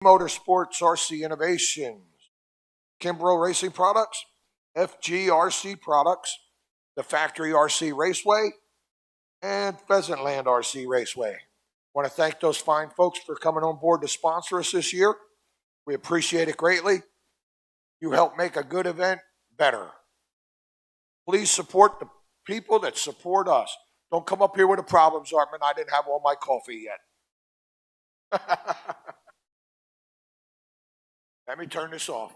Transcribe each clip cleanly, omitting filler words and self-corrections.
Motorsports RC Innovations, Kimbrough Racing Products, FGRC Products, the Factory RC Raceway, and Pheasantland RC Raceway. I want to thank those fine folks for coming on board to sponsor us this year. We appreciate it greatly. You help make a good event better. Please support the people that support us. Don't come up here with the problems, Artman. I didn't have all my coffee yet. Let me turn this off.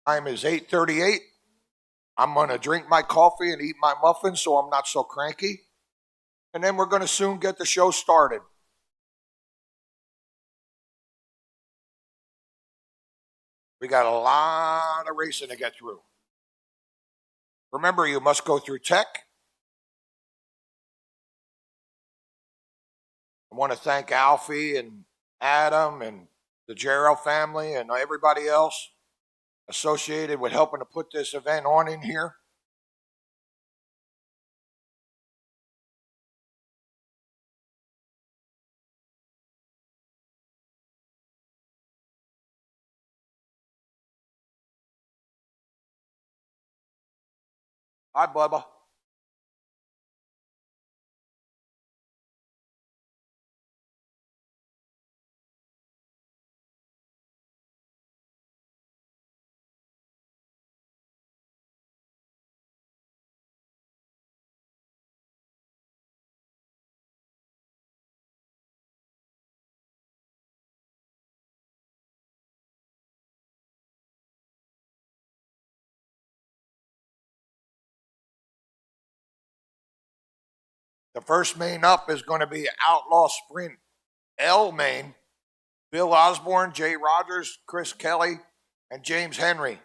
Time is 8:38. I'm going to drink my coffee and eat my muffins so I'm not so cranky. And then we're going to soon get the show started. We got a lot of racing to get through. Remember, you must go through tech. I want to thank Alfie and Adam and the Jarrell family and everybody else associated with helping to put this event on in here. Hi, Bubba. The first main up is going to be Outlaw Sprint L main. Bill Osborne, Jay Rogers, Chris Kelly, and James Henry.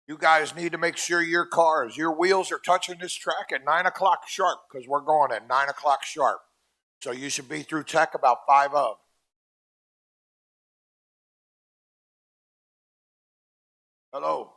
You guys need to make sure your wheels are touching this track at 9 o'clock sharp because we're going at 9 o'clock sharp. So you should be through tech about 5 of. Hello.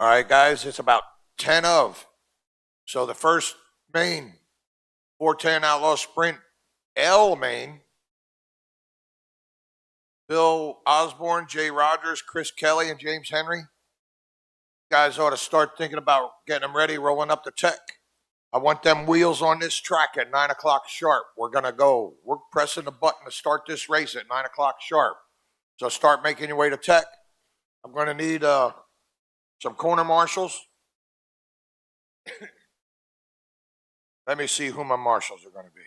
All right, guys, it's about 10 of. So the first main 410 Outlaw Sprint L main, Bill Osborne, Jay Rogers, Chris Kelly, and James Henry. You guys ought to start thinking about getting them ready, rolling up the tech. I want them wheels on this track at 9 o'clock sharp. We're going to go. We're pressing the button to start this race at 9 o'clock sharp. So start making your way to tech. I'm going to need some corner marshals. Let me see who my marshals are going to be.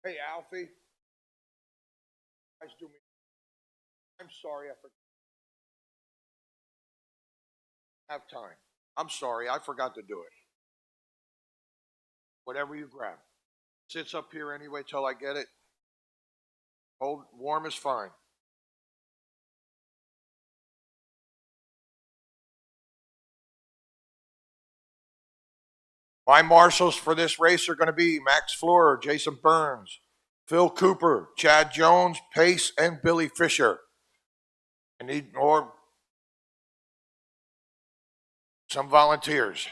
Hey, Alfie. Guys, do me. I'm sorry, I forgot. Have time. I'm sorry, I forgot to do it. Whatever you grab. Sits up here anyway till I get it. Cold, warm is fine. My marshals for this race are going to be Max Floor, Jason Burns, Phil Cooper, Chad Jones, Pace, and Billy Fisher. I need or some volunteers.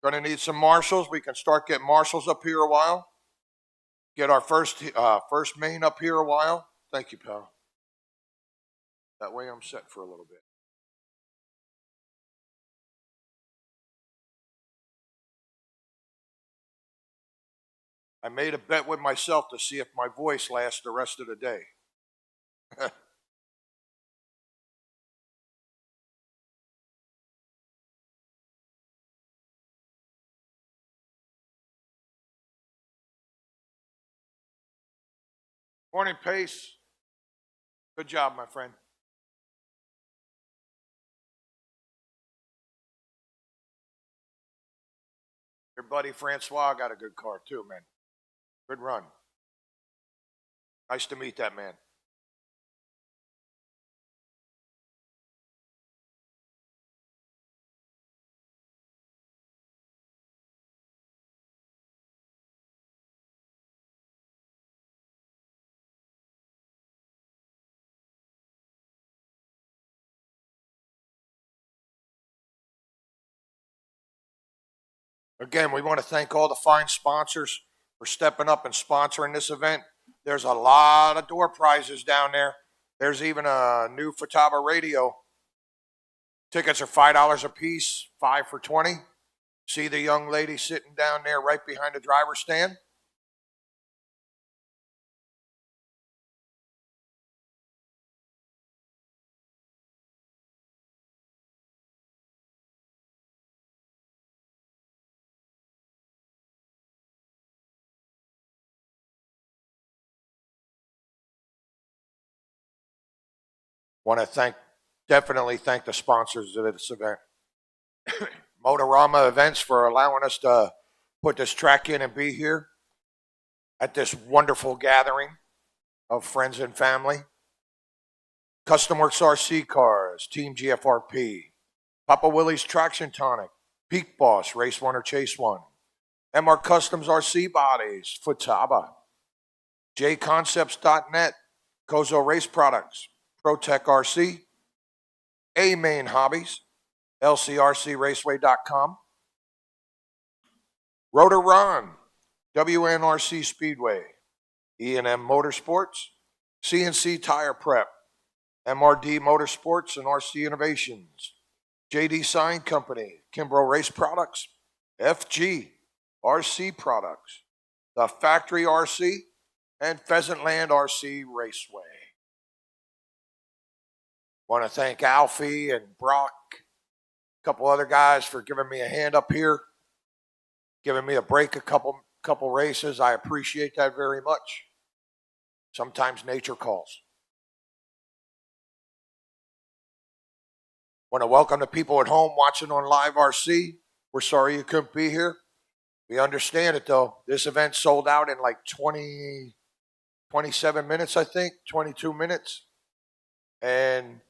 Going to need some marshals. We can start getting marshals up here a while. Get our first main up here a while. Thank you, pal. That way I'm set for a little bit. I made a bet with myself to see if my voice lasts the rest of the day. Morning, Pace. Good job, my friend. Your buddy Francois got a good car too, man. Good run. Nice to meet that man. Again, we want to thank all the fine sponsors for stepping up and sponsoring this event. There's a lot of door prizes down there. There's even a new Futaba radio. Tickets are $5 a piece, 5 for 20. See the young lady sitting down there right behind the driver's stand? Want to definitely thank the sponsors of this event. Motorama Events for allowing us to put this track in and be here at this wonderful gathering of friends and family. Custom Works RC Cars, Team GFRP, Papa Willie's Traction Tonic, Peak Boss, Race One or Chase One, MR Customs RC Bodies, Futaba, JConcepts.net, Kozo Race Products, ProTech RC, A Main Hobbies, LCRCRaceway.com, Rotor Ron, WNRC Speedway, E&M Motorsports, CNC Tire Prep, MRD Motorsports and RC Innovations, JD Sign Company, Kimbrough Race Products, FG RC Products, The Factory RC, and Pheasant Land RC Raceway. Want to thank Alfie and Brock, a couple other guys for giving me a hand up here, giving me a break a couple races. I appreciate that very much. Sometimes nature calls. Want to welcome the people at home watching on Live RC. We're sorry you couldn't be here. We understand it though. This event sold out in like 20 27 minutes, I think, 22 minutes. And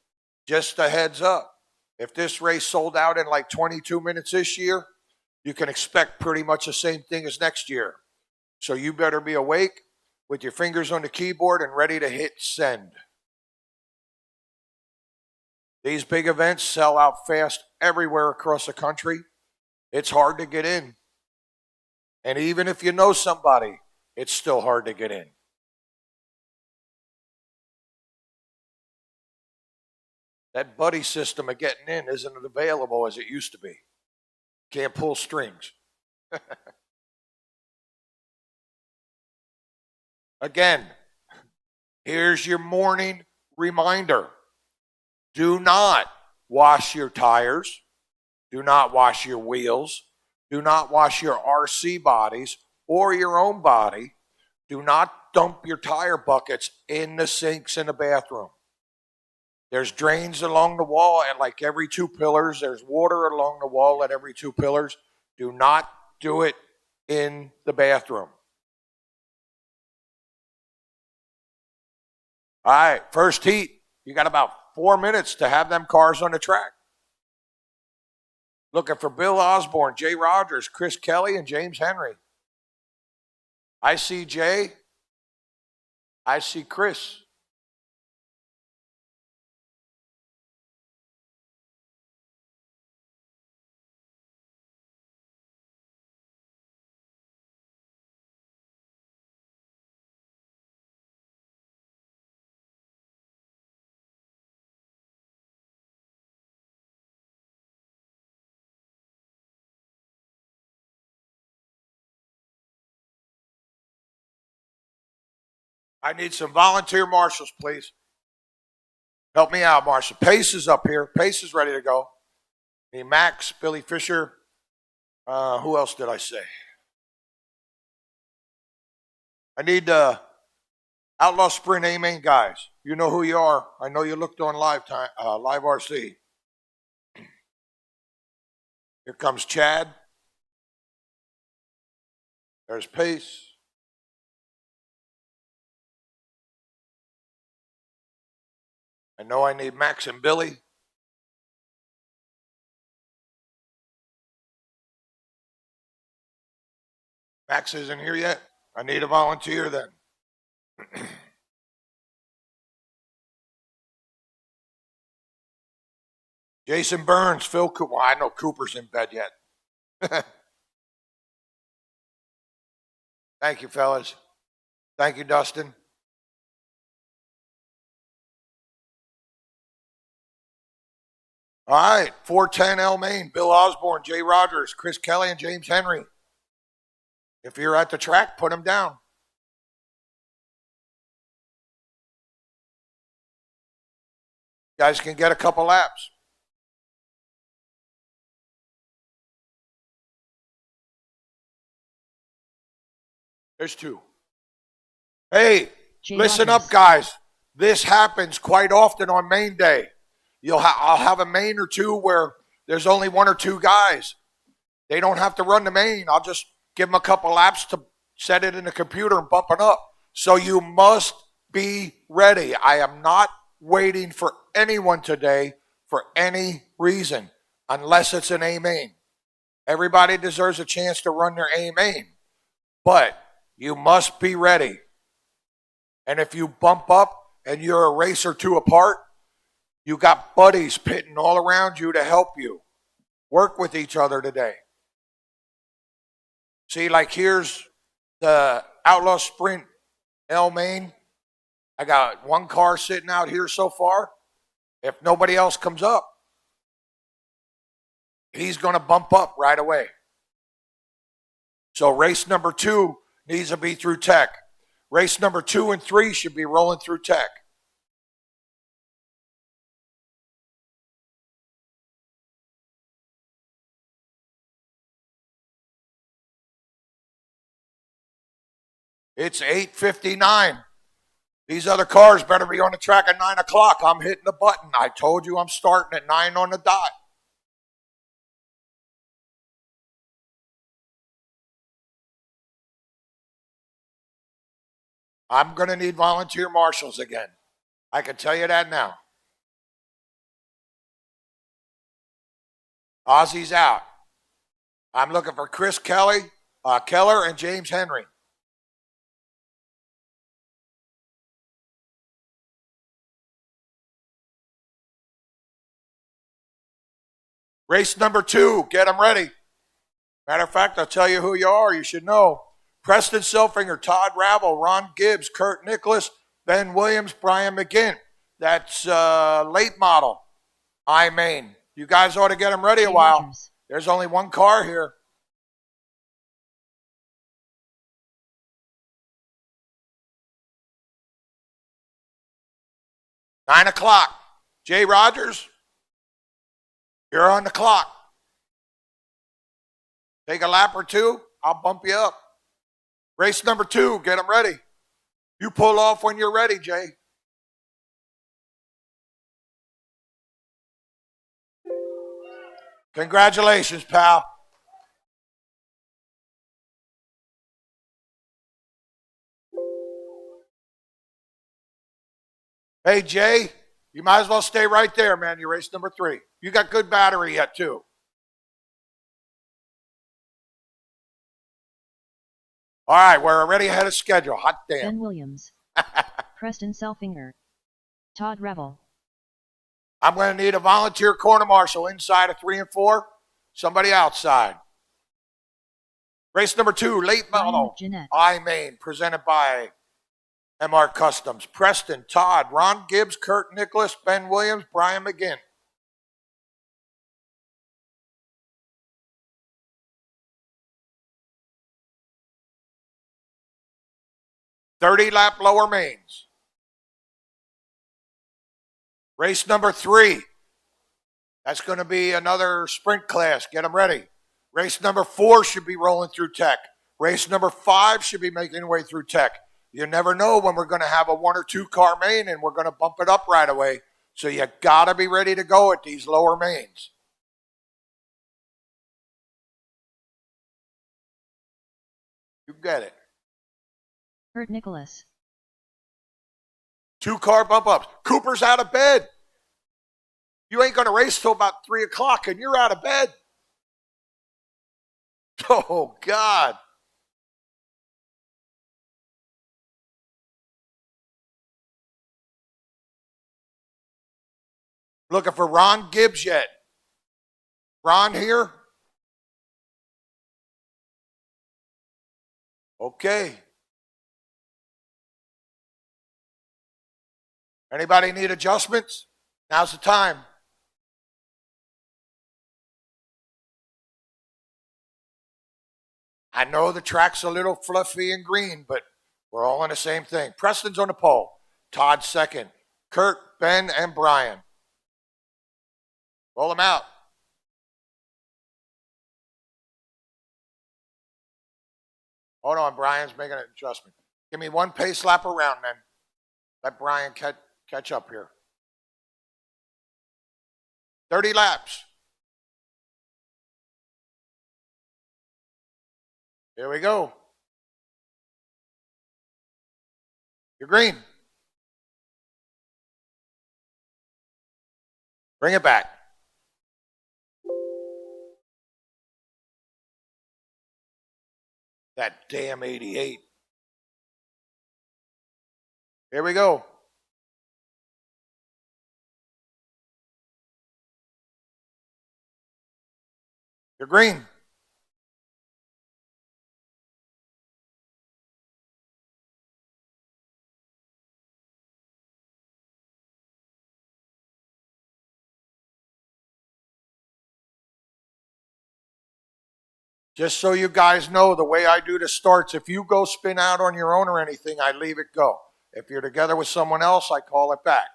just a heads up, if this race sold out in like 22 minutes this year, you can expect pretty much the same thing as next year. So you better be awake with your fingers on the keyboard and ready to hit send. These big events sell out fast everywhere across the country. It's hard to get in. And even if you know somebody, it's still hard to get in. That buddy system of getting in isn't as available as it used to be. Can't pull strings. Again, here's your morning reminder. Do not wash your tires. Do not wash your wheels. Do not wash your RC bodies or your own body. Do not dump your tire buckets in the sinks in the bathroom. There's drains along the wall at like every 2 pillars. There's water along the wall at every 2 pillars. Do not do it in the bathroom. All right, first heat. You got about 4 minutes to have them cars on the track. Looking for Bill Osborne, Jay Rogers, Chris Kelly, and James Henry. I see Jay. I see Chris. I need some volunteer marshals, please. Help me out, Marshall. Pace is up here. Pace is ready to go. Need Max, Billy Fisher. Who else did I say? I need Outlaw Sprint A-Main guys. You know who you are. I know you looked on Live RC. Here comes Chad. There's Pace. I know I need Max and Billy. Max isn't here yet. I need a volunteer then. Jason Burns, Phil Cooper. Well, I know Cooper's in bed yet. Thank you, fellas. Thank you, Dustin. All right, 410 L Main, Bill Osborne, Jay Rogers, Chris Kelly, and James Henry. If you're at the track, put them down. You guys can get a couple laps. There's 2. Hey, listen up, guys. This happens quite often on main day. I'll have a main or 2 where there's only 1 or 2 guys. They don't have to run the main. I'll just give them a couple laps to set it in the computer and bump it up. So you must be ready. I am not waiting for anyone today for any reason, unless it's an A main. Everybody deserves a chance to run their A main, but you must be ready. And if you bump up and you're a race or 2 apart, you got buddies pitting all around you to help you. Work with each other today. See, like here's the Outlaw Sprint L Main. I got 1 car sitting out here so far. If nobody else comes up, he's going to bump up right away. So race number 2 needs to be through tech. Race number 2 and 3 should be rolling through tech. It's 8:59. These other cars better be on the track at 9 o'clock. I'm hitting the button. I told you I'm starting at 9 on the dot. I'm going to need volunteer marshals again. I can tell you that now. Ozzy's out. I'm looking for Chris Keller, and James Henry. Race number 2. Get them ready. Matter of fact, I'll tell you who you are. You should know. Preston Silfinger, Todd Ravel, Ron Gibbs, Kurt Nicholas, Ben Williams, Brian McGinn. That's late model. I Main. You guys ought to get them ready a while. There's only one car here. Nine o'clock. Jay Rogers, you're on the clock. Take a lap or two. I'll bump you up. Race number 2. Get them ready. You pull off when you're ready, Jay. Congratulations, pal. Hey, Jay, you might as well stay right there, man. You're race number 3. You got good battery yet, too. All right, we're already ahead of schedule. Hot damn. Ben Williams. Preston Selfinger. Todd Revel. I'm going to need a volunteer corner marshal inside of 3 and 4. Somebody outside. Race number 2, late model. I Main, presented by MR Customs. Preston, Todd, Ron Gibbs, Kurt Nicholas, Ben Williams, Brian McGinn. .30-lap lower mains. Race number 3. That's going to be another sprint class. Get them ready. Race number 4 should be rolling through tech. Race number 5 should be making their way through tech. You never know when we're going to have a 1 or 2 car main and we're going to bump it up right away. So you got to be ready to go at these lower mains. You get it. Kurt Nicholas. 2 car bump ups. Cooper's out of bed. You ain't going to race till about 3 o'clock and you're out of bed. Oh, God. Looking for Ron Gibbs yet. Ron here? Okay. Anybody need adjustments? Now's the time. I know the track's a little fluffy and green, but we're all on the same thing. Preston's on the pole. Todd second. Kurt, Ben, and Brian. Roll them out. Hold on, Brian's making an adjustment. Give me 1 pace lap around, then. Let Brian catch up here. 30 laps. Here we go. You're green. Bring it back. That damn 88. Here we go. You're green. Just so you guys know, the way I do the starts, if you go spin out on your own or anything, I leave it go. If you're together with someone else, I call it back.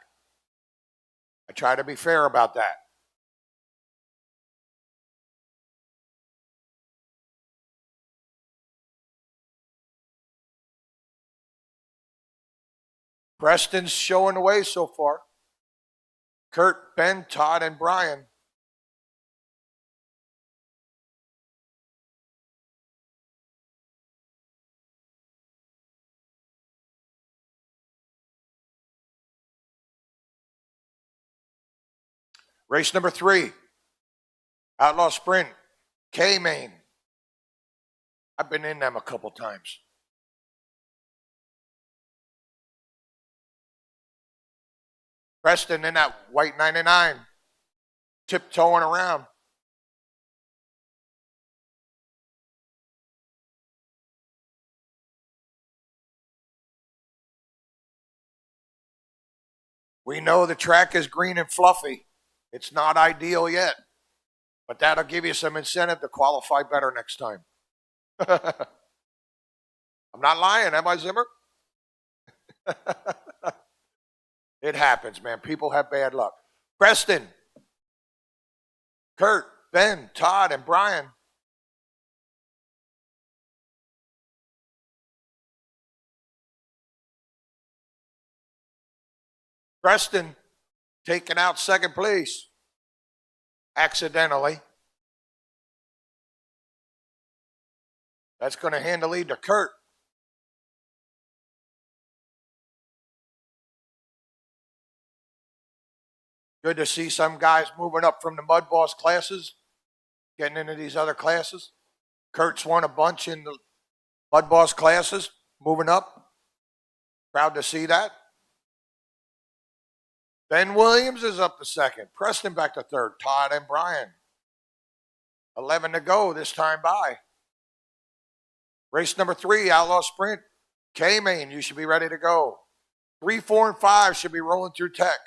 I try to be fair about that. Preston's showing the way so far. Kurt, Ben, Todd, and Brian. Race number 3, Outlaw Sprint, K-Main. I've been in them a couple times. Preston in that white 99, tiptoeing around. We know the track is green and fluffy. It's not ideal yet, but that'll give you some incentive to qualify better next time. I'm not lying, am I, Zimmer? It happens, man. People have bad luck. Preston, Kurt, Ben, Todd, and Brian. Preston taking out second place accidentally. That's going to hand the lead to Kurt. Good to see some guys moving up from the Mud Boss classes, getting into these other classes. Kurt's won a bunch in the Mud Boss classes, moving up. Proud to see that. Ben Williams is up to second. Preston back to third. Todd and Brian. 11 to go this time by. Race number 3, Outlaw Sprint. K-Main, you should be ready to go. 3, 4, and 5 should be rolling through tech.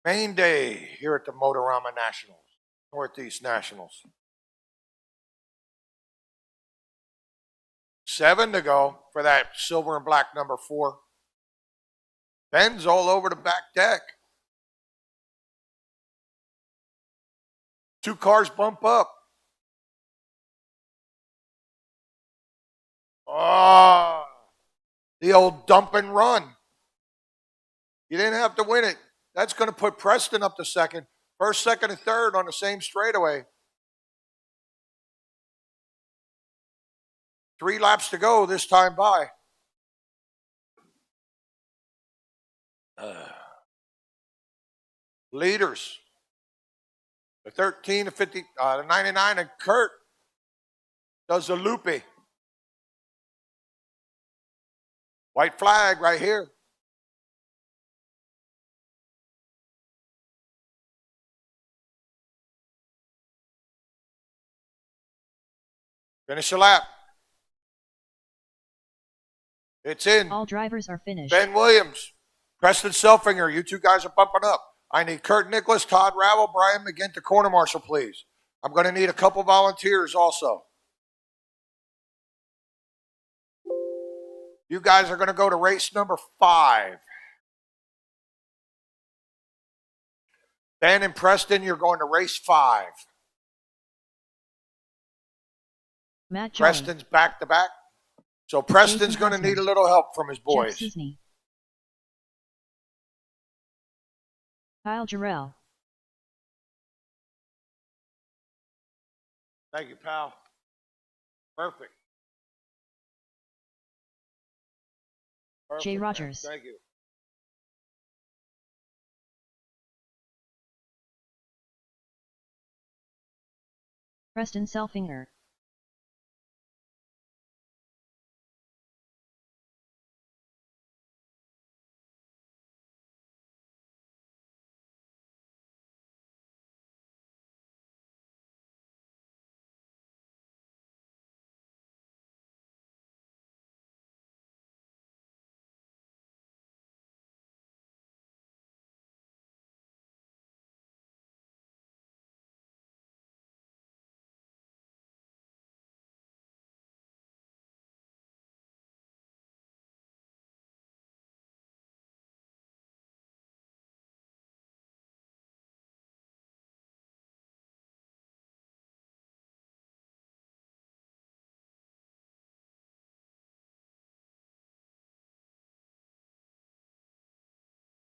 Main day here at the Motorama Nationals, Northeast Nationals. 7 to go for that silver and black number 4. Ben's all over the back deck. 2 cars bump up. Oh, the old dump and run. You didn't have to win it. That's going to put Preston up to second. First, second, and third on the same straightaway. 3 laps to go this time by. Leaders. The 13 to 50, the 99, and Kurt does the loopy. White flag right here. Finish the lap. It's in. All drivers are finished. Ben Williams, Preston Selfinger, you 2 guys are bumping up. I need Kurt Nicholas, Todd Ravel, Brian McGinn to corner marshal, please. I'm going to need a couple volunteers also. You guys are going to go to race number 5. Ben and Preston, you're going to race 5. Matt Joy. Preston's back to back. So Preston's going to need a little help from his boys. Jeff Cisney. Kyle Jarrell. Thank you, pal. Perfect. Jay Man. Rogers. Thank you. Preston Selfinger.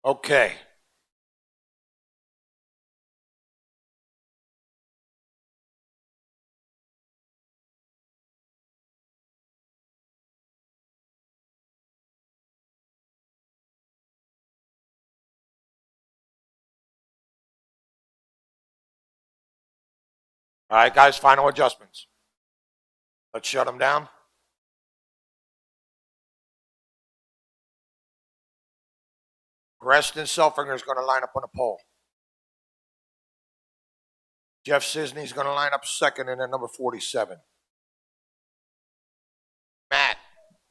Okay. All right, guys, final adjustments. Let's shut them down. Preston Selfinger is going to line up on the pole. Jeff Cisney is going to line up second in at number 47. Matt,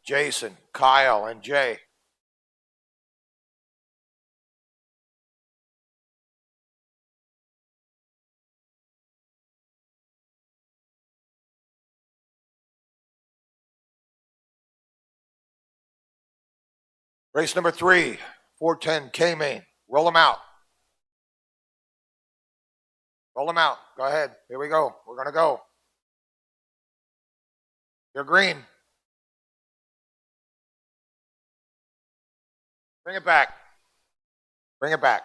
Jason, Kyle, and Jay. Race number 3, 410 K-Main. Roll them out. Roll them out. Go ahead. Here we go. We're going to go. You're green. Bring it back. Bring it back.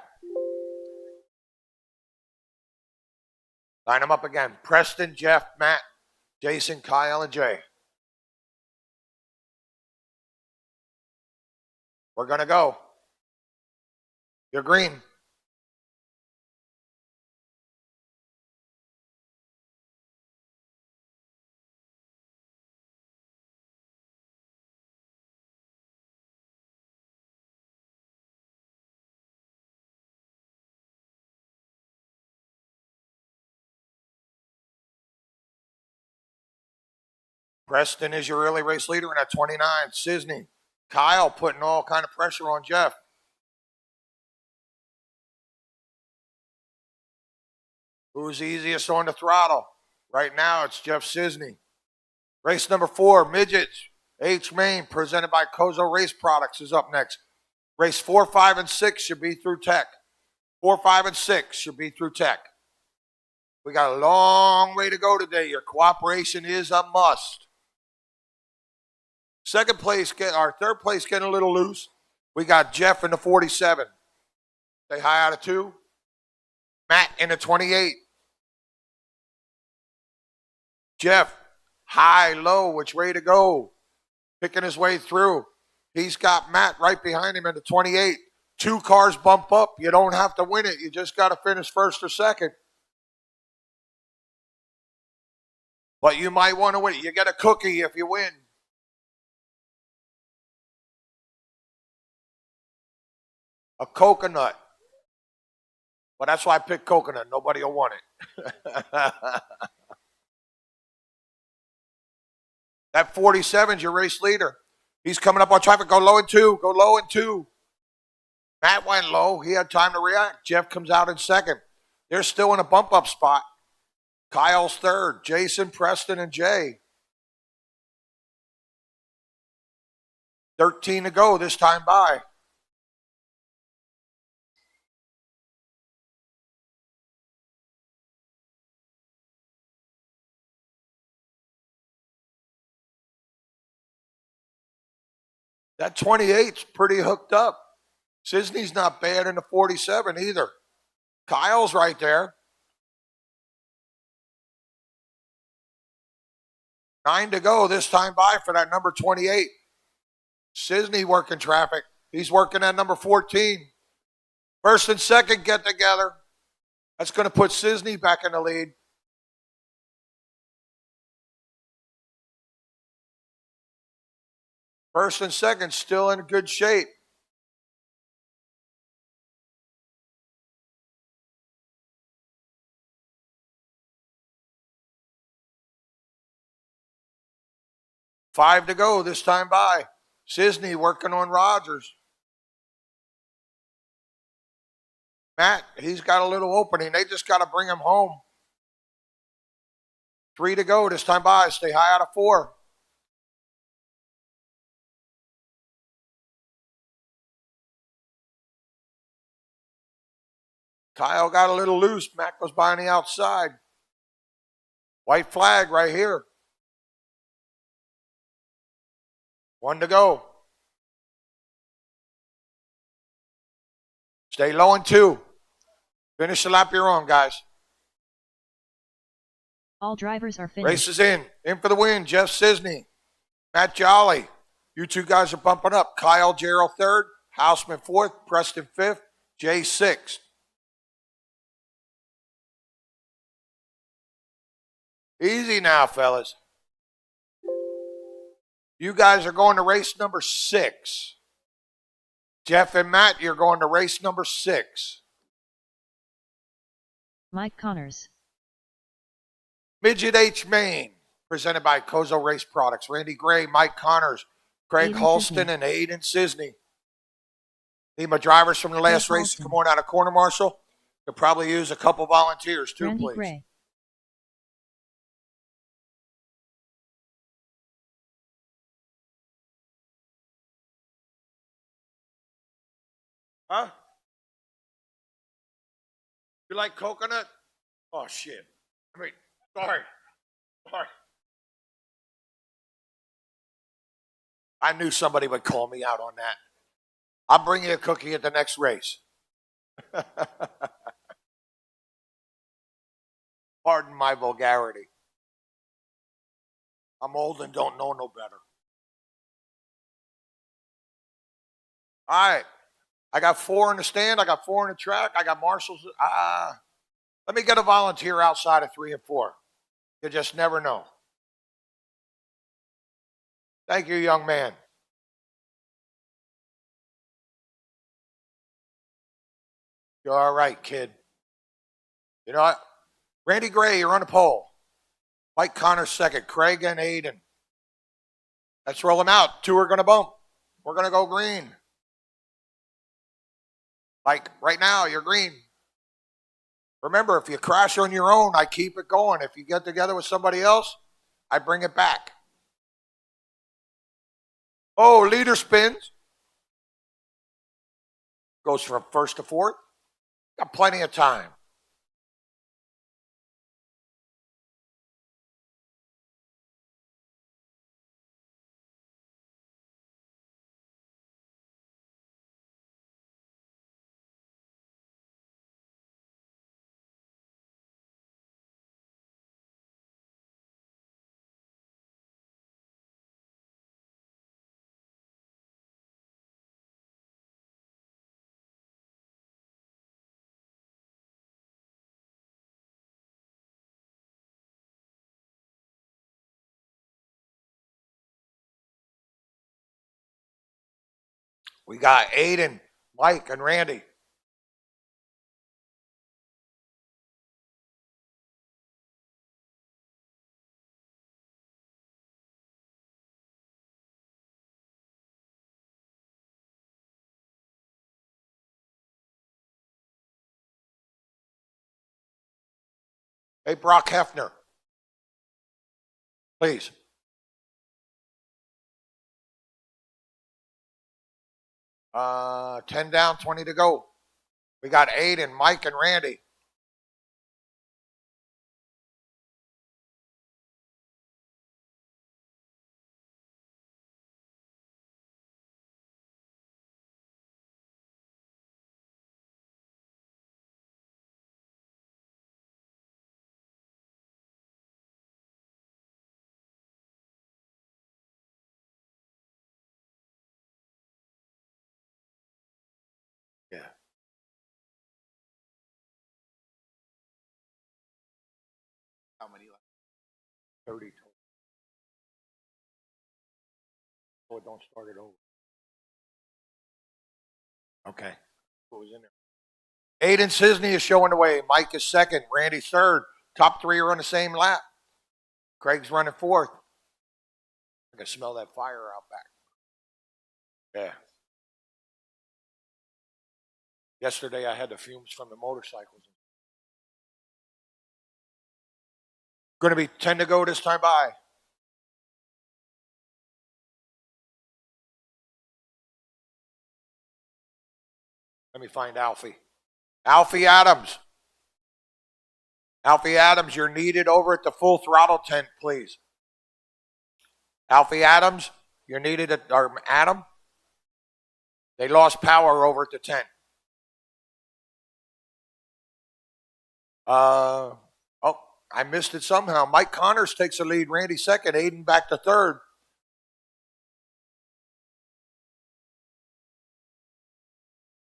Line them up again. Preston, Jeff, Matt, Jason, Kyle, and Jay. We're going to go. You're green. Preston is your early race leader in at 29. Cisney. Kyle putting all kind of pressure on Jeff. Who's easiest on the throttle? Right now, it's Jeff Cisney. Race number 4, Midgets. H-Main, presented by Kozo Race Products, is up next. Race 4, 5, and 6 should be through Tech. 4, 5, and 6 should be through Tech. We got a long way to go today. Your cooperation is a must. Third place getting a little loose. We got Jeff in the 47. Say hi out of 2. Matt in the 28. Jeff, high, low, which way to go? Picking his way through. He's got Matt right behind him in the 28. 2 cars bump up. You don't have to win it. You just got to finish first or second. But you might want to win it. You get a cookie if you win. A coconut. Well, that's why I picked coconut. Nobody will want it. That 47's your race leader. He's coming up on traffic. Go low in 2. Go low in 2. Matt went low. He had time to react. Jeff comes out in second. They're still in a bump-up spot. Kyle's third. Jason, Preston, and Jay. 13 to go this time by. That 28's pretty hooked up. Cisney's not bad in the 47 either. Kyle's right there. 9 to go this time by for that number 28. Cisney working traffic. He's working at number 14. First and second get together. That's going to put Cisney back in the lead. First and second still in good shape. Five to go this time by. Cisney working on Rogers. Matt, he's got a little opening. They just got to bring him home. 3 to go this time by. Stay high out of 4. Kyle got a little loose. Matt goes by on the outside. White flag right here. 1 to go. Stay low in 2. Finish the lap you're on, guys. All drivers are finished. Race is in. In for the win, Jeff Cisney. Matt Jolly. You 2 guys are bumping up. Kyle Jarrell 3rd. Houseman 4th. Preston 5th. Jay 6th. Easy now, fellas. You guys are going to race number 6. Jeff and Matt, you're going to race number 6. Mike Connors. Midget H Main, presented by Kozo Race Products. Randy Gray, Mike Connors, Craig Aiden Halston, Sisney. and Aiden Sisney. Need my drivers from the last Craig race to Halston. come on out of corner, Marshall. Could probably use a couple volunteers too, Randy please. Gray. Huh? You like coconut? Oh, shit. I mean, sorry. I knew somebody would call me out on that. I'll bring you a cookie at the next race. Pardon my vulgarity. I'm old and don't know no better. All right. I got 4 in the stand. I got 4 in the track. I got marshals. Let me get a volunteer outside of 3 and 4. You just never know. Thank you, young man. You're all right, kid. You know what? Randy Gray, you're on the pole. Mike Connors second. Craig and Aiden. Let's roll them out. 2 are going to bump. We're going to go green. Like right now, you're green. Remember, if you crash on your own, I keep it going. If you get together with somebody else, I bring it back. Oh, leader spins. Goes from first to fourth. Got plenty of time. We got Aiden, Mike, and Randy. Hey, Brock Hefner. Please. Uh, 10 down, 20 to go. We got Aiden, Mike, and Randy. Yeah. How many left? 30 total. So don't start it over. Okay. What was in there? Aiden Sisney is showing the way. Mike is second. Randy third. Top 3 are on the same lap. Craig's running fourth. I can smell that fire out back. Yeah. Yesterday I had the fumes from the motorcycles. Going to be 10 to go this time by. Let me find Alfie. Alfie Adams. Alfie Adams, you're needed over at the full throttle tent, please. Alfie Adams, you're needed at, or Adam. They lost power over at the tent. Oh, I missed it somehow. Mike Connors takes the lead. Randy second. Aiden back to third.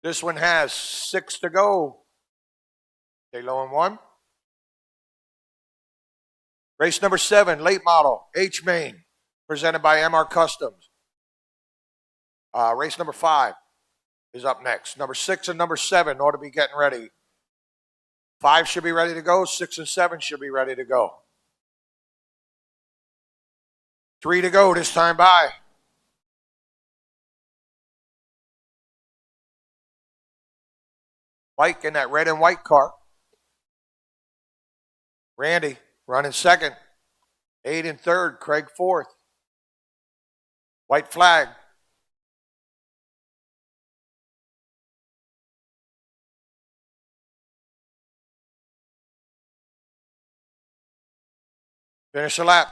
This one has 6 to go. Stay low in 1. Race number 7, late model, H Main, presented by MR Customs. Race number 5 is up next. Number 6 and number 7 ought to be getting ready. 5 should be ready to go. 6 and 7 should be ready to go. 3 to go this time by. Mike in that red and white car. Randy running second. 8 in third. Craig fourth. White flag. Finish the lap.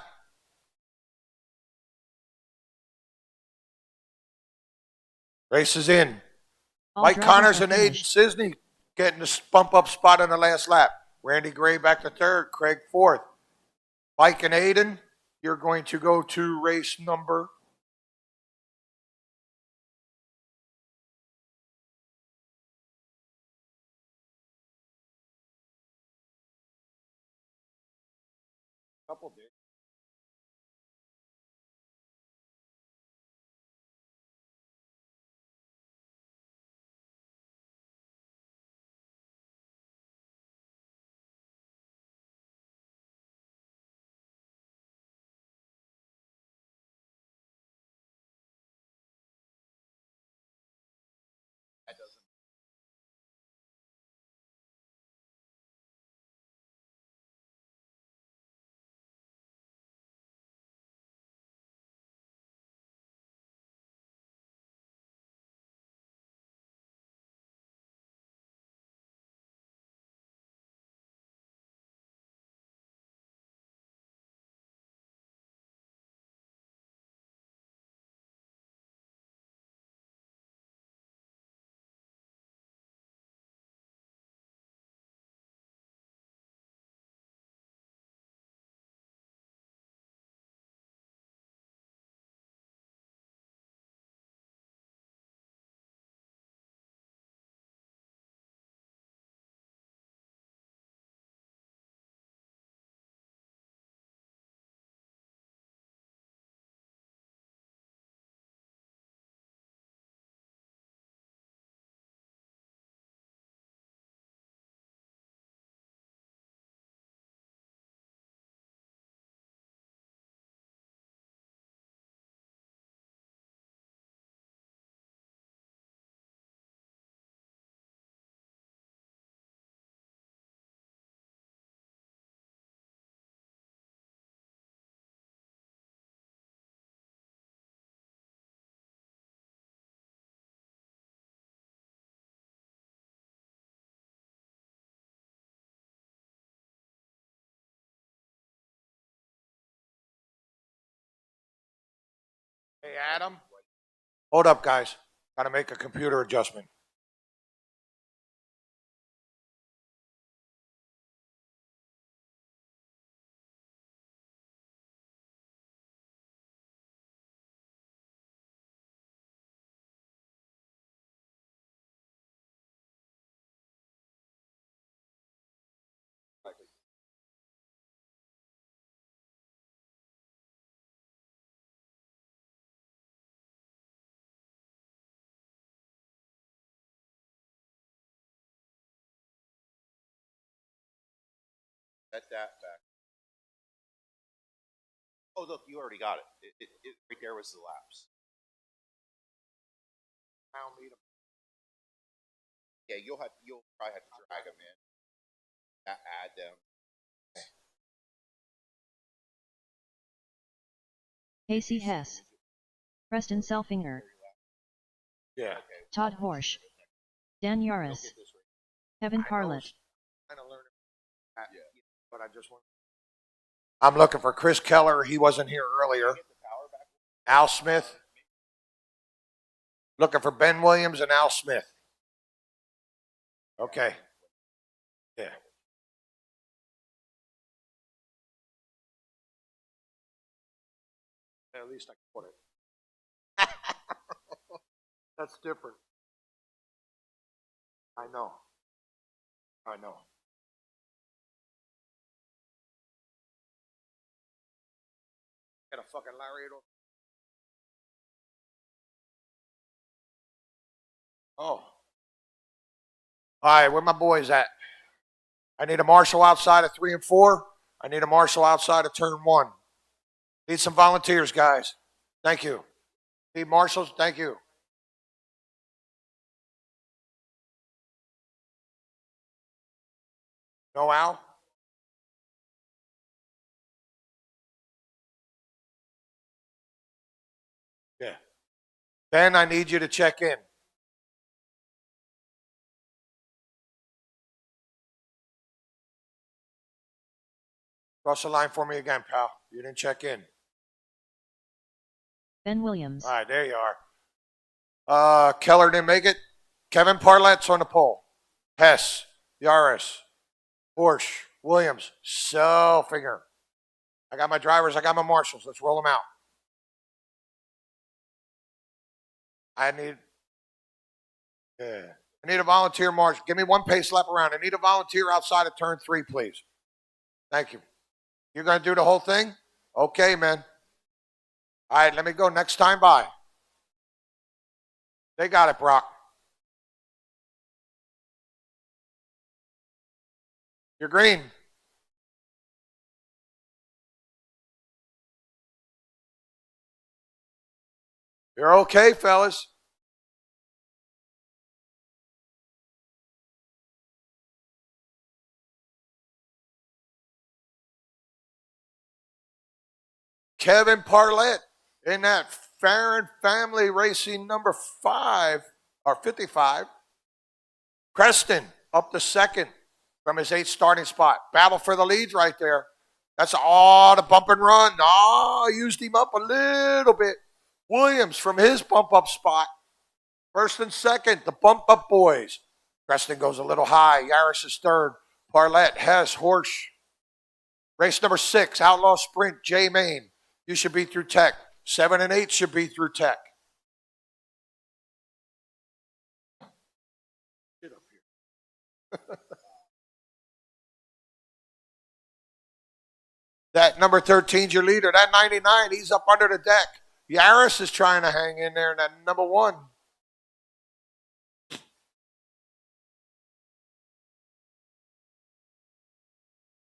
Race is in. All Mike drivers Connors are and Aiden finished. Sisney getting the bump up spot on the last lap. Randy Gray back to third. Craig fourth. Mike and Aiden, you're going to go to race number. Couple did. That doesn't. Hey, Adam. Hold up, guys. Got to make a computer adjustment. Set that back. Oh, look, you already got it. Right there was the laps. I'll meet 'em. Yeah, you'll probably have to drag them in. Add them. AC Hess. Preston Selfinger. Yeah. Todd Horsch. Dan Yaris. Kevin Carlett. Kind of learning. But I just want. I'm looking for Chris Keller. He wasn't here earlier. Al Smith. Looking for Ben Williams and Al Smith. Okay. Yeah. At least I can put it. That's different. I know. I know. Get a fucking lariat over. Oh. All right, where my boys at? I need a marshal outside of 3 and 4. I need a marshal outside of turn 1. Need some volunteers, guys. Thank you. Need marshals? Thank you. No Al? Yeah. Ben, I need you to check in. Cross the line for me again, pal. You didn't check in. Ben Williams. All right, there you are. Keller didn't make it. Kevin Parlette's on the pole. Hess, Yaris, Porsche, Williams, Selfinger. I got my drivers. I got my marshals. Let's roll them out. I need a volunteer marshal. Give me one pace lap around. I need a volunteer outside of turn 3, please. Thank you. You're going to do the whole thing? Okay, man. All right, let me go. Next time by. They got it, Brock. You're green. You're okay, fellas. Kevin Parlett in that Farron Family Racing number 5 or 55. Preston up to second from his 8th starting spot. Battle for the leads right there. That's all the bump and run. Used him up a little bit. Williams from his bump up spot. First and second, the bump up boys. Preston goes a little high. Yaris is third. Parlett, Hess, Horsch. Race number 6, Outlaw Sprint, J Main. You should be through Tech. 7 and 8 should be through Tech. Get up here. That number 13's your leader. That 99, he's up under the deck. Yaris is trying to hang in there in that number 1.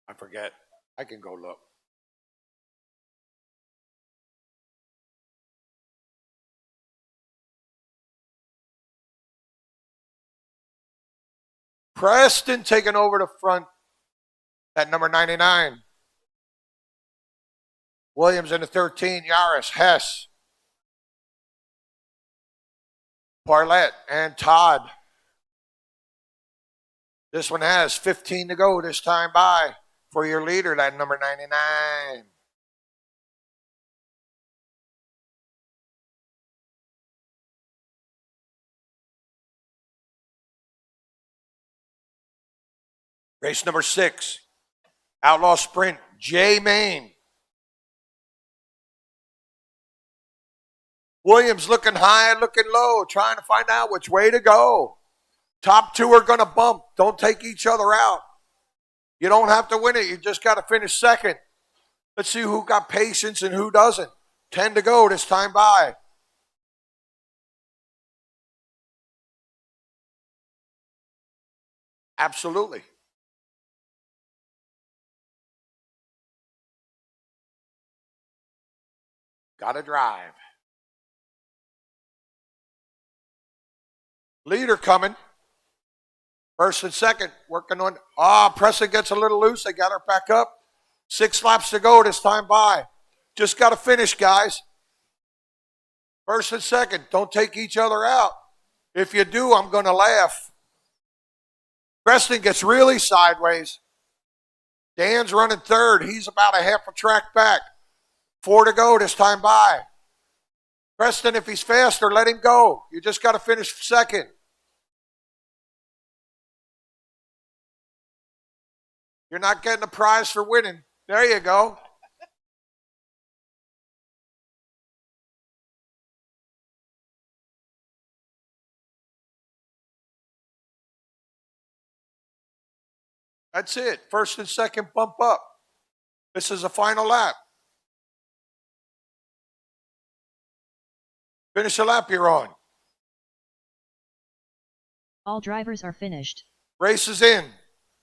I forget. I can go look. Preston taking over the front at number 99. Williams in the 13, Yaris, Hess, Parlett, and Todd. This one has 15 to go this time by for your leader, that number 99. Race number 6, Outlaw Sprint, J Main. Williams looking high, looking low, trying to find out which way to go. Top 2 are going to bump. Don't take each other out. You don't have to win it. You just got to finish second. Let's see who got patience and who doesn't. 10 to go this time by. Absolutely. Got to drive. Leader coming. First and second, working on. Preston gets a little loose. They got her back up. 6 laps to go this time by. Just got to finish, guys. First and second, don't take each other out. If you do, I'm going to laugh. Preston gets really sideways. Dan's running third. He's about a half a track back. 4 to go this time by. Preston, if he's faster, let him go. You just got to finish second. You're not getting a prize for winning. There you go. That's it. First and second bump up. This is a final lap. Finish the lap you're on. All drivers are finished. Race is in.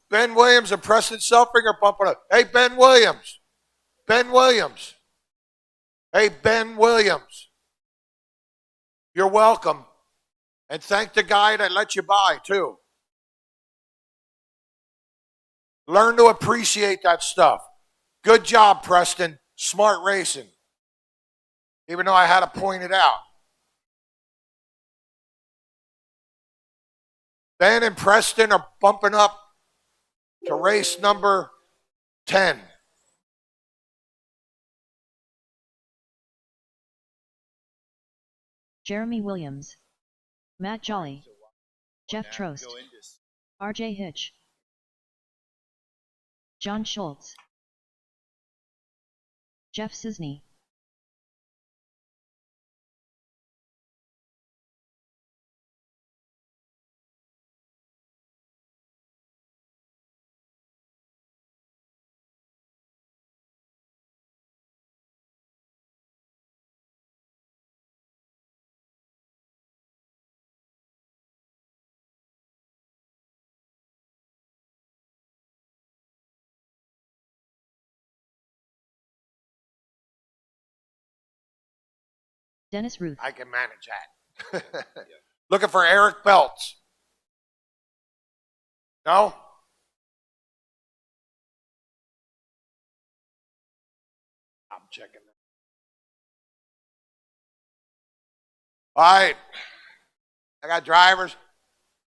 Ben Williams and Preston Selfinger bumping up. Hey, Ben Williams. Ben Williams. Hey, Ben Williams. You're welcome. And thank the guy that let you by, too. Learn to appreciate that stuff. Good job, Preston. Smart racing. Even though I had to point it out. Ben and Preston are bumping up to race number 10. Jeremy Williams, Matt Jolly, Jeff Trost, RJ Hitch, John Schultz, Jeff Cisney, Dennis Ruth. I can manage that. Looking for Eric Belts. No? I'm checking that. All right. I got drivers.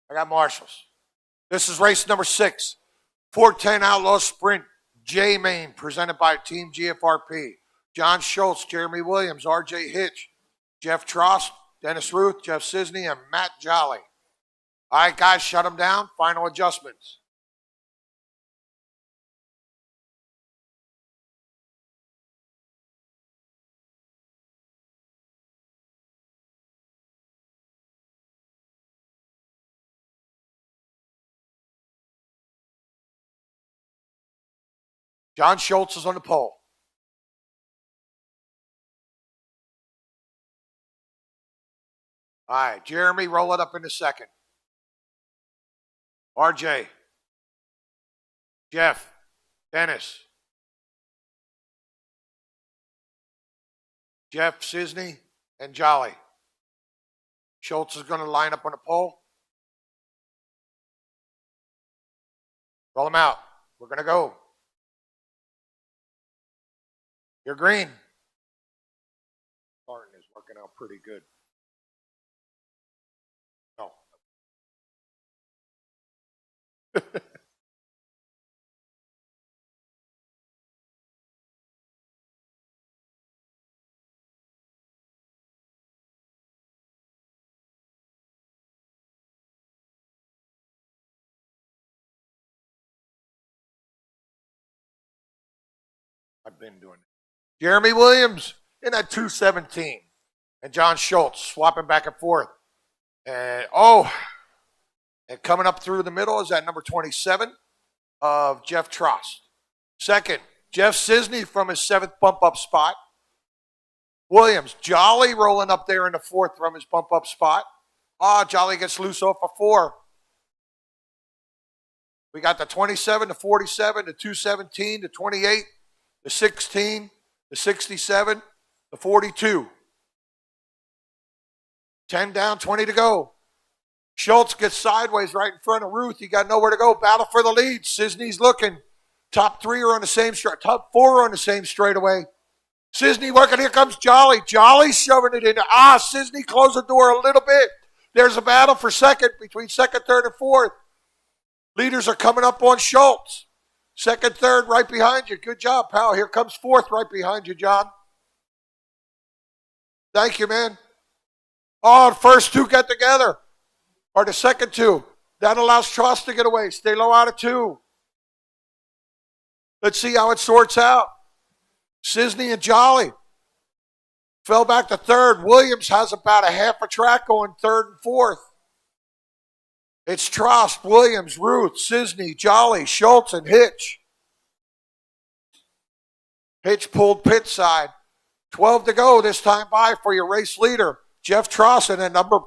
I got marshals. This is race number 6. 410 Outlaw Sprint J-Main presented by Team GFRP. John Schultz, Jeremy Williams, RJ Hitch, Jeff Trost, Dennis Ruth, Jeff Cisney, and Matt Jolly. All right, guys, shut them down. Final adjustments. John Schultz is on the pole. All right, Jeremy, roll it up in a second. RJ, Jeff, Dennis, Jeff Cisney, and Jolly. Schultz is going to line up on the pole. Roll them out. We're going to go. You're green. Martin is working out pretty good. No. I've been doing it. Jeremy Williams in at 217. And John Schultz swapping back and forth. And and coming up through the middle is that number 27 of Jeff Trost. Second, Jeff Cisney from his 7th bump up spot. Williams, Jolly rolling up there in the 4th from his bump up spot. Jolly gets loose off a 4. We got the 27, the 47, the 217, the 28, the 16, the 67, the 42. 10 down, 20 to go. Schultz gets sideways right in front of Ruth. He got nowhere to go. Battle for the lead. Cisney's looking. Top 3 are on the same straight. Top 4 are on the same straightaway. Cisney working. Here comes Jolly. Jolly shoving it in. Cisney closed the door a little bit. There's a battle for second between 2nd, 3rd, and 4th. Leaders are coming up on Schultz. 2nd, 3rd, right behind you. Good job, pal. Here comes 4th right behind you, John. Thank you, man. The first 2 get together. Or the second 2. That allows Trost to get away. Stay low out of 2. Let's see how it sorts out. Cisney and Jolly fell back to 3rd. Williams has about a half a track going 3rd and 4th. It's Trost, Williams, Ruth, Cisney, Jolly, Schultz, and Hitch. Hitch pulled pit side. 12 to go this time by for your race leader. Jeff Trosson at number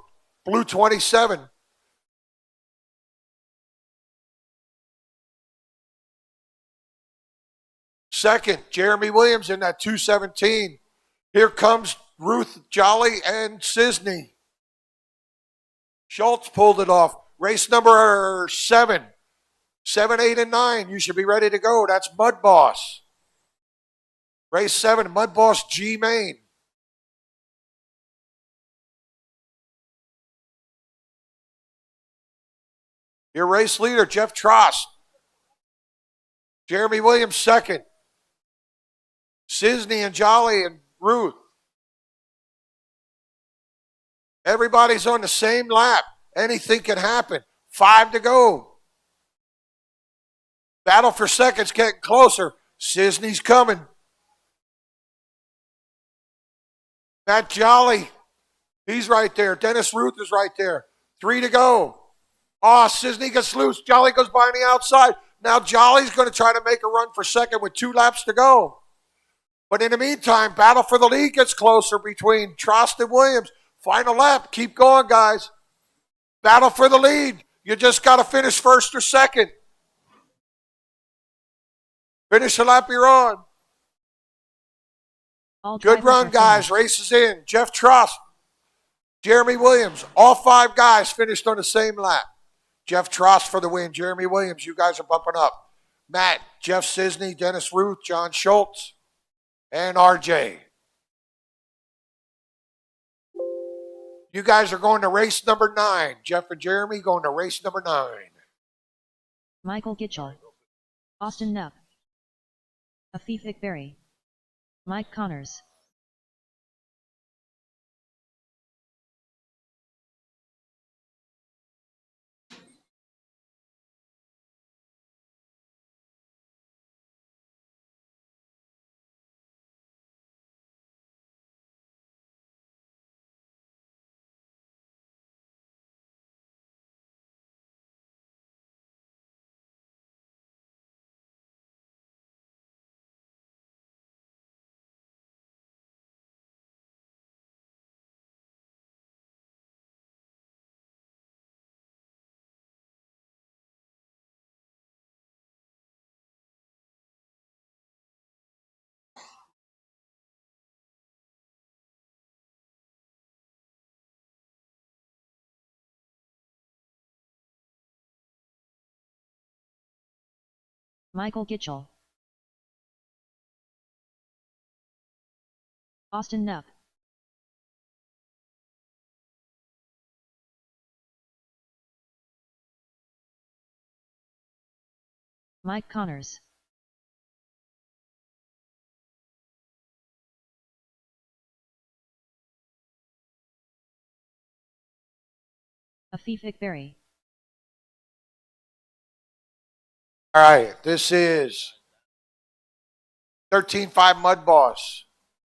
blue 27. Second, Jeremy Williams in that 217. Here comes Ruth Jolly and Sisney. Schultz pulled it off. Race number 7. 7, 8, and 9. You should be ready to go. That's Mud Boss. Race 7, Mud Boss G Main. Your race leader, Jeff Trost. Jeremy Williams, second. Sisney and Jolly and Ruth. Everybody's on the same lap. Anything can happen. 5 to go. Battle for second's getting closer. Sisney's coming. Matt Jolly, he's right there. Dennis Ruth is right there. 3 to go. Oh, Sisney gets loose. Jolly goes by on the outside. Now Jolly's going to try to make a run for second with 2 laps to go. But in the meantime, battle for the lead gets closer between Trost and Williams. Final lap. Keep going, guys. Battle for the lead. You just got to finish first or second. Finish the lap you're on. Good run, guys. Race is in. Jeff Trost, Jeremy Williams. All 5 guys finished on the same lap. Jeff Trost for the win. Jeremy Williams, you guys are bumping up. Matt, Jeff Sisney, Dennis Ruth, John Schultz, and RJ. You guys are going to race number 9. Jeff and Jeremy going to race number 9. Michael Gitchell. Austin Knapp. Afif Ikbari. Mike Connors. Michael Gitchell. Austin Knapp. Mike Connors. Afif Ikbari. All right, this is 13-5 Mud Boss,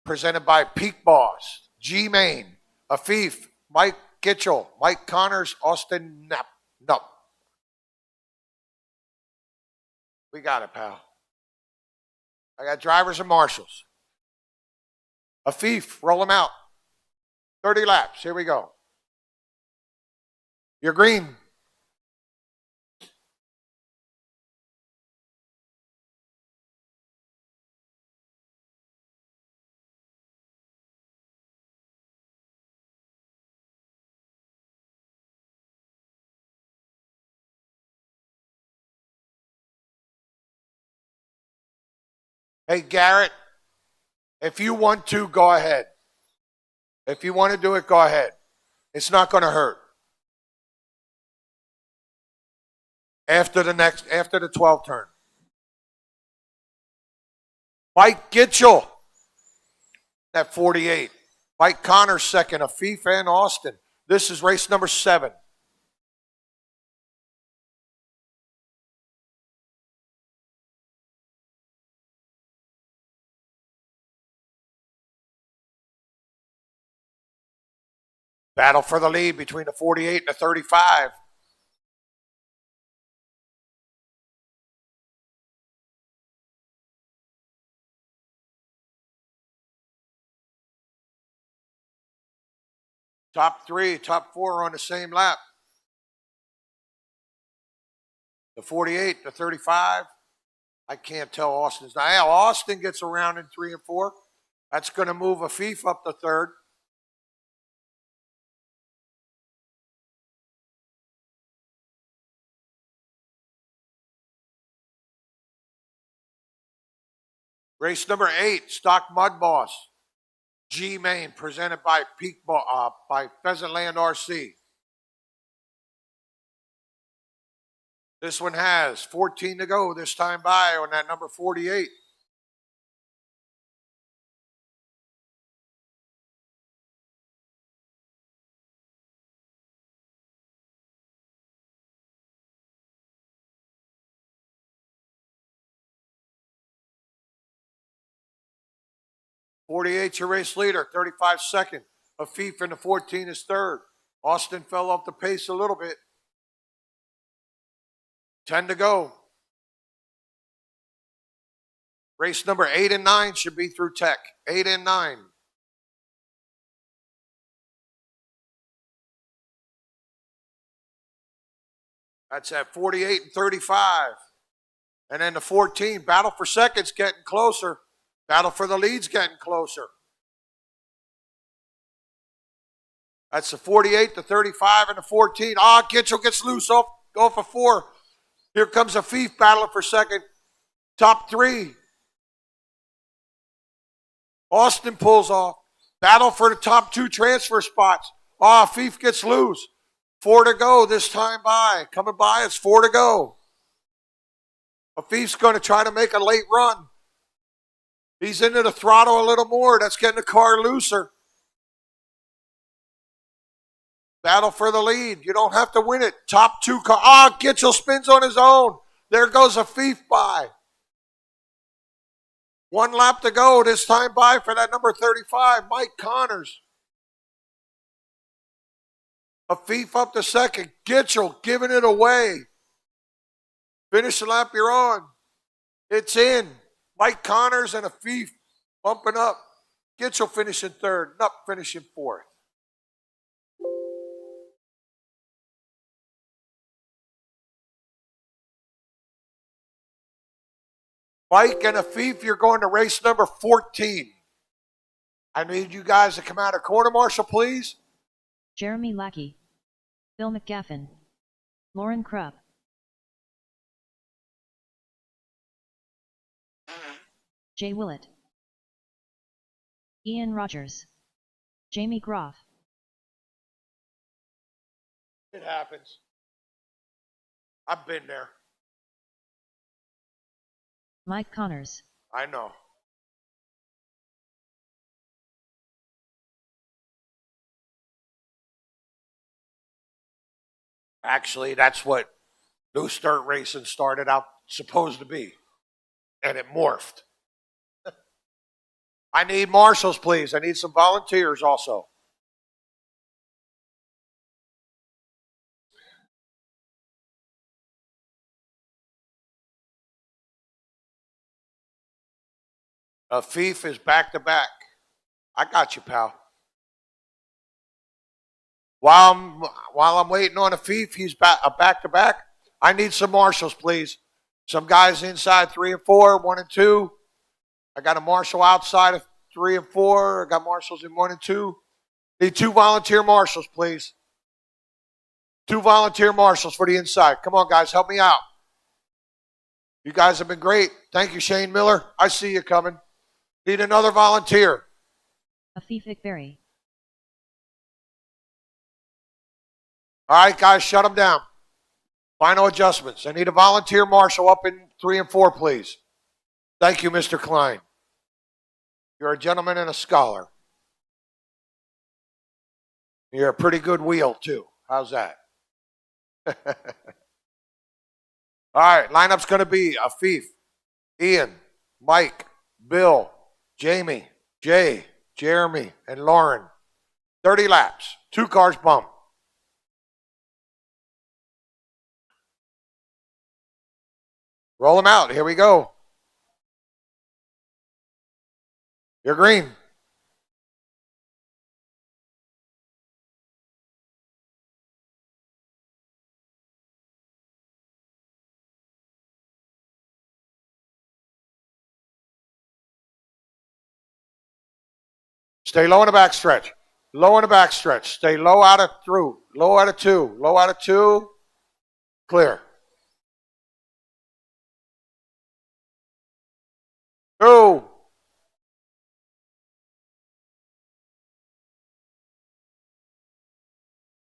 presented by Peak Boss, G Main, Afif, Mike Gitchell, Mike Connors, Austin Knapp. No. We got it, pal. I got drivers and marshals. Afif, roll them out. 30 laps. Here we go. You're green. Hey, Garrett, if you want to, go ahead. If you want to do it, go ahead. It's not going to hurt. After the 12th turn. Mike Gitchell at 48. Mike Connors second, Afif and Austin. This is race number 7. Battle for the lead between the 48 and the 35. Top 3, top 4 on the same lap. The 48, the 35. I can't tell Austin's. Now, Austin gets around in 3 and 4. That's going to move Afif up to 3rd. Race number 8, Stock Mud Boss. G Main, presented by by Pheasantland RC. This one has 14 to go this time by on that number 48. Your race leader, 35 second. Afif in the 14 is 3rd. Austin fell off the pace a little bit. 10 to go. Race number 8 and 9 should be through tech. 8 and 9. That's at 48 and 35. And then the 14, battle for seconds getting closer. Battle for the lead's getting closer. That's the 48, the 35, and the 14. Kitchell gets loose off of 4. Here comes Afif battling for second. Top 3. Austin pulls off. Battle for the top 2 transfer spots. Afif gets loose. 4 to go this time by. Coming by, it's 4 to go. Afif's going to try to make a late run. He's into the throttle a little more. That's getting the car looser. Battle for the lead. You don't have to win it. Top 2 car. Kitchell spins on his own. There goes Afif by. 1 lap to go this time by for that number 35, Mike Connors. Afif up to second. Kitchell giving it away. Finish the lap you're on. It's in. Mike Connors and Afif bumping up. Kitchell finishing 3rd. Nupp finishing 4th. Mike and Afif, you're going to race number 14. I need you guys to come out of corner marshal, please. Jeremy Lackey, Bill McGaffin, Lauren Krupp, Jay Willett, Ian Rogers, Jamie Groff. It happens. I've been there. Mike Connors. I know. Actually, that's what loose dirt racing started out supposed to be. And it morphed. I need marshals, please. I need some volunteers also. Afif is back to back. I got you, pal. While I'm waiting on Afif, he's back to back. I need some marshals, please. Some guys inside 3 and 4, 1 and 2. I got a marshal outside of 3 and 4. I got marshals in 1 and 2. Need 2 volunteer marshals, please. 2 volunteer marshals for the inside. Come on, guys, help me out. You guys have been great. Thank you, Shane Miller. I see you coming. Need another volunteer. Afif Ikberry. All right, guys, shut them down. Final adjustments. I need a volunteer marshal up in 3 and 4, please. Thank you, Mr. Klein. You're a gentleman and a scholar. You're a pretty good wheel, too. How's that? All right, lineup's going to be Afif, Ian, Mike, Bill, Jamie, Jay, Jeremy, and Lauren. 30 laps, 2 cars bump. Roll them out. Here we go. You're green. Stay low in the back stretch. Low in the back stretch. Stay low out of through. Low out of 2. Low out of 2. Clear. 2.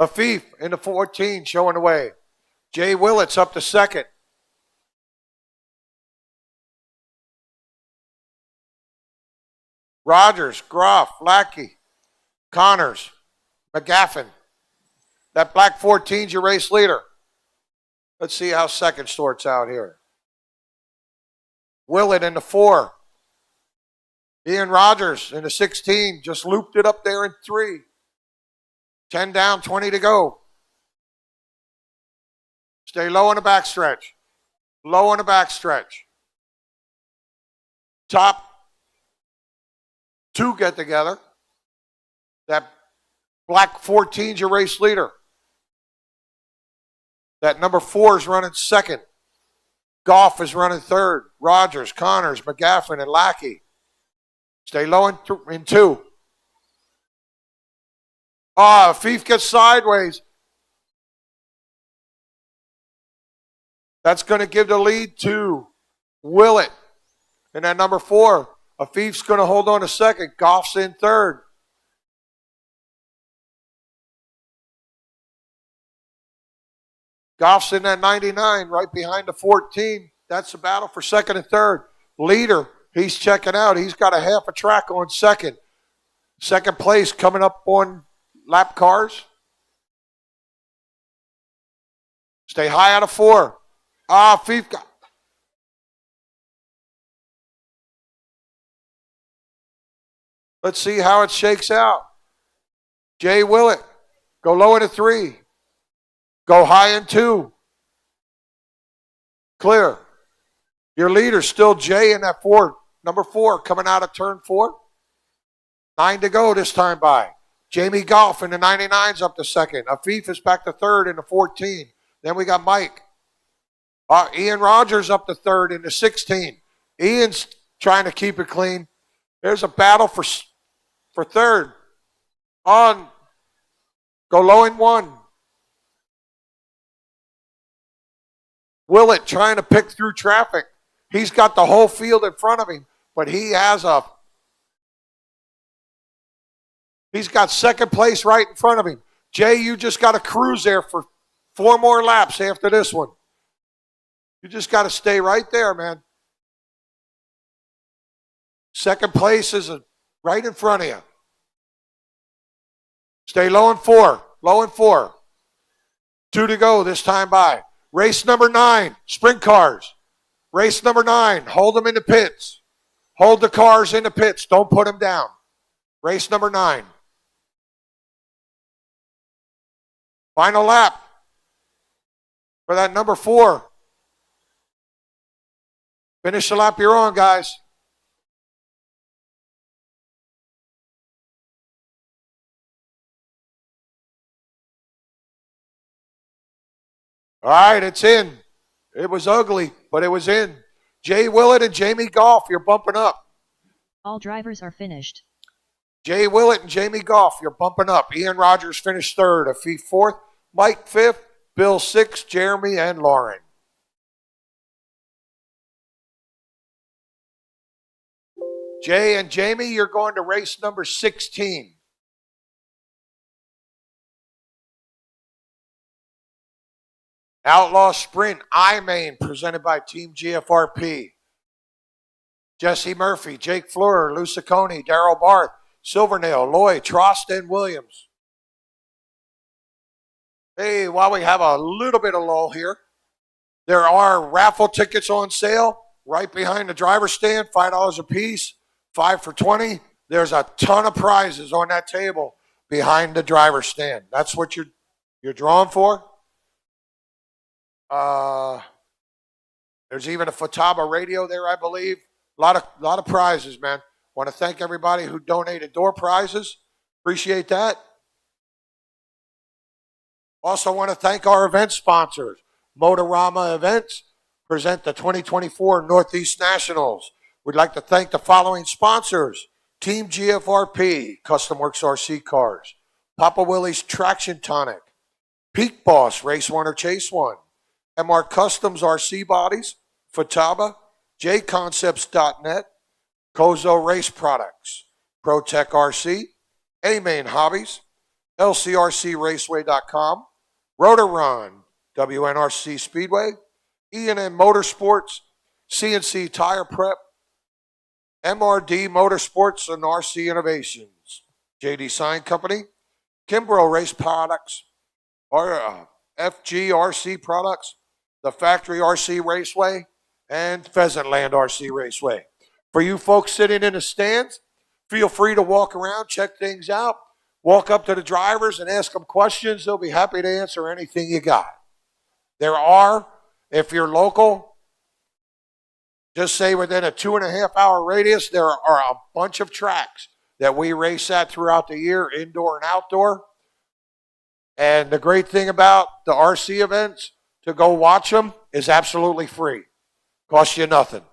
Afif in the 14 showing the way. Jay Willett's up to second. Rogers, Groff, Lackey, Connors, McGaffin. That black 14's your race leader. Let's see how second sorts out here. Willett in the 4. Ian Rogers in the 16. Just looped it up there in 3. 10 down, 20 to go. Stay low in the back stretch. Low in the back stretch. Top 2 get together. That black 14's your race leader. That number 4 is running second. Goff is running third. Rogers, Connors, McGaffin, and Lackey. Stay low in 2. Fief gets sideways. That's going to give the lead to Willett. And that number 4, Afif's going to hold on a second. Goff's in third. Goff's in that 99 right behind the 14. That's the battle for second and third. Leader, he's checking out. He's got a half a track on second. Second place coming up on lap cars. Stay high out of 4. Afif got... Let's see how it shakes out. Jay Willett, go low into 3. Go high in 2. Clear. Your leader's still Jay in that 4. Number 4 coming out of turn 4. 9 to go this time by. Jamie Goff in the 99's up to second. Afif is back to third in the 14. Then we got Mike. Ian Rogers up to third in the 16. Ian's trying to keep it clean. There's a battle for third. On. Go low in 1. Willett trying to pick through traffic. He's got the whole field in front of him, but he's got second place right in front of him. Jay, you just got to cruise there for 4 more laps after this one. You just got to stay right there, man. Second place is right in front of you. Stay low in 4. Low in 4. 2 to go this time by. Race number 9, sprint cars. Race number 9, hold them in the pits. Hold the cars in the pits. Don't put them down. Race number 9. Final lap for that number 4. Finish the lap you're on, guys. All right, it's in. It was ugly, but it was in. Jay Willett and Jamie Goff, you're bumping up. All drivers are finished. Jay Willett and Jamie Goff, you're bumping up. Ian Rogers finished third. Afif 4th. Mike 5th. Bill 6th. Jeremy and Lauren. Jay and Jamie, you're going to race number 16. Outlaw Sprint, I-Main, presented by Team GFRP. Jesse Murphy, Jake Fleur, Lou Ciccone, Darrell Barth, Silvernail, Lloyd, Trost, and Williams. Hey, while we have a little bit of lull here, there are raffle tickets on sale right behind the driver's stand, $5 a piece, 5 for $20. There's a ton of prizes on that table behind the driver's stand. That's what you're drawing for. There's even a Futaba radio there, I believe. A lot of prizes, man. Want to thank everybody who donated door prizes. Appreciate that. Also want to thank our event sponsors. Motorama Events present the 2024 Northeast Nationals. We'd like to thank the following sponsors: Team GFRP, Custom Works RC Cars. Papa Willie's Traction Tonic. Peak Boss, Race One or Chase One. MR Customs RC Bodies. Futaba. JConcepts.net. Kozo Race Products. ProTech RC. A-Main Hobbies. LCRCRaceway.com. Rotor Run. WNRC Speedway. E&M Motorsports. CNC Tire Prep. MRD Motorsports and RC Innovations. JD Sign Company. Kimbrough Race Products. FGRC Products. The Factory RC Raceway. And Pheasant Land RC Raceway. For you folks sitting in the stands, feel free to walk around, check things out, walk up to the drivers and ask them questions. They'll be happy to answer anything you got. There are, if you're local, just say within a 2.5 hour radius, there are a bunch of tracks that we race at throughout the year, indoor and outdoor. And the great thing about the RC events, to go watch them, is absolutely free. Costs you nothing.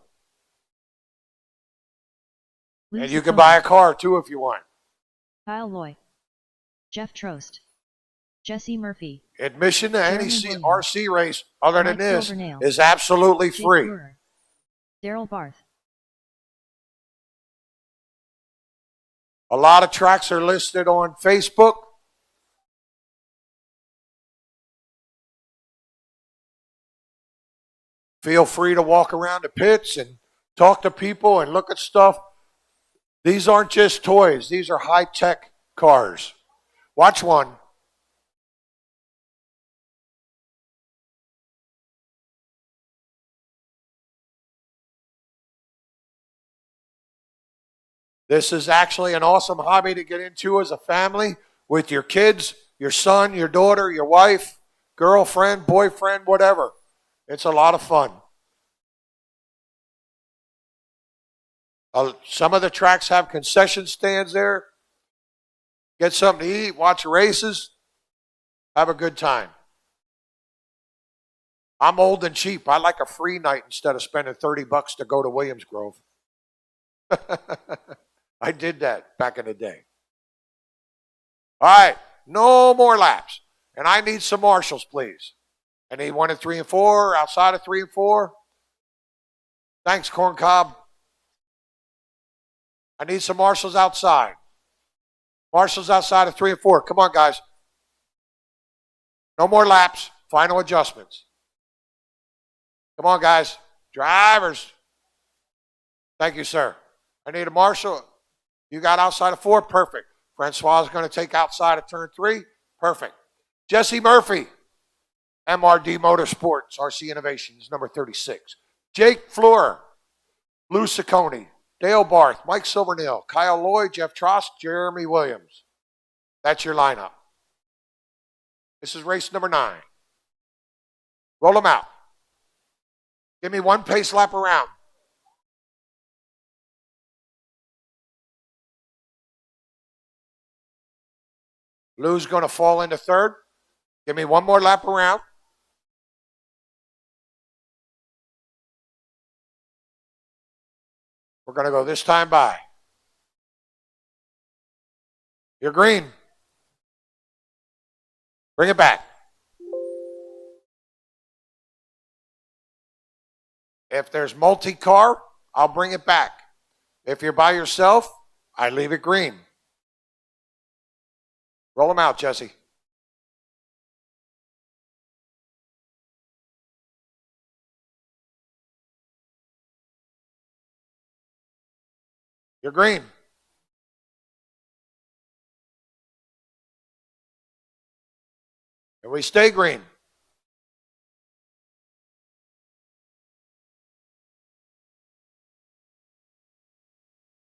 And you can buy a car, too, if you want. Kyle Loy. Jeff Trost. Jesse Murphy. Admission to any RC race other than Mike this Silvernail. is absolutely Jake free. Brewer. Daryl Barth. A lot of tracks are listed on Facebook. Feel free to walk around the pits and talk to people and look at stuff. These aren't just toys. These are high-tech cars. Watch one. This is actually an awesome hobby to get into as a family with your kids, your son, your daughter, your wife, girlfriend, boyfriend, whatever. It's a lot of fun. Some of the tracks have concession stands there. Get something to eat, watch races, have a good time. I'm old and cheap. I like a free night instead of spending $30 to go to Williams Grove. I did that back in the day. All right, no more laps. And I need some marshals, please. I need 1 and 3 and 4, outside of 3 and 4. Thanks, Corn Cob. I need some marshals outside. Marshals outside of 3 and 4. Come on, guys. No more laps. Final adjustments. Come on, guys. Drivers. Thank you, sir. I need a marshal. You got outside of 4? Perfect. Francois is going to take outside of turn 3. Perfect. Jesse Murphy. MRD Motorsports, RC Innovations, number 36. Jake Fleur. Lou Ciccone. Dale Barth, Mike Silvernail, Kyle Lloyd, Jeff Trost, Jeremy Williams. That's your lineup. This is race number 9. Roll them out. Give me one pace lap around. Lou's going to fall into third. Give me one more lap around. We're going to go this time by. You're green. Bring it back. If there's multi-car, I'll bring it back. If you're by yourself, I leave it green. Roll them out, Jesse. You're green. And we stay green.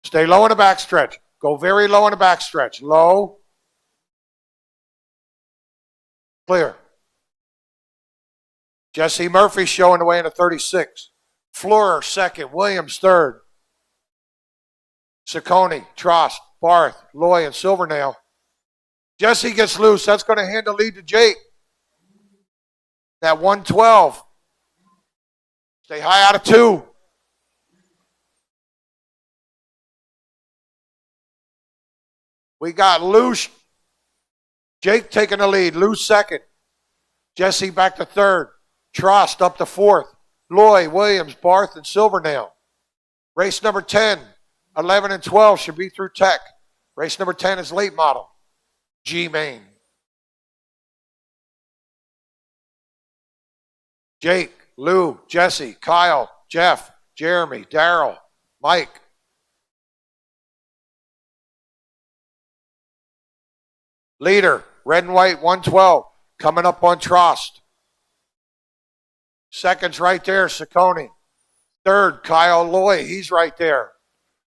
Stay low in the backstretch. Go very low in the backstretch. Low. Clear. Jesse Murphy showing the way in a 36. Fleur second. Williams third. Ciccone, Trost, Barth, Loy, and Silvernail. Jesse gets loose. That's going to hand the lead to Jake. That 112. Stay high out of 2. We got Luce. Jake taking the lead. Luce second. Jesse back to third. Trost up to fourth. Loy, Williams, Barth, and Silvernail. Race number 10, 11 and 12 should be through Tech. Race number 10 is late model. G-Main. Jake, Lou, Jesse, Kyle, Jeff, Jeremy, Daryl, Mike. Leader, red and white, 112, coming up on Trost. Seconds right there, Ciccone. Third, Kyle Loy, he's right there.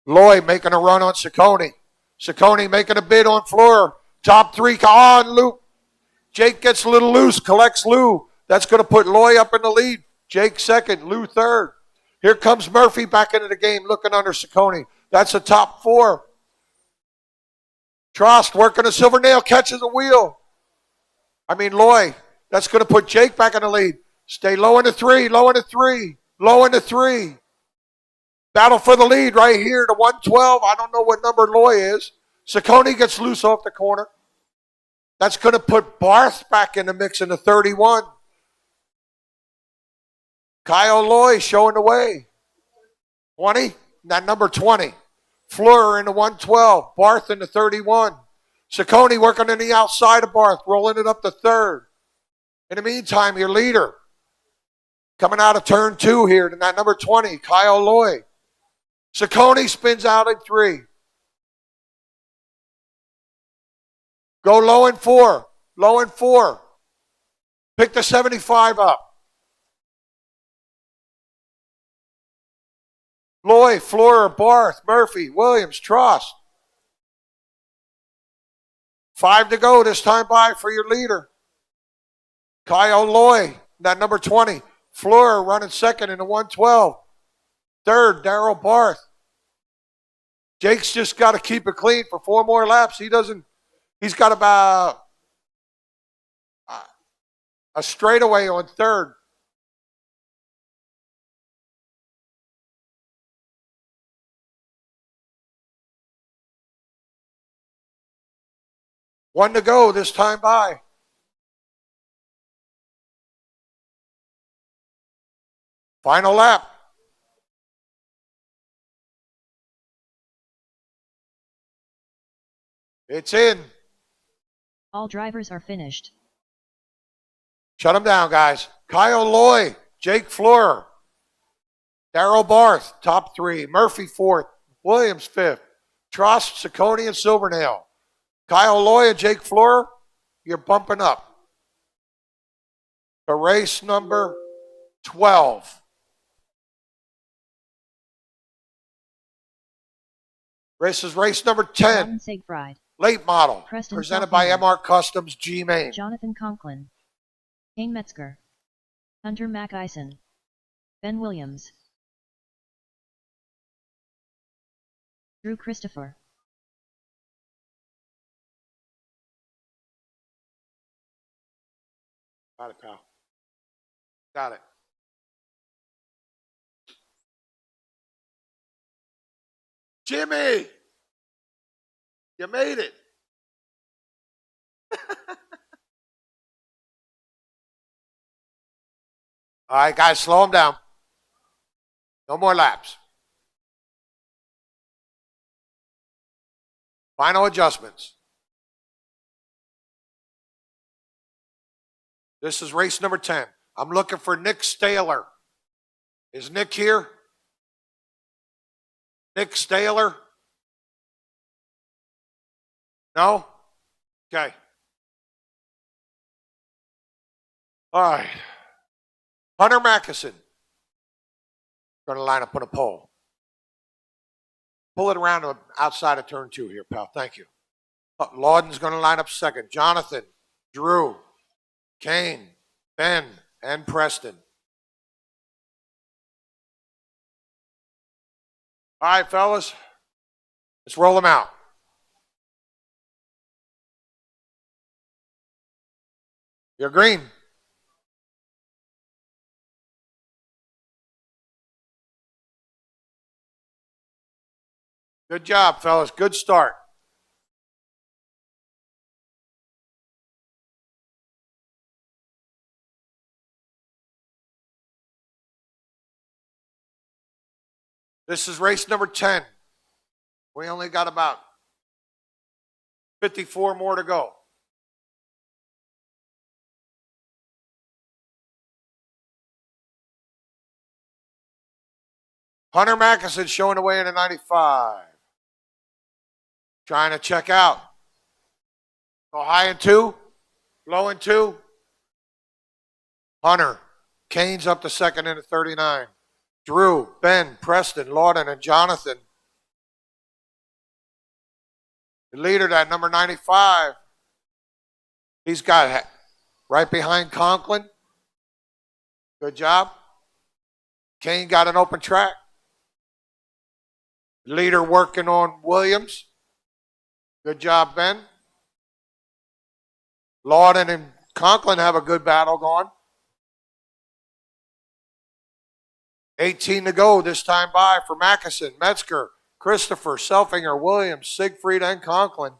Loy making a run on Ciccone. Ciccone making a bid on Fleur. Top three, on Lou. Jake gets a little loose, collects Lou. That's going to put Loy up in the lead. Jake second, Lou third. Here comes Murphy back into the game, looking under Ciccone. That's the top four. Trost working a Silvernail, catches a wheel. Loy. That's going to put Jake back in the lead. Stay low in the three, low in the three, low in the three. Battle for the lead right here to 112. I don't know what number Loy is. Ciccone gets loose off the corner. That's going to put Barth back in the mix in the 31. Kyle Loy showing the way. 20, that number 20. Fleur in the 112. Barth in the 31. Ciccone working on the outside of Barth, rolling it up to third. In the meantime, your leader coming out of turn 2 here to that number 20, Kyle Loy. Ciccone spins out in 3. Go low in 4. Low in 4. Pick the 75 up. Loy, Fleur, Barth, Murphy, Williams, Trost. 5 to go this time by for your leader. Kyle Loy, that number 20. Fleur running second in the 112. Third, Daryl Barth. Jake's just got to keep it clean for 4 more laps. He's got about a straightaway on third. One to go this time by. Final lap. It's in. All drivers are finished. Shut them down, guys. Kyle Loy, Jake Fleur, Daryl Barth, top 3. Murphy 4th. Williams 5th. Trost, Ciccone, and Silvernail. Kyle Loy and Jake Fleur, you're bumping up to race number 12. This is race number 10. Siegfried. Late model. Preston Presented by Selfinger. MR Customs G-Main. Jonathan Conklin. Kane Metzger. Hunter Mac Eisen. Ben Williams. Drew Christopher. Got it, pal. Got it. Jimmy! You made it. All right, guys, slow them down. No more laps. Final adjustments. This is race number 10. I'm looking for Nick Staler. Is Nick here? Nick Staler? No? Okay. All right. Hunter Mackison. Going to line up on a pole. Pull it around to outside of turn 2 here, pal. Thank you. Lawden's going to line up second. Jonathan, Drew, Kane, Ben, and Preston. All right, fellas. Let's roll them out. You're green. Good job, fellas. Good start. This is race number 10. We only got about 54 more to go. Hunter Mackinson showing away in a 95. Trying to check out. Go high in 2, low in 2. Hunter. Kane's up to second in a 39. Drew, Ben, Preston, Lawton, and Jonathan. The leader, that number 95. He's got right behind Conklin. Good job. Kane got an open track. Leader working on Williams. Good job, Ben. Lawton and Conklin have a good battle going. 18 to go this time by for Mackinson, Metzger, Christopher, Selfinger, Williams, Siegfried, and Conklin.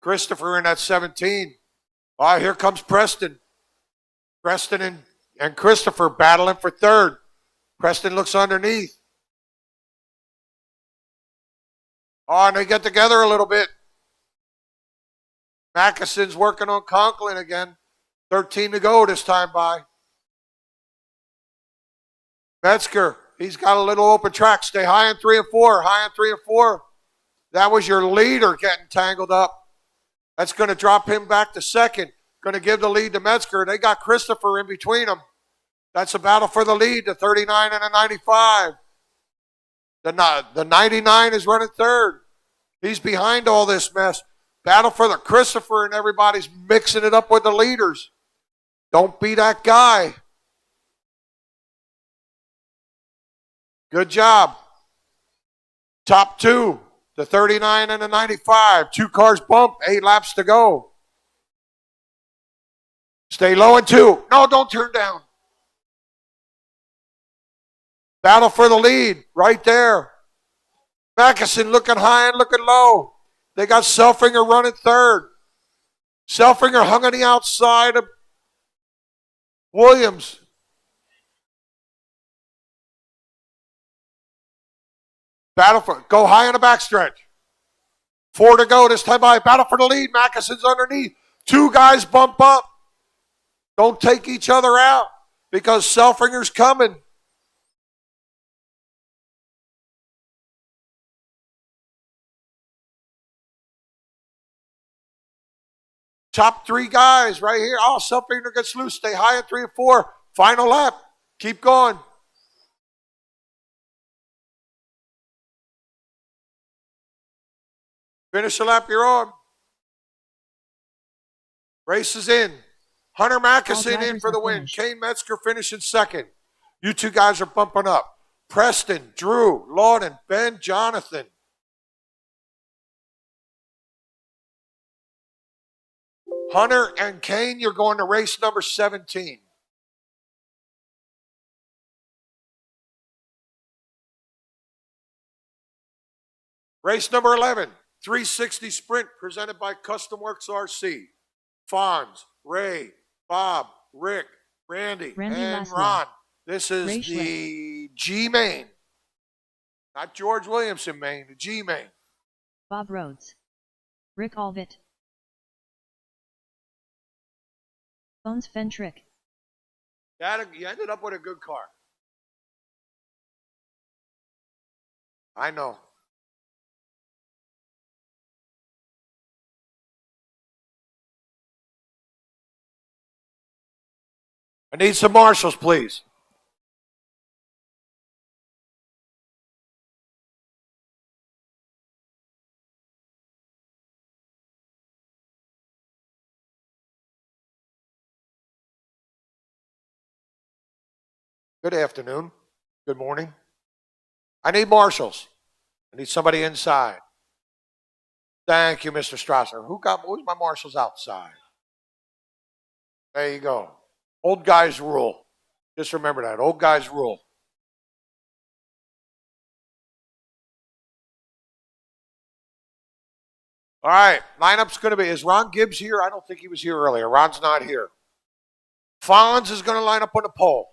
Christopher in at 17. All right, here comes Preston. Preston and Christopher battling for third. Preston looks underneath. Oh, and they get together a little bit. Mackeson's working on Conklin again. 13 to go this time by. Metzger, he's got a little open track. Stay high in 3 and 4. High in 3 and 4. That was your leader getting tangled up. That's going to drop him back to second. Going to give the lead to Metzger. They got Christopher in between them. That's a battle for the lead, the 39 and a 95. The 99 is running third. He's behind all this mess. Battle for the Christopher, and everybody's mixing it up with the leaders. Don't be that guy. Good job. Top 2, the 39 and the 95. 2 cars bump, 8 laps to go. Stay low in 2. No, don't turn down. Battle for the lead right there. Mackinson looking high and looking low. They got Selfinger running third. Selfinger hung on the outside of Williams. Battle for, go high in the backstretch. 4 to go this time by. Battle for the lead. Mackeson's underneath. 2 guys bump up. Don't take each other out because Selfinger's coming. Top 3 guys right here. Oh, Selfinger gets loose. Stay high at 3 and 4. Final lap. Keep going. Finish the lap you're on. Race is in. Hunter Mackinson in for the win. Kane Metzger finishing second. You 2 guys are bumping up. Preston, Drew, Lawton, Ben, Jonathan. Hunter and Kane, you're going to race number 17. Race number 11, 360 Sprint, presented by Custom Works RC. Fonz, Ray, Bob, Rick, Randy and Laszlo. Ron. This is Ray the G main. Not George Williamson main, the G main. Bob Rhodes. Rick Alvit. Bones Fentrick. You ended up with a good car. I know. I need some marshals, please. Good afternoon. Good morning. I need marshals. I need somebody inside. Thank you, Mr. Strasser. Who's my marshals outside? There you go. Old guys rule. Just remember that. Old guys rule. All right, lineup's going to be, is Ron Gibbs here? I don't think he was here earlier. Ron's not here. Fonz is going to line up on the pole.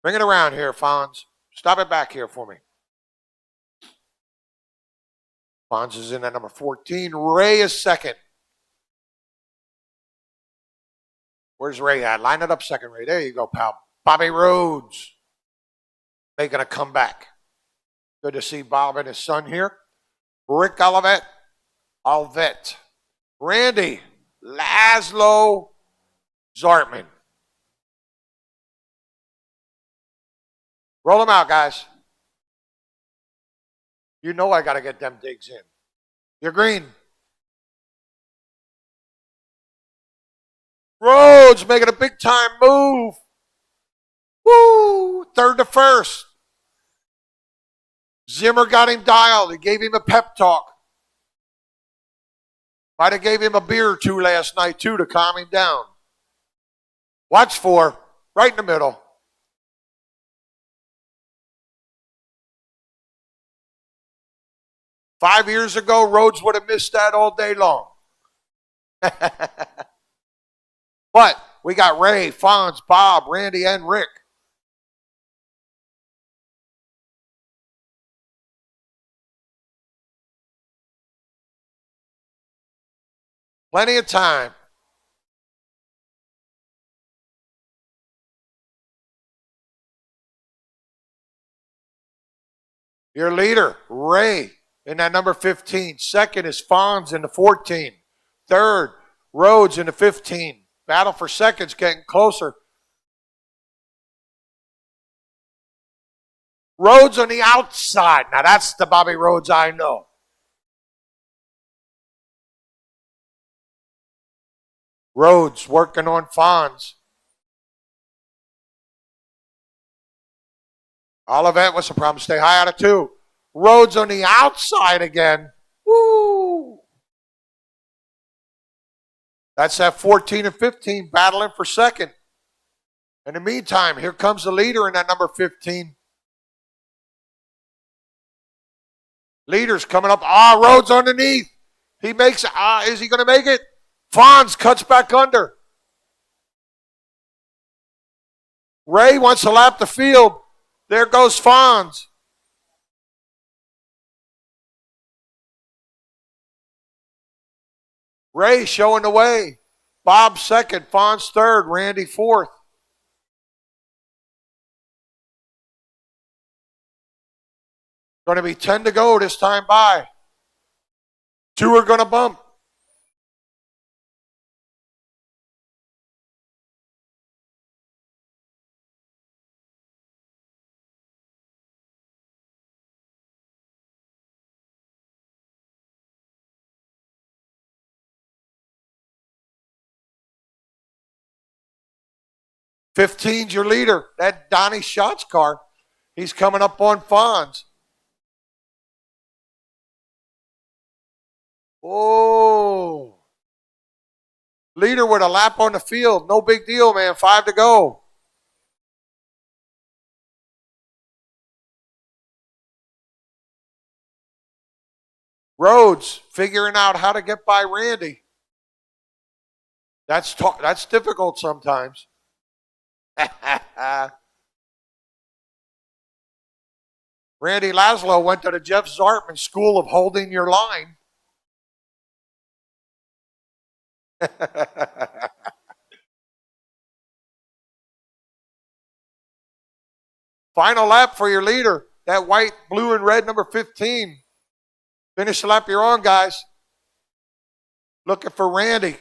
Bring it around here, Fonz. Stop it back here for me. Fonz is in at number 14. Ray is second. Where's Ray at? Line it up second, Ray. There you go, pal. Bobby Rhodes making a comeback. Good to see Bob and his son here. Rick Alvet. Randy Laszlo Zartman. Roll them out, guys. You know I got to get them digs in. You're green. Rhodes making a big time move. Woo! Third to first. Zimmer got him dialed. He gave him a pep talk. Might have gave him a beer or two last night, too, to calm him down. Watch for, right in the middle. Five years ago, Rhodes would have missed that all day long. But we got Ray, Fonz, Bob, Randy, and Rick. Plenty of time. Your leader, Ray, in that number 15. Second is Fonz in the 14. Third, Rhodes in the 15. Battle for seconds getting closer. Rhodes on the outside. Now that's the Bobby Rhodes I know. Rhodes working on Fonz. Olivet, what's the problem? Stay high out of two. Rhodes on the outside again. Woo! That's that 14 and 15 battling for second. In the meantime, here comes the leader in that number 15. Leader's coming up. Rhodes underneath. He makes it. Is he going to make it? Fonz cuts back under. Ray wants to lap the field. There goes Fonz. Ray showing the way. Bob second, Fonz third, Randy fourth. Going to be 10 to go this time by. Two are going to bump. Fifteen's your leader. That Donnie Schatz car. He's coming up on Fonz. Oh. Leader with a lap on the field. No big deal, man. 5 to go. Rhodes figuring out how to get by Randy. That's difficult sometimes. Randy Laszlo went to the Jeff Zartman School of Holding Your Line. Final lap for your leader. That white, blue, and red number 15. Finish the lap you're on, guys. Looking for Randy.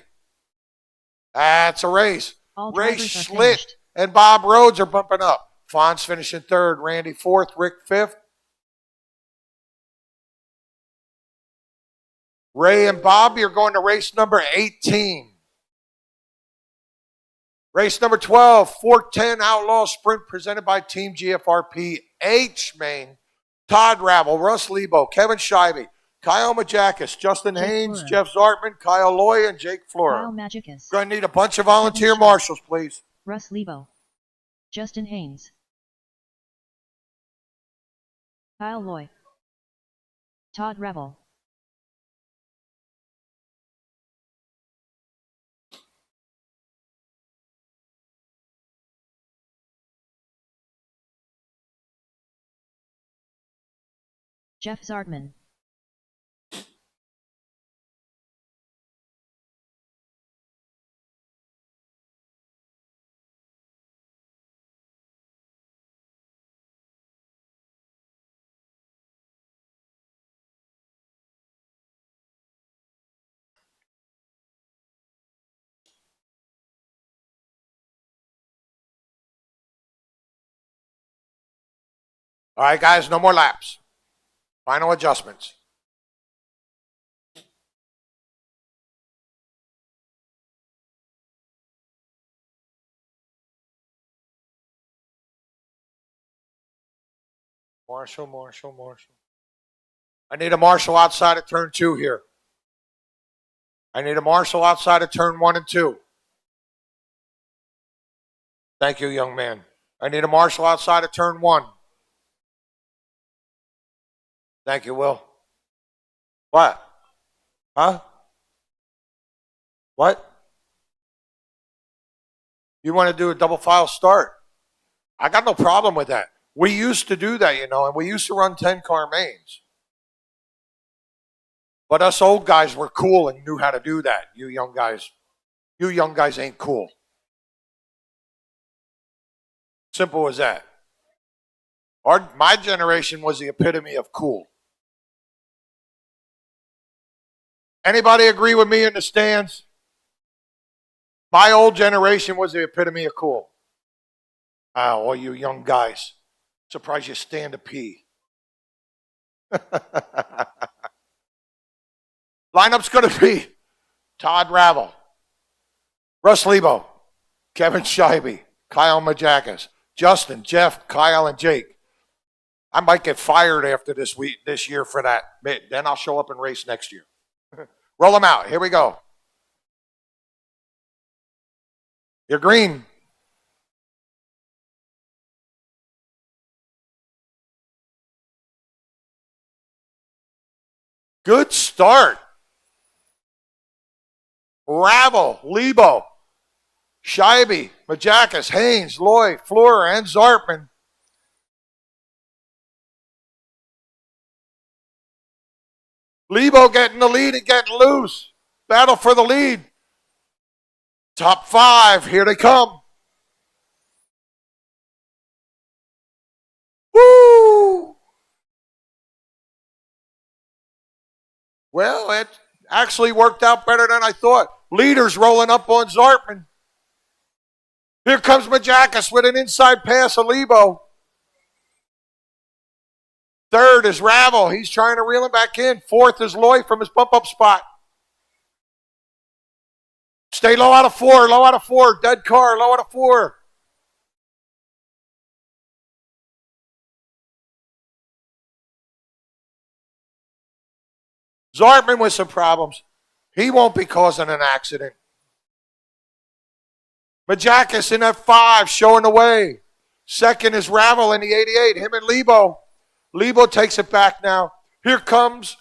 That's a race. Ray Schlitt and Bob Rhodes are bumping up. Fonz finishing third. Randy fourth. Rick fifth. Ray and Bob, you're going to race number 18. Race number 12, 410 Outlaw Sprint presented by Team GFRP, H-Main, Todd Ravel, Russ Lebo, Kevin Shivey, Kyle Majakis, Justin Haynes, Flora. Jeff Zartman, Kyle Loy, and Jake Flora. Kyle Magicus. Going to need a bunch of volunteer marshals, please. Russ Lebo. Justin Haynes. Kyle Loy. Todd Revel. Jeff Zartman. All right, guys, no more laps. Final adjustments. Marshall. I need a Marshall outside of turn 2 here. I need a Marshall outside of turn 1 and 2. Thank you, young man. I need a Marshall outside of turn 1. Thank you, Will. What? Huh? What? You want to do a double file start? I got no problem with that. We used to do that, and we used to run 10-car mains. But us old guys were cool and knew how to do that. You young guys ain't cool. Simple as that. My generation was the epitome of cool. Anybody agree with me in the stands? My old generation was the epitome of cool. Oh, all you young guys. Surprised you stand to pee. Lineup's going to be Todd Ravel, Russ Lebo, Kevin Scheibe, Kyle Majakis, Justin, Jeff, Kyle, and Jake. I might get fired after this year for that. Then I'll show up and race next year. Roll them out. Here we go. You're green. Good start. Ravel, Lebo, Scheibe, Majakis, Haynes, Loy, Fleur, and Zartman. Lebo getting the lead and getting loose. Battle for the lead. Top 5, here they come. Woo! Well, it actually worked out better than I thought. Leaders rolling up on Zartman. Here comes Majakis with an inside pass of Lebo. Third is Ravel. He's trying to reel him back in. Fourth is Loy from his bump-up spot. Stay low out of 4. Dead car, low out of 4. Zartman with some problems. He won't be causing an accident. Majakis in that 5, showing the way. Second is Ravel in the 88. Him and Lebo. Lebo takes it back now. Here comes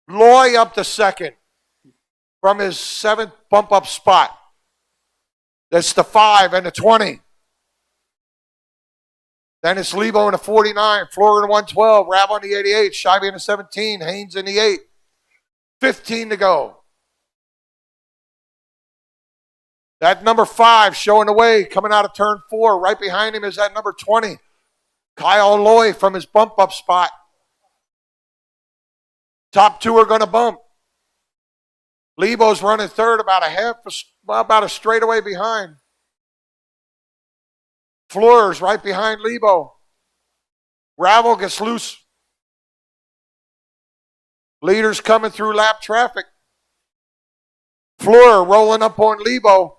Loy up to second from his 7th bump-up spot. That's the 5 and the 20. Then it's Lebo in the 49, Fleur in the 112, Ravel in the 88, Scheibe in the 17, Haynes in the 8. 15 to go. That number 5 showing the way, coming out of turn 4. Right behind him is that number 20, Kyle Loy from his bump-up spot. Top 2 are going to bump. Lebo's running third, about a straightaway behind. Fleur's right behind Lebo. Ravel gets loose. Leaders coming through lap traffic. Fleur rolling up on Lebo.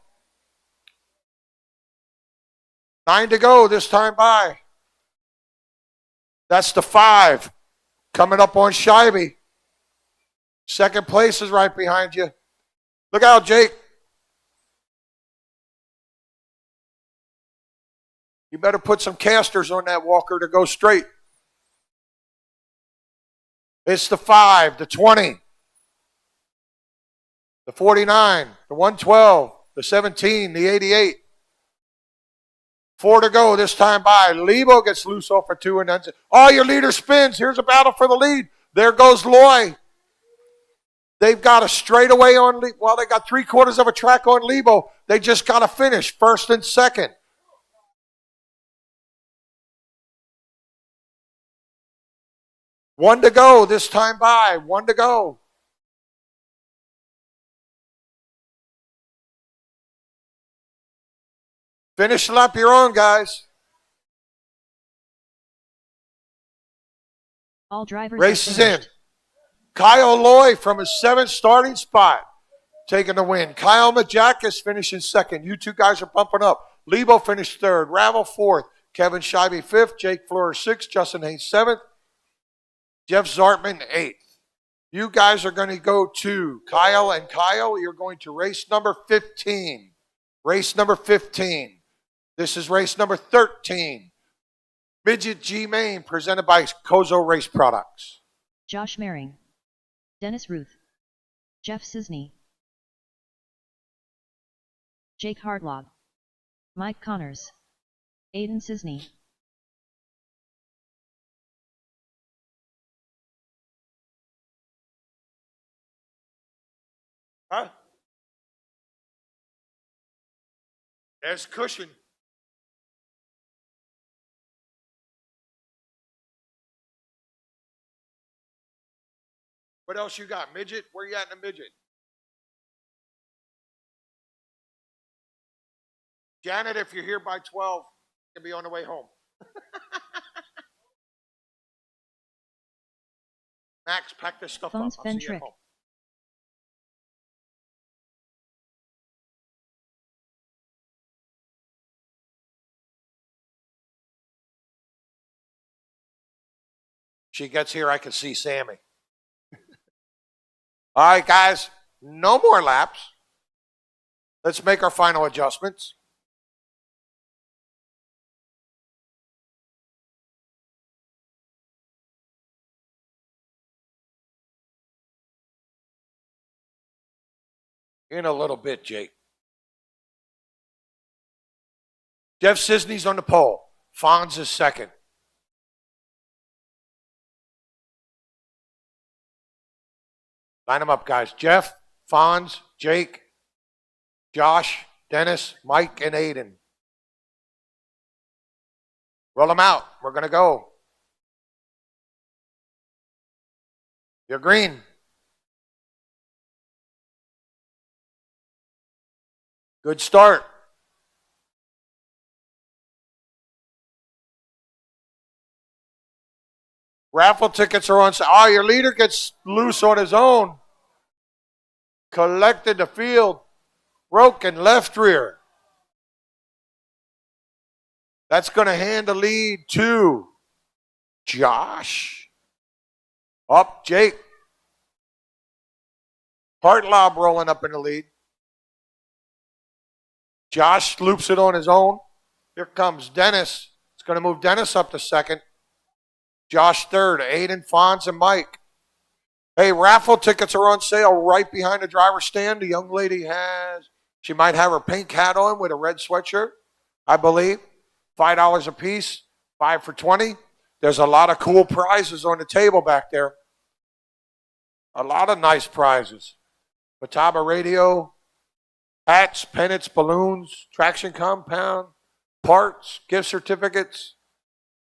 9 to go this time by. That's the 5 coming up on Scheibe. Second place is right behind you. Look out, Jake. You better put some casters on that walker to go straight. It's the 5, the 20, the 49, the 112, the 17, the 88. 4 to go this time by. Lebo gets loose off for 2 and then. Oh, your leader spins. Here's a battle for the lead. There goes Loy. They've got a straightaway on, well, they got 3/4 of a track on Lebo. They just got to finish first and second. One to go this time by. 1 to go. Finish lap you're on, guys. All drivers Race is in. finished. Kyle Loy from his 7th starting spot taking the win. Kyle Majakis finishing 2nd. You two guys are bumping up. Lebo finished 3rd. Ravel 4th. Kevin Scheibe 5th. Jake Fleur 6th. Justin Hayes 7th. Jeff Zartman 8th. You guys are going to go to Kyle and Kyle. You're going to race number 15. Race number 15. This is race number 13. Midget G Main presented by Kozo Race Products. Josh Mering. Dennis Ruth. Jeff Cisney. Jake Hardlog. Mike Connors. Aiden Cisney. Huh? There's cushion. What else you got? Midget? Where you at in the midget? Janet, if you're here by 12, you can be on the way home. Max, pack this stuff Phones up. I'll see you at Fentrick. home. She gets here, I can see Sammy. All right, guys, no more laps. Let's make our final adjustments. In a little bit, Jake. Jeff Cisney's on the pole. Fonz is 2nd. Line them up, guys. Jeff, Fonz, Jake, Josh, Dennis, Mike, and Aiden. Roll them out. We're going to go. You're green. Good start. Raffle tickets are on sale. Oh, your leader gets loose on his own. Collected the field. Broken left rear. That's going to hand the lead to Josh. Up, Jake. Hartlob rolling up in the lead. Josh loops it on his own. Here comes Dennis. It's going to move Dennis up to 2nd. Josh 3rd. Aiden, Fonz, and Mike. Hey, raffle tickets are on sale right behind the driver's stand. The young lady she might have her pink hat on with a red sweatshirt, I believe. $5 a piece, 5 for 20. There's a lot of cool prizes on the table back there. A lot of nice prizes. Motorama radio, hats, pennants, balloons, traction compound, parts, gift certificates,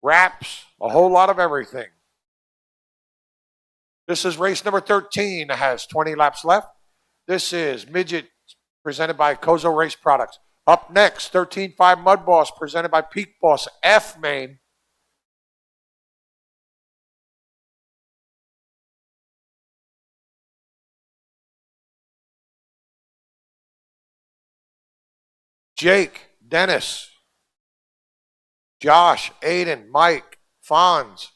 wraps, a whole lot of everything. This is race number 13. It has 20 laps left. This is Midget presented by Kozo Race Products. Up next, 13.5 Mud Boss presented by Peak Boss F Main. Jake, Dennis, Josh, Aiden, Mike, Fonz.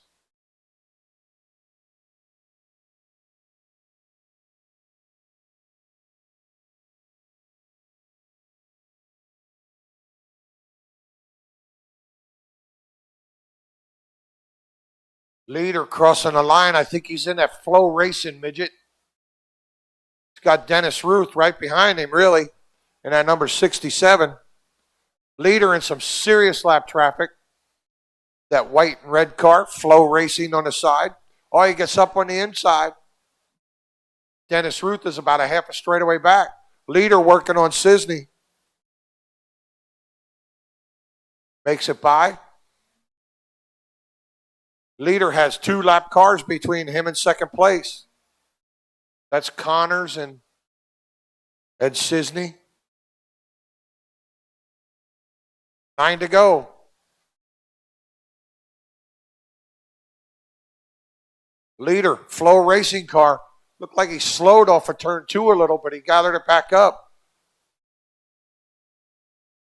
Leader crossing the line. I think he's in that Flow Racing midget. He's got Dennis Ruth right behind him, really, and that number 67. Leader in some serious lap traffic. That white and red car, Flow Racing on the side. Oh, he gets up on the inside. Dennis Ruth is about a half a straightaway back. Leader working on Sisney. Makes it by. Leader has 2 lap cars between him and second place. That's Connors and Sisney. 9 to go. Leader, Flow Racing car. Looked like he slowed off of turn 2 a little, but he gathered it back up.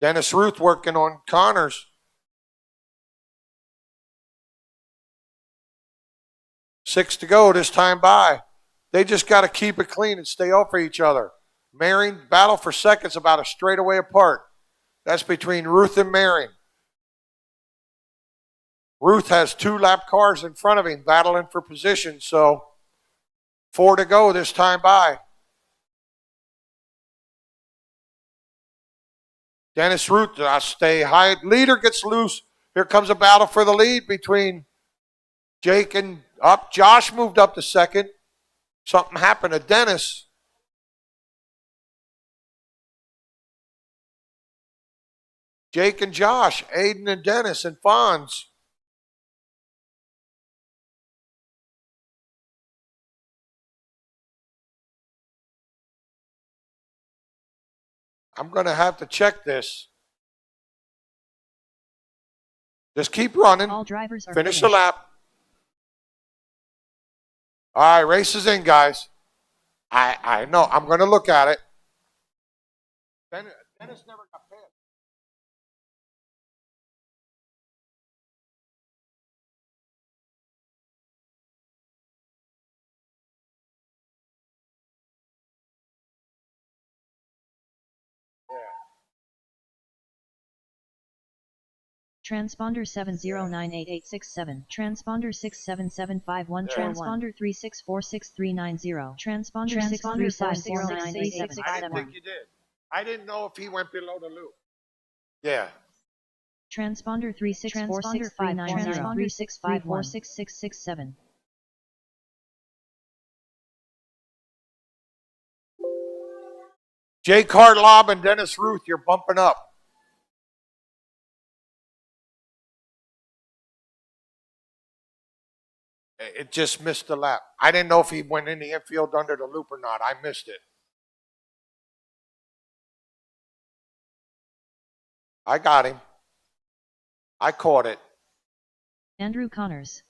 Dennis Ruth working on Connors. 6 to go this time by. They just got to keep it clean and stay off of each other. Marion, battle for seconds about a straightaway apart. That's between Ruth and Marion. Ruth has 2 lap cars in front of him battling for position, so 4 to go this time by. Dennis Ruth, stay high. Leader gets loose. Here comes a battle for the lead between Jake and up. Josh moved up to second. Something happened to Dennis. Jake and Josh, Aiden and Dennis and Fonz. I'm going to have to check this. Just keep running. All drivers are Finish finished. the lap. All right, race is in, guys. I know. I'm going to look at it. Dennis never got passed. Transponder 7098867, transponder 67751, transponder 36463990, transponder 6350987. I didn't think you did. I didn't know if he went below the loop. Yeah. Transponder 36463990, transponder 6514667. Jay Cartlob and Dennis Ruth, you're bumping up. It just missed the lap. I didn't know if he went in the infield under the loop or not. I missed it. I got him. I caught it. Andrew Connors.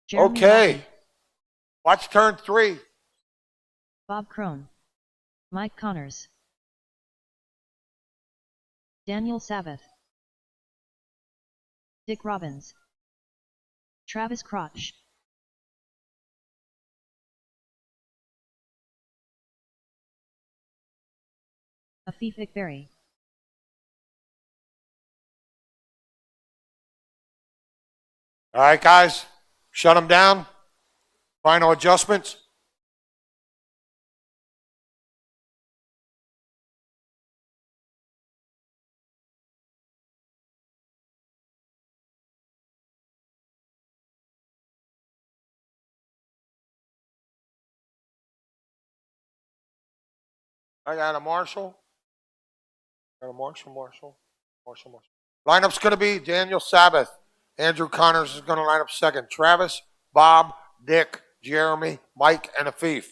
Jeremy Okay. Walton, Watch turn 3. Bob Crone. Mike Connors. Daniel Sabbath. Dick Robbins. Travis Crotch. Afif Ikbari. All right, guys. Shut them down. Final adjustments. I got a Marshall. Got a Marshall. Lineup's going to be Daniel Sabbath. Andrew Connors is going to line up second. Travis, Bob, Dick, Jeremy, Mike, and Afif.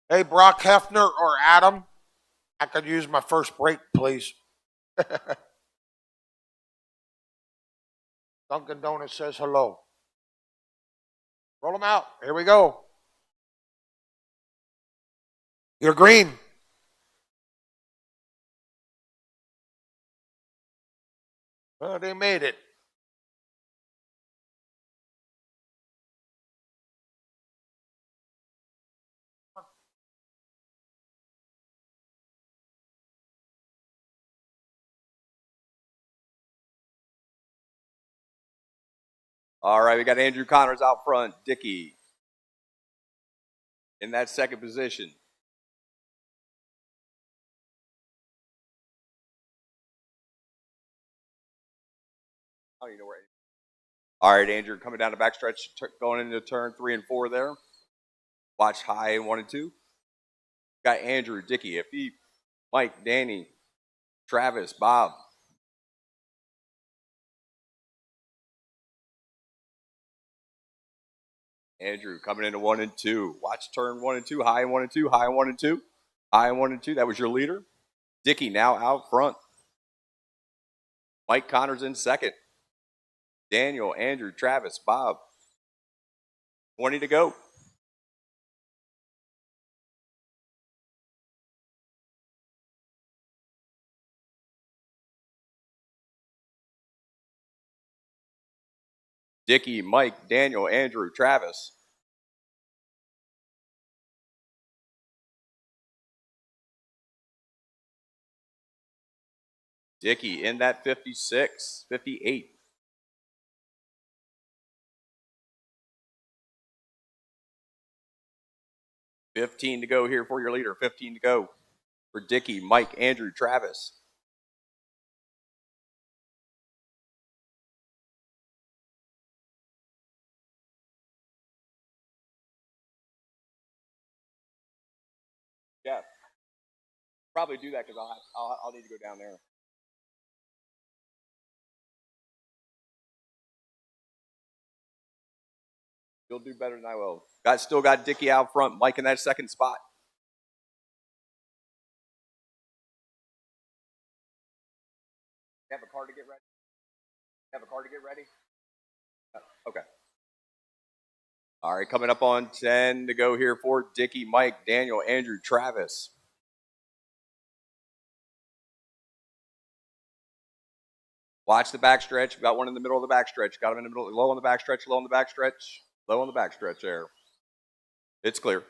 Hey, Brock Hefner or Adam, I could use my first break, please. Dunkin' Donuts says hello. Roll them out. Here we go. You're green. Well, they made it. All right, we got Andrew Connors out front. Dickey in that second position. don't even know where. All right, Andrew, coming down the backstretch, going into turn 3 and 4 there. Watch high in 1 and 2. Got Andrew, Dicky, Afif, Mike, Danny, Travis, Bob. Andrew coming into 1 and 2. Watch turn 1 and 2, high in 1 and 2, high in 1 and 2, high in 1 and 2. That was your leader. Dicky now out front. Mike Connors in second. Daniel, Andrew, Travis, Bob. 20 to go. Dicky, Mike, Daniel, Andrew, Travis. Dicky in that 56, 58. $15 to go here for your leader. 15 to go for Dicky, Mike, Andrew, Travis. Yeah, probably do that because I'll need to go down there. You'll do better than I will. Still got Dicky out front. Mike in that second spot. You have a car to get ready? You have a car to get ready? Okay. All right, coming up on 10 to go here for Dicky, Mike, Daniel, Andrew, Travis. Watch the backstretch. We got one in the middle of the backstretch. Got him in the middle, low on the backstretch, low on the backstretch, low on the backstretch there. It's clear.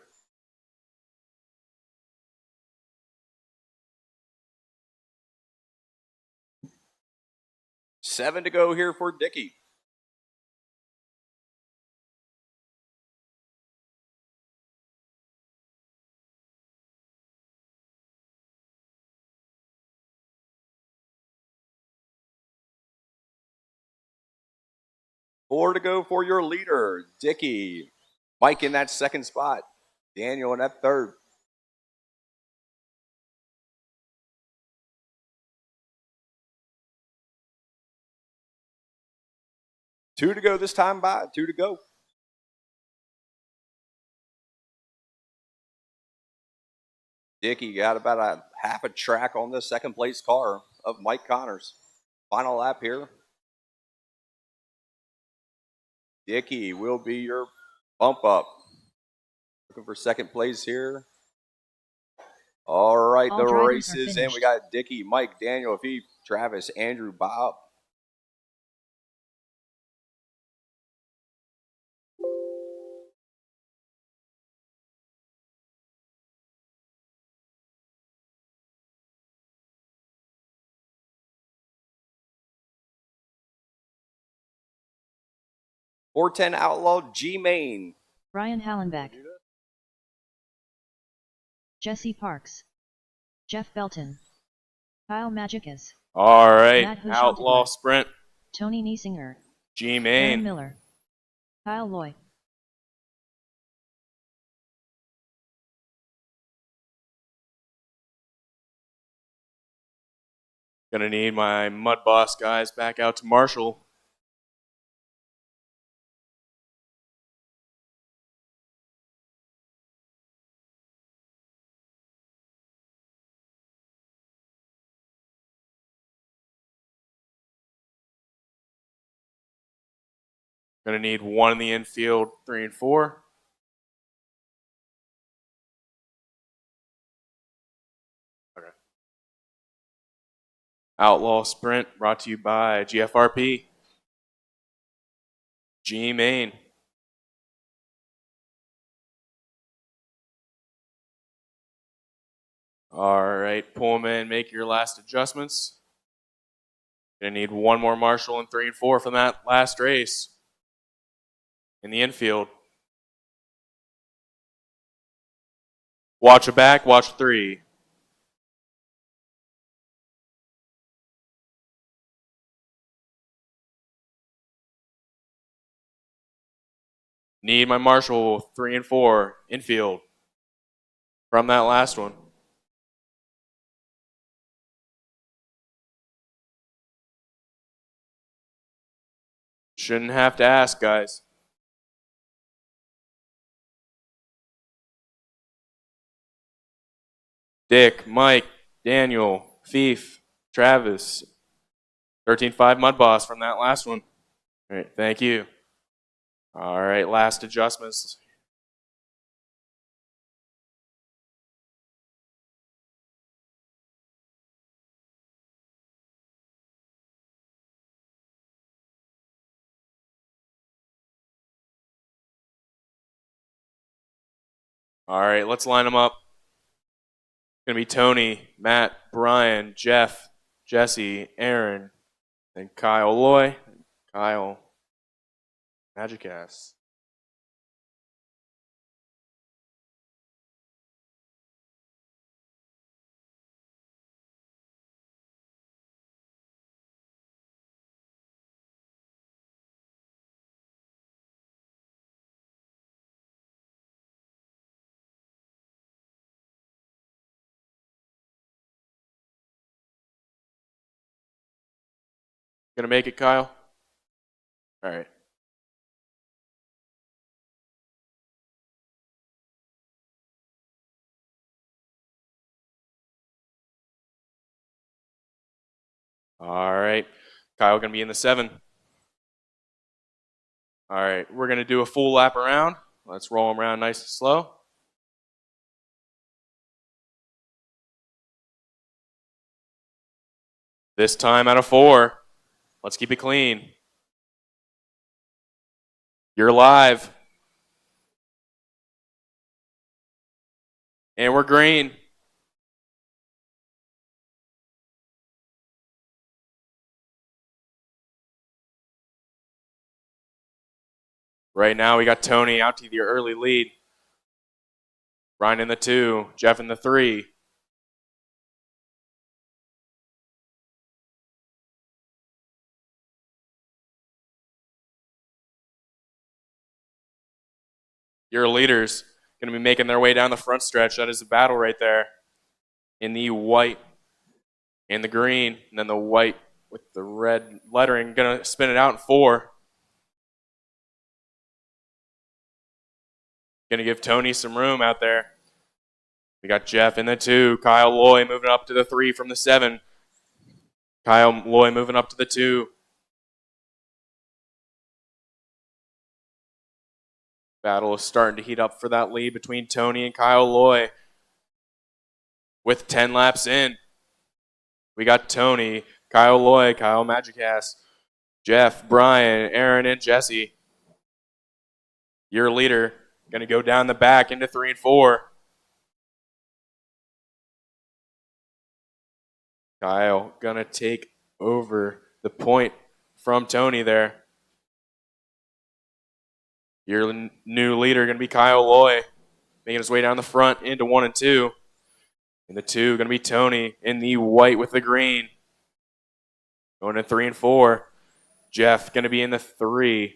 Seven to go here for Dicky. Four to go for your leader, Dicky. Mike in that second spot. Daniel in that third. Two to go this time by. Two to go. Dicky got about a half a track on the second place car of Mike Connors. Final lap here. Dicky will be your bump up. Looking for second place here. All right, All the drivers race are is in. finished. We got Dicky, Mike, Daniel, Afif, Travis, Andrew, Bob. .410 Outlaw, G Main. Ryan Hallenbeck, Jesse Parks, Jeff Belton, Kyle Magicus, All right, Matt Hushentler, Outlaw Sprint, Tony Niesinger, G Aaron Main. Miller, Kyle Loy. Gonna need my Mud Boss guys back out to Marshall. Gonna need one in the infield, 3 and 4. Okay. Outlaw Sprint brought to you by GFRP. G Main. All right, Pullman, make your last adjustments. Gonna need one more Marshall in 3 and 4 from that last race. In the infield. Watch a back, watch 3. Need my marshal 3 and 4 infield from that last one. Shouldn't have to ask, guys. Dick, Mike, Daniel, Fief, Travis. 13-5 Mud Boss from that last one. All right, thank you. All right, last adjustments. All right, let's line them up. Going to be Tony, Matt, Brian, Jeff, Jesse, Aaron, and Kyle Loy. Kyle Magic Ass. Gonna make it, Kyle? All right. All right. Kyle gonna be in the 7. All right, we're gonna do a full lap around. Let's roll them around nice and slow. This time out of 4. Let's keep it clean. You're live. And we're green. Right now we got Tony out to the early lead. Brian in the 2, Jeff in the 3. Your leaders going to be making their way down the front stretch. That is the battle right there. In the white and the green, and then the white with the red lettering. Going to spin it out in 4. Going to give Tony some room out there. We got Jeff in the 2. Kyle Loy moving up to the 3 from the 7. Kyle Loy moving up to the 2. Battle is starting to heat up for that lead between Tony and Kyle Loy. With 10 laps in, we got Tony, Kyle Loy, Kyle Magic Ass, Jeff, Brian, Aaron, and Jesse. Your leader going to go down the back into 3 and 4. Kyle going to take over the point from Tony there. Your new leader going to be Kyle Loy, making his way down the front into 1 and 2. In the 2, going to be Tony in the white with the green. Going to 3 and 4. Jeff going to be in the 3.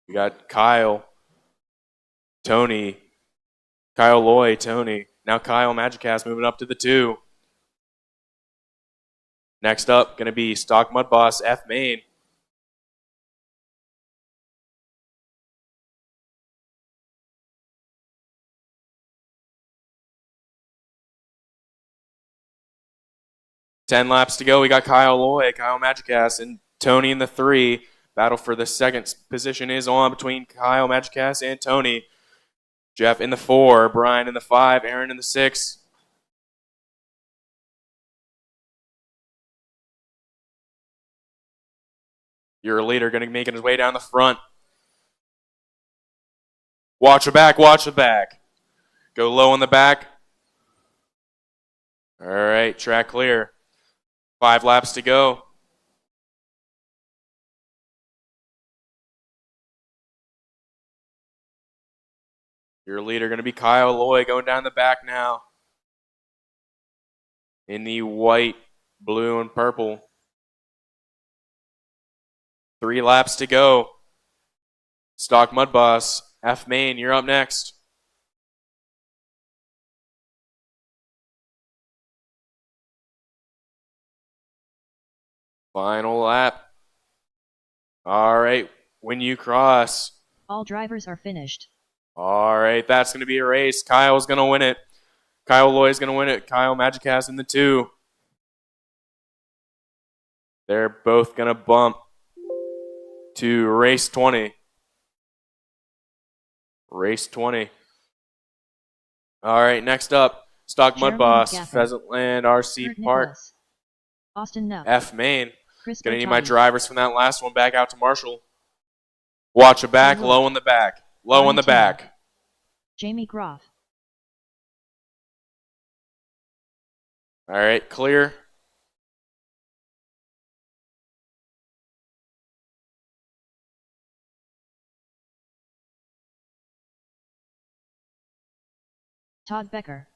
We got Kyle, Tony, Kyle Loy, Tony. Now Kyle Magic Ass moving up to the 2. Next up, going to be Stock Mud Boss F Main. Ten laps to go. We got Kyle Loy, Kyle Magic Ass, and Tony in the 3. Battle for the second position is on between Kyle Magic Ass and Tony. Jeff in the 4, Brian in the 5, Aaron in the 6. Your leader going to be making his way down the front. Watch the back, watch the back. Go low on the back. All right, track clear. 5 laps to go. Your leader going to be Kyle Loy going down the back now. In the white, blue, and purple. 3 laps to go. Stock Mud Boss, F Main, you're up next. Final lap. All right, when you cross. All drivers are finished. All right, that's going to be a race. Kyle's going to win it. Kyle Loy's going to win it. Kyle Magic has in the 2. They're both going to bump to race 20. Race 20. All right, next up, Stock Mud Jeremy Boss, McGaffin, Pheasant Land RC Kurt Park, Nicholas, Austin Nuff, F Main. Chris Gonna need my Bertani, drivers from that last one back out to Marshall. Watch a back, Wood, low in the back. Low in Ryan the Taylor, back. Jamie Groff, All right, clear. Todd Becker,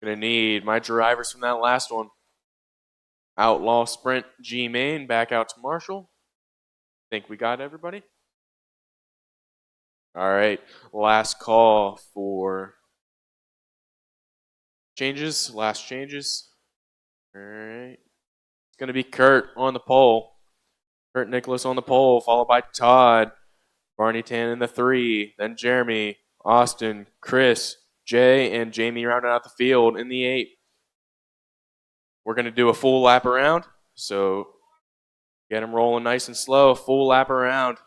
Gonna need my drivers from that last one. Outlaw Sprint G Main back out to Marshall. Think we got everybody? All right, last call for changes, last changes. All right. It's going to be Kurt on the pole. Kurt Nicholas on the pole, followed by Todd. Barney Tan in the 3. Then Jeremy, Austin, Chris, Jay, and Jamie rounding out the field in the 8. We're going to do a full lap around. So get them rolling nice and slow. Full lap around.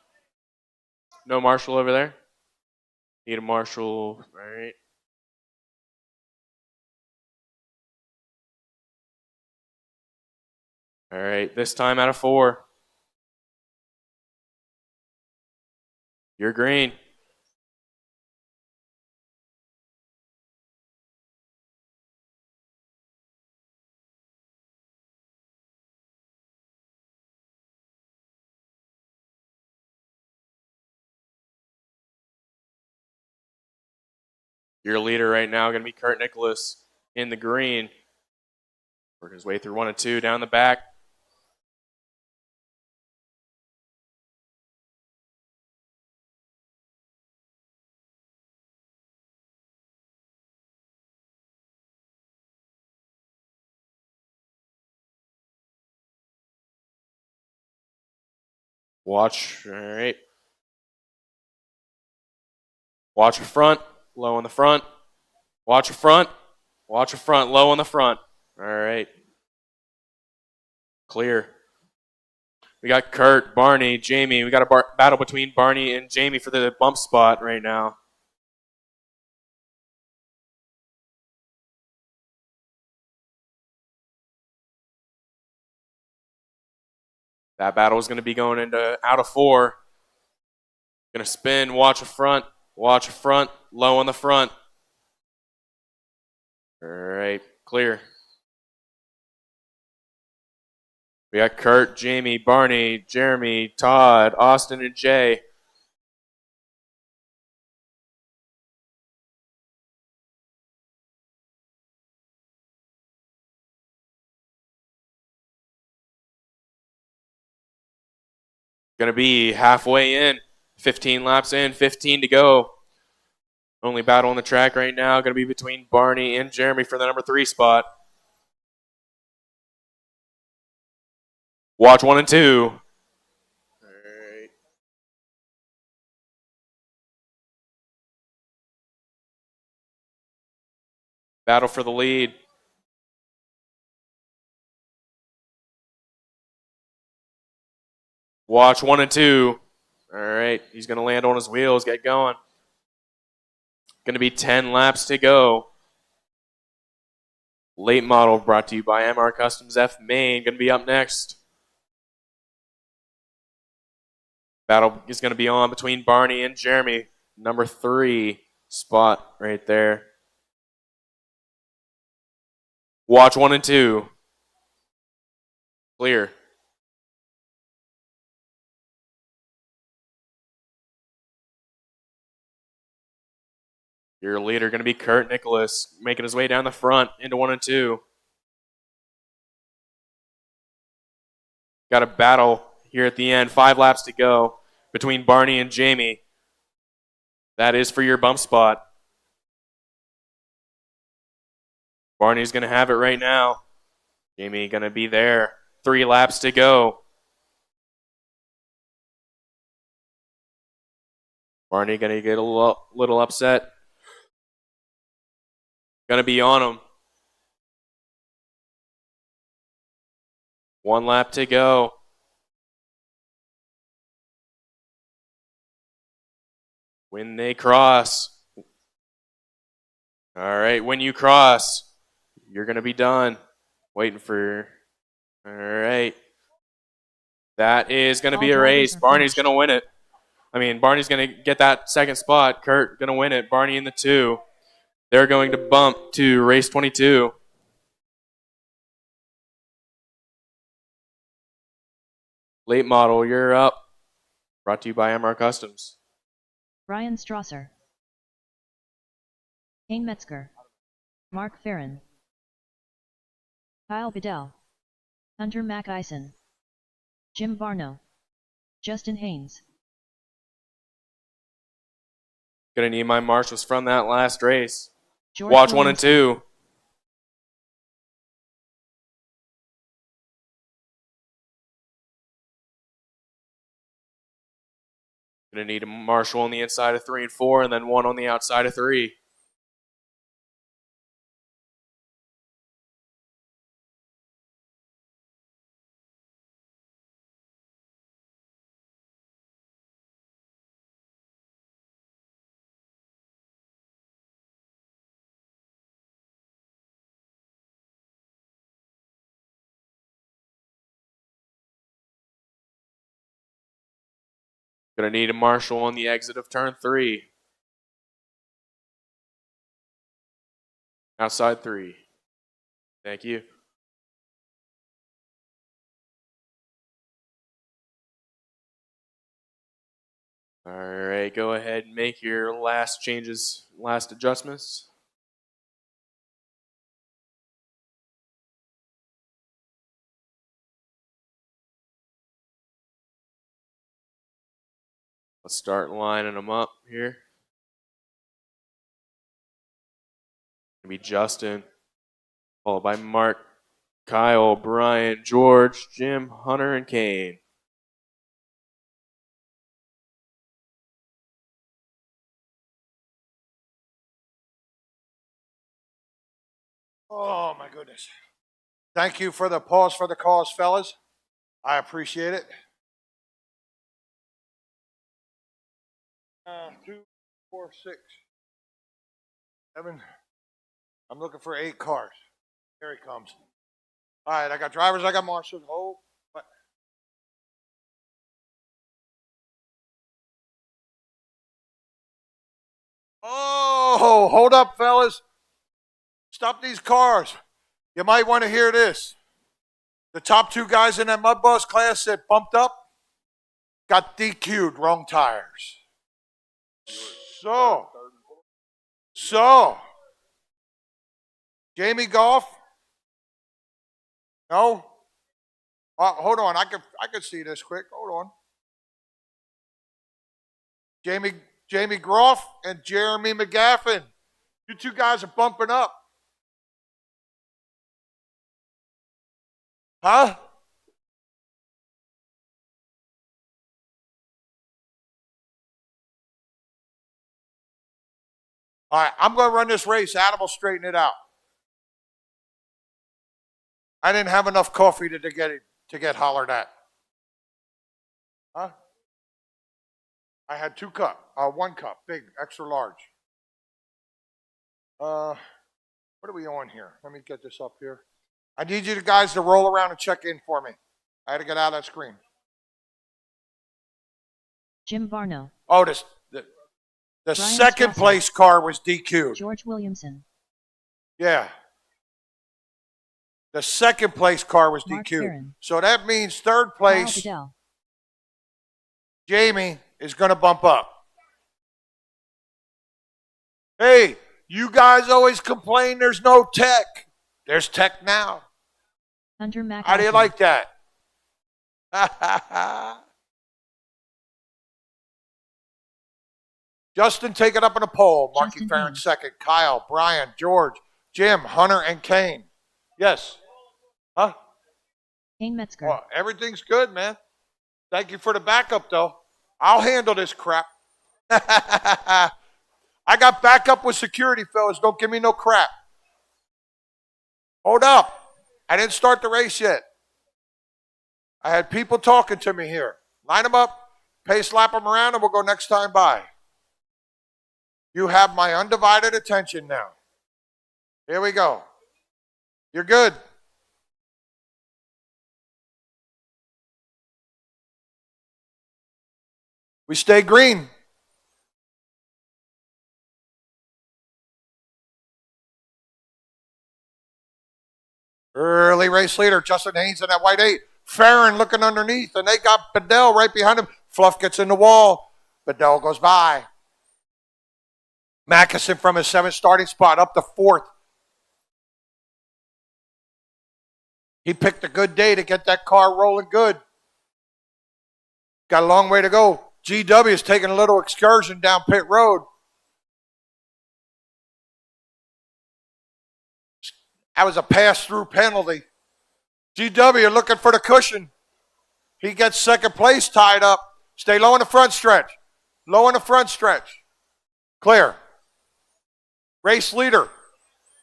No Marshall over there? Need a Marshall. All right. All right, this time out of 4. You're green. Your leader right now going to be Kurt Nicholas in the green. Working his way through 1 and 2 down the back. Watch, all right. Watch a front, low in the front. Watch a front, watch a front, low in the front. All right. Clear. We got Kurt, Barney, Jamie. We got a battle between Barney and Jamie for the bump spot right now. That battle is going to be going into out of 4. Going to spin, watch a front, low on the front. All right, clear. We got Kurt, Jamie, Barney, Jeremy, Todd, Austin, and Jay. Going to be halfway in, 15 laps in, 15 to go. Only battle on the track right now going to be between Barney and Jeremy for the number 3 spot. Watch 1 and 2. All right. Battle for the lead. Watch 1 and 2. All right, he's going to land on his wheels, get going. Going to be 10 laps to go. Late model brought to you by MR Customs F Main. Going to be up next. Battle is going to be on between Barney and Jeremy. Number 3 spot right there. Watch 1 and 2. Clear. Your leader going to be Kurt Nicholas, making his way down the front into 1 and 2. Got a battle here at the end. 5 laps to go between Barney and Jamie. That is for your bump spot. Barney's going to have it right now. Jamie going to be there. 3 laps to go. Barney going to get a little upset. Going to be on him. 1 lap to go. When they cross. All right, when you cross, you're going to be done. Waiting for... All right. That is going to be a race. Barney's going to win it. Barney's going to get that second spot. Kurt going to win it. Barney in the 2. They're going to bump to race 22. Late model, you're up. Brought to you by MR Customs. Brian Strasser, Kane Metzger, Mark Farron, Kyle Bedell, Hunter Mac Eisen, Jim Varno, Justin Haynes. Gonna need my marshals from that last race. George Watch 1 and Williamson. 2. Gonna need a marshal on the inside of 3 and 4, and then 1 on the outside of 3. Gonna need a marshal on the exit of turn 3. Outside 3. Thank you. All right, go ahead and make your last changes, last adjustments. Let's start lining them up here. Gonna be Justin, followed by Mark, Kyle, Brian, George, Jim, Hunter, and Kane. Oh, my goodness. Thank you for the pause for the cause, fellas. I appreciate it. 2, 4, 6, 7. I'm looking for 8 cars. Here he comes. All right, I got drivers, I got marshals. Oh, what? Oh, hold up, fellas. Stop these cars. You might want to hear this. The top 2 guys in that mud bus class that bumped up got DQ'd, wrong tires. So, Jamie Goff? No? Hold on, I could see this quick. Hold on. Jamie Groff and Jeremy McGaffin. You 2 guys are bumping up. Huh? All right, I'm going to run this race. Adam will straighten it out. I didn't have enough coffee to get hollered at. Huh? I had 2 cups. 1 cup, big, extra large. What are we on here? Let me get this up here. I need you guys to roll around and check in for me. I had to get out of that screen. Jim Varno, Oh, the second place car was DQ'd. George Williamson, Yeah. The second place car was Mark DQ'd. Farron. So that means third Kyle place, Bedell. Jamie, is going to bump up. Hey, you guys always complain there's no tech. There's tech now. Hunter Mack. How do you like that? Justin, take it up in a poll. Marky Justin Farron Haynes. second. Kyle, Brian, George, Jim, Hunter, and Kane. Yes. Huh? Kane Metzger. Well, everything's good, man. Thank you for the backup, though. I'll handle this crap. I got backup with security, fellas. Don't give me no crap. Hold up. I didn't start the race yet. I had people talking to me here. Line them up, pace lap them around, and we'll go next time by. You have my undivided attention now. Here we go. You're good. We stay green. Early race leader, Justin Haynes in that white 8. Farron looking underneath, and they got Bedell right behind him. Fluff gets in the wall. Bedell goes by. Mackison from his 7th starting spot up to 4th. He picked a good day to get that car rolling good. Got a long way to go. GW is taking a little excursion down pit road. That was a pass-through penalty. GW looking for the cushion. He gets second place tied up. Stay low in the front stretch. Low in the front stretch. Clear. Race leader,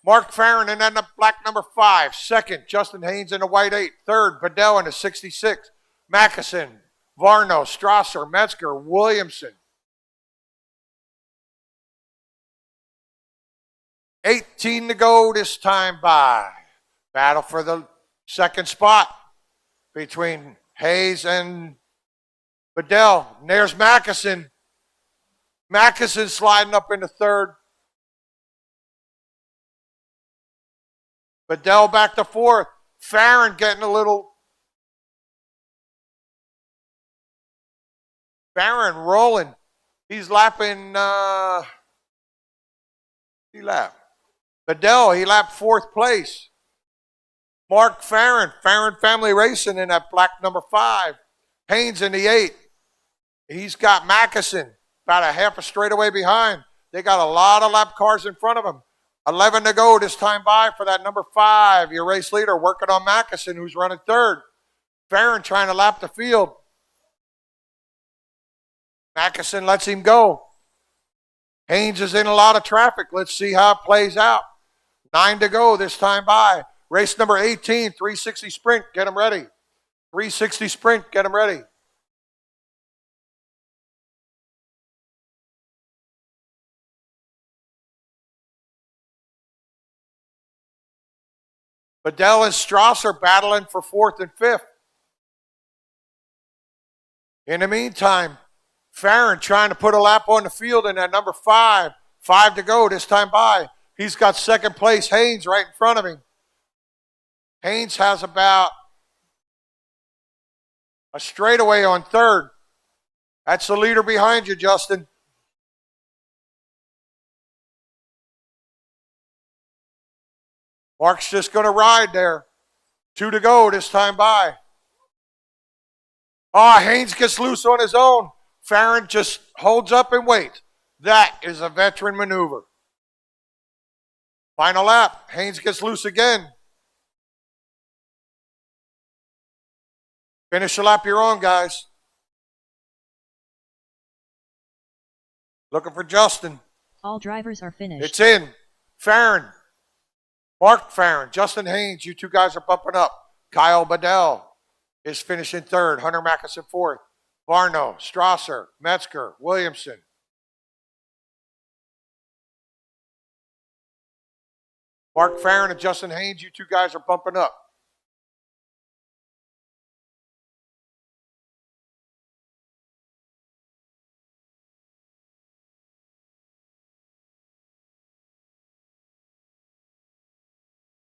Mark Farron in that black number 5. Second, Justin Haynes in the white 8. Third, Bedell in the 66. Mackison, Varno, Strasser, Metzger, Williamson. 18 to go this time by. Battle for the second spot between Hayes and Bedell. And there's Mackison. Mackison sliding up into third. Bedell back to 4th. Farron getting a little. Farron rolling. He's lapping. He lapped. Bedell, he lapped 4th place. Mark Farron, Farron Family Racing in that black number 5. Haynes in the 8. He's got Mackison about a half a straightaway behind. They got a lot of lap cars in front of him. 11 to go this time by for that number 5. Your race leader working on Mackison, who's running 3rd. Farron trying to lap the field. Mackison lets him go. Haynes is in a lot of traffic. Let's see how it plays out. 9 to go this time by. Race number 18, 360 sprint. Get them ready. 360 sprint. Get them ready. Bedell and Strasser battling for 4th and 5th. In the meantime, Farron trying to put a lap on the field in that number 5. 5 to go this time by. He's got second place Haynes right in front of him. Haynes has about a straightaway on 3rd. That's the leader behind you, Justin. Mark's just going to ride there. 2 to go this time by. Haynes gets loose on his own. Farron just holds up and waits. That is a veteran maneuver. Final lap. Haynes gets loose again. Finish the lap you're on, guys. Looking for Justin. All drivers are finished. It's in. Farron. Mark Farron. Justin Haynes. You two guys are bumping up. Kyle Bedell is finishing 3rd. Hunter Mackison 4th. Varno, Strasser, Metzger, Williamson. Mark Farron and Justin Haynes, you two guys are bumping up.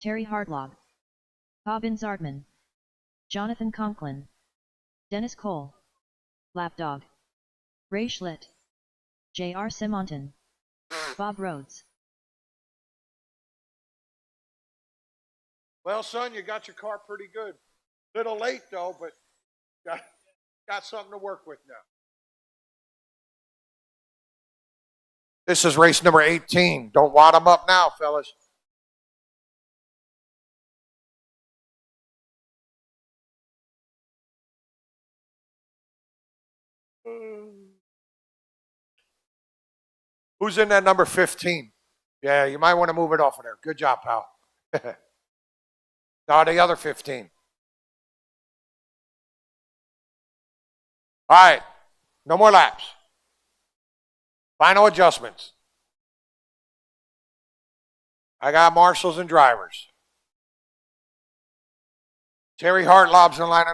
Terry Hardlog. Bobbin Zartman, Jonathan Conklin, Dennis Cole, Lapdog, Ray Schlitt, J.R. Simonton, Bob Rhodes. Well, son, you got your car pretty good. Little late though, but got something to work with now. This is race number 18. Don't wad them up now, fellas. Who's in that number 15? Yeah, you might want to move it off of there. Good job, pal. Now the other 15. All right, no more laps. Final adjustments. I got marshals and drivers. Terry Hartlob's in line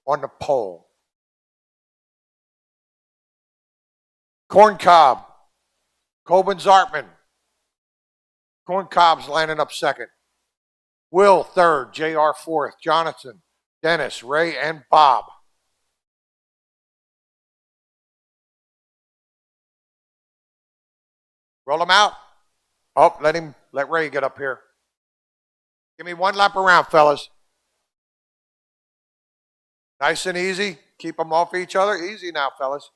on the pole. Corn Cob, Coben Zartman. Corn Cob's lining up second. Will third, JR fourth, Jonathan, Dennis, Ray, and Bob. Roll them out. Oh, let Ray get up here. Give me one lap around, fellas. Nice and easy. Keep them off each other. Easy now, fellas.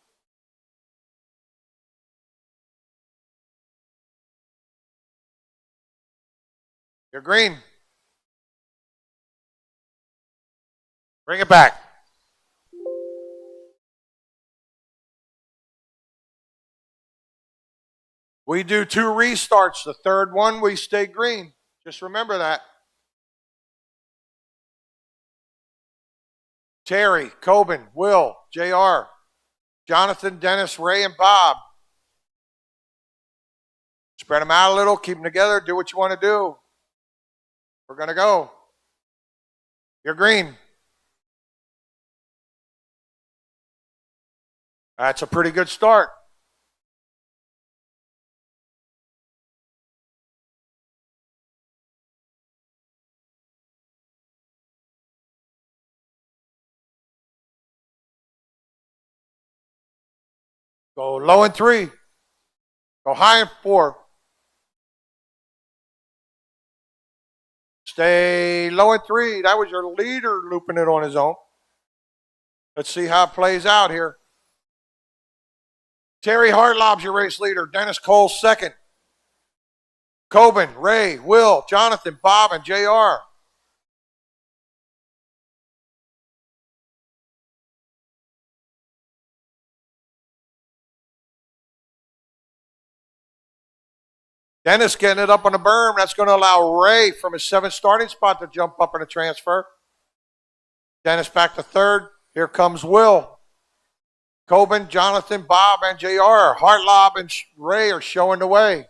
You're green. Bring it back. We do 2 restarts. The third one, we stay green. Just remember that. Terry, Coben, Will, JR, Jonathan, Dennis, Ray, and Bob. Spread them out a little. Keep them together. Do what you want to do. We're going to go. You're green. That's a pretty good start. Go low in 3. Go high in 4. Stay low in 3. That was your leader looping it on his own. Let's see how it plays out here. Terry Hartlob's your race leader. Dennis Cole second. Coben, Ray, Will, Jonathan, Bob, and JR. Dennis getting it up on the berm. That's going to allow Ray from his 7th starting spot to jump up in a transfer. Dennis back to 3rd. Here comes Will. Coben, Jonathan, Bob, and JR. Hartlob and Ray are showing the way.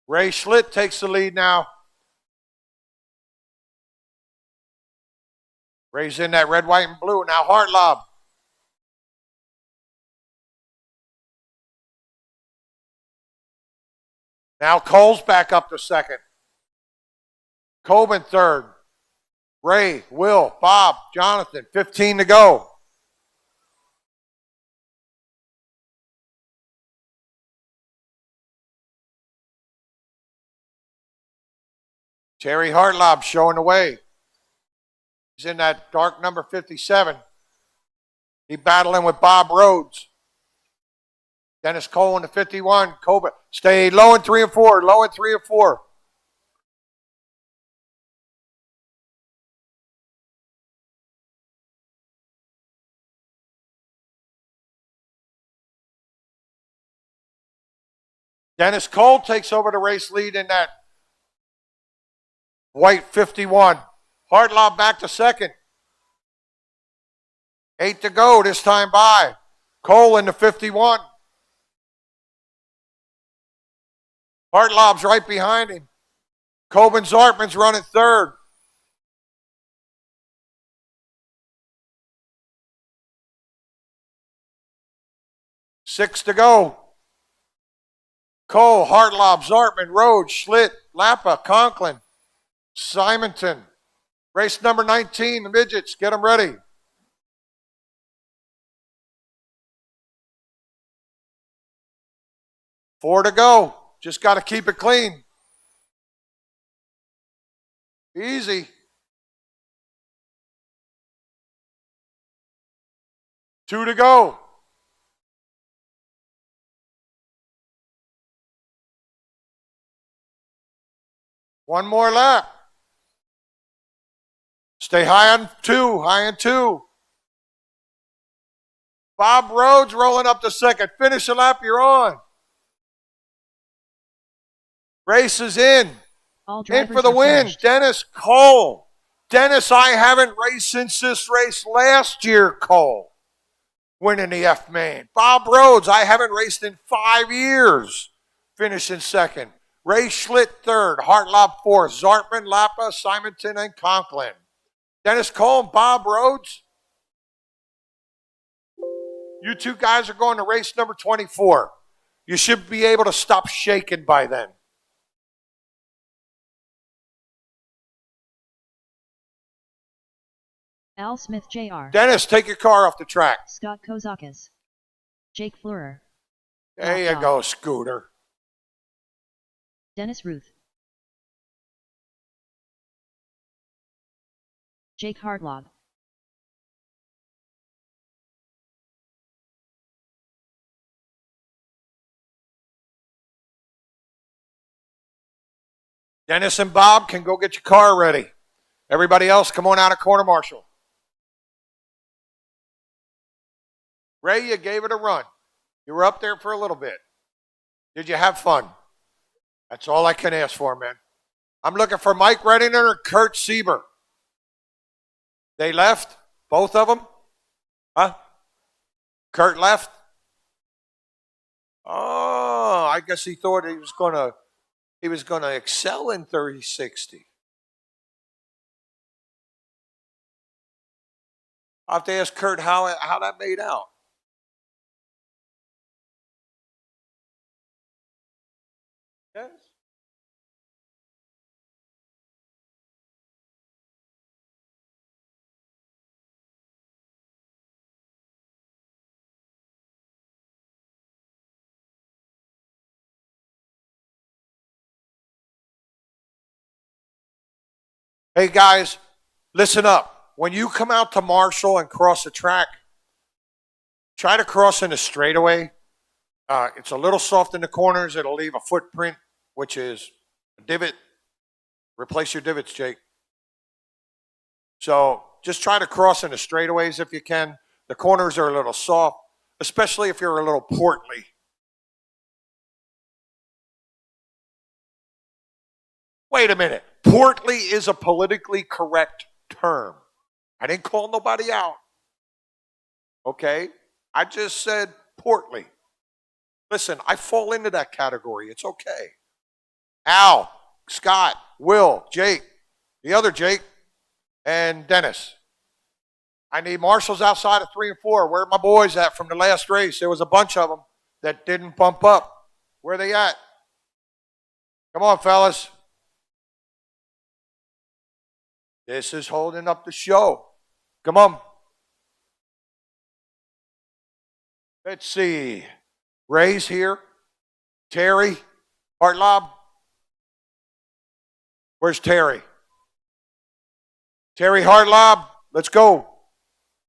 Ray Schlitt takes the lead now. Ray's in that red, white, and blue. Now Hartlob. Now Cole's back up to 2nd. Coben 3rd. Ray, Will, Bob, Jonathan. 15 to go. Terry Hartlob showing the way. He's in that dark number 57. He's battling with Bob Rhodes. Dennis Cole in the 51. Coben. Stay low in 3 and 4. Low in 3 and 4. Dennis Cole takes over the race lead in that white 51. Hartlob back to 2nd. 8 to go this time by. Cole in the 51. Hartlob's right behind him. Coben Zartman's running 3rd. 6 to go. Cole, Hartlob, Zartman, Rhodes, Schlitt, Lappa, Conklin, Simonton. Race number 19, the midgets. Get them ready. Four to go. Just got to keep it clean. Easy. 2 to go. One more lap. Stay high on 2, high on 2. Bob Rhodes rolling up to second. Finish the lap, you're on. Race is in. All In drivers for the are win, finished. Dennis Cole. Dennis, I haven't raced since this race last year, Cole. Winning the F-Main. Bob Rhodes, I haven't raced in 5 years. Finishing second. Ray Schlitt third. Hartlob fourth. Zartman, Lappa, Simonton, and Conklin. Dennis Cole and Bob Rhodes. You two guys are going to race number 24. You should be able to stop shaking by then. Al Smith Jr. Dennis, take your car off the track. Scott Kozakis. Jake Fleurer. There you go, Scooter. Dennis Ruth. Jake Hartlog. Dennis and Bob can go get your car ready. Everybody else, come on out of corner marshal. Ray, you gave it a run. You were up there for a little bit. Did you have fun? That's all I can ask for, man. I'm looking for Mike Reddinger or Kurt Sieber. They left? Both of them? Huh? Kurt left? Oh, I guess he thought he was gonna excel in 30-60. I'll have to ask Kurt how that made out. Yes. Hey guys, listen up. When you come out to Marshall and cross the track, try to cross in a straightaway. It's a little soft in the corners. It'll leave a footprint, which is a divot. Replace your divots, Jake. So just try to cross in the straightaways if you can. The corners are a little soft, especially if you're a little portly. Wait a minute. Portly is a politically correct term. I didn't call nobody out. Okay? I just said portly. Listen, I fall into that category. It's okay. Al, Scott, Will, Jake, the other Jake, and Dennis. I need marshals outside of 3 and 4. Where are my boys at from the last race? There was a bunch of them that didn't bump up. Where are they at? Come on, fellas. This is holding up the show. Come on. Let's see. Ray's here. Terry. Hartlob. Where's Terry? Terry Hartlob. Let's go.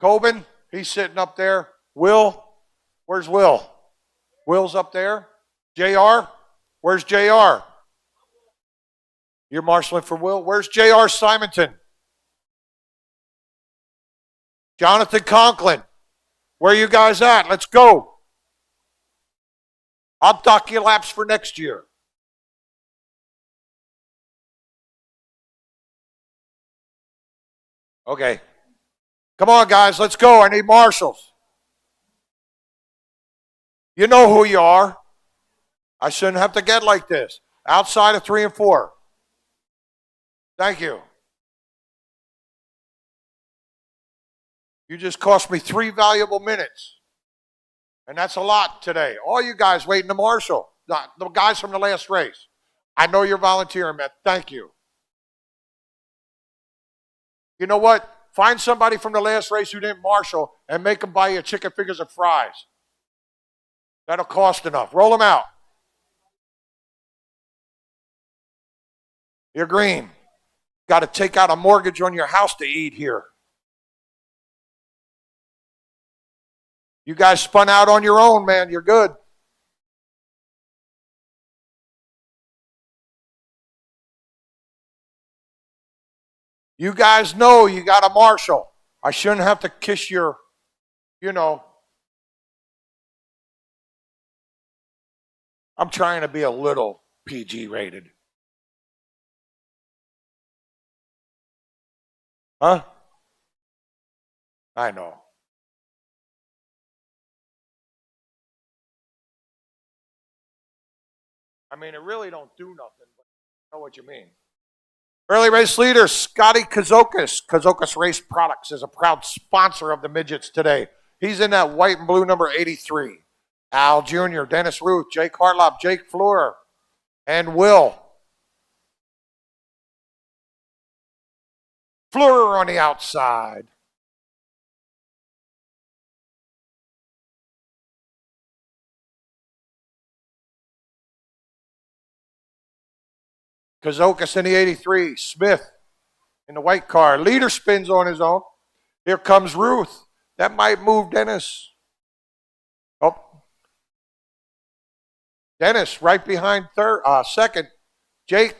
Coben. He's sitting up there. Will. Where's Will? Will's up there. JR. Where's JR? You're marshaling for Will. Where's JR Simonton? Jonathan Conklin. Where are you guys at? Let's go. I'll dock you laps for next year. Okay. Come on, guys. Let's go. I need marshals. You know who you are. I shouldn't have to get like this. Outside of 3 and 4. Thank you. You just cost me 3 valuable minutes. And that's a lot today. All you guys waiting to marshal. The guys from the last race. I know you're volunteering, man. Thank you. You know what? Find somebody from the last race who didn't marshal and make them buy you chicken fingers and fries. That'll cost enough. Roll them out. You're green. Got to take out a mortgage on your house to eat here. You guys spun out on your own, man. You're good. You guys know you got a marshal. I shouldn't have to kiss your, I'm trying to be a little PG rated. Huh? I know. I mean, it really don't do nothing, but I know what you mean. Early race leader, Scotty Kazokis. Kazokis Race Products is a proud sponsor of the midgets today. He's in that white and blue number 83. Al Jr., Dennis Ruth, Jake Hartlop, Jake Fleur, and Will. Fleur on the outside. Kazokis in the 83. Smith in the white car. Leader spins on his own. Here comes Ruth. That might move Dennis. Oh. Dennis right behind second. Jake.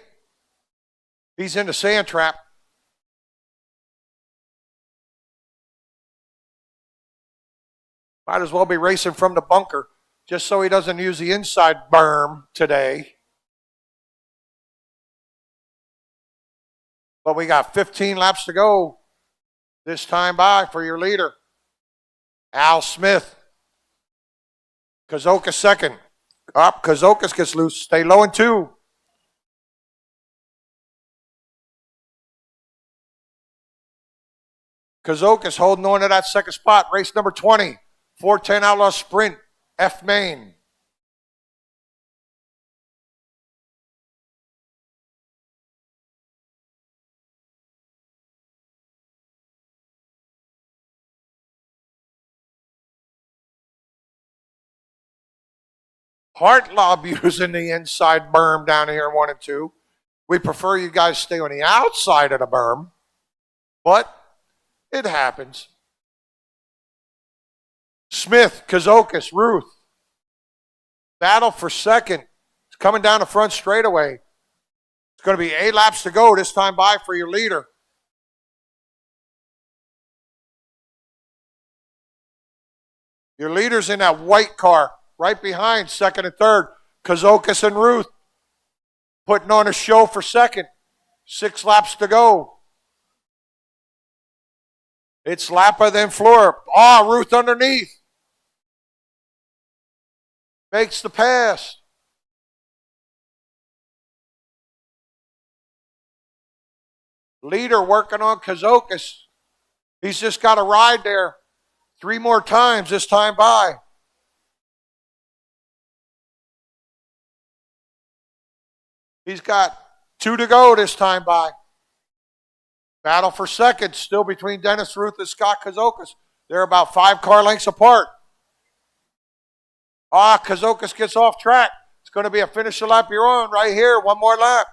He's in the sand trap. Might as well be racing from the bunker just so he doesn't use the inside berm today. But we got 15 laps to go this time by for your leader. Al Smith. Kazokis second. Up, Kazokis gets loose. Stay low in 2. Kazokis holding on to that second spot. Race number 20. 410 Outlaw Sprint. F Main. Hartlob using the inside berm down here in 1 and 2. We prefer you guys stay on the outside of the berm, but it happens. Smith, Kazokis, Ruth. Battle for second. It's coming down the front straightaway. It's going to be 8 laps to go this time by for your leader. Your leader's in that white car. Right behind second and third, Kazokis and Ruth putting on a show for second. 6 laps to go. It's Lapa, then Fleur. Ruth underneath. Makes the pass. Leader working on Kazokis. He's just got to ride there 3 more times this time by. He's got 2 to go this time by. Battle for second, still between Dennis Ruth and Scott Kazokis. They're about 5 car lengths apart. Kazokis gets off track. It's going to be a finish the lap you're on right here. 1 more lap.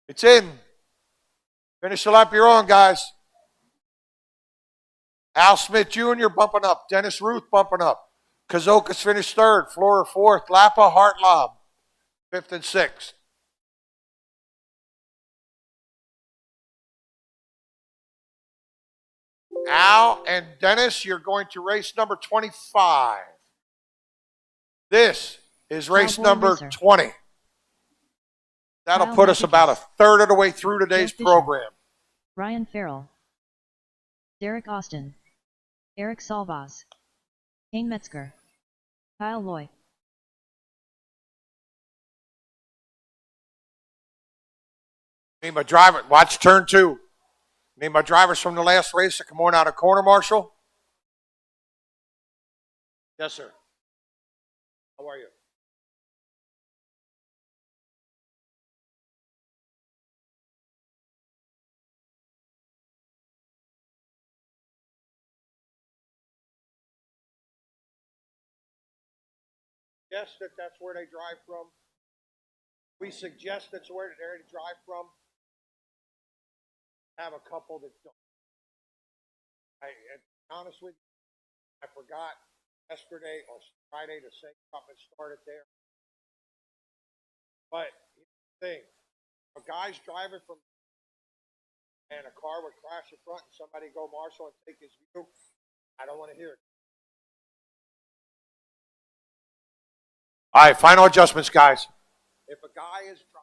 It's in. Finish the lap you're on, guys. Al Smith Jr. bumping up. Dennis Ruth bumping up. Kazokis finished 3rd. Flora 4th. Lapa, Hartlob 5th and 6th. Al and Dennis, you're going to race number 25. This is race number Racer. 20. That'll Kyle put us Magicus. about a third of the way through today's Joe Fisher. program. Ryan Farrell, Derek Austin, Eric Salvaz, Kane Metzger, Kyle Loy. Need my driver. Watch turn 2. Need my drivers from the last race to come on out of corner, Marshall. Yes, sir. How are you? Yes, that's where they drive from. We suggest that's where they drive from. Have a couple that don't. And to be honest with you, I forgot yesterday or Friday to say something started there. But here's the thing, a guy's driving from and a car would crash in front and somebody go marshal and take his view. I don't want to hear it. All right, final adjustments, guys. If a guy is driving.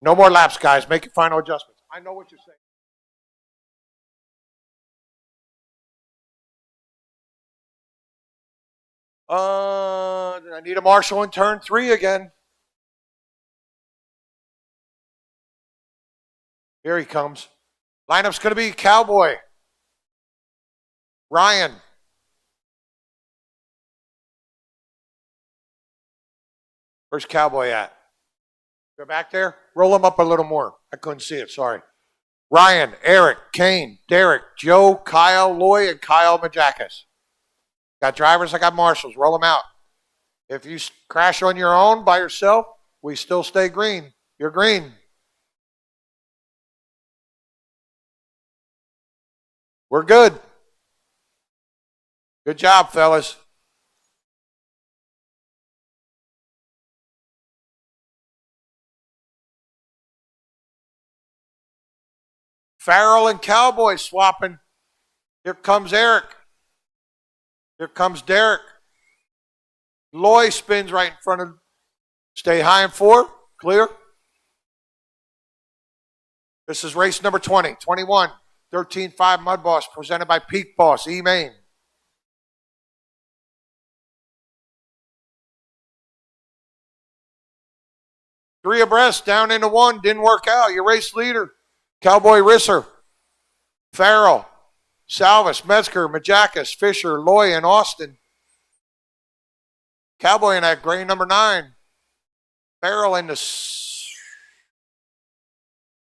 No more laps, guys. Make your final adjustments. I know what you're saying. I need a marshal in turn 3 again. Here he comes. Lineup's going to be Cowboy, Ryan, where's Cowboy at? Go back there. Roll him up a little more. I couldn't see it. Sorry. Ryan, Eric, Kane, Derek, Joe, Kyle, Loy, and Kyle Majakis. Got drivers, I got marshals. Roll them out. If you crash on your own by yourself, we still stay green. You're green. We're good. Good job, fellas. Farrell and Cowboy swapping. Here comes Eric. Here comes Derek. Loy spins right in front of. Stay high in 4. Clear. This is race number 20. 21. 13-5 Mud Boss presented by Peak Boss, E-Main. Three abreast, down into 1. Didn't work out. Your race leader. Cowboy Risser. Farrell. Salvis, Metzger, Majakis, Fisher, Loy, and Austin. Cowboy in that gray number 9. Farrell in the.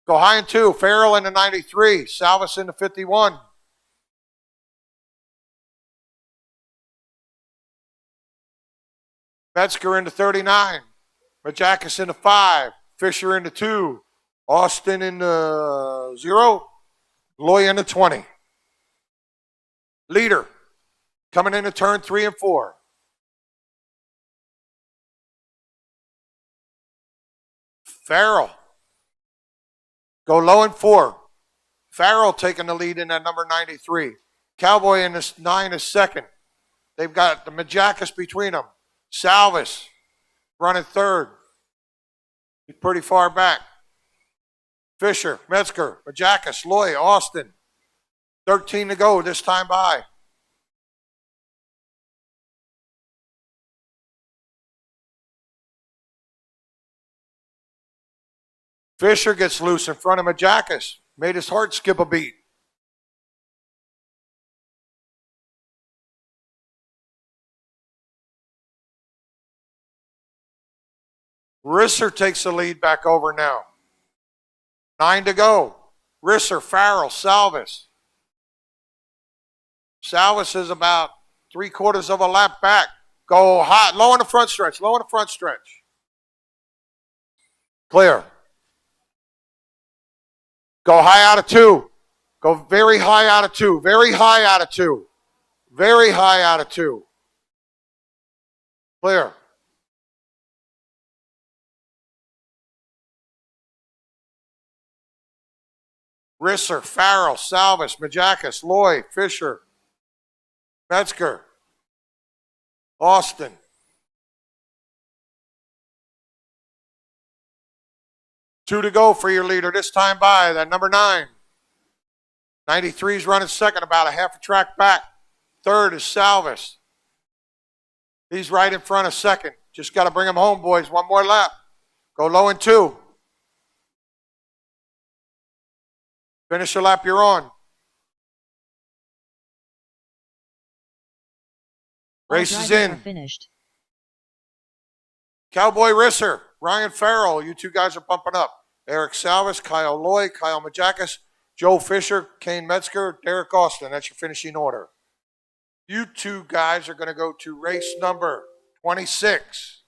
Go high in 2. Farrell in the 93. Salvis in the 51. Metzger in the 39. Majakis in the 5. Fisher in the 2. Austin in the 0. Loy in the 20. Leader coming into turn 3 and 4. Farrell. Go low in 4. Farrell taking the lead in that number 93. Cowboy in this 9 is second. They've got the Majakis between them. Salvis running 3rd. He's pretty far back. Fisher, Metzger, Majakis, Loy, Austin. 13 to go this time by. Fisher gets loose in front of Majakis. Made his heart skip a beat. Risser takes the lead back over now. 9 to go. Risser, Farrell, Salvis. Salvis is about 3/4 of a lap back. Go hot, low in the front stretch, low in the front stretch. Clear. Go high out of 2. Go very high out of 2. Very high out of 2. Very high out of 2. Clear. Risser, Farrell, Salvis, Majakis, Loy, Fisher, Metzger, Austin. Two to go for your leader this time by that number 9. 93 is running second, about a half a track back. Third is Salvis. He's right in front of second. Just got to bring him home, boys. One more lap. Go low in 2. Finish the lap you're on. Race is in. Finished. Cowboy Risser, Ryan Farrell, you two guys are bumping up. Eric Salvis, Kyle Loy, Kyle Majakis, Joe Fisher, Kane Metzger, Derek Austin. That's your finishing order. You two guys are going to go to race number 26.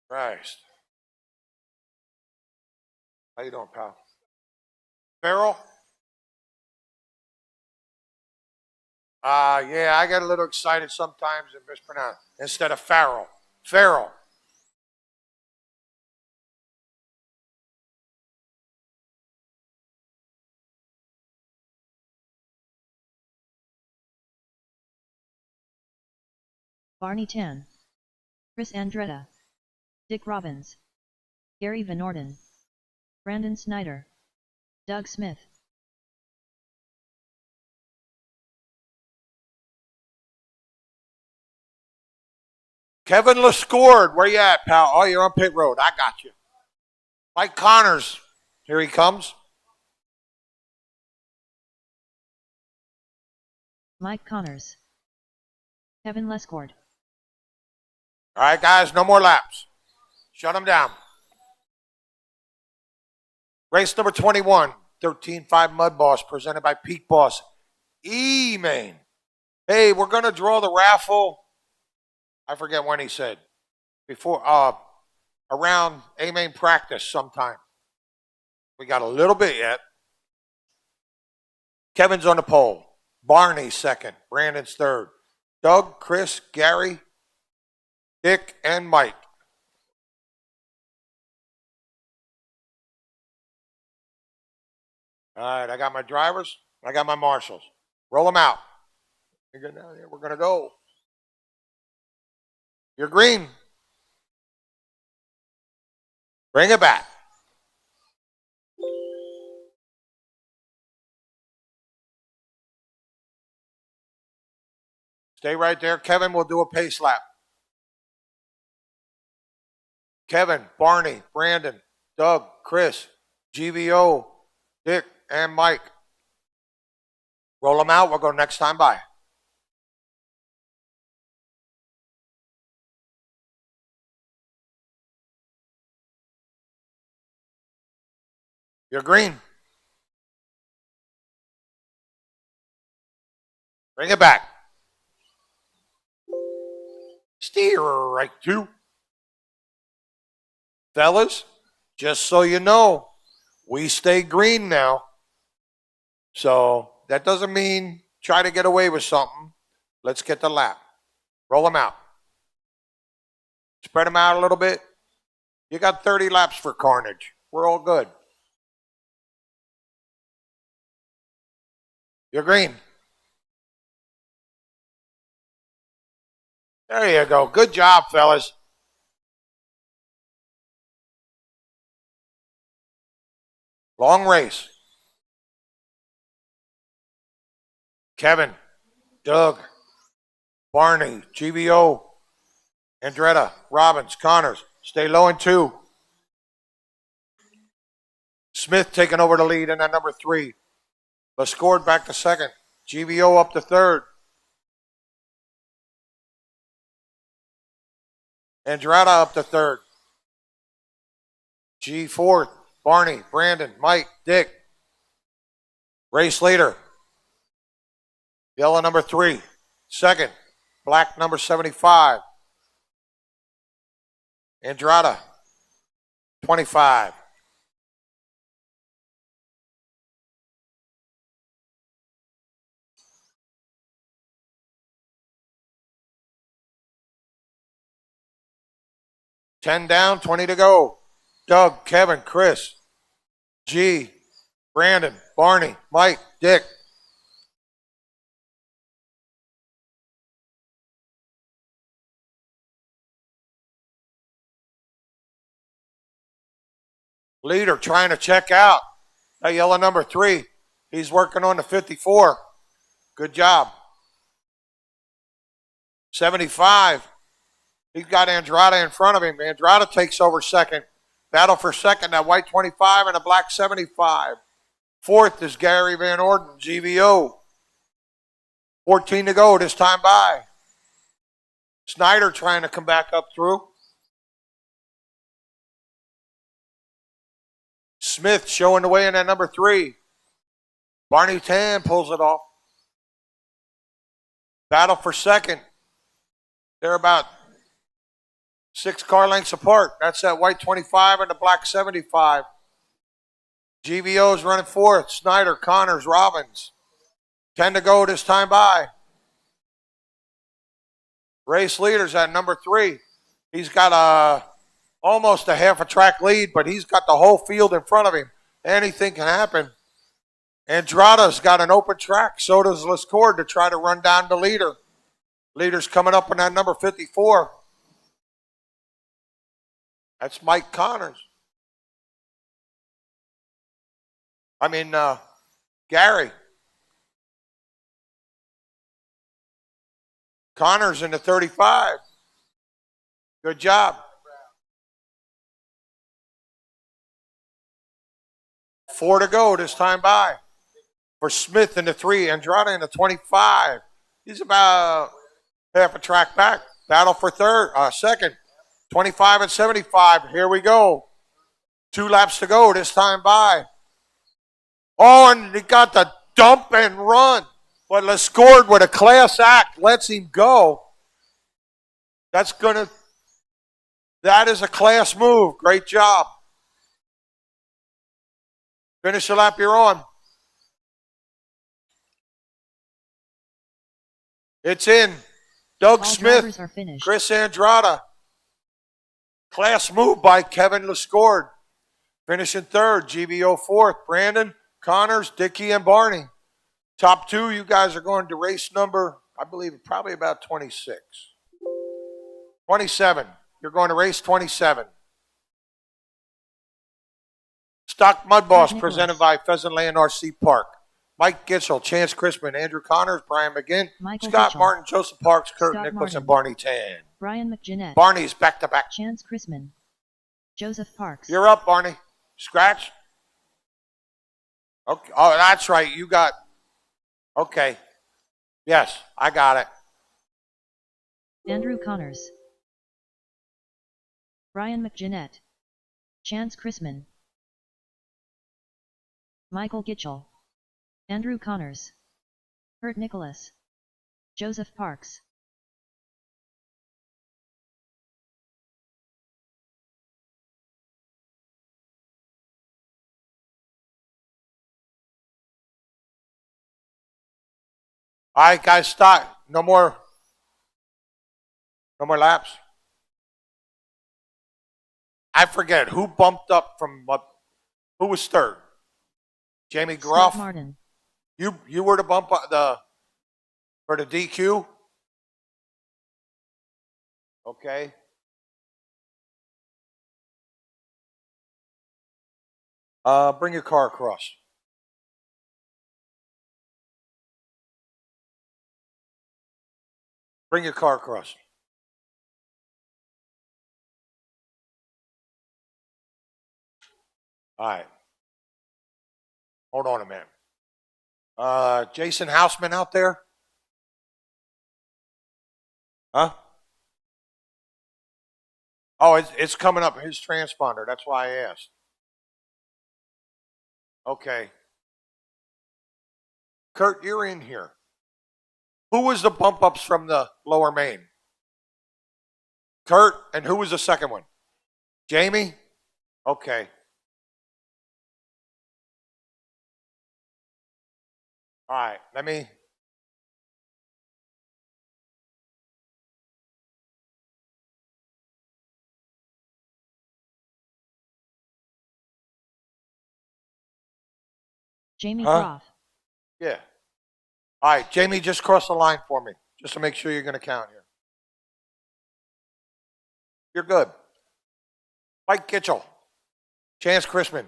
Christ. How you doing, pal? Farrell? Yeah, I get a little excited sometimes and mispronounce instead of Farrell. Farrell. Barney Tan. Chris Andretta. Dick Robbins. Gary Van Orden. Brandon Snyder. Doug Smith. Kevin LaScourde, where you at, pal? Oh, you're on pit road. I got you. Mike Connors, here he comes. Mike Connors. Kevin Lescord. All right, guys, no more laps. Shut them down. Race number 21, 13-5 Mud Boss, presented by Peak Boss. E-Main. Hey, we're going to draw the raffle. I forget when he said. Before, around A-Main practice sometime. We got a little bit yet. Kevin's on the pole. Barney second. Brandon's third. Doug, Chris, Gary, Dick, and Mike. All right, I got my drivers. I got my marshals. Roll them out. We're going to go. You're green. Bring it back. Stay right there. Kevin will do a pace lap. Kevin, Barney, Brandon, Doug, Chris, GVO, Dick, and Mike. Roll them out. We'll go next time by. You're green. Bring it back. Steer right to. Fellas, just so you know, we stay green now. So that doesn't mean try to get away with something. Let's get the lap. Roll them out. Spread them out a little bit. You got 30 laps for carnage. We're all good. You're green. There you go. Good job, fellas. Long race. Kevin, Doug, Barney, GBO, Andretta, Robbins, Connors. Stay low in 2. Smith taking over the lead in that number 3. LaScourde back to second. GBO up to third. Andretta up to third. G fourth. Barney, Brandon, Mike, Dick. Race leader. Yellow number 3. Second. Black number 75. Andretta. 25. 10 down, 20 to go. Doug, Kevin, Chris, G, Brandon, Barney, Mike, Dick. Leader trying to check out. That yellow number 3. He's working on the 54. Good job. 75. He's got Andrada in front of him. Andrada takes over second. Battle for second, that white 25 and a black 75. Fourth is Gary Van Orden, GVO. 14 to go this time by. Snyder trying to come back up through. Smith showing the way in that number 3. Barney Tan pulls it off. Battle for second. They're about 6 car lengths apart. That's that white 25 and the black 75. GVO's running fourth. Snyder, Connors, Robbins. 10 to go this time by. Race leaders at number 3. He's got almost a half a track lead, but he's got the whole field in front of him. Anything can happen. Andrada's got an open track. So does Lescord to try to run down the leader. Leader's coming up on that number 54. That's Mike Connors. Gary. Connors in the 35. Good job. 4 to go this time by. For Smith in the 3. Andrada in the 25. He's about half a track back. Battle for second. 25 and 75. Here we go. 2 laps to go this time by. Oh, and he got the dump and run. But Lescord with a class act lets him go. That is a class move. Great job. Finish the lap you're on. It's in. Doug All Smith, drivers are finished. Chris Andrada. Class move by Kevin Lescord. Finishing third, GVO fourth. Brandon, Connors, Dickey, and Barney. Top 2, you guys are going to race number, I believe, probably about 26. 27. You're going to race 27. Stock Mud Boss presented by Pheasant Land RC Park. Mike Gitchell, Chance Crispin, Andrew Connors, Brian McGinn, Michael Scott Gitchell. Martin, Joseph Parks, Kurt Scott Nicholas, and Martin. Barney Tan. Brian McGinnett. Barney's back-to-back. Chance Chrisman. Joseph Parks. You're up, Barney. Scratch. Okay. Oh, that's right. You got. Okay. Yes, I got it. Andrew Connors. Brian McGinnett. Chance Chrisman. Michael Gitchell. Andrew Connors. Kurt Nicholas. Joseph Parks. All right, guys, stop. No more laps. I forget who bumped up from who was third. Jamie Groff. Scott Martin. You were to bump up for the DQ. Okay. Bring your car across. Bring your car across. All right. Hold on a minute. Jason Houseman out there? Huh? Oh, it's coming up, his transponder. That's why I asked. Okay. Kurt, you're in here. Who was the bump ups from the lower main? Kurt, and who was the second one? Jamie? Okay. All right, let me. Jamie Huh? Groff. Yeah. All right, Jamie, just cross the line for me, just to make sure you're going to count here. You're good. Mike Kitchell, Chance Chrisman,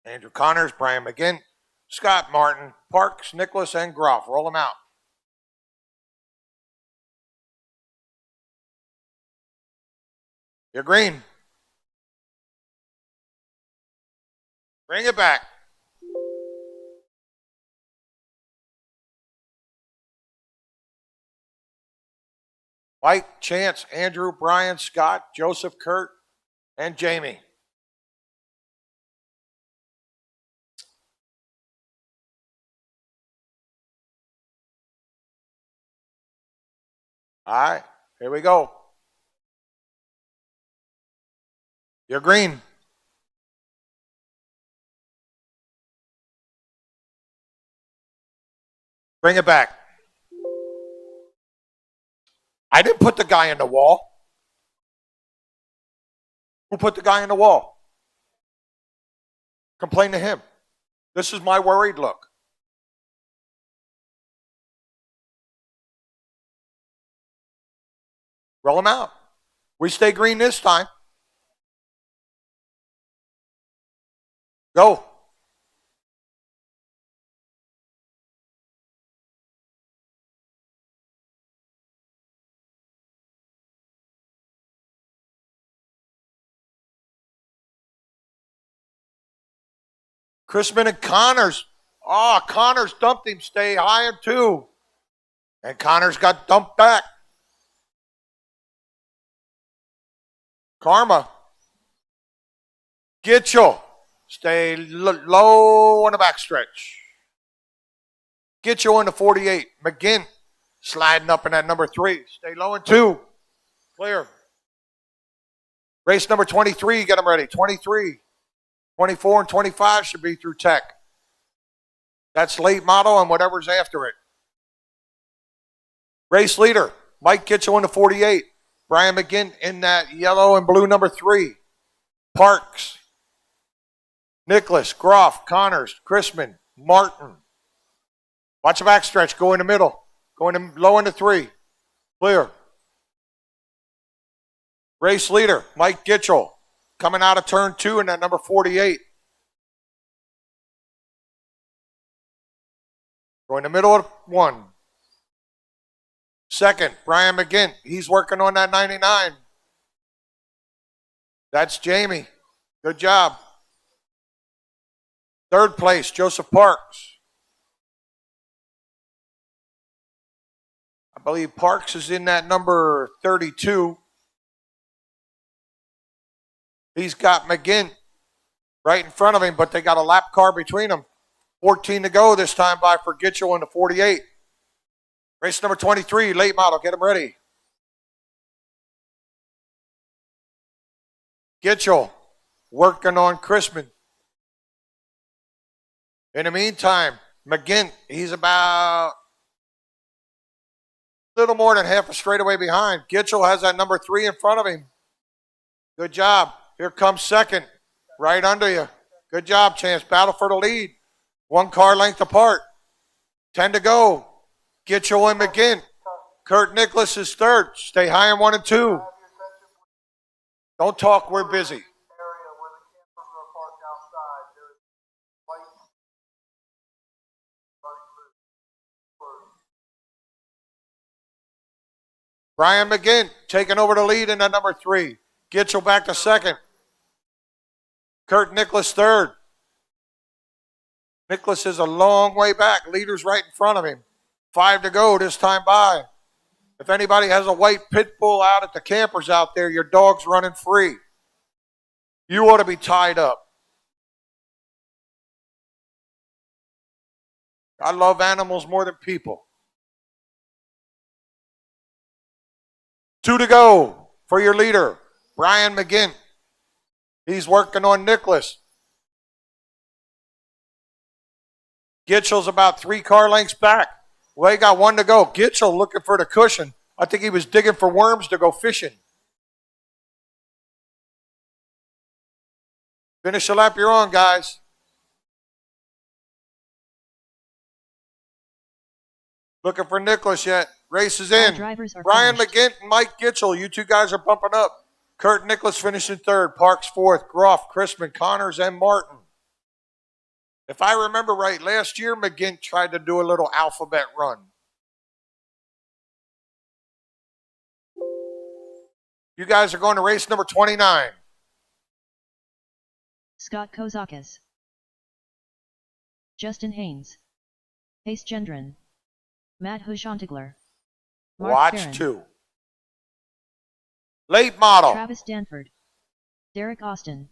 Andrew Connors, Brian McGinn, Scott Martin, Parks, Nicholas, and Groff. Roll them out. You're green. Bring it back. Mike, Chance, Andrew, Brian, Scott, Joseph, Kurt, and Jamie. All right, here we go. You're green. Bring it back. I didn't put the guy in the wall. Who put the guy in the wall? Complain to him. This is my worried look. Roll him out. We stay green this time. Go. Chrisman and Connors. Oh, Connors dumped him. Stay high in 2. And Connors got dumped back. Karma. Gitchell. Stay low on the backstretch. Gitchell in the 48. McGinn sliding up in that number 3. Stay low in 2. Clear. Race number 23. Get them ready. 23. 24 and 25 should be through tech. That's late model and whatever's after it. Race leader, Mike Kitchell in the 48. Brian McGinn in that yellow and blue number 3. Parks, Nicholas, Groff, Connors, Chrisman, Martin. Watch the backstretch. Go in the middle. Going low into 3. Clear. Race leader, Mike Kitchell. Coming out of turn 2 in that number 48. Go in the middle of 1. Second, Brian McGinn. He's working on that 99. That's Jamie. Good job. Third place, Joseph Parks. I believe Parks is in that number 32. He's got McGinn right in front of him, but they got a lap car between them. 14 to go this time by for Gitchell in the 48. Race number 23, late model. Get him ready. Gitchell working on Chrisman. In the meantime, McGinn, he's about a little more than half a straightaway behind. Gitchell has that number 3 in front of him. Good job. Here comes second, right under you. Good job, Chance. Battle for the lead. 1 car length apart. 10 to go. Gitchell and McGinn. Kurt Nicholas is third. Stay high in 1 and 2. Don't talk, we're busy. Brian McGinn taking over the lead in that number 3. Gitchell back to second. Kurt Nicholas third. Nicholas is a long way back. Leader's right in front of him. 5 to go this time by. If anybody has a white pit bull out at the campers out there, your dog's running free. You ought to be tied up. I love animals more than people. 2 to go for your leader, Brian McGinn. He's working on Nicholas. Gitchell's about 3 car lengths back. Well, he got 1 to go. Gitchell looking for the cushion. I think he was digging for worms to go fishing. Finish the lap you're on, guys. Looking for Nicholas yet. Race is All in. drivers are Brian finished. McGinn and Mike Gitchell, you 2 guys are bumping up. Kurt Nicholas finishing third. Parks fourth. Groff, Chrisman, Connors, and Martin. If I remember right, last year McGinn tried to do a little alphabet run. You guys are going to race number 29. Scott Kozakas, Justin Haynes, Pace Gendron, Matt Hushantigler, Mark Watch Farron, 2. Late model. Travis Danford, Derek Austin,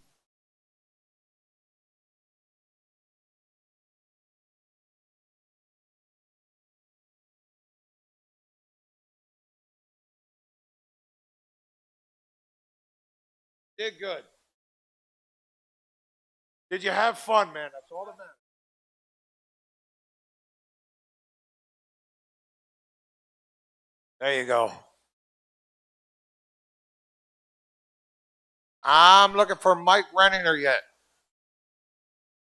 Did good. Did you have fun, man? That's all that matters. There you go. I'm looking for Mike Renninger yet.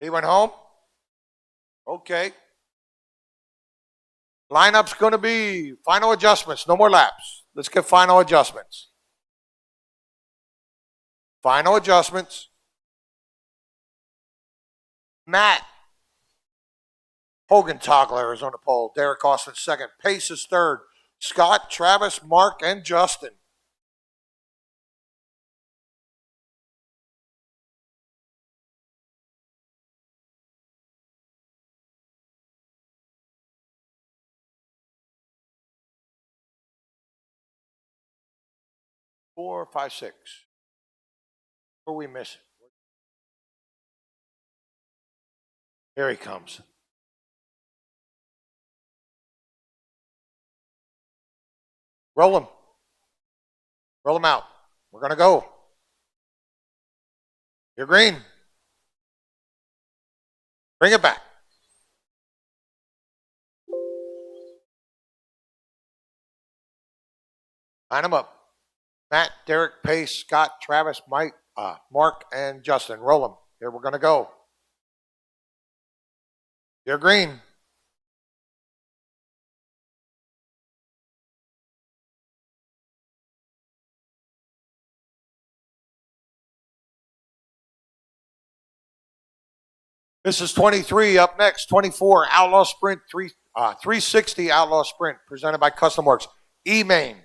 He went home? Okay. Lineup's going to be final adjustments. No more laps. Let's get final adjustments. Final adjustments. Matt Hogan-Togler is on the pole. Derek Austin second. Pace is third. Scott, Travis, Mark, and Justin. Four, five, six. Where we miss it? Here he comes. Roll him. Roll him out. We're going to go. You're green. Bring it back. Line them up. Matt, Derek, Pace, Scott, Travis, Mike, Mark, and Justin. Roll them. Here we're going to go. You're green. This is 23. Up next, 24, Outlaw Sprint 360 Outlaw Sprint, presented by Custom Works. E-Main.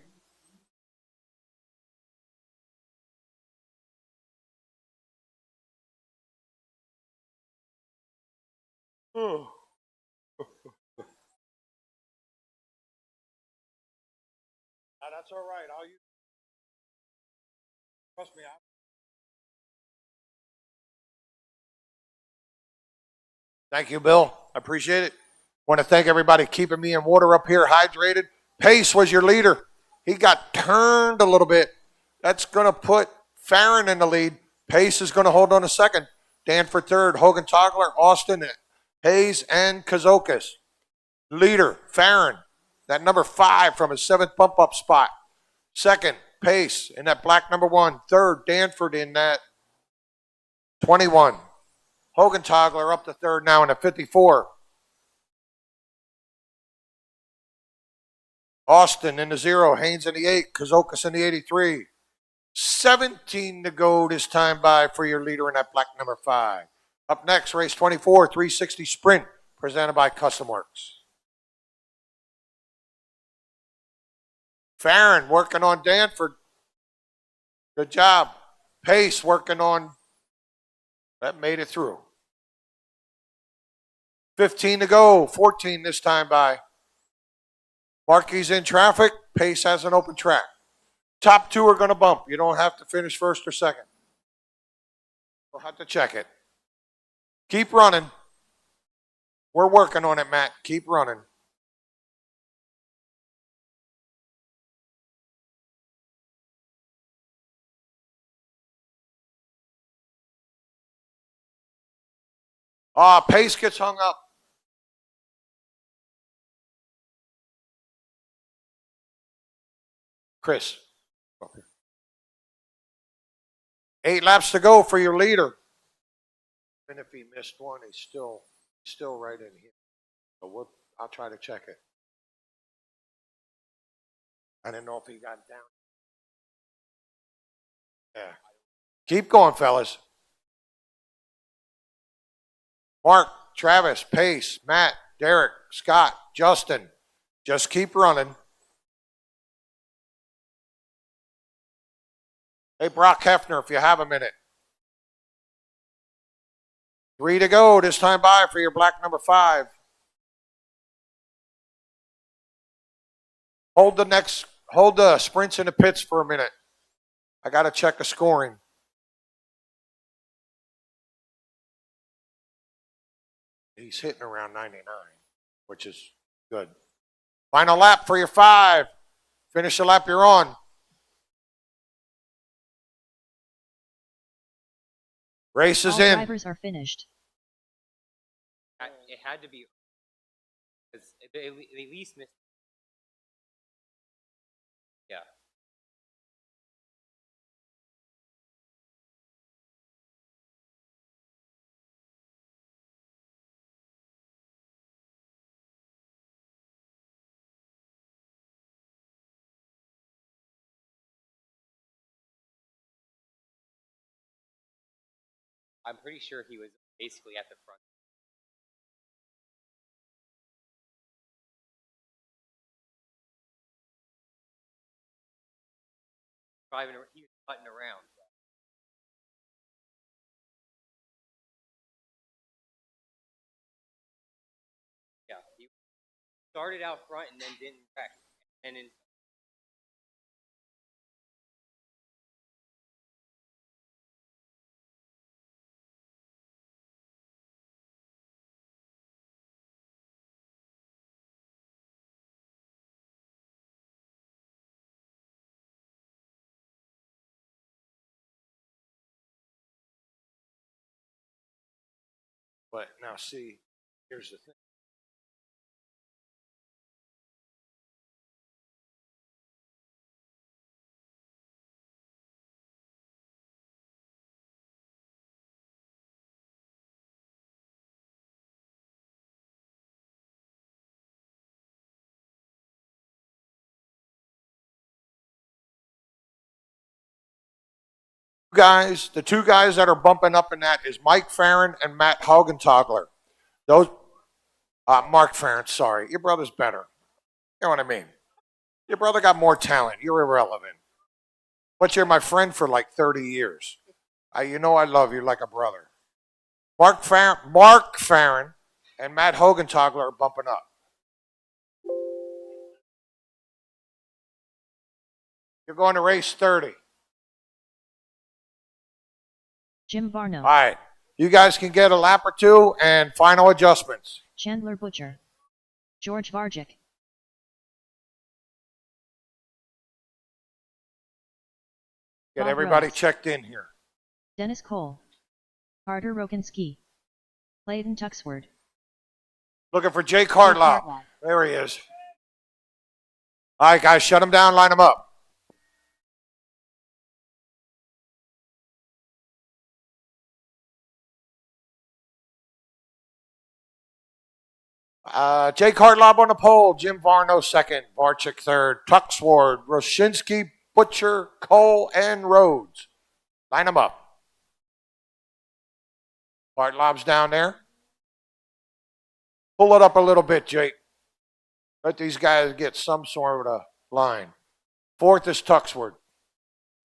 That's all right. I'll use. Trust me. Thank you, Bill. I appreciate it. Want to thank everybody keeping me in water up here, hydrated. Pace was your leader. He got turned a little bit. That's going to put Farron in the lead. Pace is going to hold on a second. Danford third. Hogan-Togler, Austin, Hayes, and Kazokas. Leader, Farron. That number 5 from his 7th bump-up spot. Second, Pace in that black number 1. Third, Danford in that 21. Hogan-Togler up to third now in a 54. Austin in the 0. Haynes in the 8. Kazokas in the 83. 17 to go this time by for your leader in that black number 5. Up next, race 24, 360 Sprint, presented by Custom Works. Farron working on Danford. Good job. Pace working on, that made it through. 15 to go, 14 this time by. Markey's in traffic, Pace has an open track. Top 2 are going to bump. You don't have to finish first or second. We'll have to check it. Keep running. We're working on it, Matt. Keep running. Pace gets hung up. Chris. 8 laps to go for your leader. And if he missed one, he's still right in here. So I'll try to check it. I didn't know if he got down. Yeah. Keep going, fellas. Mark, Travis, Pace, Matt, Derek, Scott, Justin. Just keep running. Hey, Brock Hefner, if you have a minute. 3 to go this time by for your black number 5. Hold the sprints in the pits for a minute. I got to check the scoring. He's hitting around 99, which is good. Final lap for your 5. Finish the lap you're on. Race is All in. drivers are finished. It had to be because they at least missed. Yeah. I'm pretty sure he was basically at the front. He was putting around. Yeah, he started out front and then didn't wreck. And then But now see, here's the thing. Guys, the 2 guys that are bumping up in that is Mike Farron and Matt Haugentagler. Those, Mark Farron, sorry. Your brother's better. You know what I mean? Your brother got more talent. You're irrelevant. But you're my friend for like 30 years. You know I love you like a brother. Mark Farron and Matt Haugentagler are bumping up. You're going to race 30. Jim Varno. All right. You guys can get a lap or 2 and final adjustments. Chandler Butcher. George Vargic. Get Bob everybody Rose. checked in here. Dennis Cole. Carter Rokinski. Clayton Tuxford. Looking for Jay Cartlop. There he is. All right, guys, shut him down, line him up. Jay Cartlop on the pole, Jim Varno second, Varchik third, Tuxford, Roshinsky, Butcher, Cole, and Rhodes. Line them up. Cartlop's down there. Pull it up a little bit, Jake. Let these guys get some sort of a line. 4th is Tuxford.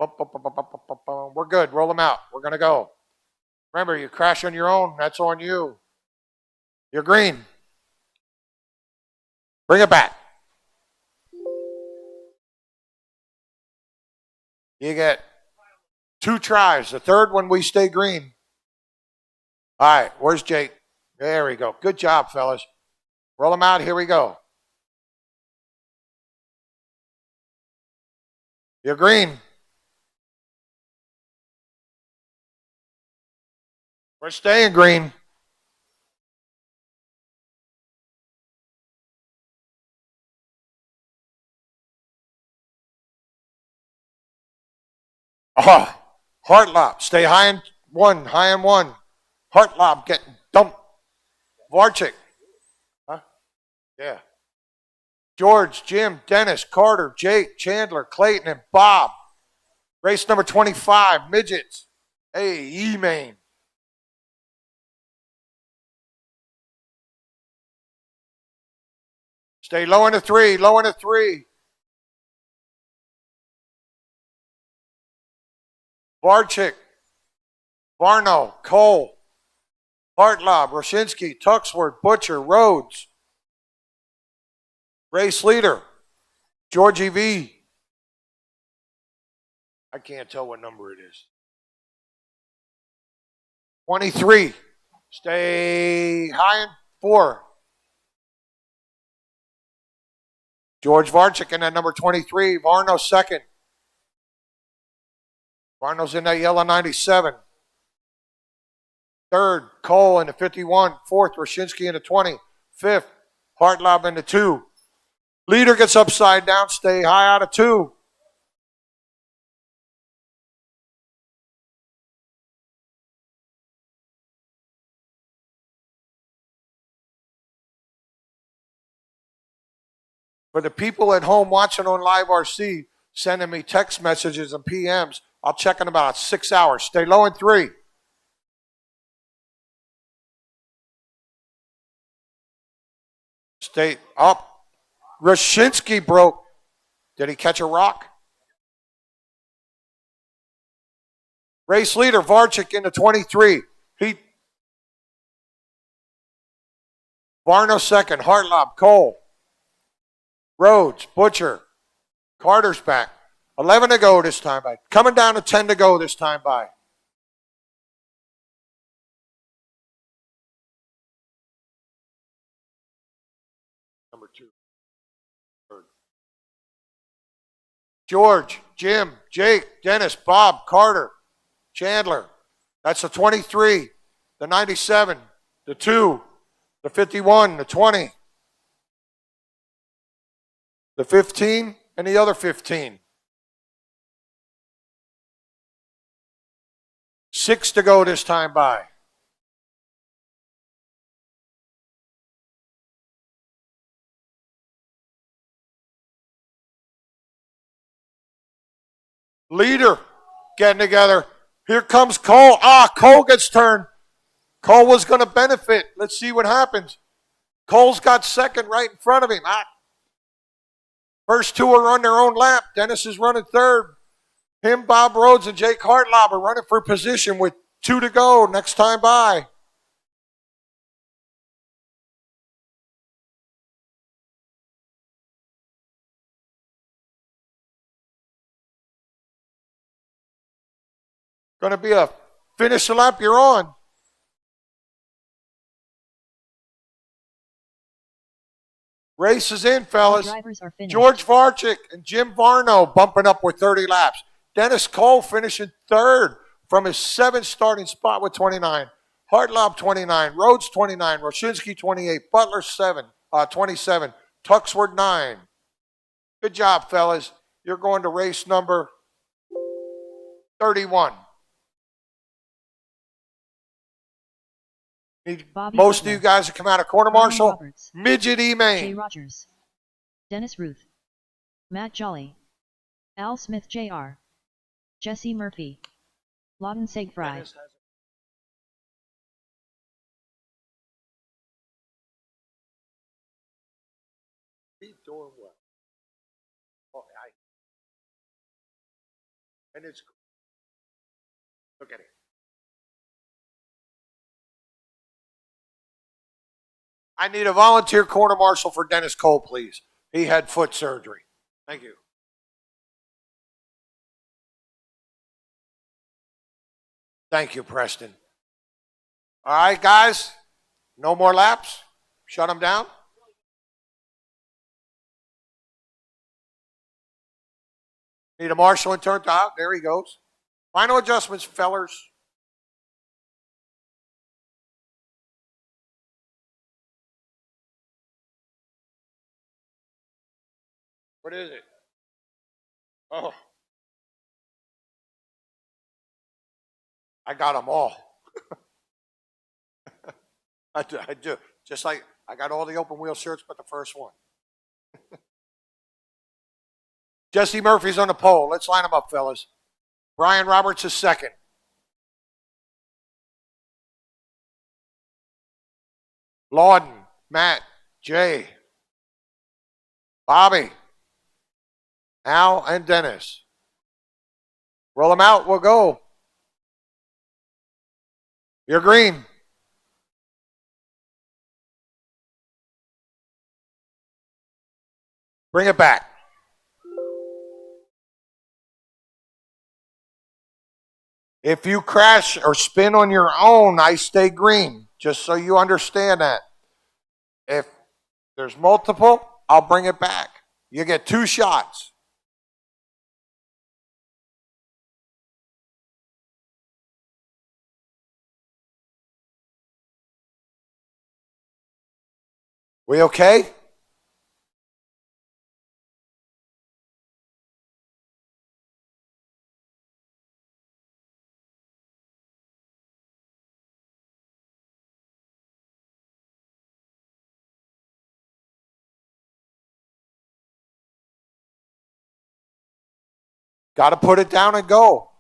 We're good. Roll them out. We're going to go. Remember, you crash on your own. That's on you. You're green. Bring it back. You get 2 tries. The 3rd one, we stay green. All right, where's Jake? There we go. Good job, fellas. Roll them out. Here we go. You're green. We're staying green. Oh, Hartlop, stay high in 1, high in 1. Hartlop getting dumped. Varchik. Huh? Yeah. George, Jim, Dennis, Carter, Jake, Chandler, Clayton, and Bob. Race number 25, midgets. Hey, E-Main. Stay low in the three, low in the three. Varchik, Varno, Cole, Hartlob, Roshinsky, Tuxford, Butcher, Rhodes. Race leader, Georgie V. I can't tell what number it is. 23. Stay high in 4. George Varchik in that number 23. Varno second. Varno's in that yellow 97. Third, Cole in the 51. Fourth, Roshinsky in the 20. Fifth, Hartlob in the 2. Leader gets upside down. Stay high out of 2. For the people at home watching on Live RC, sending me text messages and PMs, I'll check in about 6 hours. Stay low in 3. Stay up. Roshinsky broke. Did he catch a rock? Race leader, Varchik in the 23. Varno second, Hartlob, Cole, Rhodes, Butcher, Carter's back. 11 to go this time by. Coming down to 10 to go this time by. Number 2. Third. George, Jim, Jake, Dennis, Bob, Carter, Chandler. That's the 23, the 97, the 2, the 51, the 20, the 15, and the other 15. 6 to go this time by. Leader getting together. Here comes Cole. Cole gets turned. Cole was going to benefit. Let's see what happens. Cole's got second right in front of him. First 2 are on their own lap. Dennis is running third. Him, Bob Rhodes, and Jake Hartlob are running for position with 2 to go next time by. Going to be a finish the lap you're on. Race is in, fellas. George Varchik and Jim Varno bumping up with 30 laps. Dennis Cole finishing third from his 7th starting spot with 29. Hartlob 29, Rhodes 29, Roshinsky 28, Butler 27, Tuxford 9. Good job, fellas. You're going to race number 31. Need most of you guys to come out of quarter marshal. Midget E-Main. Jay Rogers. Dennis Ruth. Matt Jolly. Al Smith Jr. Jesse Murphy. Lawton Segfry. He's doing well. And it's look at it. I need a volunteer corner marshal for Dennis Cole, please. He had foot surgery. Thank you. Thank you, Preston. All right, guys. No more laps. Shut them down. Need a marshal and turn out. There he goes. Final adjustments, fellers. What is it? Oh. I got them all. I do. Just like I got all the open wheel shirts but the first one. Jesse Murphy's on the pole. Let's line them up, fellas. Brian Roberts is second. Lawden, Matt, Jay, Bobby, Al, and Dennis. Roll them out. We'll go. You're green. Bring it back. If you crash or spin on your own, I stay green, just so you understand that. If there's multiple, I'll bring it back. You get 2 shots. We okay? Got to put it down and go.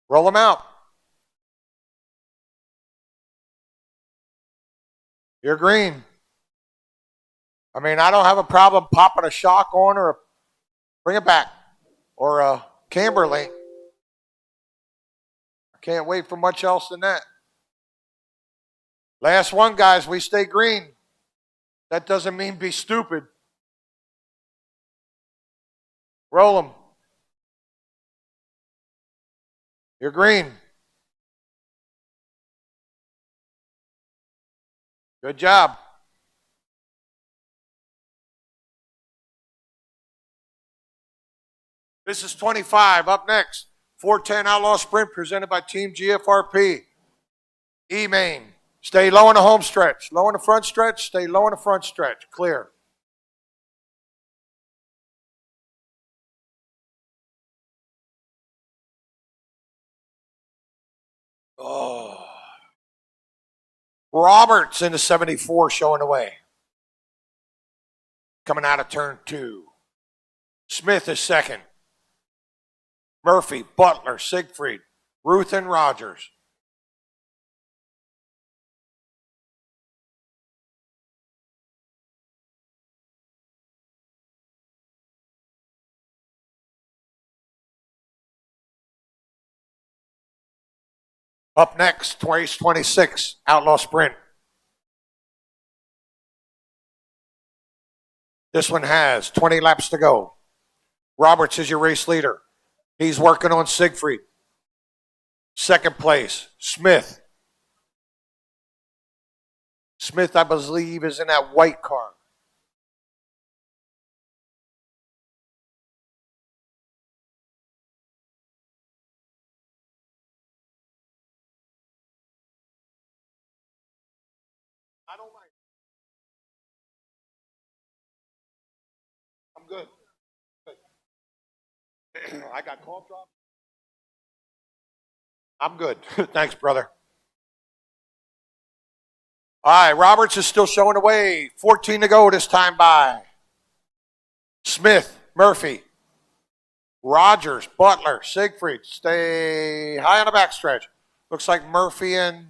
Roll them out. You're green. I mean, I don't have a problem popping a shock on or bring it back or a camber link. I can't wait for much else than that. Last one, guys. We stay green. That doesn't mean be stupid. Roll them. You're green. Good job. This is 25. Up next, 410 Outlaw Sprint presented by Team GFRP. E-Main. Stay low in the home stretch. Low in the front stretch. Stay low in the front stretch. Clear. Oh. Roberts into 74 showing away. Coming out of turn 2. Smith is second. Murphy, Butler, Siegfried, Ruth, and Rogers. Up next, race 26, Outlaw Sprint. This one has 20 laps to go. Roberts is your race leader. He's working on Siegfried. Second place, Smith. Smith, I believe, is in that white car. I don't mind. I'm good. I got call drop. I'm good. Thanks, brother. All right, Roberts is still showing the way. 14 to go this time by. Smith, Murphy, Rogers, Butler, Siegfried. Stay high on the backstretch. Looks like Murphy and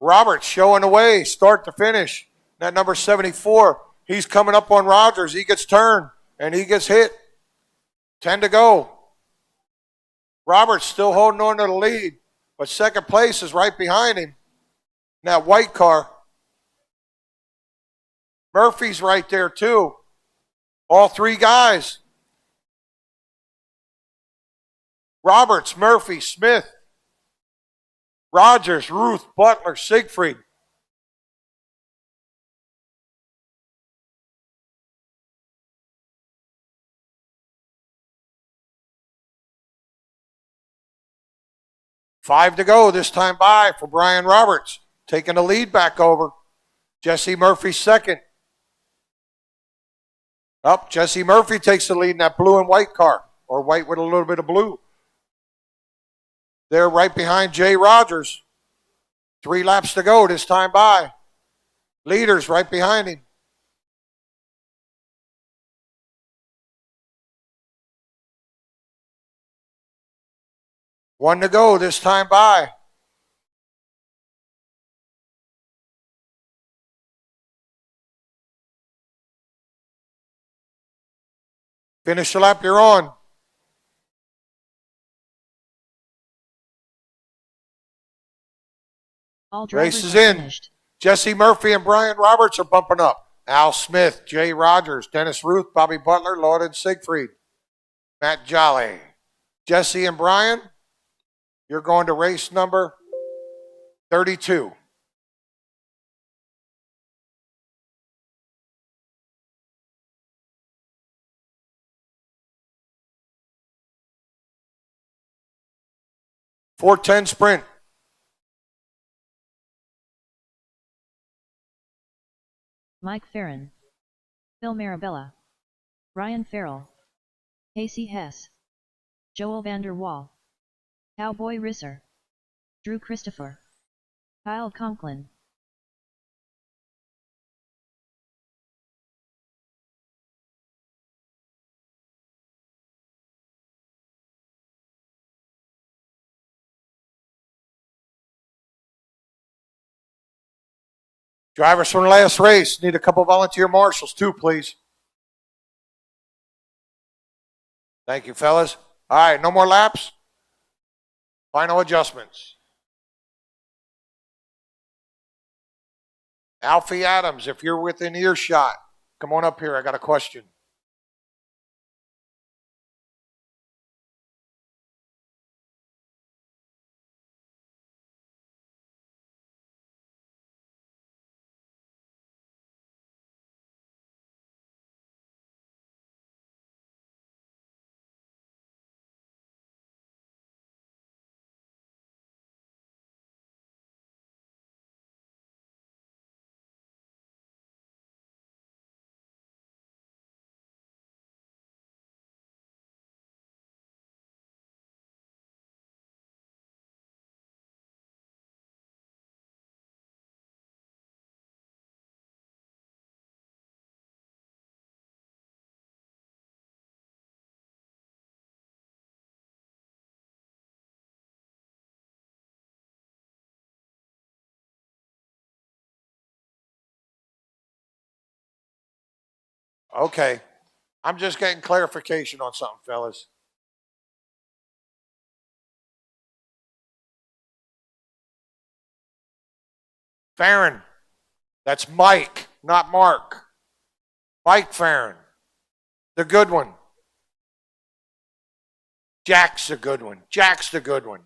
Roberts showing the way, start to finish. That number 74, he's coming up on Rogers. He gets turned, and he gets hit. 10 to go. Roberts still holding on to the lead, but second place is right behind him. That white car. Murphy's right there, too. All 3 guys. Roberts, Murphy, Smith, Rogers, Ruth, Butler, Siegfried. $5 to go this time by for Brian Roberts. taking the lead back over. Jesse Murphy second. Up, Jesse Murphy takes the lead in that blue and white car, or white with a little bit of blue. They're right behind Jay Rogers. 3 laps to go this time by. Leaders right behind him. One to go this time by. Finish the lap you're on. All Race drivers is are in. finished. Jesse Murphy and Brian Roberts are bumping up. Al Smith, Jay Rogers, Dennis Ruth, Bobby Butler, Lord Siegfried, Matt Jolly. Jesse and Brian, you're going to race number 32. .410 sprint. Mike Farron, Phil Marabella, Ryan Farrell, Casey Hess, Joel Vander Wal, Cowboy Risser, Drew Christopher, Kyle Conklin. Drivers from the last race, need a couple volunteer marshals too, please. Thank you, fellas. All right, no more laps. Final adjustments. Alfie Adams, if you're within earshot, come on up here. I got a question. Okay. I'm just getting clarification on something, fellas. Farron. That's Mike, not Mark. Mike Farron. The good one. Jack's the good one. Jack's the good one.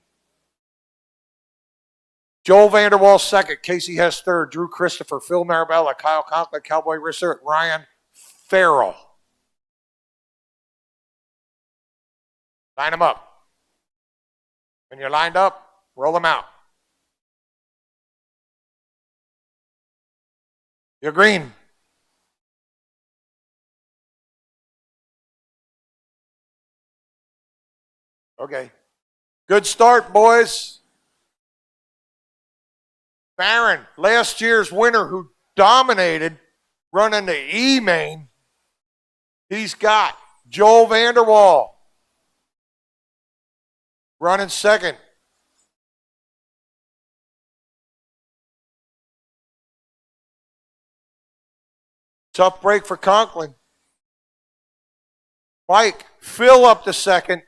Joel Vanderwall second. Casey Hess third. Drew Christopher. Phil Marabella. Kyle Conklin. Cowboy Risser. Ryan Farrell. Line them up. When you're lined up, roll them out. You're green. Okay. Good start, boys. Farron, last year's winner who dominated running the E-main. He's got Joel Vanderwall running second. Tough break for Conklin. Mike, Phil up to second.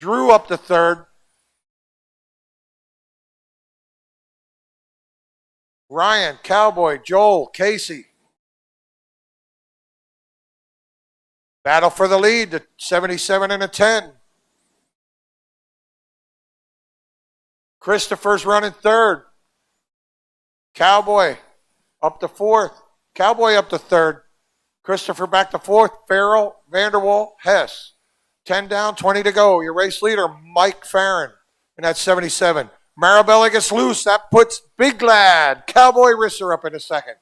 Drew up to third. Ryan, Cowboy, Joel, Casey. Battle for the lead, the 77 and a 10. Christopher's running third. Cowboy up to fourth. Cowboy up to third. Christopher back to fourth. Farrell, Vanderwall, Hess. 10 down, 20 to go. Your race leader, Mike Farron, in that 77. Marabella gets loose. That puts Big Lad, Cowboy Risser up in a second.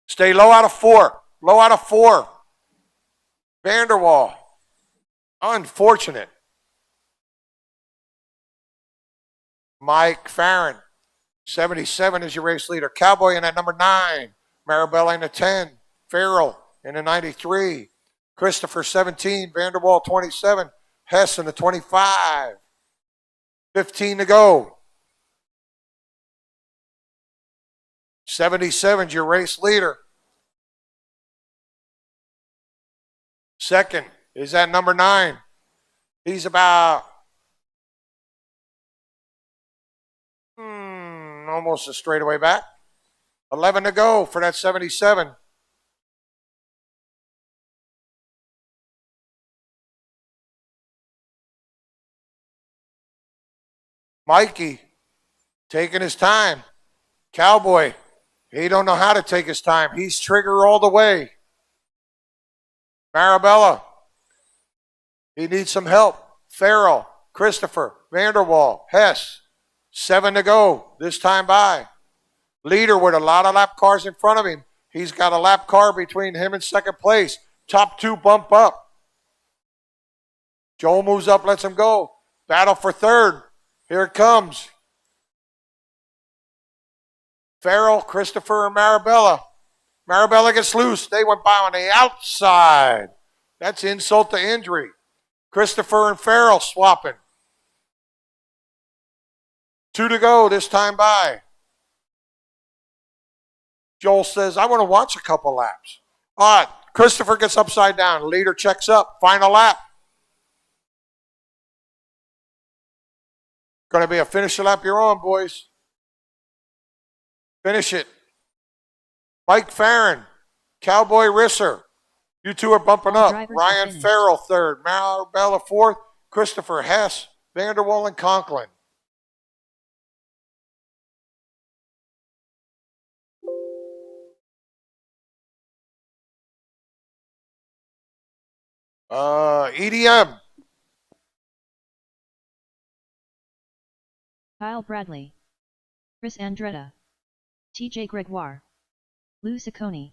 Stay low out of 4. Low out of 4. Vanderwall. Unfortunate. Mike Farron. 77 is your race leader. Cowboy in at number 9. Marabella in the 10. Farrell in the 93. Christopher 17. Vanderwall 27. Hess in the 25. 15 to go. 77 is your race leader. Second is at number 9. He's about almost a straightaway back. 11 to go for that 77. Mikey taking his time. Cowboy, he don't know how to take his time. He's trigger all the way. Marabella, he needs some help. Farrell, Christopher, Vanderwall, Hess. 7 to go, this time by. Leader with a lot of lap cars in front of him. He's got a lap car between him and second place. Top 2 bump up. Joel moves up, lets him go. Battle for third. Here it comes. Farrell, Christopher, and Marabella. Marabella gets loose. They went by on the outside. That's insult to injury. Christopher and Farrell swapping. 2 to go, this time by. Joel says, I want to watch a couple laps. All right, Christopher gets upside down. Leader checks up. Final lap. Going to be a finish lap you're on, boys. Finish it. Mike Farron, Cowboy Risser. You two are bumping up. Ryan Farrell third. Marabella fourth. Christopher Hess, Vanderwall, and Conklin. EDM. Kyle Bradley, Chris Andretta, TJ Gregoire, Lou Ciccone,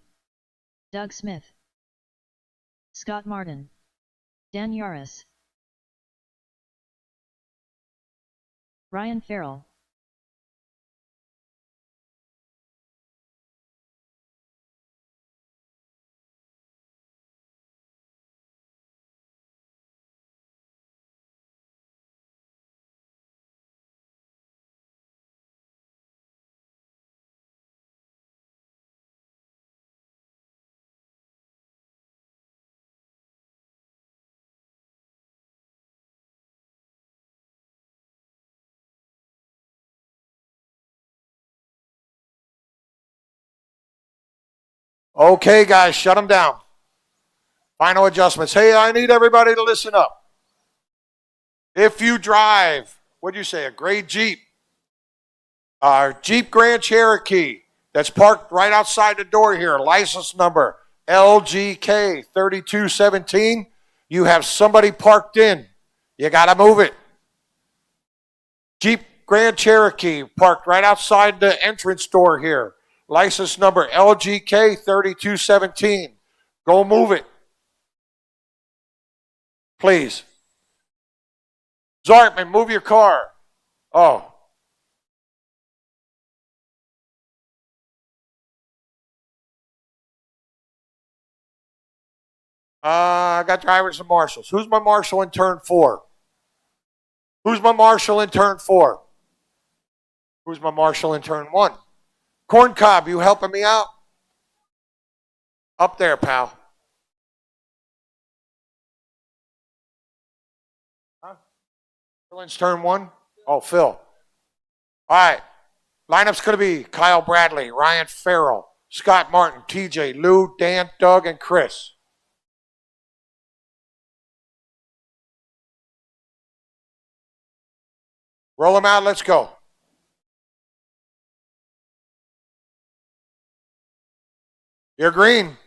Doug Smith, Scott Martin, Dan Yaris, Ryan Farrell, Okay, guys, shut them down. Final adjustments. Hey, I need everybody to listen up. If you drive, what'd you say, a gray Jeep, Jeep Grand Cherokee that's parked right outside the door here, license number LGK 3217, you have somebody parked in. You got to move it. Jeep Grand Cherokee parked right outside the entrance door here. License number LGK 3217. Go move it. Please. Zartman, move your car. Oh. I got drivers and marshals. Who's my marshal in turn 4? Who's my marshal in turn 4? Who's my marshal in turn 1? Corn Cob, you helping me out? Up there, pal. Huh? Phil's turn 1? Oh, Phil. All right. Lineup's going to be Kyle Bradley, Ryan Farrell, Scott Martin, TJ, Lou, Dan, Doug, and Chris. Roll them out. Let's go. You're green.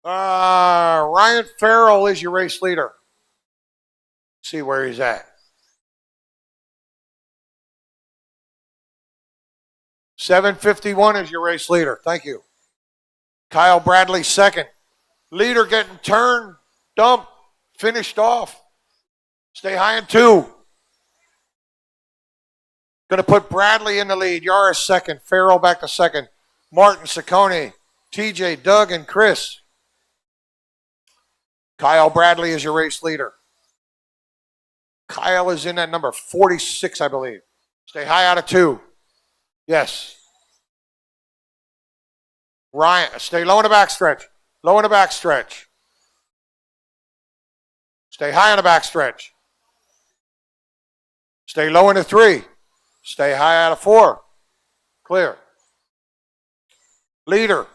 Ryan Farrell is your race leader. See where he's at. 751 is your race leader. Thank you. Kyle Bradley second. Leader getting turned, dumped, finished off. Stay high in 2. Going to put Bradley in the lead. Yaris second. Farrell back to second. Martin, Ciccone, TJ, Doug, and Chris. Kyle Bradley is your race leader. Kyle is in at number 46, I believe. Stay high out of 2. Yes. Ryan, stay low in the backstretch. Low in the backstretch. Stay high in the backstretch. Stay low in the 3. Stay high out of 4. Clear. Leader,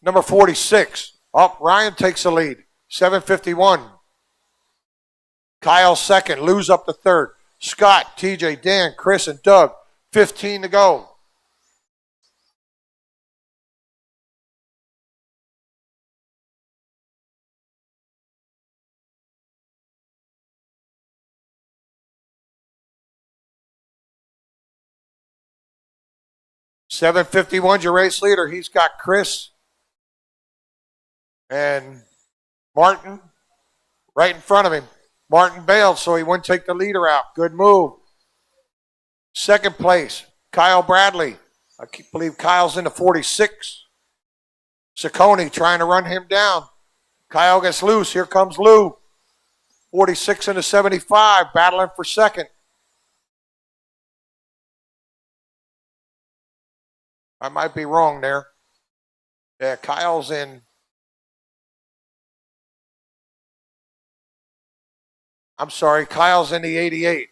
number 46. Up, Ryan takes the lead. 751. Kyle second. Lou's up to third. Scott, TJ, Dan, Chris, and Doug. 15 to go. $751's your race leader. He's got Chris and Martin right in front of him. Martin bailed, so he wouldn't take the leader out. Good move. Second place, Kyle Bradley. I believe Kyle's in the 46. Ciccone trying to run him down. Kyle gets loose. Here comes Lou. 46 and a 75, battling for second. I might be wrong there. Yeah, Kyle's in. I'm sorry, Kyle's in the 88.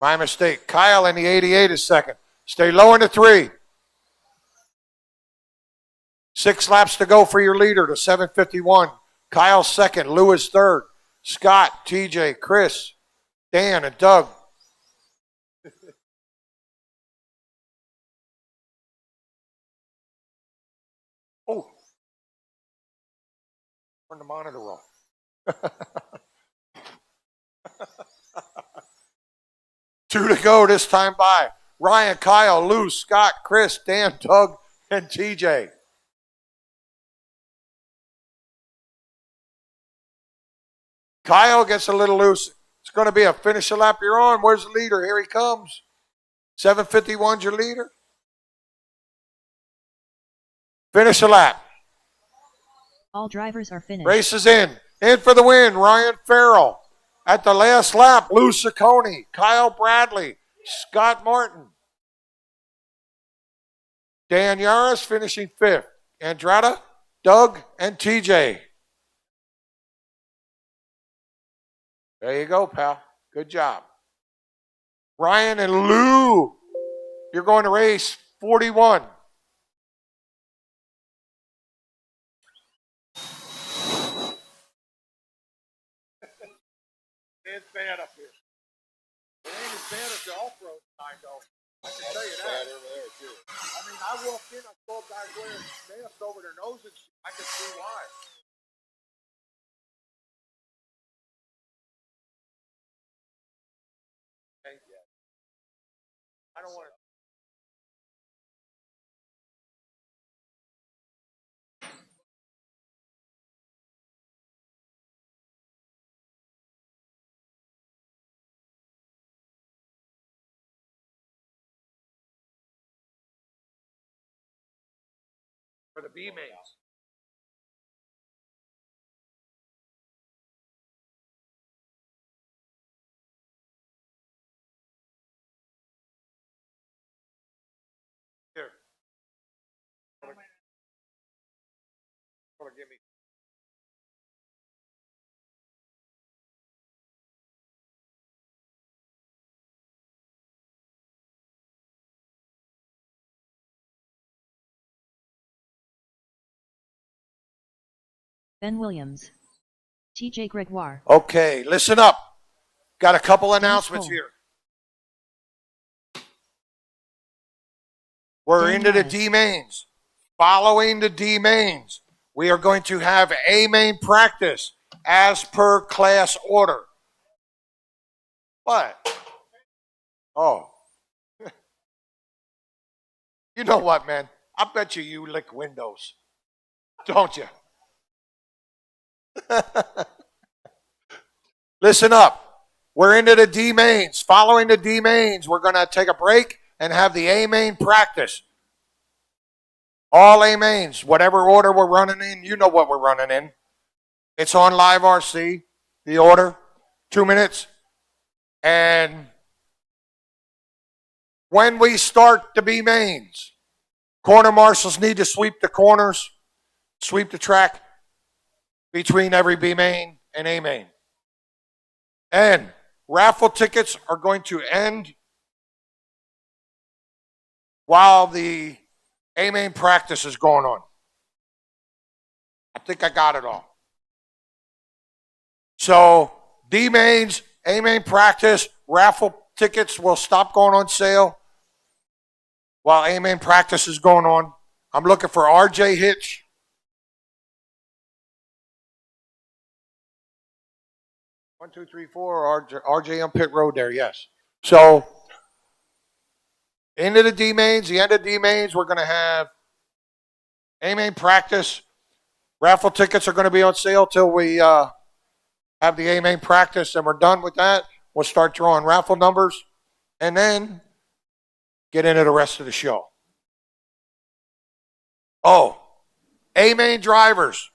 My mistake. Kyle in the 88 is second. Stay low in the 3. 6 laps to go for your leader to 751. Kyle second. Lou is third. Scott, TJ, Chris, Dan, and Doug. Oh. Turn the monitor off. Two to go this time by. Ryan, Kyle, Lou, Scott, Chris, Dan, Doug, and TJ. Kyle gets a little loose. It's going to be a finish a lap you're on. Where's the leader? Here he comes. 751's your leader. Finish a lap. All drivers are finished. Race is in. In for the win, Ryan Farrell. At the last lap, Lou Ciccone, Kyle Bradley, Scott Martin. Dan Yaris finishing 5th. Andrada, Doug, and TJ. There you go, pal. Good job. Ryan and Lou, you're going to race 41. It's bad up here. It ain't as bad as the off-road side, though. I can tell you that. I mean, I walked in, I saw guys wearing masks over their nose and shit. I can see why. Okay, yeah. I don't want to. For the B-mails. Here. Give me. Ben Williams. TJ Gregoire. Okay, listen up. Got a couple announcements Cole. here. We're Dan into the Harris. D mains. Following the D mains, we are going to have A main practice as per class order. What? Oh. You know what, man? I bet you lick windows. Don't you? Listen up. We're into the D mains. Following the D mains, we're going to take a break and have the A main practice. All A mains, whatever order we're running in, you know what we're running in. It's on Live RC, the order, 2 minutes. And when we start the B mains, corner marshals need to sweep the corners, sweep the track between every B main and A main. And raffle tickets are going to end while the A main practice is going on. I think I got it all. So D mains, A main practice, raffle tickets will stop going on sale while A main practice is going on. I'm looking for RJ Hitch. One, two, three, four. RJ on pit road there, yes. So, into the D mains, the end of D mains, we're going to have A main practice. Raffle tickets are going to be on sale till we have the A main practice, and we're done with that. We'll start drawing raffle numbers and then get into the rest of the show. Oh, A main drivers,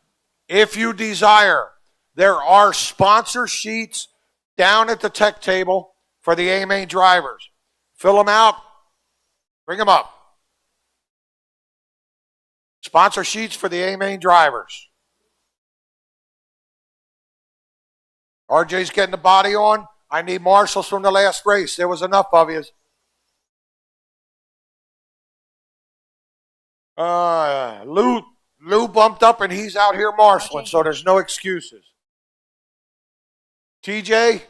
if you desire, there are sponsor sheets down at the tech table for the A main drivers. Fill them out, bring them up. Sponsor sheets for the A main drivers. RJ's getting the body on. I need marshals from the last race. There was enough of you. Lou bumped up and he's out here marshaling, so there's no excuses. TJ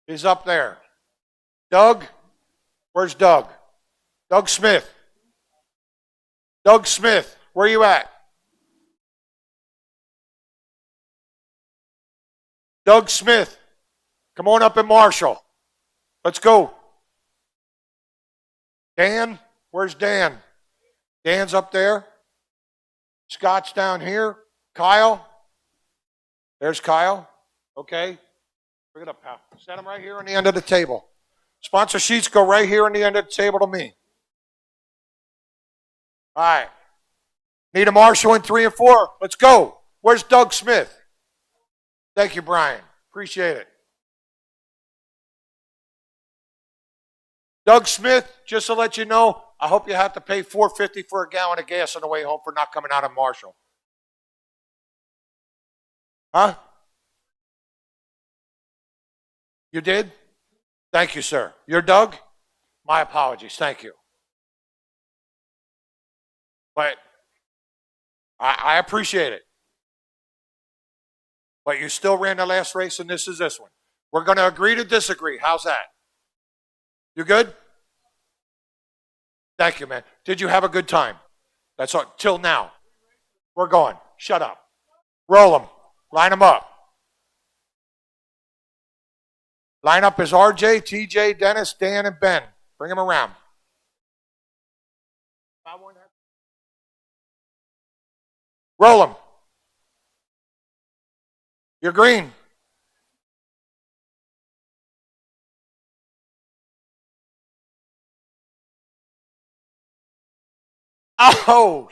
is up there. Doug, where's Doug? Doug Smith. Doug Smith, where you at? Doug Smith, come on up and marshal. Let's go. Dan, where's Dan? Dan's up there. Scott's down here. Kyle. There's Kyle. Okay. Bring it up, pal. Set them right here on the end of the table. Sponsor sheets go right here on the end of the table to me. All right. Need a marshal in 3 and 4. Let's go. Where's Doug Smith? Thank you, Brian. Appreciate it. Doug Smith, just to let you know, I hope you have to pay $4.50 for a gallon of gas on the way home for not coming out of Marshall. Huh? You did? Thank you, sir. You're Doug? My apologies. Thank you. But I appreciate it. But you still ran the last race, and this is this one. We're going to agree to disagree. How's that? You good? Thank you, man. Did you have a good time? That's all. Till now. We're going. Shut up. Roll them. Line them up. Line up is RJ, TJ, Dennis, Dan, and Ben. Bring them around. Roll them. You're green. Oh.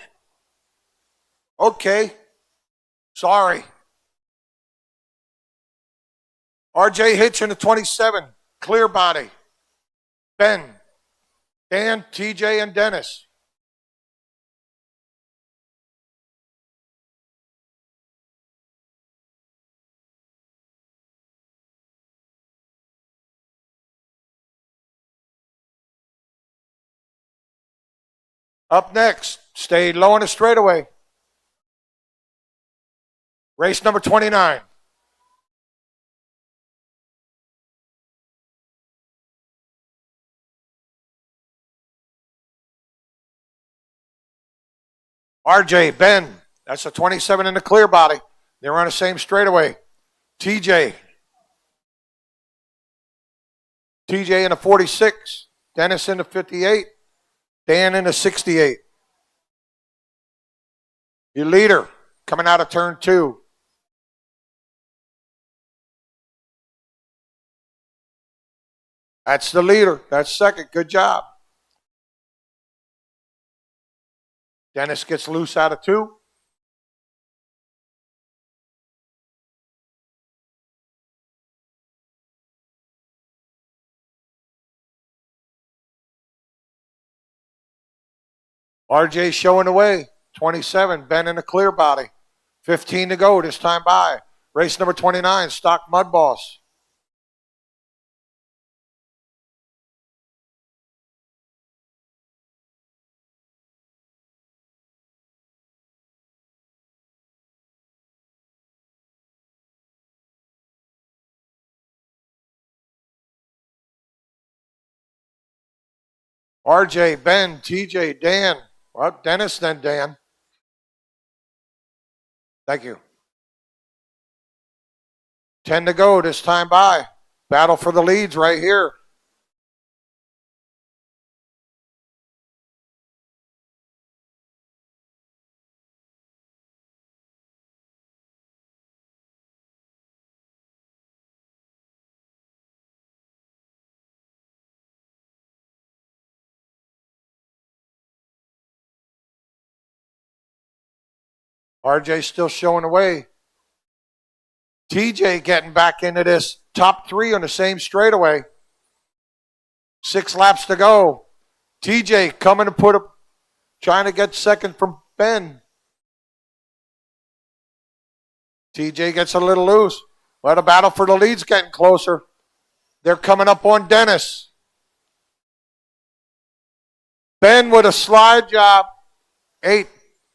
Okay. Sorry. RJ Hitch in the 27. Clear body. Ben. Dan, TJ, and Dennis. Up next, stay low on the straightaway. Race number 29. RJ, Ben, That's a 27 in the clear body. They were on the same straightaway. TJ in the 46. Dennis in the 58. Dan in the 68. Your leader coming out of turn 2. That's the leader. That's second. Good job. Dennis gets loose out of 2. RJ showing the way. 27, Ben in the clear body. 15 to go this time by. Race number 29, Stock Mud Boss. RJ, Ben, TJ, Dan. Well, Dennis, then Dan. Thank you. 10 to go this time by. Battle for the leads right here. RJ still showing the way. TJ getting back into this top 3 on the same straightaway. 6 laps to go. TJ coming to trying to get second from Ben. TJ gets a little loose. Well, the battle for the lead's getting closer. They're coming up on Dennis. Ben with a slide job. 8.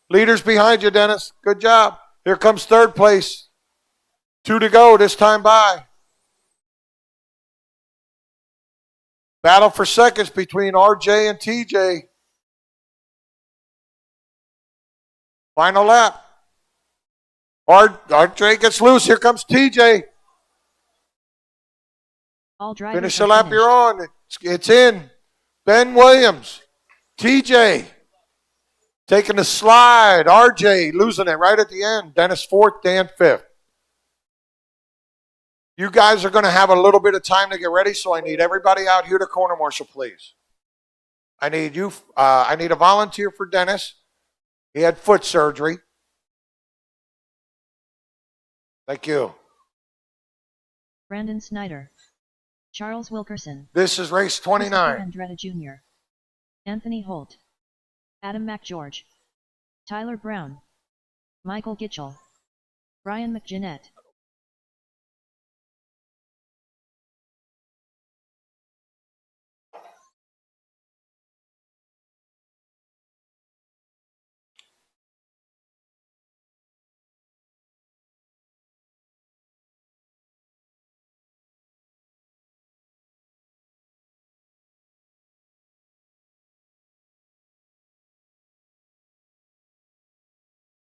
Leaders behind you, Dennis. Good job. Here comes third place. 2 to go this time by. Battle for seconds between RJ and TJ. Final lap. RJ gets loose. Here comes TJ. All drivers Finish the are lap finished. you're on. It's in. Ben Williams. TJ. Taking the slide. RJ losing it right at the end. Dennis 4th, Dan 5th. You guys are going to have a little bit of time to get ready, so I need everybody out here to corner marshal, please. I need you. I need a volunteer for Dennis. He had foot surgery. Thank you. Brandon Snyder. Charles Wilkerson. This is race Christopher 29. Andretta Jr. Anthony Holt. Adam McGeorge. Tyler Brown. Michael Gitchell. Brian McJanette.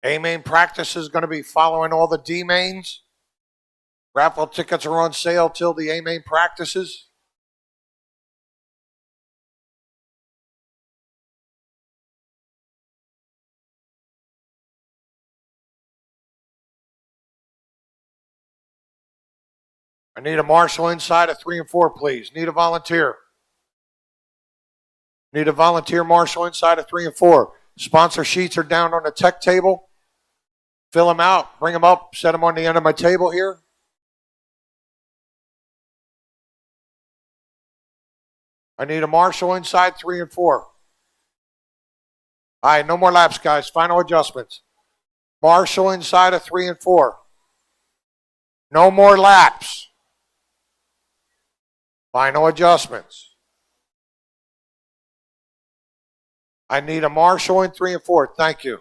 A-main practice is going to be following all the D-mains. Raffle tickets are on sale till the A-main practices. I need a marshal inside of 3 and 4, please. Need a volunteer. Need a volunteer marshal inside of 3 and 4. Sponsor sheets are down on the tech table. Fill them out. Bring them up. Set them on the end of my table here. I need a marshal inside 3 and 4. All right, no more laps, guys. Final adjustments. Marshal inside of 3 and 4. No more laps. Final adjustments. I need a marshal in 3 and 4. Thank you.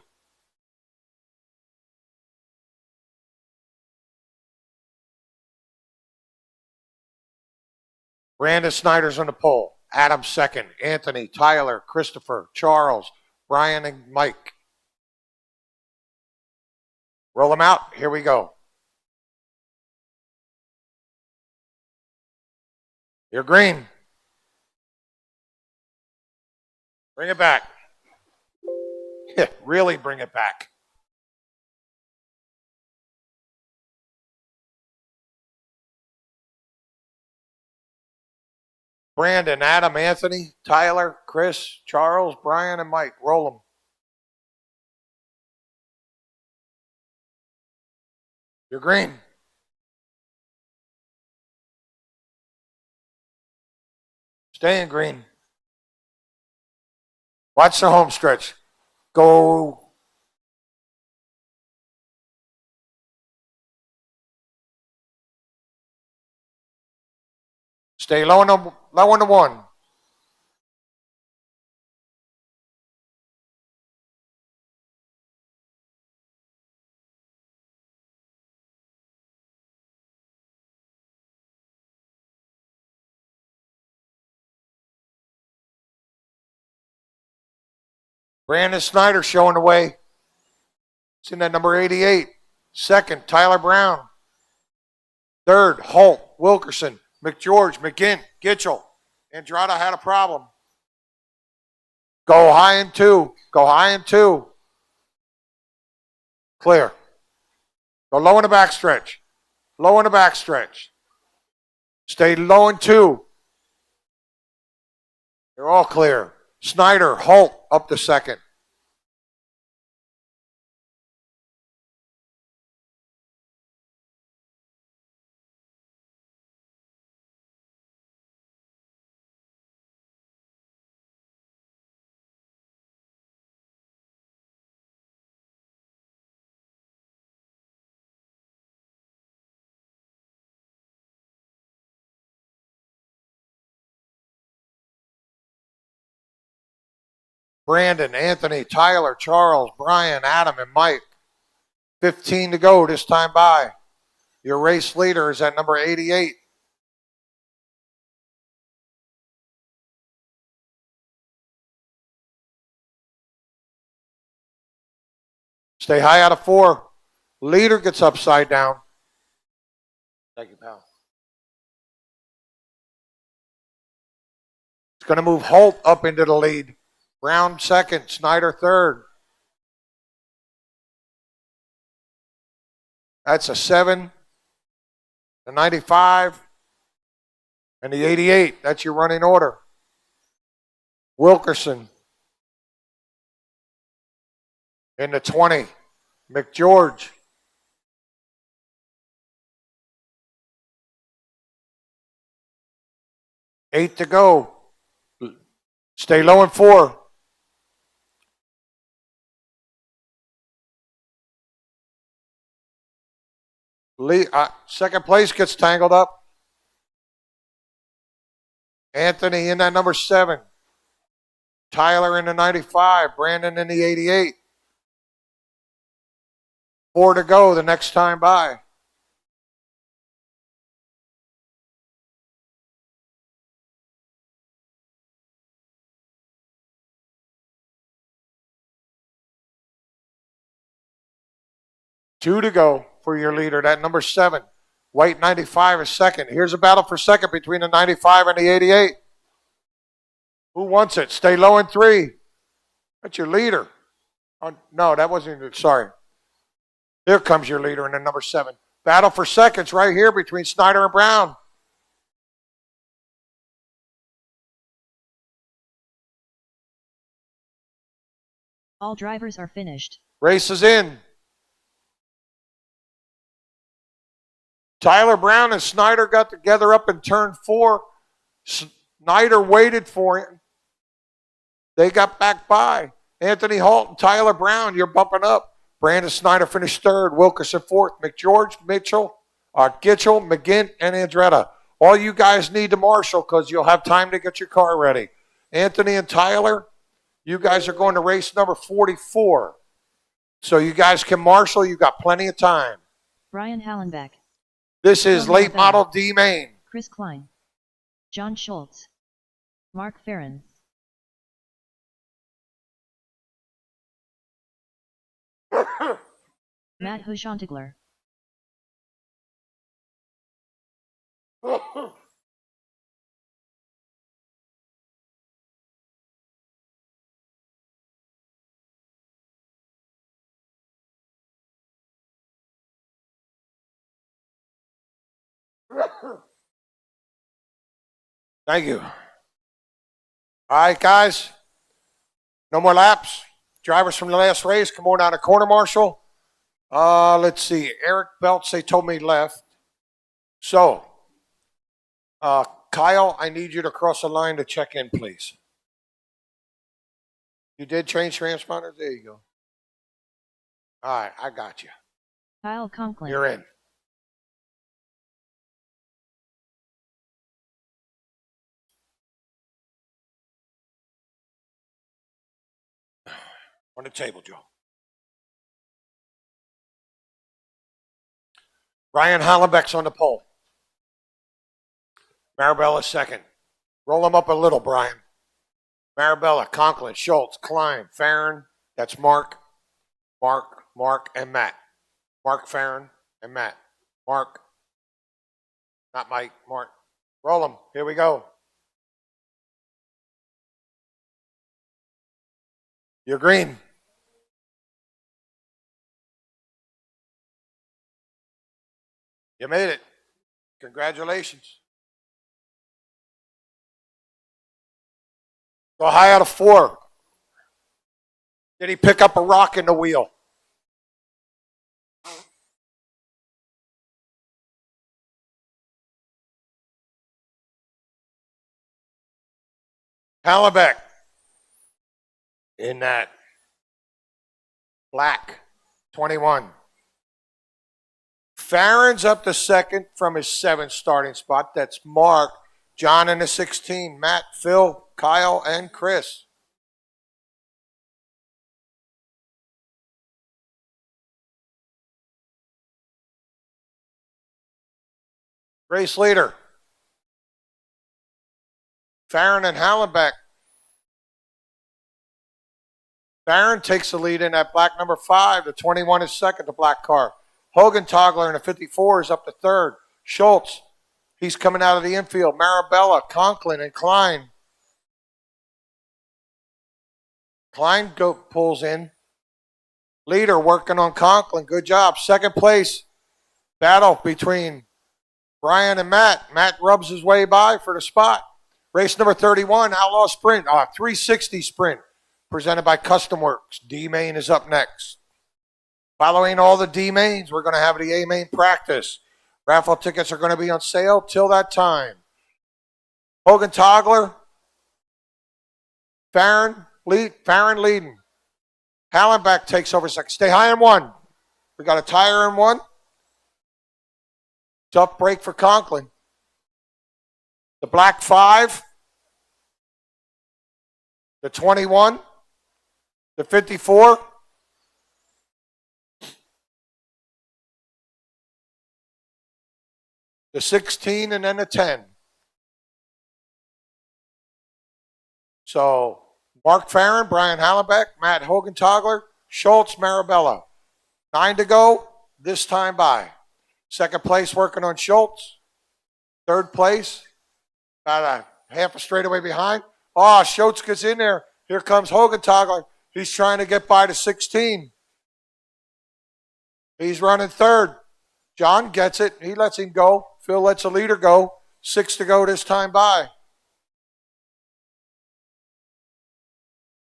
Brandon Snyder's on the pole. Adam second. Anthony, Tyler, Christopher, Charles, Brian, and Mike. Roll them out. Here we go. You're green. Bring it back. Yeah, really bring it back. Brandon, Adam, Anthony, Tyler, Chris, Charles, Brian, and Mike. Roll them. You're green. Stay in green. Watch the home stretch. Go. Stay low on the one. Brandon Snyder showing the way. It's in that number 88. Second, Tyler Brown. Third, Holt, Wilkerson, McGeorge, McGinn, Gitchell. Andrada had a problem. Go high in two. Go high in two. Clear. Go low in the backstretch. Low in the backstretch. Stay low in two. They're all clear. Snyder, Holt, up to second. Brandon, Anthony, Tyler, Charles, Brian, Adam, and Mike. 15 to go this time by. Your race leader is at number 88. Stay high out of 4. Leader gets upside down. Thank you, pal. It's going to move Holt up into the lead. Brown second, Snyder third. That's a 7, the 95, and the 88. That's your running order. Wilkerson in the 20. McGeorge. Eight to go. Stay low in 4. Second place gets tangled up. Anthony in that number 7. Tyler in the 95. Brandon in the 88. 4 to go the next time by. Two to go for your leader, that number 7. White 95 is second. Here's a battle for second between the 95 and the 88. Who wants it? Stay low in 3. That's your leader. Oh, no, that wasn't, sorry. Here comes your leader in the number 7. Battle for seconds right here between Snyder and Brown. All drivers are finished. Race is in. Tyler Brown and Snyder got together up in turn 4. Snyder waited for him. They got back by. Anthony Holt and Tyler Brown, you're bumping up. Brandon Snyder finished 3rd. Wilkerson 4th. McGeorge, Mitchell, Gitchell, McGinn, and Andretta. All you guys need to marshal because you'll have time to get your car ready. Anthony and Tyler, you guys are going to race number 44. So you guys can marshal. You got plenty of time. Brian Hallenbeck. This is late model D main. Chris Klein. John Schultz. Mark Farron. Matt Huschantigler. Thank you. All right, guys. No more laps. Drivers from the last race, come on down to corner marshal. Let's see. Eric Belts, they told me left. So, Kyle, I need you to cross the line to check in, please. You did change transponders? There you go. All right, I got you. Kyle Conklin. You're in. On the table, Joe. Ryan Hollenbeck's on the pole. Marabella second. Roll them up a little, Brian. Marabella, Conklin, Schultz, Klein, Farron. That's Mark, and Matt. Mark, Farron, and Matt. Mark. Not Mike, Mark. Roll them. Here we go. You're green. You made it. Congratulations. Go high out of 4. Did he pick up a rock in the wheel? Hallebeck in that black 21. Farron's up to second from his 7th starting spot. That's Mark. John in the 16. Matt, Phil, Kyle, and Chris. Race leader. Farron and Hallenbeck. Farron takes the lead in that black number 5. The 21 is second, the black car. Hogan Togler in the 54 is up to third. Schultz, he's coming out of the infield. Marabella, Conklin, and Klein. Klein pulls in. Leader working on Conklin. Good job. Second place. Battle between Brian and Matt. Matt rubs his way by for the spot. Race number 31, Outlaw Sprint. 360 Sprint. Presented by Custom Works. D-Main is up next. Following all the D-Mains, we're going to have the A-Main practice. Raffle tickets are going to be on sale till that time. Hogan Togler. Farron leading. Hallenbeck takes over second. Stay high in 1. We got a tire in 1. Tough break for Conklin. The black 5. The 21. The 54. The 16 and then the 10. So Mark Farron, Brian Hallenbeck, Matt Hogan Togler, Schultz, Marabella. 9 to go, this time by. Second place working on Schultz. Third place, about a half a straightaway behind. Schultz gets in there. Here comes Hogan Togler. He's trying to get by to 16. He's running third. John gets it. He lets him go. Phil lets the leader go. 6 to go this time by.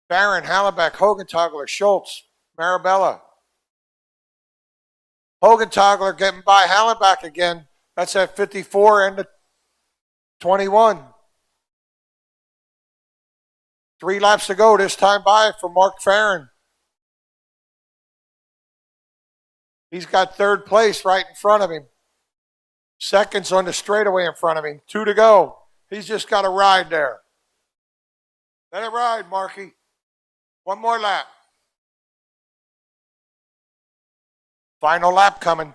Farron, Hallenbeck, Hogan Togler, Schultz, Marabella. Hogan Togler getting by Hallenbeck again. That's at 54 and the 21. 3 laps to go this time by for Mark Farron. He's got third place right in front of him. Second's on the straightaway in front of him. 2 to go. He's just got to ride there. Let it ride, Marky. 1 more lap. Final lap coming.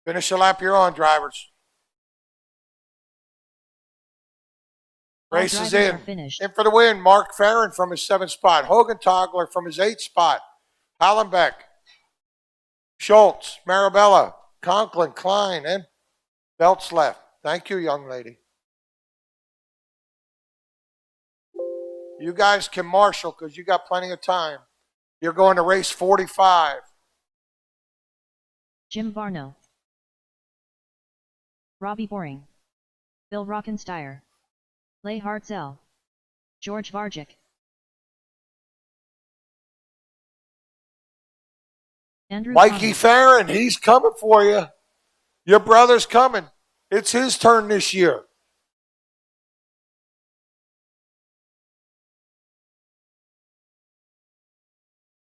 Finish the lap you're on, drivers. Race is in. In for the win, Mark Farron from his 7th spot. Hogan Togler from his 8th spot. Hallenbeck, Schultz, Marabella, Conklin, Klein, and belts left. Thank you, young lady. You guys can marshal because you got plenty of time. You're going to race 45. Jim Barno, Robbie Boring, Bill Rockensteyer, Leigh Hartzell, George Vargic, Andrew Mikey Thomas, Farron, he's coming for you. Your brother's coming. It's his turn this year.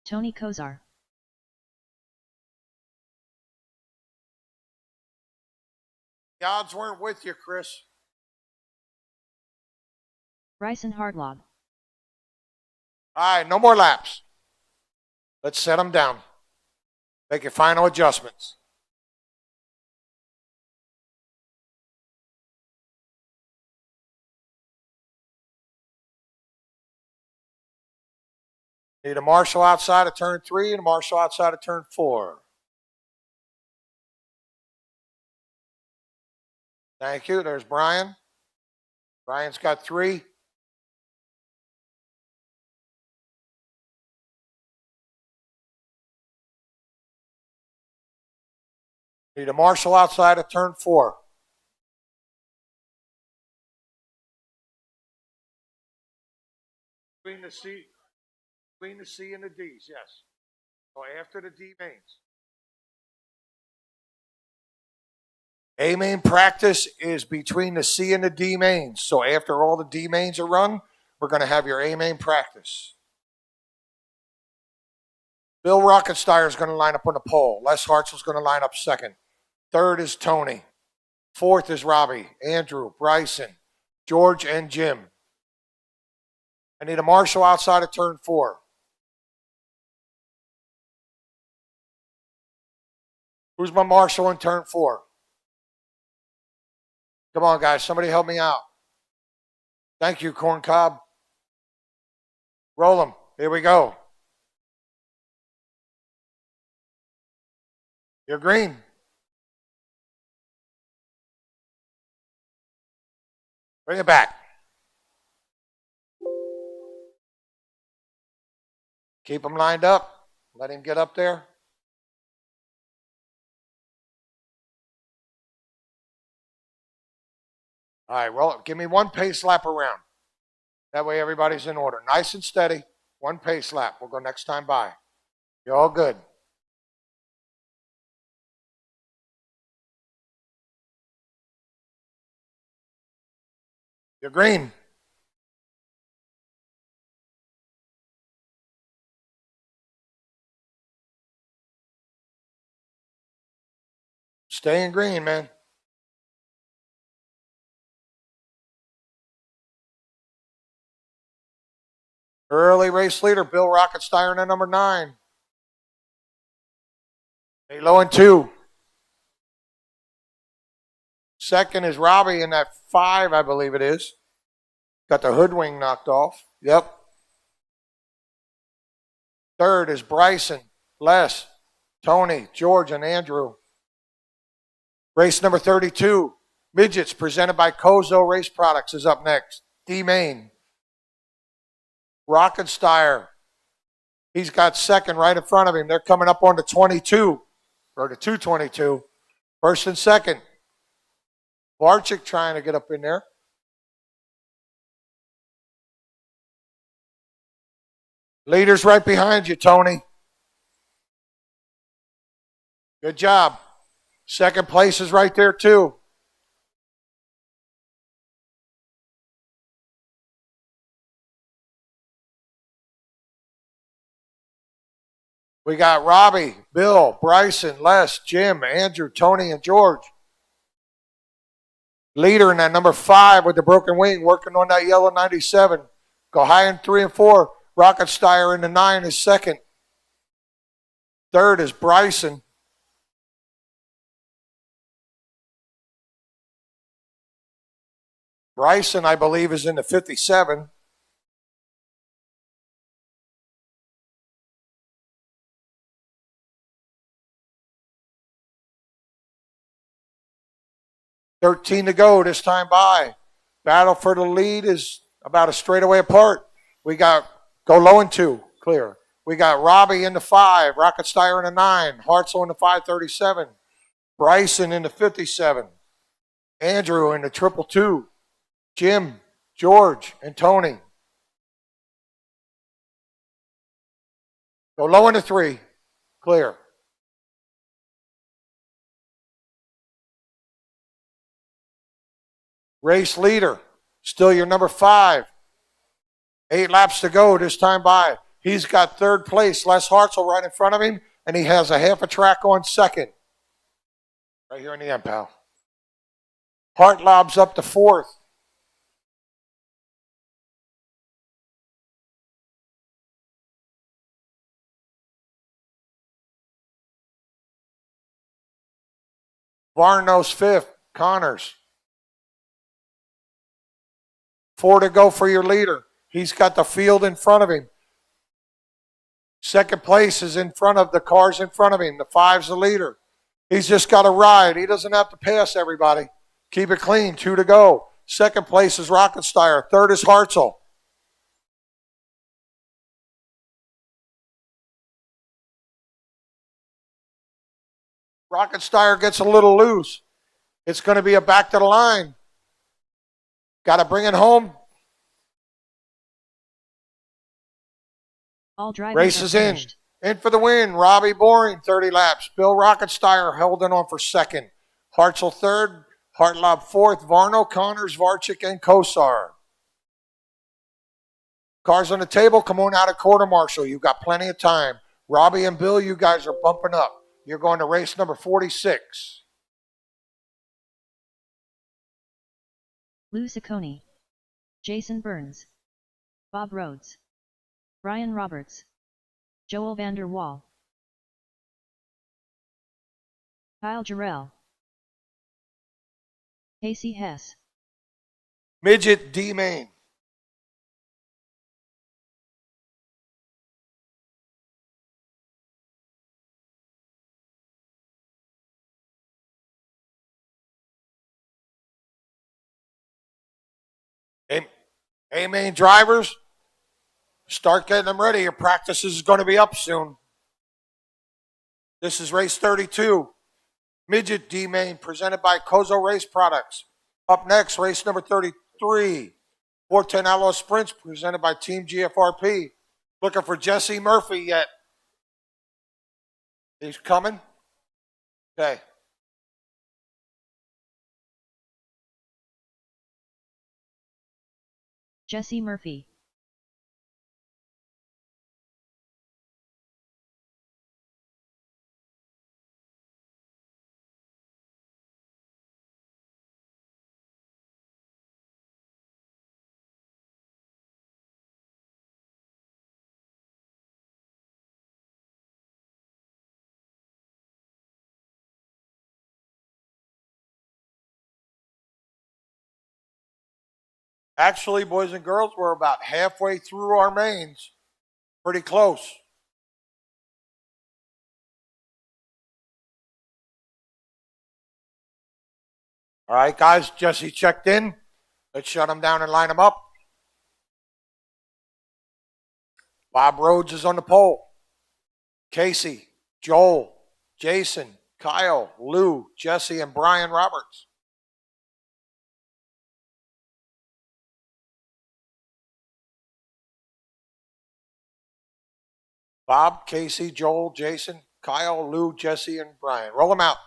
Tony Kozar, The odds weren't with you, Chris. Bryson Hardlog, All right, no more laps. Let's set them down. Make your final adjustments. Need a marshal outside of turn 3 and a marshal outside of turn 4. Thank you. There's Brian. Brian's got 3. Need a marshal outside of turn 4. Between the C and the D's, yes. So after the D mains. A main practice is between the C and the D mains. So after all the D mains are run, we're going to have your A main practice. Bill Rockensteyer is going to line up on the pole. Les Hartzell's going to line up second. Third is Tony. Fourth is Robbie, Andrew, Bryson, George, and Jim. I need a marshal outside of turn 4. Who's my marshal in turn 4? Come on, guys. Somebody help me out. Thank you, Corn Cob. Roll them. Here we go. You're green. Bring it back. Keep him lined up. Let him get up there. All right, roll it. Give me one pace lap around. That way everybody's in order. Nice and steady. One pace lap. We'll go next time by. You're all good. You're green. Stay in green, man. Early race leader, Bill Rockensteyer in number 9. Halo in 2. Second is Robbie in that 5, I believe it is. Got the hood wing knocked off. Yep. Third is Bryson, Les, Tony, George, and Andrew. Race number 32, Midgets, presented by Kozo Race Products, is up next. D Main. Rockensteyer. He's got second right in front of him. They're coming up on the 22, or the 222. First and second. Varchik trying to get up in there. Leader's right behind you, Tony. Good job. Second place is right there, too. We got Robbie, Bill, Bryson, Les, Jim, Andrew, Tony, and George. Leader in that number 5 with the broken wing, working on that yellow 97. Go high in 3 and 4. Rockensteyer in the 9 is second. Third is Bryson. Bryson, I believe, is in the 57. 13 to go this time by. Battle for the lead is about a straightaway apart. We got go low in 2, clear. We got Robbie in the 5, Rocket Steyer in the 9, Hartzell in the 537, Bryson in the 57, Andrew in the 222, Jim, George, and Tony. Go low in the 3, clear. Race leader, still your number 5. 8 laps to go this time by. He's got 3rd place, Les Hartzell right in front of him, and he has a half a track on 2nd. Right here in the end, pal. Hartlob's up to 4th. Varno's 5th, Connors. 4 to go for your leader. He's got the field in front of him. 2nd place is in front of the cars in front of him. The 5's the leader. He's just got to ride. He doesn't have to pass everybody. Keep it clean. 2 to go. 2nd place is Rocket Steyer. 3rd is Hartzell. Rocket Steyer gets a little loose. It's going to be a back to the line. Got to bring it home. All drivers Race are is in. finished. In for the win. Robbie Boring, 30 laps. Bill Rocket Steyer holding on for 2nd. Hartzell 3rd. Hartlob 4th. Varno, Connors, Varchik, and Kosar. Cars on the table, come on out of quarter marshal. You've got plenty of time. Robbie and Bill, you guys are bumping up. You're going to race number 46. Lou Ciccone, Jason Burns, Bob Rhodes, Brian Roberts, Joel Vander Wal, Kyle Jarrell, Casey Hess, Midget D Main. Hey, main drivers, start getting them ready. Your practice is going to be up soon. This is race 32. Midget D Main presented by Kozo Race Products. Up next, race number 33. 410 Outlaw Sprints presented by Team GFRP. Looking for Jesse Murphy yet? He's coming? Okay. Jesse Murphy, Actually, boys and girls, we're about halfway through our mains. Pretty close. All right, guys, Jesse checked in. Let's shut him down and line him up. Bob Rhodes is on the pole. Casey, Joel, Jason, Kyle, Lou, Jesse, and Brian Roberts. Bob, Casey, Joel, Jason, Kyle, Lou, Jesse, and Brian. Roll them out.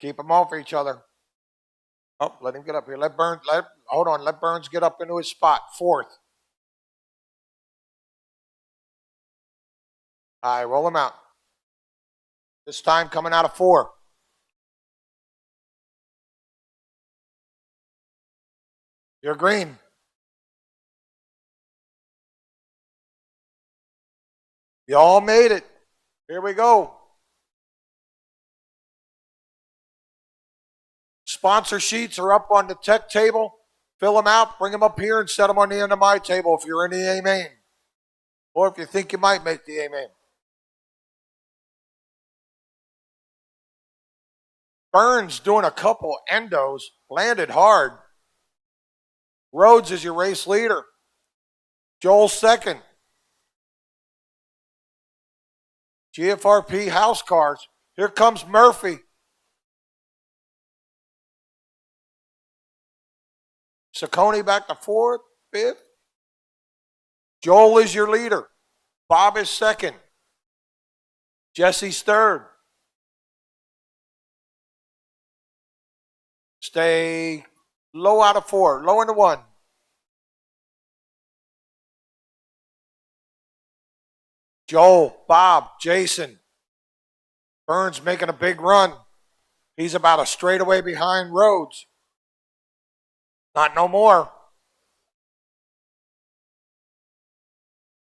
Keep them off each other. Oh, let him get up here. Let Burns get up into his spot. 4th. All right, roll them out. This time coming out of 4. You're green. You all made it. Here we go. Sponsor sheets are up on the tech table. Fill them out, bring them up here, and set them on the end of my table if you're in the A main. Or if you think you might make the A main. Burns doing a couple endos, landed hard. Rhodes is your race leader. Joel second. GFRP house cars. Here comes Murphy. Saccone back to fourth, fifth. Joel is your leader. Bob is second. Jesse's third. Stay low out of four, low into one. Joel, Bob, Jason. Burns making a big run. He's about a straightaway behind Rhodes. Not no more.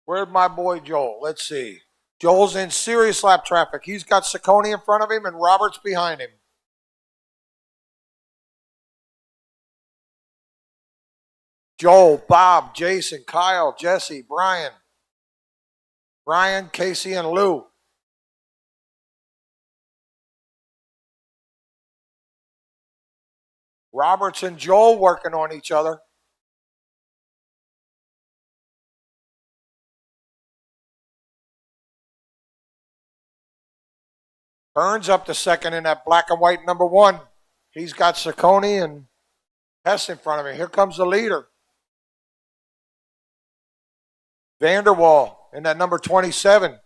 Where'd my boy Joel? Let's see. Joel's in serious lap traffic. He's got Saccone in front of him and Roberts behind him. Joel, Bob, Jason, Kyle, Jesse, Brian, Casey, and Lou. Roberts and Joel working on each other. Burns up to second in that black and white number one. He's got Saccone and Hess in front of him. Here comes the leader. Vanderwall in that number 27.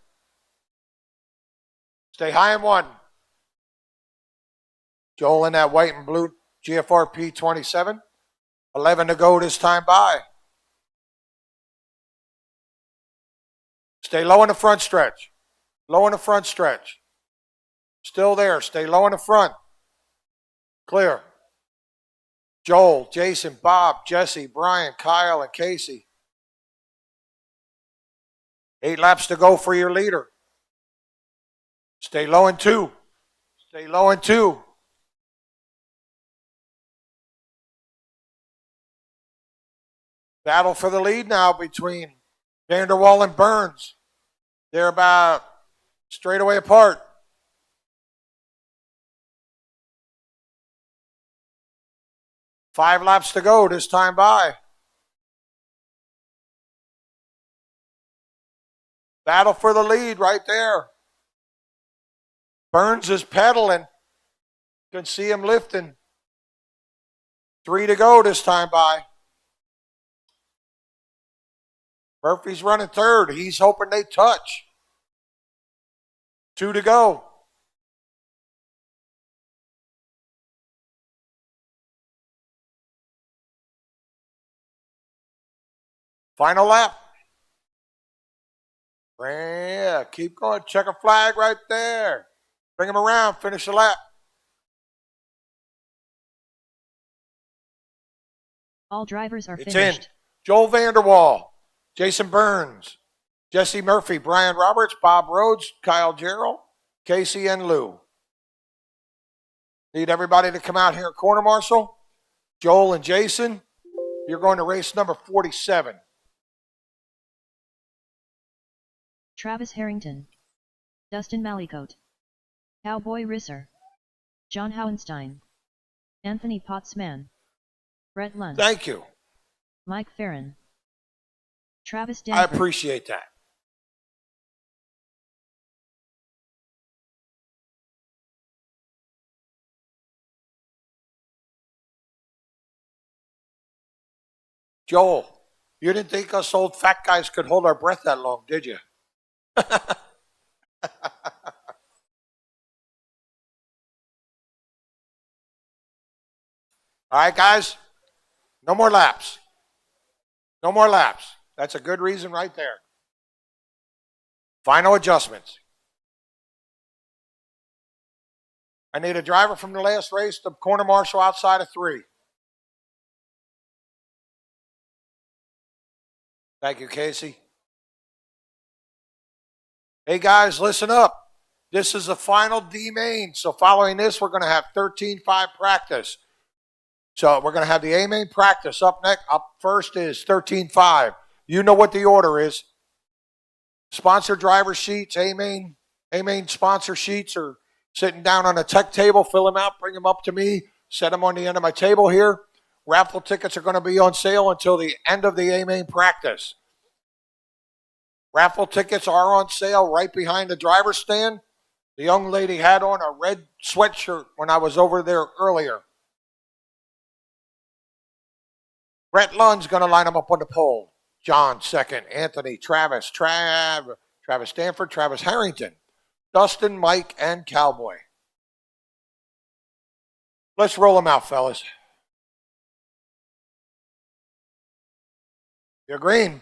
Stay high in one. Joel in that white and blue GFRP 27. 11 to go this time by. Stay low in the front stretch. Low in the front stretch. Still there. Stay low in the front. Clear. Joel, Jason, Bob, Jesse, Brian, Kyle, and Casey. 8 laps to go for your leader. Stay low in 2. Stay low in 2. Battle for the lead now between Vanderwall and Burns. They're about straightaway apart. Five laps to go this time by. Battle for the lead right there. Burns is pedaling. You can see him lifting. 3 to go this time by. Murphy's running third. He's hoping they touch. 2 to go. Final lap. Yeah, keep going. Check a flag right there. Bring him around. Finish the lap. All drivers are It's finished. in. Joel Vanderwall, Jason Burns, Jesse Murphy, Brian Roberts, Bob Rhodes, Kyle Jarrell, Casey, and Lou. Need everybody to come out here at corner marshal. Joel and Jason, you're going to race number 47. Travis Harrington, Dustin Mallicote, Cowboy Risser, John Howenstein, Anthony Pottsman, Brett Lunt, Thank you. Mike Farron, Travis I Danford, appreciate that. Joel, you didn't think us old fat guys could hold our breath that long, did you? All right, guys. No more laps. No more laps. That's a good reason right there. Final adjustments. I need a driver from the last race to corner marshal outside of 3. Thank you, Casey. Hey, guys, listen up. This is the final D main. So following this, we're going to have 13-5 practice. So we're going to have the A main practice up next. Up first is 13-5. You know what the order is. Sponsor driver sheets, A main sponsor sheets are sitting down on a tech table, fill them out, bring them up to me, set them on the end of my table here. Raffle tickets are going to be on sale until the end of the A-Main practice. Raffle tickets are on sale right behind the driver's stand. The young lady had on a red sweatshirt when I was over there earlier. Brett Lund's going to line them up on the pole. John second, Anthony, Travis Stanford, Travis Harrington, Dustin, Mike, and Cowboy. Let's roll them out, fellas. You're green.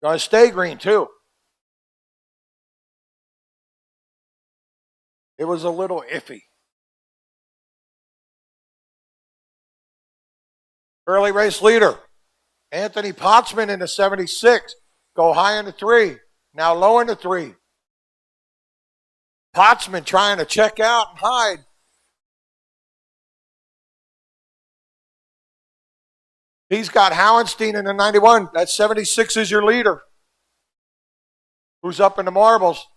Gonna stay green too. It was a little iffy. Early race leader, Anthony Potsman in the 76. Go high in the 3. Now low in the 3. Potsman trying to check out and hide. He's got Howenstein in the 91. That 76 is your leader. Who's up in the marbles?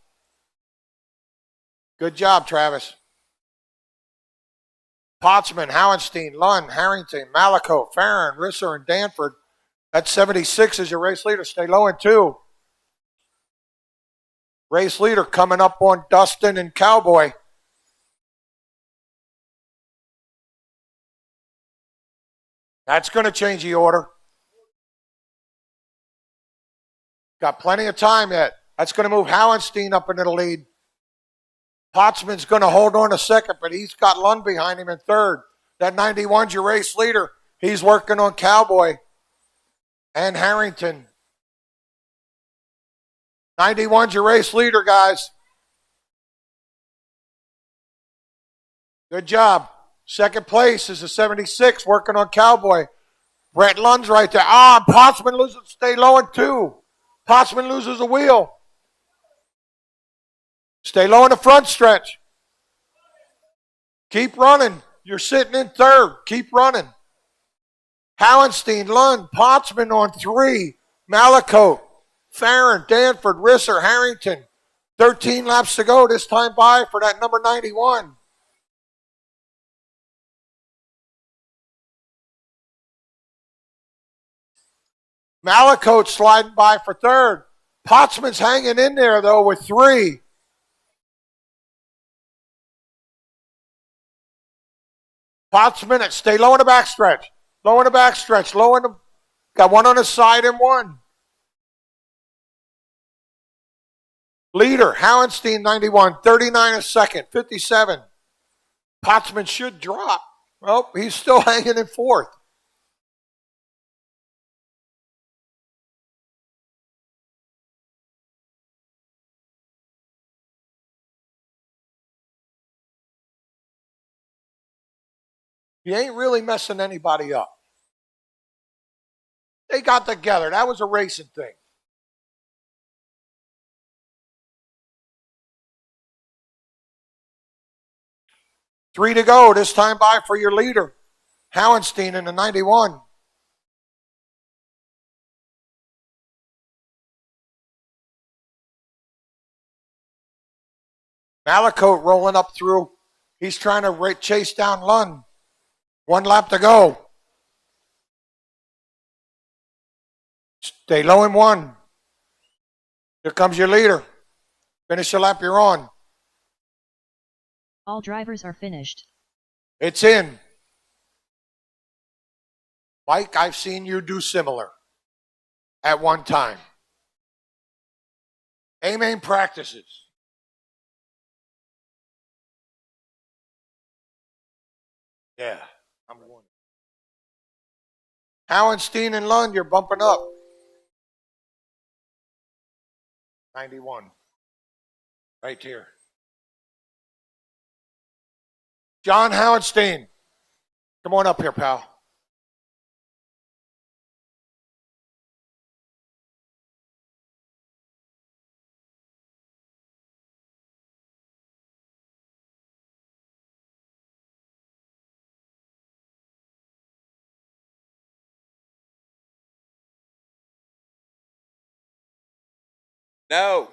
Good job, Travis. Potsman, Howenstein, Lund, Harrington, Malako, Farron, Risser, and Danford. That 76 is your race leader. Stay low in 2. Race leader coming up on Dustin and Cowboy. That's going to change the order. Got plenty of time yet. That's going to move Howenstein up into the lead. Potsman's going to hold on a second, but he's got Lund behind him in 3rd. That 91's your race leader. He's working on Cowboy and Harrington. 91's your race leader, guys. Good job. Second place is a 76 working on Cowboy. Brett Lund's right there. Potsman loses. Stay low in 2. Potsman loses a wheel. Stay low in the front stretch. Keep running. You're sitting in 3rd. Keep running. Howenstein, Lund, Potsman on 3. Malako, Farron, Danford, Risser, Harrington. 13 laps to go this time by for that number 91. Malakote sliding by for 3rd. Potsman's hanging in there, though, with 3. Potsman, stay low in the backstretch. Low in the backstretch. Got 1 on the side and 1. Leader, Howenstein, 91. 39 a second. 57. Potsman should drop. Well, he's still hanging in 4th. He ain't really messing anybody up. They got together. That was a racing thing. Three to go. This time by for your leader. Howenstein in the 91. Malakote rolling up through. He's trying to chase down Lund. 1 lap to go. Stay low in 1. Here comes your leader. Finish the lap you're on. All drivers are finished. It's in. Mike, I've seen you do similar at one time. A-Main practices. Yeah, I'm going. Howenstein and Lund, you're bumping up. 91. Right here. John Howenstein. Come on up here, pal. No.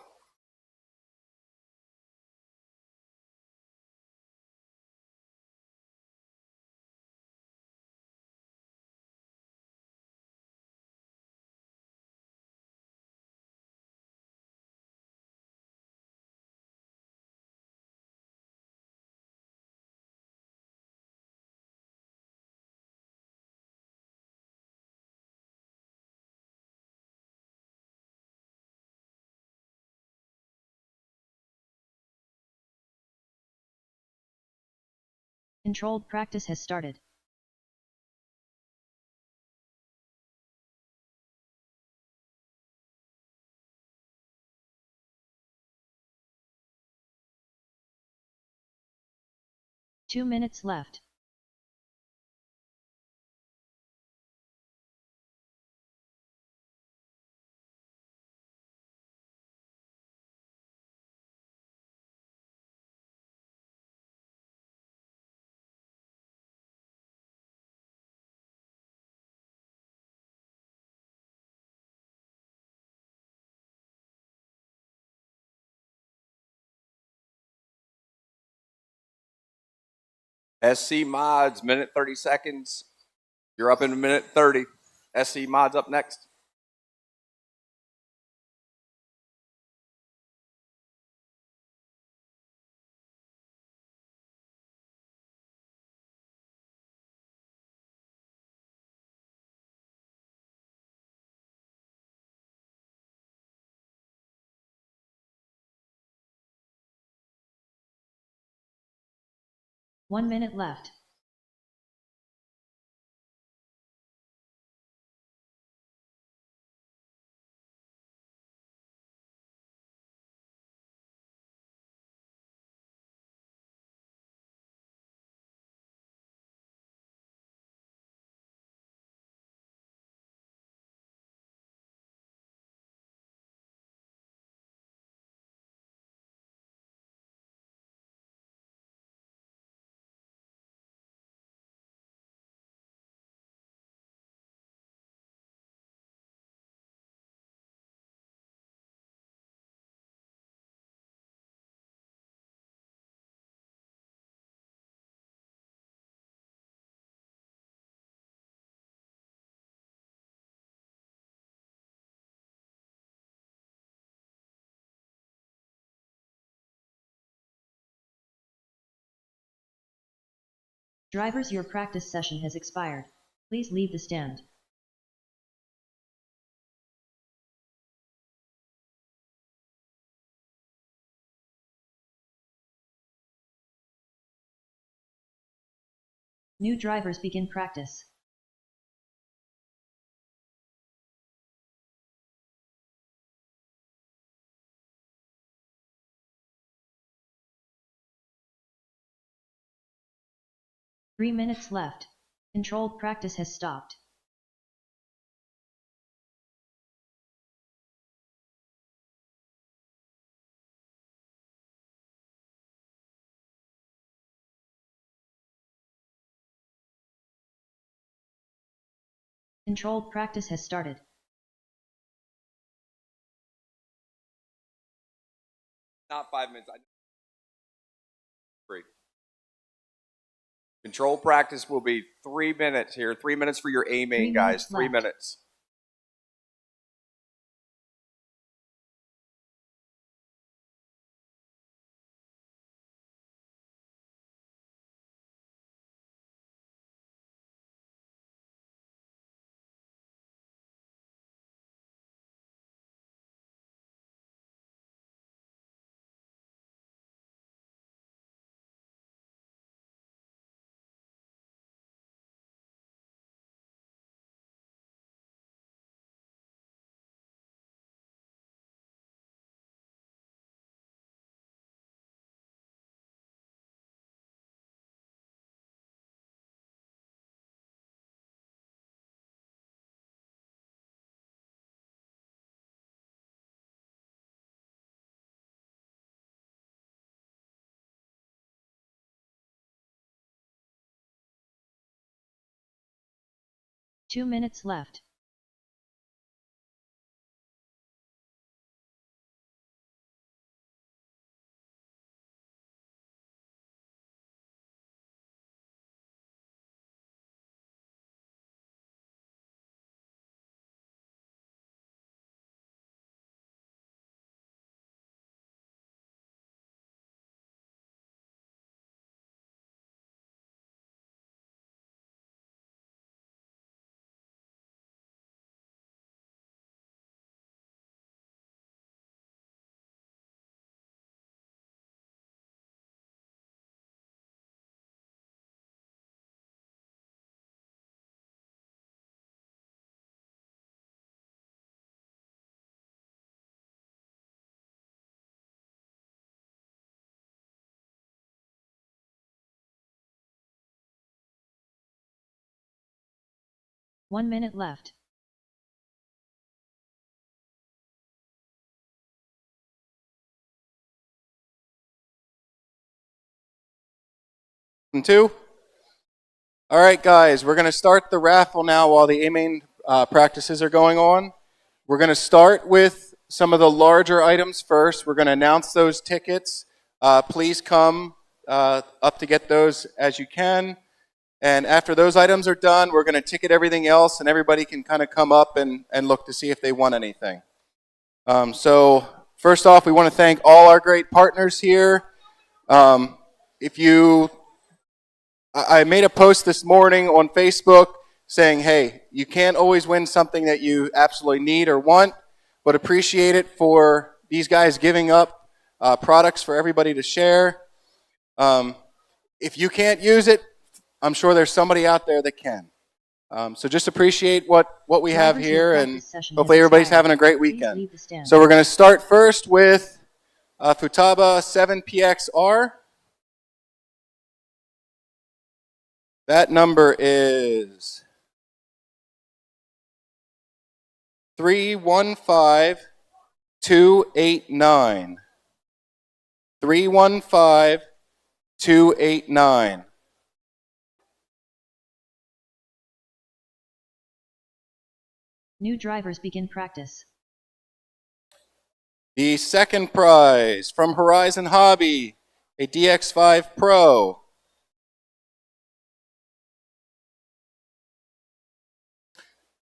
Controlled practice has started. Two minutes left. SC Mods, minute 30 seconds. You're up in a minute 30. SC Mods up next. One minute left. Drivers, your practice session has expired. Please leave the stand. New drivers begin practice. Three minutes left. Controlled practice has stopped. Controlled practice has started. Not 5 minutes. Great. Control practice will be 3 minutes here. 3 minutes for your A main, 3 guys. minutes 3 left. minutes. Two minutes left. 1 minute left. Two. All right, guys, we're going to start the raffle now while the A-main practices are going on. We're going to start with some of the larger items first. We're going to announce those tickets. Please come up to get those as you can. And after those items are done, we're going to ticket everything else, and everybody can kind of come up and look to see if they won anything. So first off, we want to thank all our great partners here. I made a post this morning on Facebook saying, hey, you can't always win something that you absolutely need or want, but appreciate it for these guys giving up products for everybody to share. If you can't use it, I'm sure there's somebody out there that can. So just appreciate what we have here, and hopefully everybody's having a great weekend. So we're going to start first with Futaba 7PXR. That number is 315289. 315289. New drivers begin practice. The second prize from Horizon Hobby, a DX5 Pro.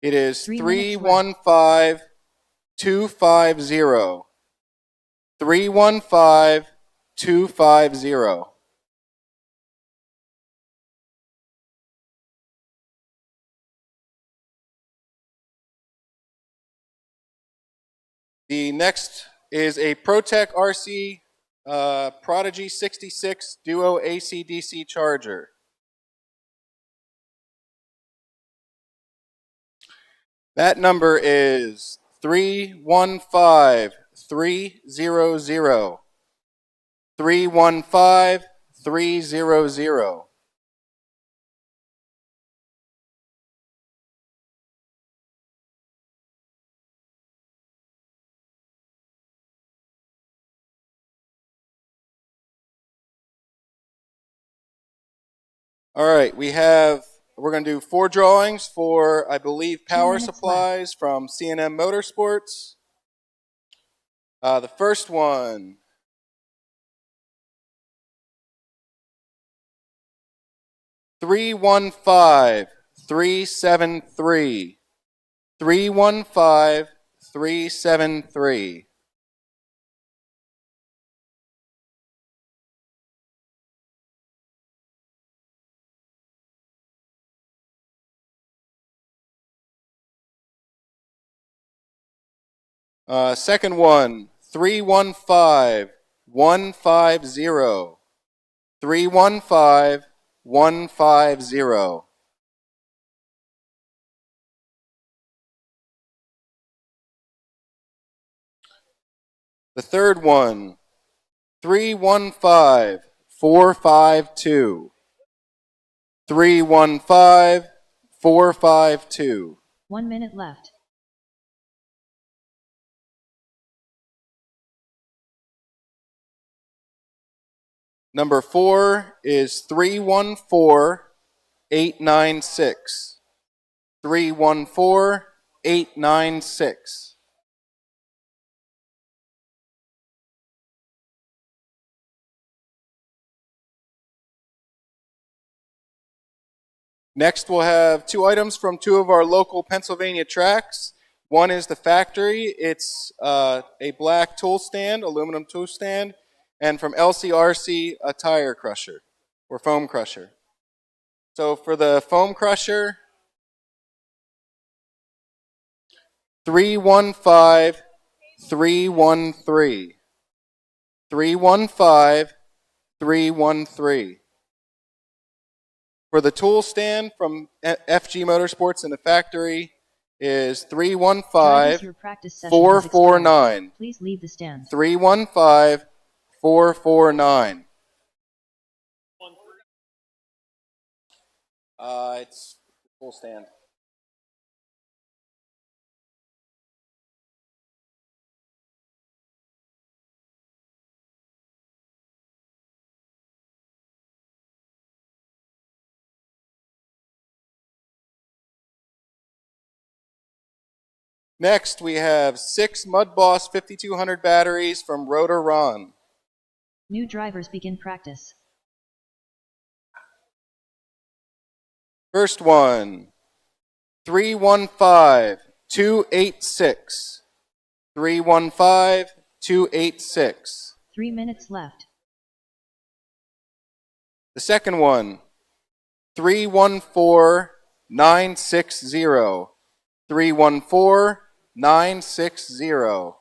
It is 315250. 315250. The next is a ProTech RC Prodigy 66 Duo AC/DC charger. That number is 315300. 315300. All right, we're going to do 4 drawings for, I believe, power supplies from C&M Motorsports. The first one, $315,373. 315,373. Second one, 315150. 315150. The third one, 315452. 315452. 1 minute left. Number 4 is 314896. 314896. Next, we'll have 2 items from 2 of our local Pennsylvania tracks. One is the factory. It's a black tool stand, aluminum tool stand, and from LCRC, a tire crusher or foam crusher. So for the foam crusher, 315313. 315313. For the tool stand from FG Motorsports in the factory is 315449. Please leave the stand. 315449. It's full stand. Next, we have 6 Mud Boss 5200 batteries from Rotoron. New drivers begin practice. First one, 315286. 315286. 3 minutes left. The second one, 314960. 314960.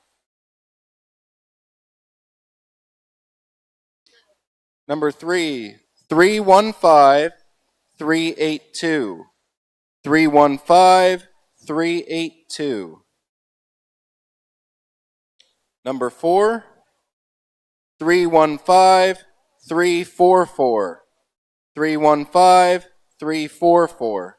Number 3, 315382. 315382. Number 4, 315344. 315344.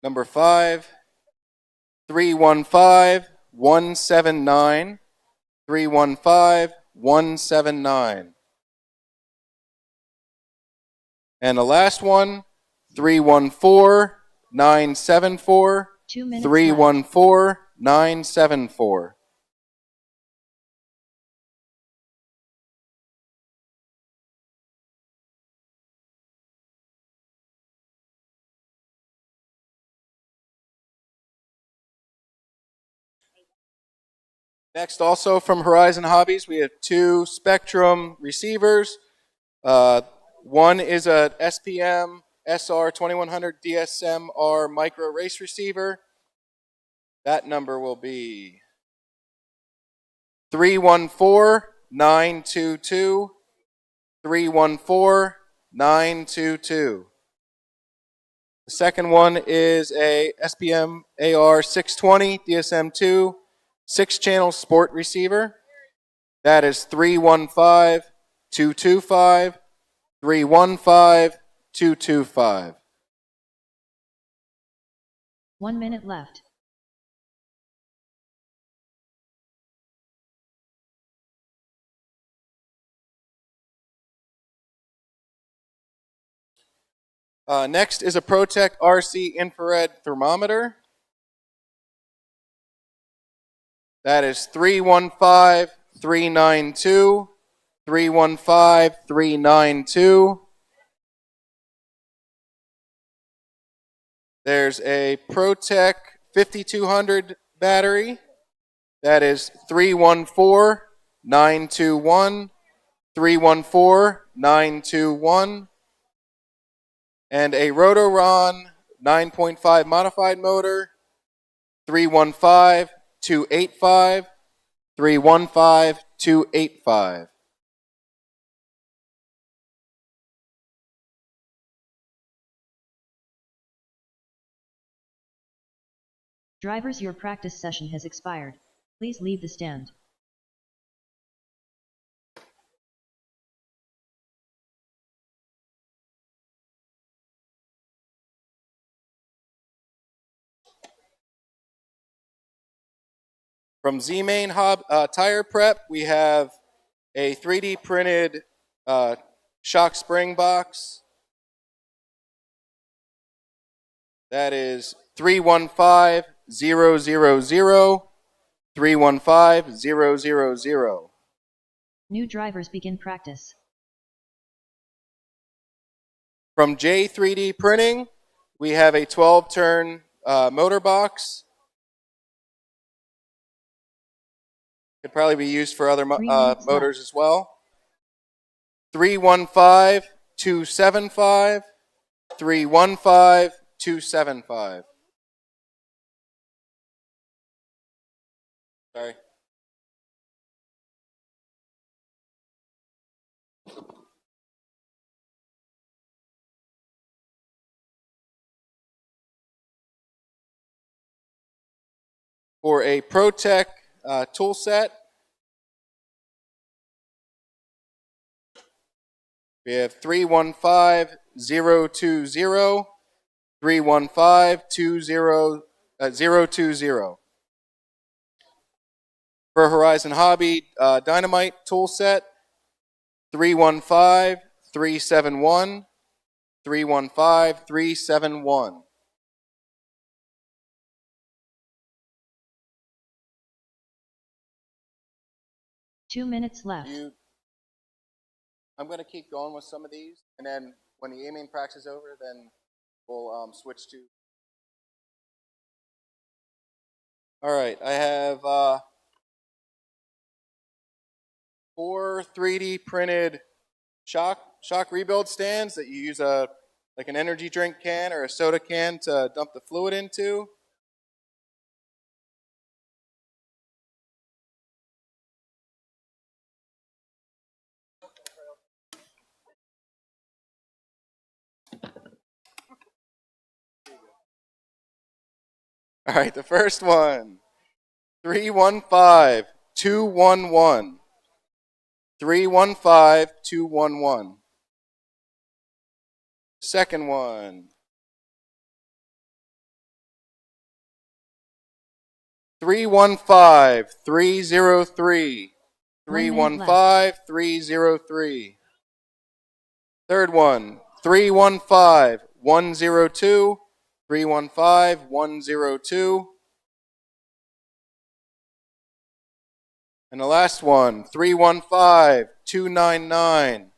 Number 5, 315179. 315179. And the last one, 314974. 2 minutes left. 314974. Next, also from Horizon Hobbies, we have 2 Spectrum receivers. One is a SPM SR 2100 DSMR micro race receiver. That number will be 314922. 314922. The second one is a SPM AR 620 DSM2 6-channel sport receiver. That is 315225. 315225. 1 minute left. Next is a ProTech RC infrared thermometer. That is 315392. 315392. There's a ProTech 5200 battery. That is 314921. 314921. And a Rotoron 9.5 modified motor, 315285. 315285. Drivers, your practice session has expired. Please leave the stand. From Z-Main Tire Prep, we have a 3D printed shock spring box. That is 315000. 315000. New drivers begin practice. From J3D Printing, we have a 12-turn motor box. Could probably be used for other motors as well. 315275. 315275. Sorry. For a ProTech tool set, we have 315020. 315020. For Horizon Hobby Dynamite tool set, 315371. 315-371. 2 minutes left. I'm going to keep going with some of these, and then when the aiming practice is over, then we'll switch to. All right, I have 4 3D printed shock rebuild stands that you use like an energy drink can or a soda can to dump the fluid into. All right, the first one, 315-211. 315-211. Second one, 315-303. 315-303. Third one, 315-102. 315-102. And the last one, 315-299.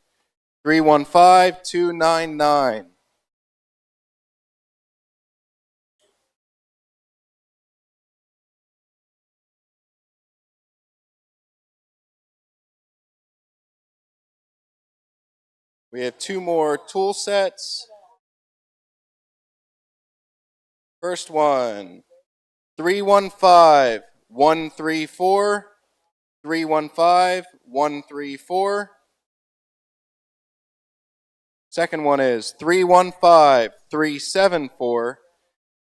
315-299. We have 2 more tool sets. First one, 315-134. 315-134. Second one is 315-374.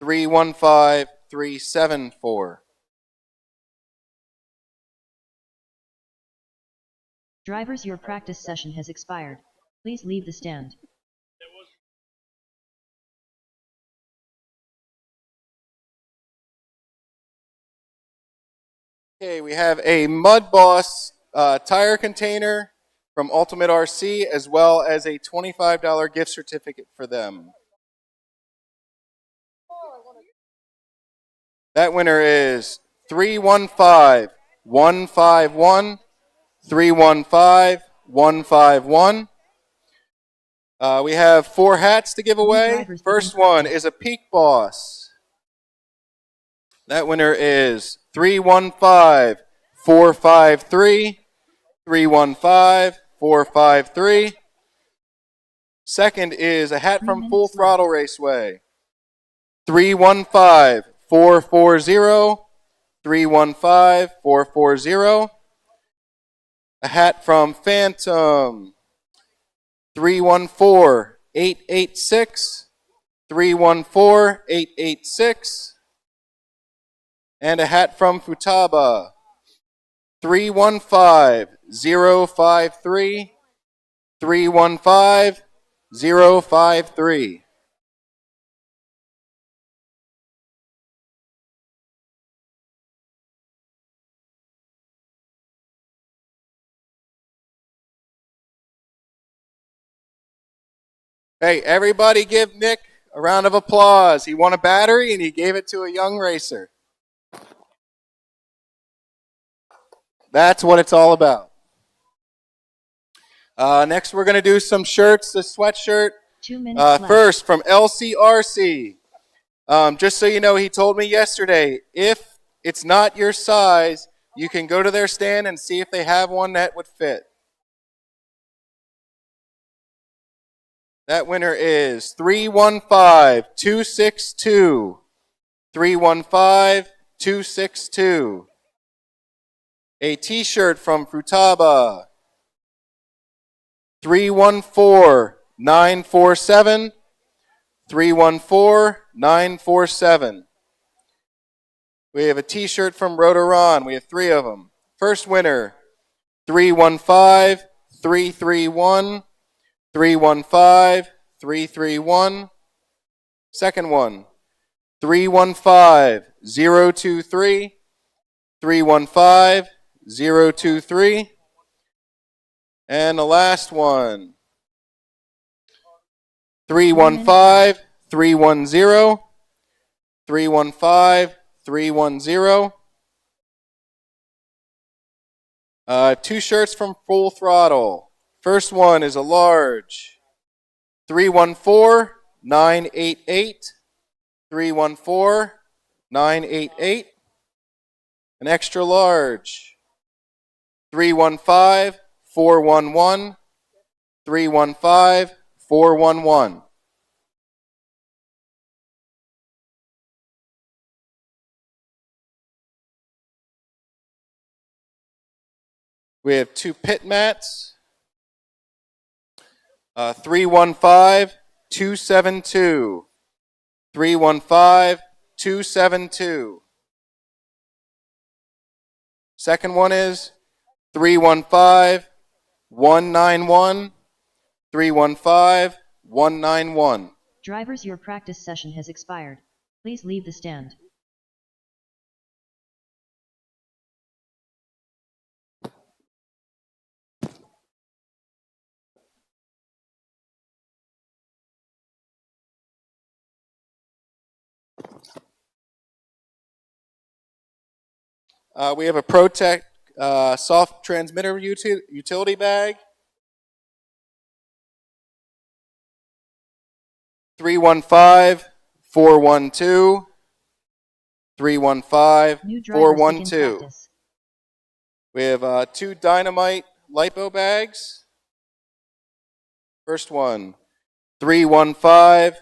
315-374. Drivers, your practice session has expired. Please leave the stand. Okay, we have a Mud Boss tire container from Ultimate RC, as well as a $25 gift certificate for them. That winner is 315-151. 315-151. We have 4 hats to give away. First one is a Peak Boss. That winner is 315-453. 315-453. Second is a hat from Full Throttle Raceway. 315-440. 315-440. A hat from Phantom. 314-886. 314-886. And a hat from Futaba. 315-053. 315-053. Hey, everybody give Nick a round of applause. He won a battery and he gave it to a young racer. That's what it's all about. Next, we're going to do some shirts. The sweatshirt. 2 minutes left. First, from LCRC. Just so you know, he told me yesterday, if it's not your size, you can go to their stand and see if they have one that would fit. That winner is 315-262. 315-262. A t-shirt from Futaba. 314-947. 314-947. We have a t-shirt from Motorama. We have 3 of them. First winner, 315-331. 315-331. Second one, 315-023. 315-023. And the last one, 315 310. 315 310. Two shirts from Full Throttle. First one is a large. 314 988. 314 988. An extra large. 315 411. 315 411. We have two pit mats. 315 272. 315 272. Second one is 315 191. 315 191. Drivers, your practice session has expired. Please leave the stand. We have a ProTech soft transmitter utility bag. 315 412. 315 New drivers begin 412. practice. We have two dynamite lipo bags. First one, 315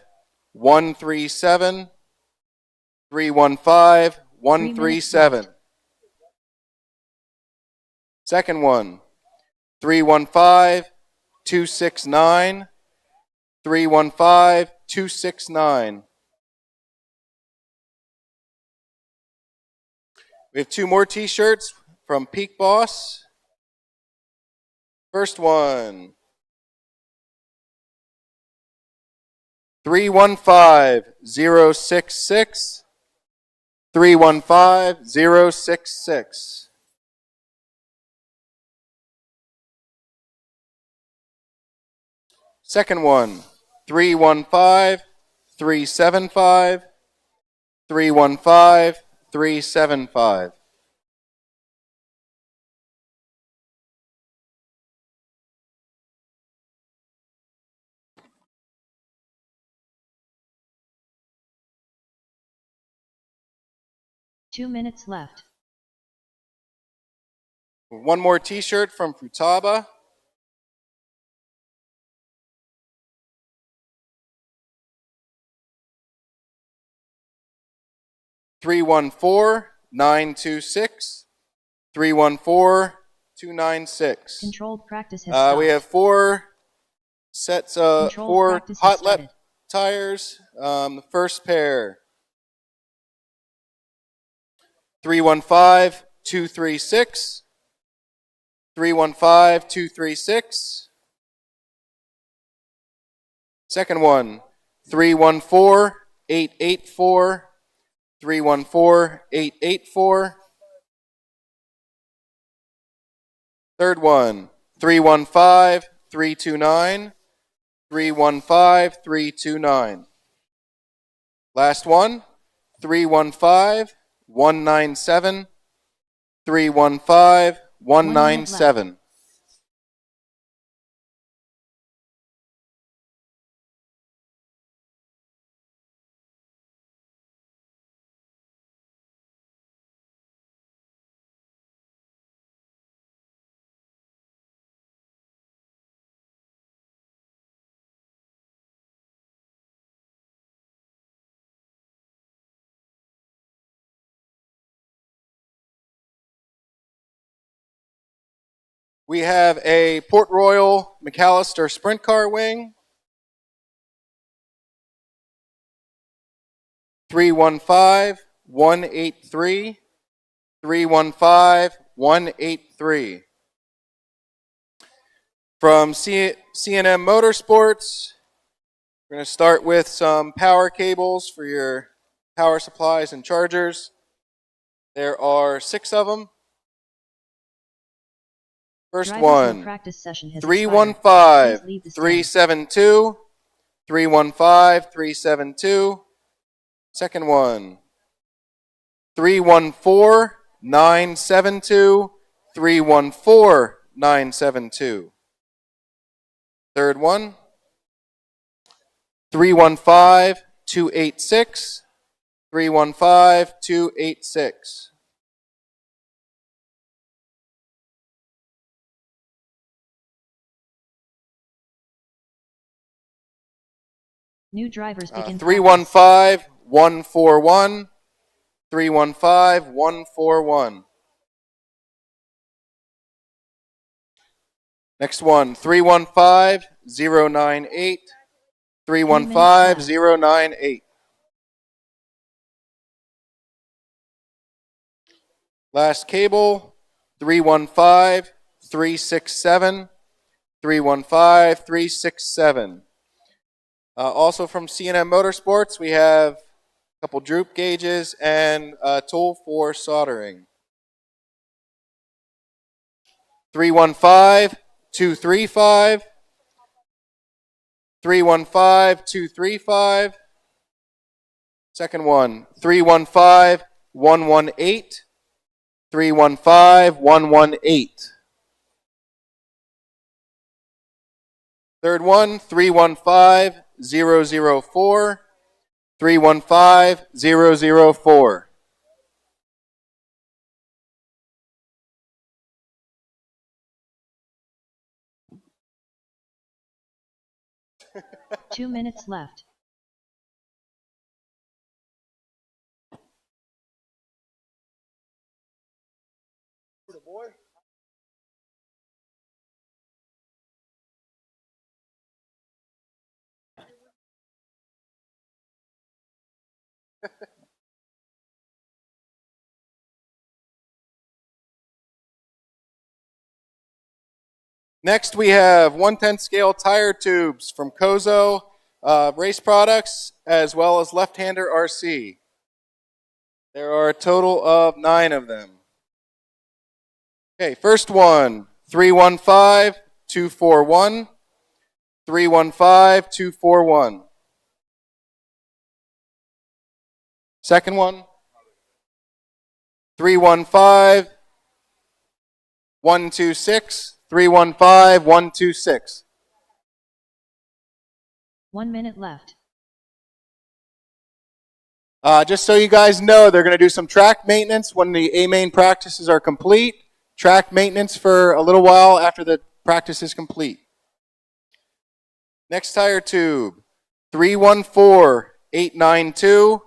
137. 315 137. Second one, 315 269. 315 269. We have two more t-shirts from Peak Boss. First one, 315 066. 315 066. Second one, 315 375. 315 375. Two minutes left. One more t-shirt from Futaba. Three 926. 314-296. Controlled practice has stopped. We have four sets of Controlled four practice has hot lap started. tires. The first pair, 315-236. 315-236. Second one, 314-884. 314-884. Third one, 315-329. 315-329. Last one, 315-197. 315-197. We have a Port Royal McAllister Sprint Car wing. 315-183. 315-183. From C&M Motorsports, we're going to start with some power cables for your power supplies and chargers. There are 6 of them. First Drivers, your one, practice session has 315, expired. Please leave the stand. 372, 315372. Second one. 314972. 314972. Third one. 315286. 315286. New drivers begin. 315141. 315141. Next one. 315098. 315098. Last cable. 315367. 315367. Also from C&M Motorsports, we have a couple droop gauges and a tool for soldering. 315235. 315235. Second one. 315118. 315118. Third one. 315004. 315004. Two minutes left. Next, we have 1/10 scale tire tubes from Kozo Race Products, as well as Left-Hander RC. There are a total of 9 of them. Okay, first one, 315241. 315241. Second one, 315126. 315126. 1 minute left. Just so you guys know, they're going to do some track maintenance when the A-main practices are complete. Track maintenance for a little while after the practice is complete. Next tire tube, 314892.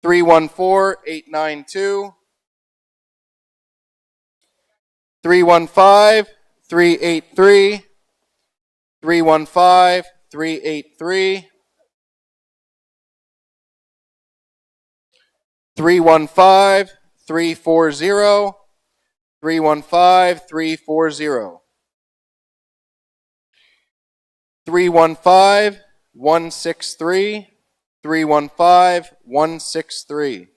314892. 315383. 315383. 315340. 315340. 315163. 315163.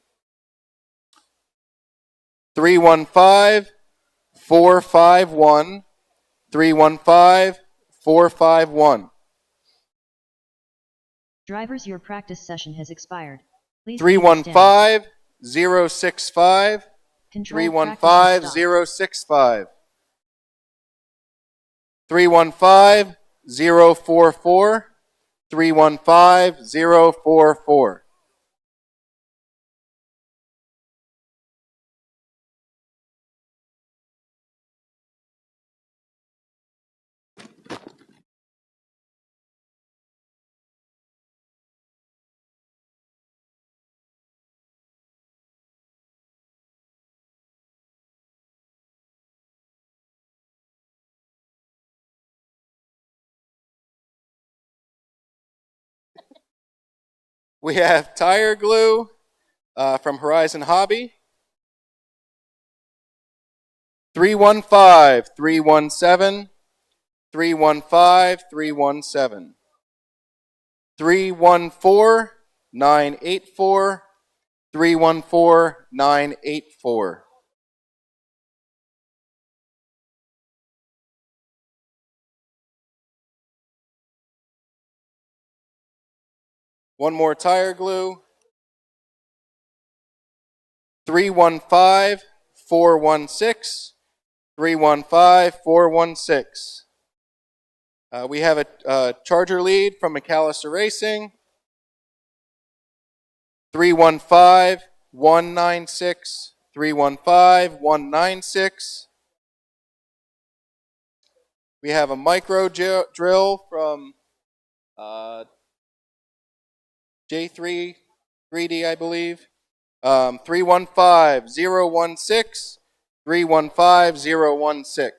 315451. 315451. Drivers, your practice session has expired. Please leave the stand. 315065. Control practice has stopped. 315065. 315044. 315044. We have tire glue from Horizon Hobby. 315317. 315317. 314984. 314984. One more tire glue. 315-416. 315-416. We have a charger lead from McAllister Racing. 315-196. 315-196. We have a micro drill from J3 3D, I believe. 315-016. 315-016.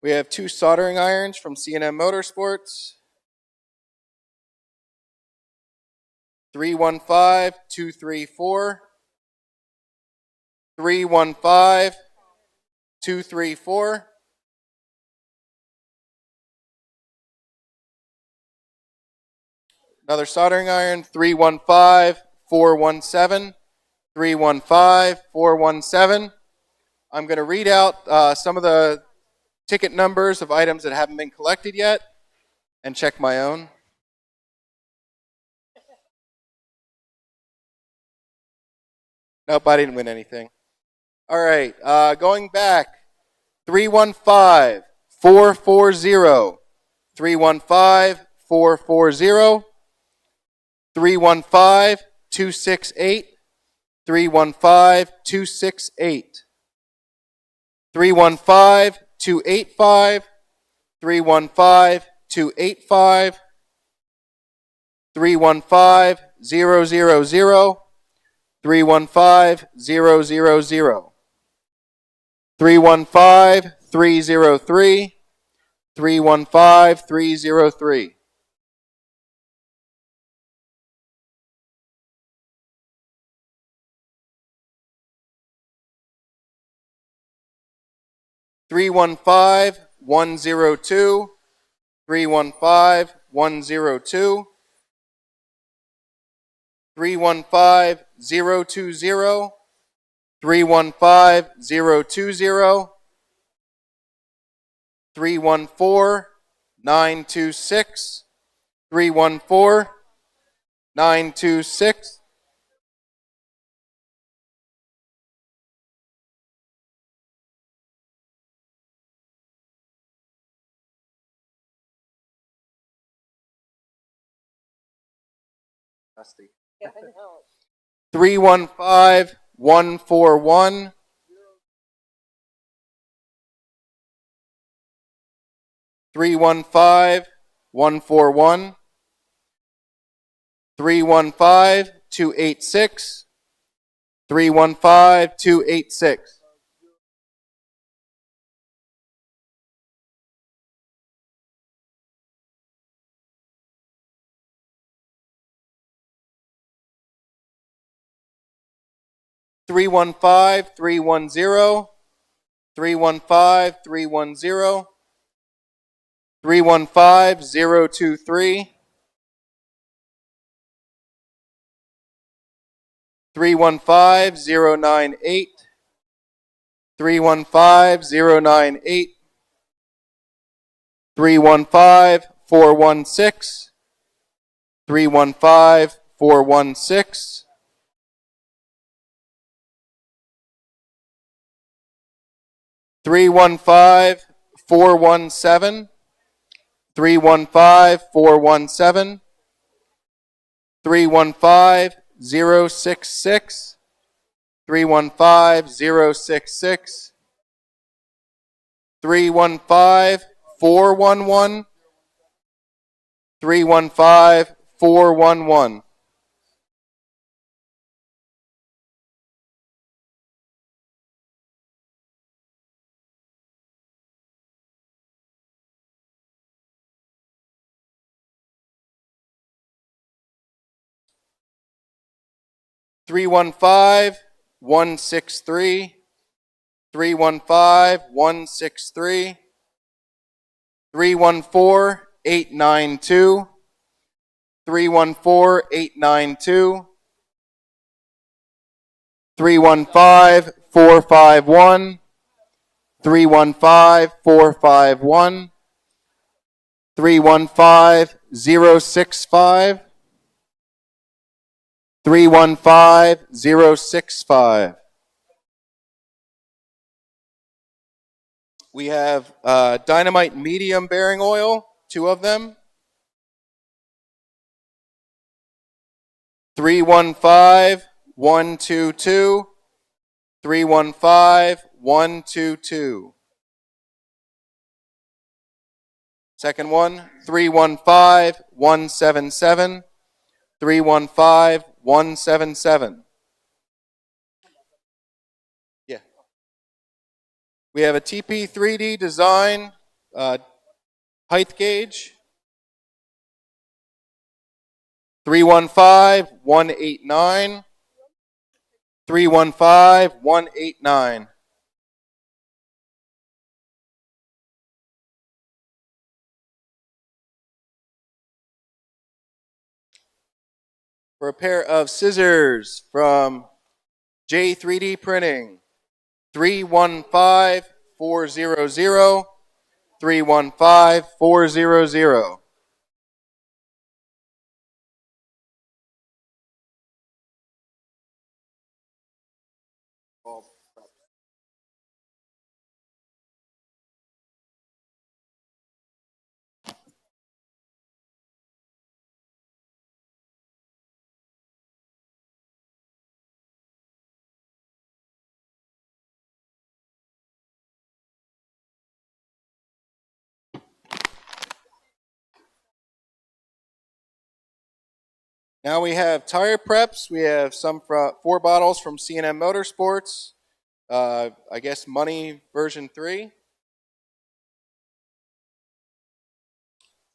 We have 2 soldering irons from C&M Motorsports. 315-234. 315-234. Another soldering iron, 315-417. 315-417. I'm going to read out some of the ticket numbers of items that haven't been collected yet and check my own. Nope, I didn't win anything. All right, going back. 315-440. 315-440. 315-268. 315-268. 315-285. 315-285. 315-000. 315-000. 315-303. 315-303. 315-102. 315-102. 315-020. 315-020. 314-926. 314-926. 315-141. 315-141. 315-286. 315-286. 315-310. 315-310. 315-023. 315-098. 315-098. 315-416. 315-416. 315-417. 315-417. 315-066. 315-066. 315-411. 315-411. 315-163. 315-163. 314-892. 314-892. 315-451. 315-451. 315-065. 315-065. We have Dynamite medium bearing oil, 2 of them. 315-122. 315-122. Second one, 315-177. 315-177. Yeah. We have a TP3D design height gauge. 315-189. 315-189. For a pair of scissors from J3D Printing, 315-400. 315-400. Now we have tire preps. We have some 4 bottles from C&M Motorsports. I guess Money version 3.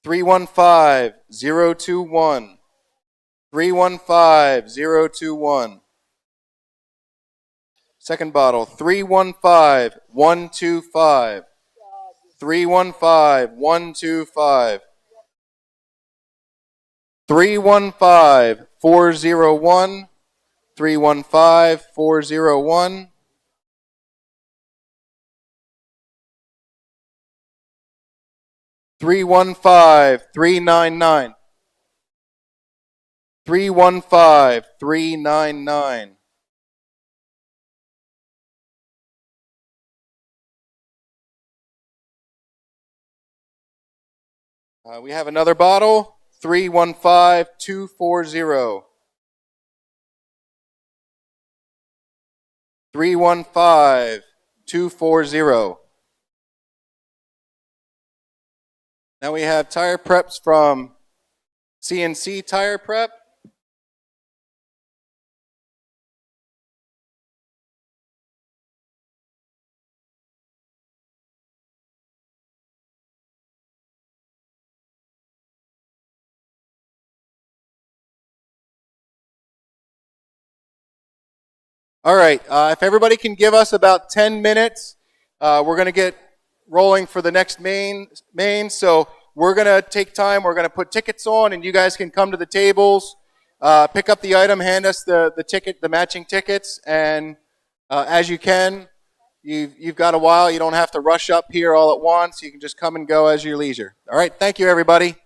315-021. 315-021. Second bottle, 315-125. 315-125. 315-401. 315-401. 315-399. 315-399. We have another bottle, 315-240. 315-240. Now we have tire preps from CNC Tire Prep. All right, if everybody can give us about 10 minutes, we're going to get rolling for the next main. So we're going to take time, we're going to put tickets on, and you guys can come to the tables, pick up the item, hand us the ticket, the matching tickets, and as you can, you've got a while. You don't have to rush up here all at once. You can just come and go as your leisure. All right, thank you, everybody.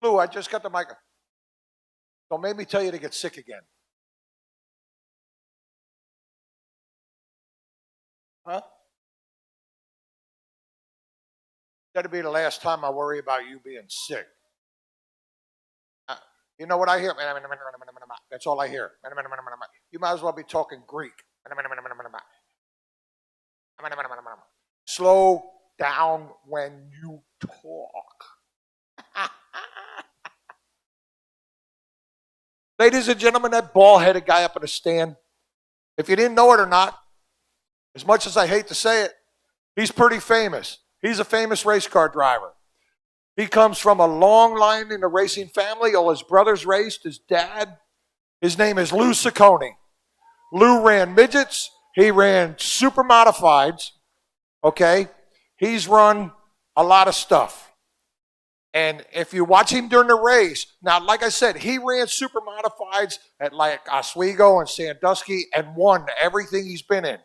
Lou, I just got the mic. Don't make me tell you to get sick again. Huh? That'll be the last time I worry about you being sick. You know what I hear? That's all I hear. You might as well be talking Greek. Slow down when you talk. Ladies and gentlemen, that bald-headed guy up in the stand, if you didn't know it or not, as much as I hate to say it, he's pretty famous. He's a famous race car driver. He comes from a long line in the racing family. All his brothers raced. His dad, his name is Lou Ciccone. Lou ran midgets. He ran super modifieds. Okay? He's run a lot of stuff. And if you watch him during the race, now, like I said, he ran super modifieds at like Oswego and Sandusky and won everything he's been in.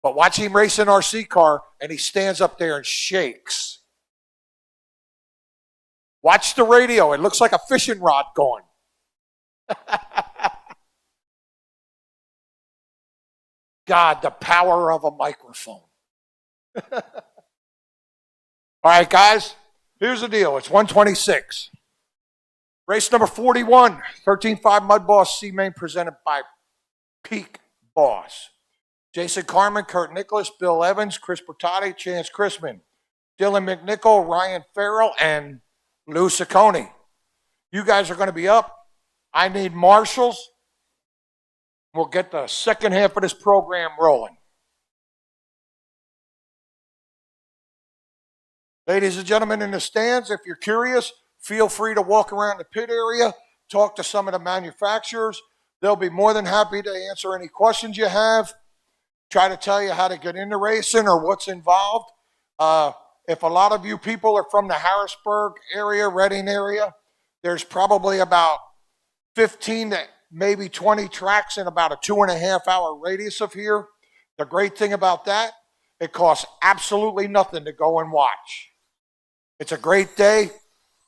But watch him race an RC car, and he stands up there and shakes. Watch the radio. It looks like a fishing rod going. God, the power of a microphone. All right, guys, here's the deal. It's 126. Race number 41, 13.5 Mud Boss C-Main presented by Peak Boss. Jason Carmen, Kurt Nicholas, Bill Evans, Chris Bertotti, Chance Chrisman, Dylan McNichol, Ryan Farrell, and Lou Ciccone. You guys are going to be up. I need marshals. We'll get the second half of this program rolling. Ladies and gentlemen in the stands, if you're curious, feel free to walk around the pit area, talk to some of the manufacturers. They'll be more than happy to answer any questions you have, try to tell you how to get into racing or what's involved. If a lot of you people are from the Harrisburg area, Reading area, there's probably about 15 to maybe 20 tracks in about a 2.5 hour radius of here. The great thing about that, it costs absolutely nothing to go and watch. It's a great day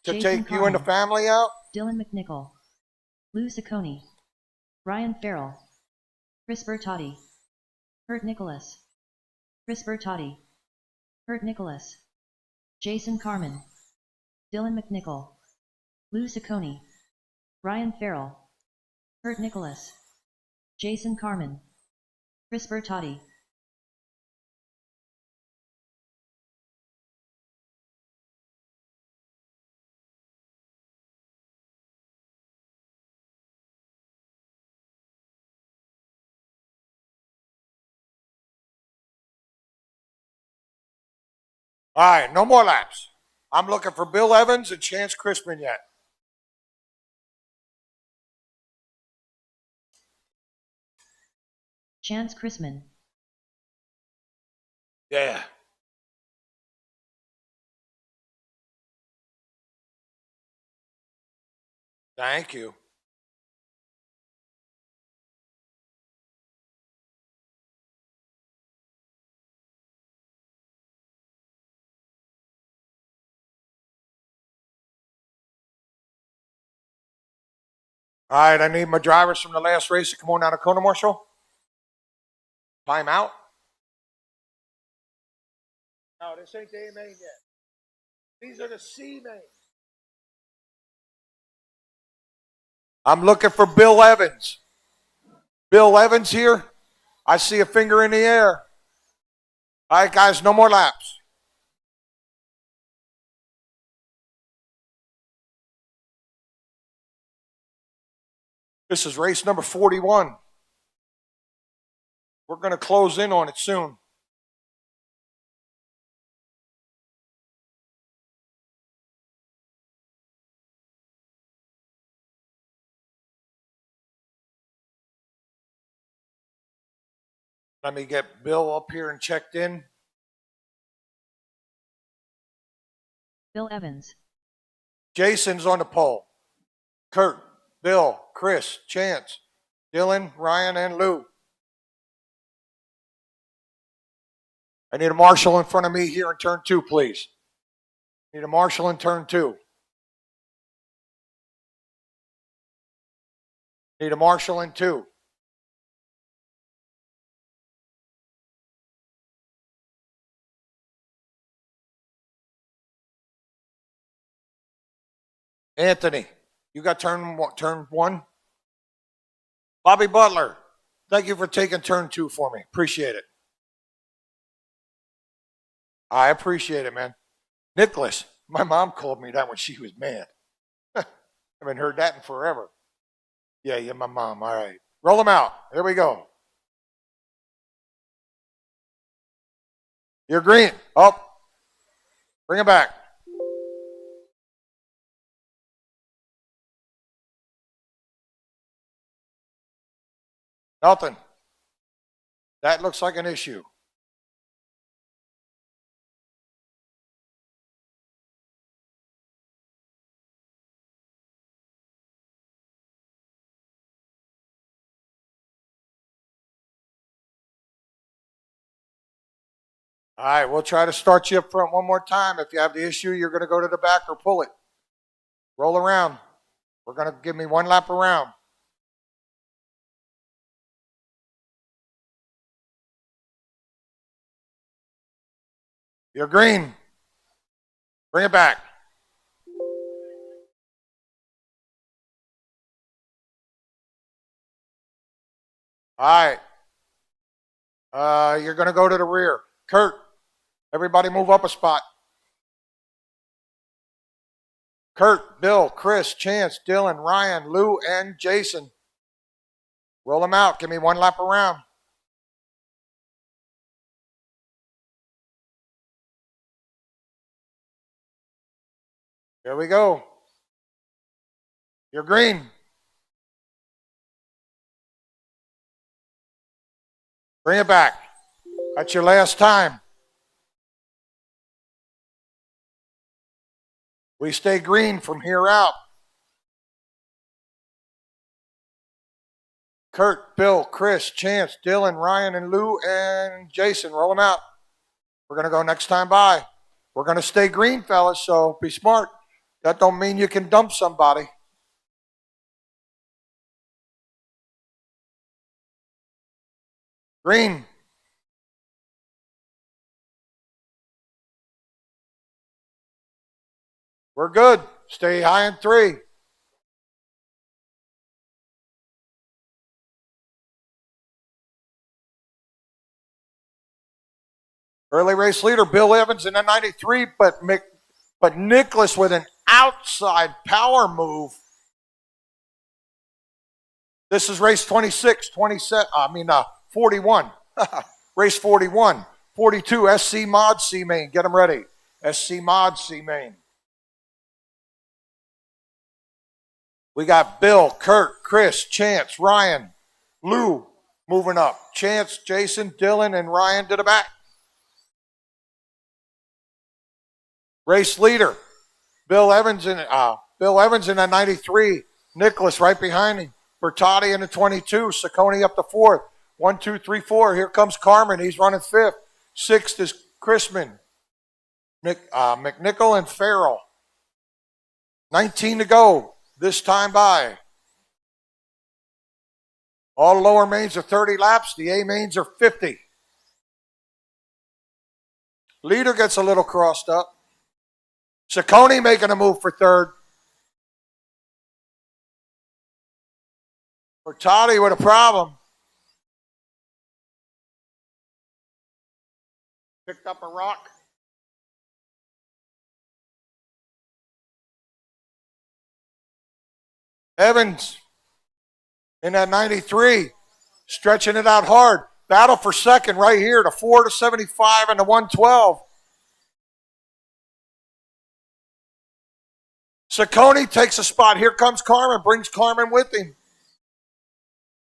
to Jason take you Carmen, and the family out. Dylan McNichol, Lou Ciccone, Ryan Farrell, Chris Bertotti, Kurt Nicholas, Chris Bertotti, Kurt Nicholas, Jason Carmen, Dylan McNichol, Lou Ciccone, Ryan Farrell, Kurt Nicholas, Jason Carmen, Chris Bertotti. All right, no more laps. I'm looking for Bill Evans and Chance Chrisman yet. Chance Chrisman, Yeah. Thank you. All right, I need my drivers from the last race to come on down to Kona, Marshall. Time out. No, this ain't the A main yet. These are the C mains. I'm looking for Bill Evans. Bill Evans here. I see a finger in the air. All right, guys, no more laps. This is race number 41. We're going to close in on it soon. Let me get Bill up here and checked in. Bill Evans, Jason's on the pole. Kurt, Bill, Chris, Chance, Dylan, Ryan, and Lou. I need a marshal in front of me here in turn 2, please. Need a marshal in turn 2. Need a marshal in 2. Anthony, you got turn 1? Bobby Butler, thank you for taking turn 2 for me. Appreciate it. I appreciate it, man. Nicholas, my mom called me that when she was mad. I haven't heard that in forever. Yeah, my mom. All right. Roll them out. Here we go. You're green. Up. Bring it back. Nothing. That looks like an issue. All right, we'll try to start you up front one more time. If you have the issue, you're going to go to the back or pull it. Roll around. We're going to give me 1 lap around. You're green. Bring it back. All right. You're going to go to the rear. Kurt, everybody move up a spot. Kurt, Bill, Chris, Chance, Dylan, Ryan, Lou, and Jason. Roll them out. Give me 1 lap around. Here we go. You're green. Bring it back. That's your last time. We stay green from here out. Kurt, Bill, Chris, Chance, Dylan, Ryan, and Lou, and Jason. Roll them out. We're going to go next time by. We're going to stay green, fellas, so be smart. That don't mean you can dump somebody. Green. We're good. Stay high in 3. Early race leader, Bill Evans in the 93, but Nicholas with an outside power move. This is race 26, 41. Race 41. 42, SC Mod C main. Get them ready. SC Mod C main. We got Bill, Kurt, Chris, Chance, Ryan, Lou moving up. Chance, Jason, Dylan, and Ryan to the back. Race leader, Bill Evans in the 93. Nicholas right behind him. Bertotti in the 22. Saccone up to 4th. 1, 2, 3, 4. Here comes Carmen. He's running 5th. 6th is Chrisman. McNichol and Farrell. 19 to go. This time by. All lower mains are 30 laps. The A mains are 50. Leader gets a little crossed up. Saccone making a move for 3rd. Bertotti with a problem. Picked up a rock. Evans in that 93, stretching it out hard. Battle for 2nd right here, the 4 to 75 and the 112. Saccone takes a spot. Here comes Carmen, brings Carmen with him.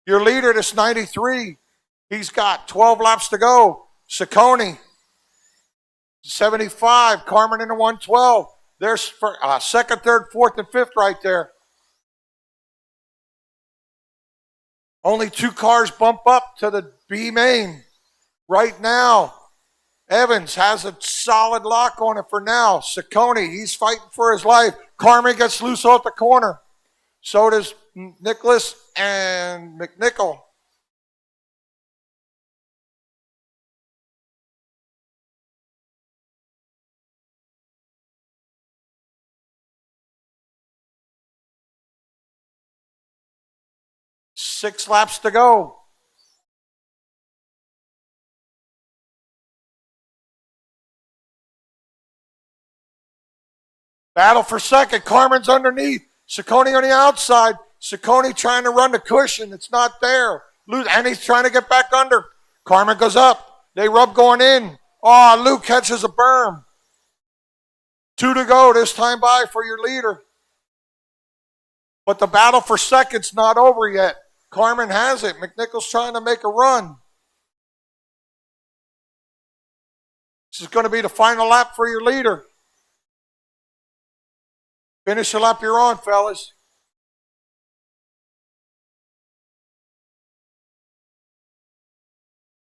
Your leader, this 93, he's got 12 laps to go. Saccone, 75, Carmen in the 112. There's 2nd, 3rd, 4th, and 5th right there. Only 2 cars bump up to the B main. Right now, Evans has a solid lock on it for now. Saccone, he's fighting for his life. Carmen gets loose off the corner. So does Nicholas and McNichol. Six laps to go. Battle for second. Carmen's underneath. Ciccone on the outside. Ciccone trying to run the cushion. It's not there. And he's trying to get back under. Carmen goes up. They rub going in. Oh, Luke catches a berm. 2 to go. This time by for your leader. But the battle for second's not over yet. Carmen has it. McNichol's trying to make a run. This is going to be the final lap for your leader. Finish the lap you're on, fellas.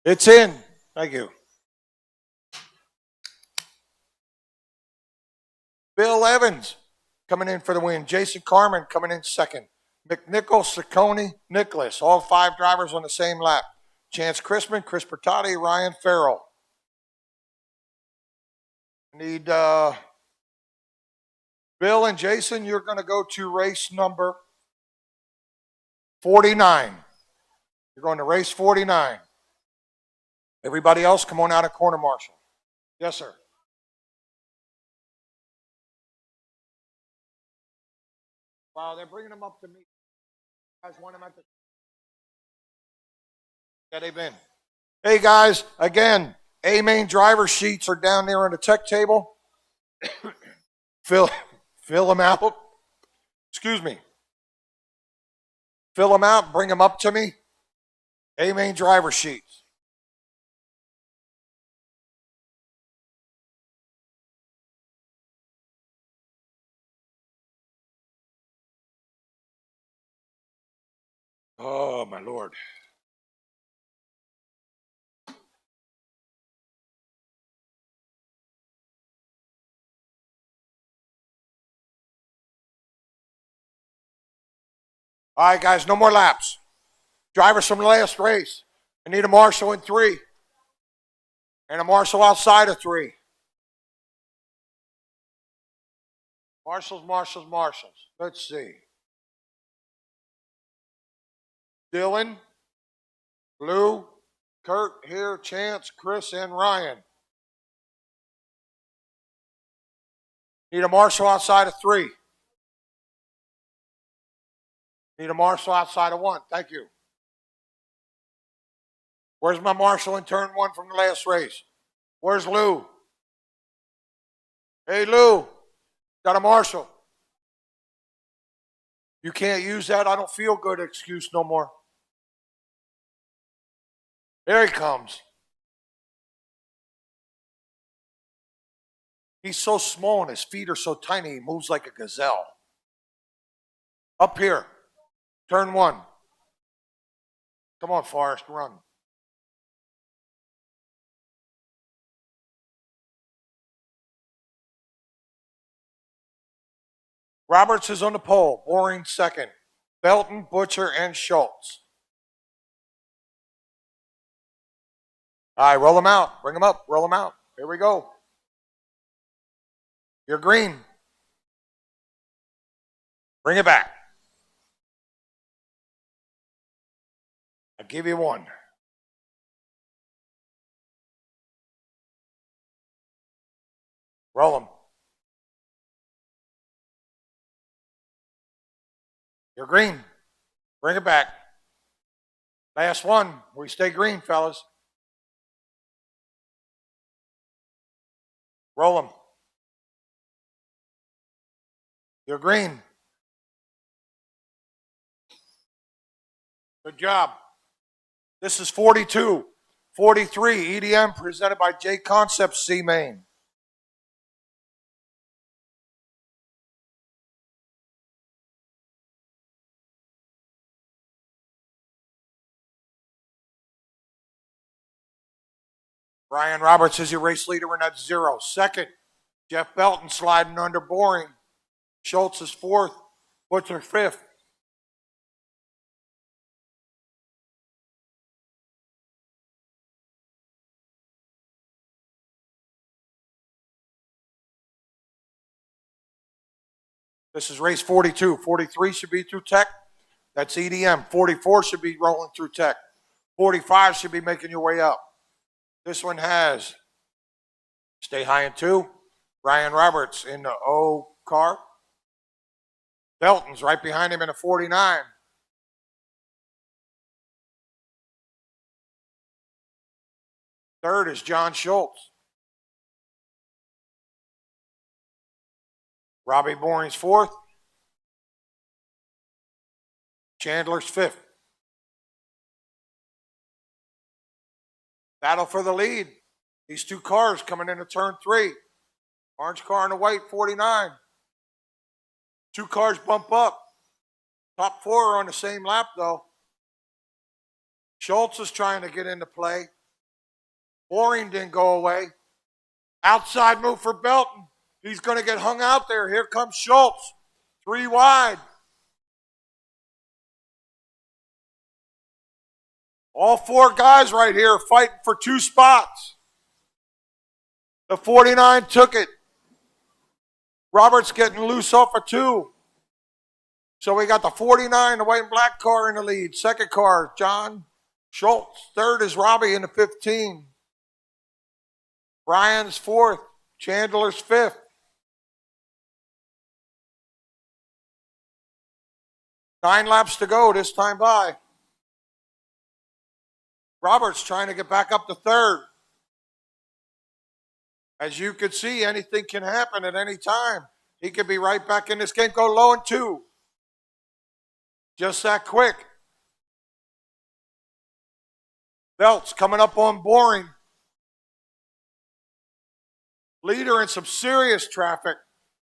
It's in. Thank you. Bill Evans coming in for the win. Jason Carmen coming in second. McNichol, Ciccone, Nicholas. All 5 drivers on the same lap. Chance Chrisman, Chris Bertotti, Ryan Farrell. Need Bill and Jason, you're going to go to race number 49. You're going to race 49. Everybody else, come on out of corner marshal. Yes, sir. Wow, they're bringing them up to me. You guys want them at the... Yeah, they've been. Hey, guys, again, A-main driver sheets are down there on the tech table. Fill them out. Excuse me. Fill them out, bring them up to me. A-main driver sheets. Oh, my Lord. All right, guys, no more laps. Drivers from the last race. I need a marshal in 3. And a marshal outside of 3. Marshals. Let's see. Dylan, Lou, Kurt, here, Chance, Chris, and Ryan. Need a marshal outside of 3. Need a marshal outside of 1. Thank you. Where's my marshal in turn 1 from the last race? Where's Lou? Hey, Lou, got a marshal. You can't use that I don't feel good excuse no more. There he comes. He's so small and his feet are so tiny, he moves like a gazelle. Up here. Turn 1. Come on, Forrest, run. Roberts is on the pole, Boring second. Belton, Butcher, and Schultz. All right, roll them out. Bring them up. Roll them out. Here we go. You're green. Bring it back. I'll give you 1. Roll them. You're green. Bring it back. Last one. We stay green, fellas. Roll them. You're green. Good job. This is 42. 43, EDM presented by J Concepts C Main. Brian Roberts is your race leader in that 0. Second, Jeff Belton sliding under Boring. Schultz is 4th. Butcher 5th. This is race 42. 43 should be through tech. That's EDM. 44 should be rolling through tech. 45 should be making your way up. This one has Stay High in 2. Ryan Roberts in the O car. Belton's right behind him in a 49. Third is John Schultz. Robbie Boring's fourth. Chandler's fifth. Battle for the lead. These two cars coming into turn 3. Orange car and the white 49. Two cars bump up. Top 4 are on the same lap though. Schultz is trying to get into play. Boring didn't go away. Outside move for Belton. He's going to get hung out there. Here comes Schultz. 3 wide. All 4 guys right here fighting for 2 spots. The 49 took it. Roberts getting loose off a 2. So we got the 49, the white and black car in the lead. Second car, John Schultz. Third is Robbie in the 15. Brian's fourth. Chandler's fifth. Nine laps to go this time by. Roberts trying to get back up to third. As you can see, anything can happen at any time. He could be right back in this game. Go low in 2. Just that quick. Belt's coming up on Boring. Leader in some serious traffic.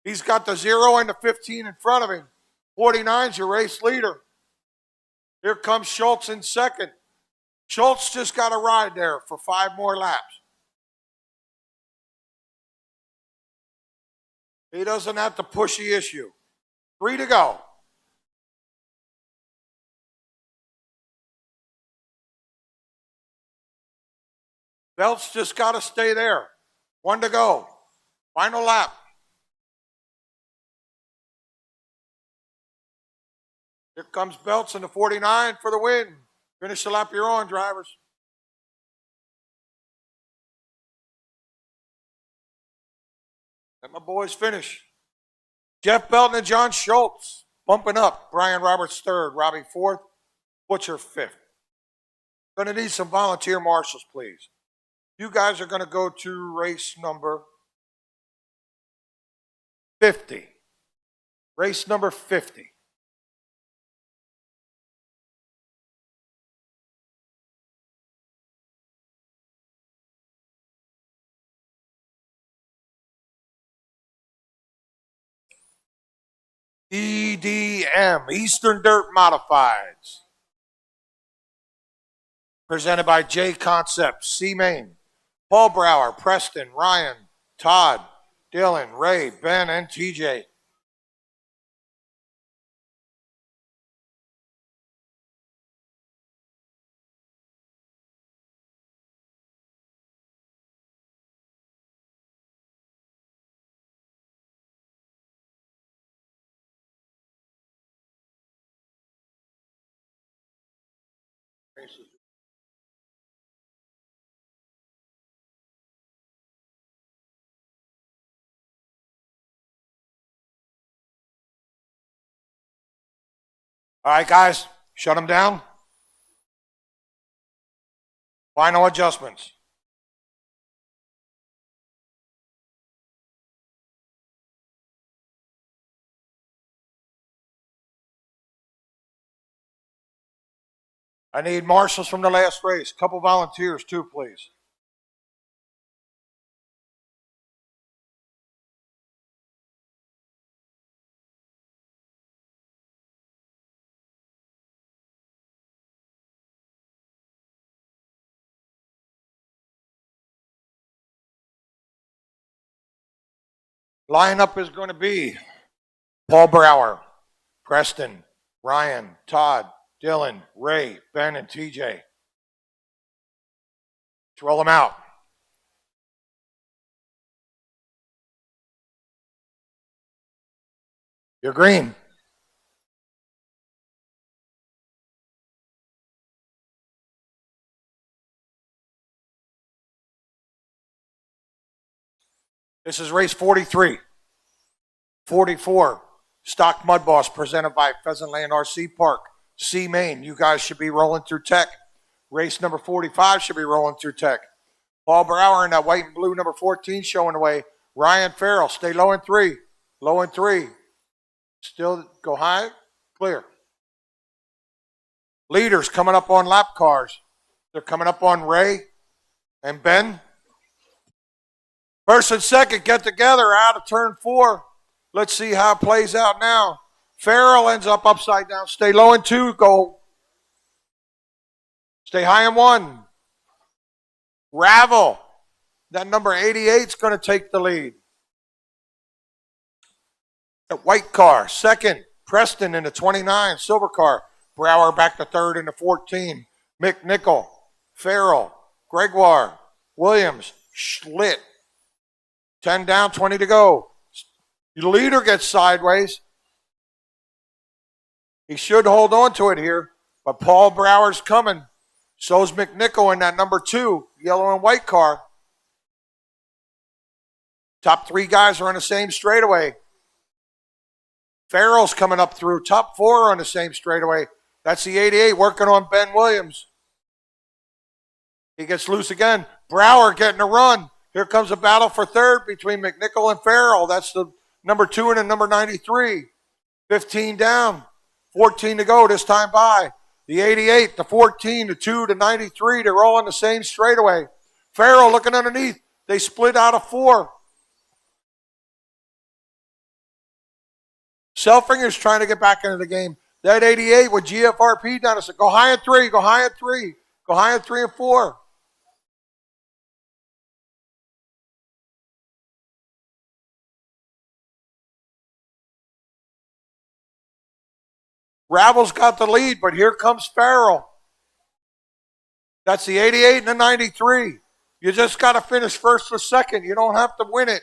He's got the 0 and the 15 in front of him. 49's your race leader. Here comes Schultz in second. Schultz just got a ride there for 5 more laps. He doesn't have to push the issue. 3 to go. Belt's just got to stay there. 1 to go. Final lap. Here comes Belts in the 49 for the win. Finish the lap you're on, drivers. Let my boys finish. Jeff Belton and John Schultz bumping up. Brian Roberts third, Robbie fourth, Butcher fifth. Going to need some volunteer marshals, please. You guys are going to go to race number 50. Race number 50. EDM, Eastern Dirt Modifieds. Presented by J Concepts, C Main, Paul Brower, Preston, Ryan, Todd, Dylan, Ray, Ben, and TJ. All right, guys, shut them down. Final adjustments. I need marshals from the last race. Couple volunteers, too, please. Lineup is going to be Paul Brower, Preston, Ryan, Todd, Dylan, Ray, Ben, and TJ. Let's roll them out. You're green. This is race 43. 44. Stock Mud Boss presented by Pheasantland RC Park. C Main. You guys should be rolling through tech. Race number 45 should be rolling through tech. Paul Brower in that white and blue number 14 showing the way. Ryan Farrell, stay low in 3. Low in 3. Still go high. Clear. Leaders coming up on lap cars. They're coming up on Ray and Ben. First and second get together out of turn 4. Let's see how it plays out now. Farrell ends up upside down. Stay low in 2. Go. Stay high in 1. Ravel. That number 88 is going to take the lead. The white car. Second. Preston in the 29. Silver car. Brower back to third in the 14. McNichol. Farrell. Gregoire. Williams. Schlitt. 10 down, 20 to go. Your leader gets sideways. He should hold on to it here, but Paul Brower's coming. So's McNichol in that number 2, yellow and white car. Top 3 guys are on the same straightaway. Farrell's coming up through. Top 4 on the same straightaway. That's the 88 working on Ben Williams. He gets loose again. Brower getting a run. Here comes a battle for third between McNichol and Farrell. That's the number 2 and the number 93. 15 down. 14 to go this time by. The 88, the 14, the 2, the 93, they're all on the same straightaway. Farrell looking underneath. They split out of 4. Selfinger's trying to get back into the game. That 88 with GFRP down. I said, go high at 3, go high at 3. Go high at 3 and 4. Ravel's got the lead, but here comes Farrell. That's the 88 and the 93. You just got to finish first or second. You don't have to win it.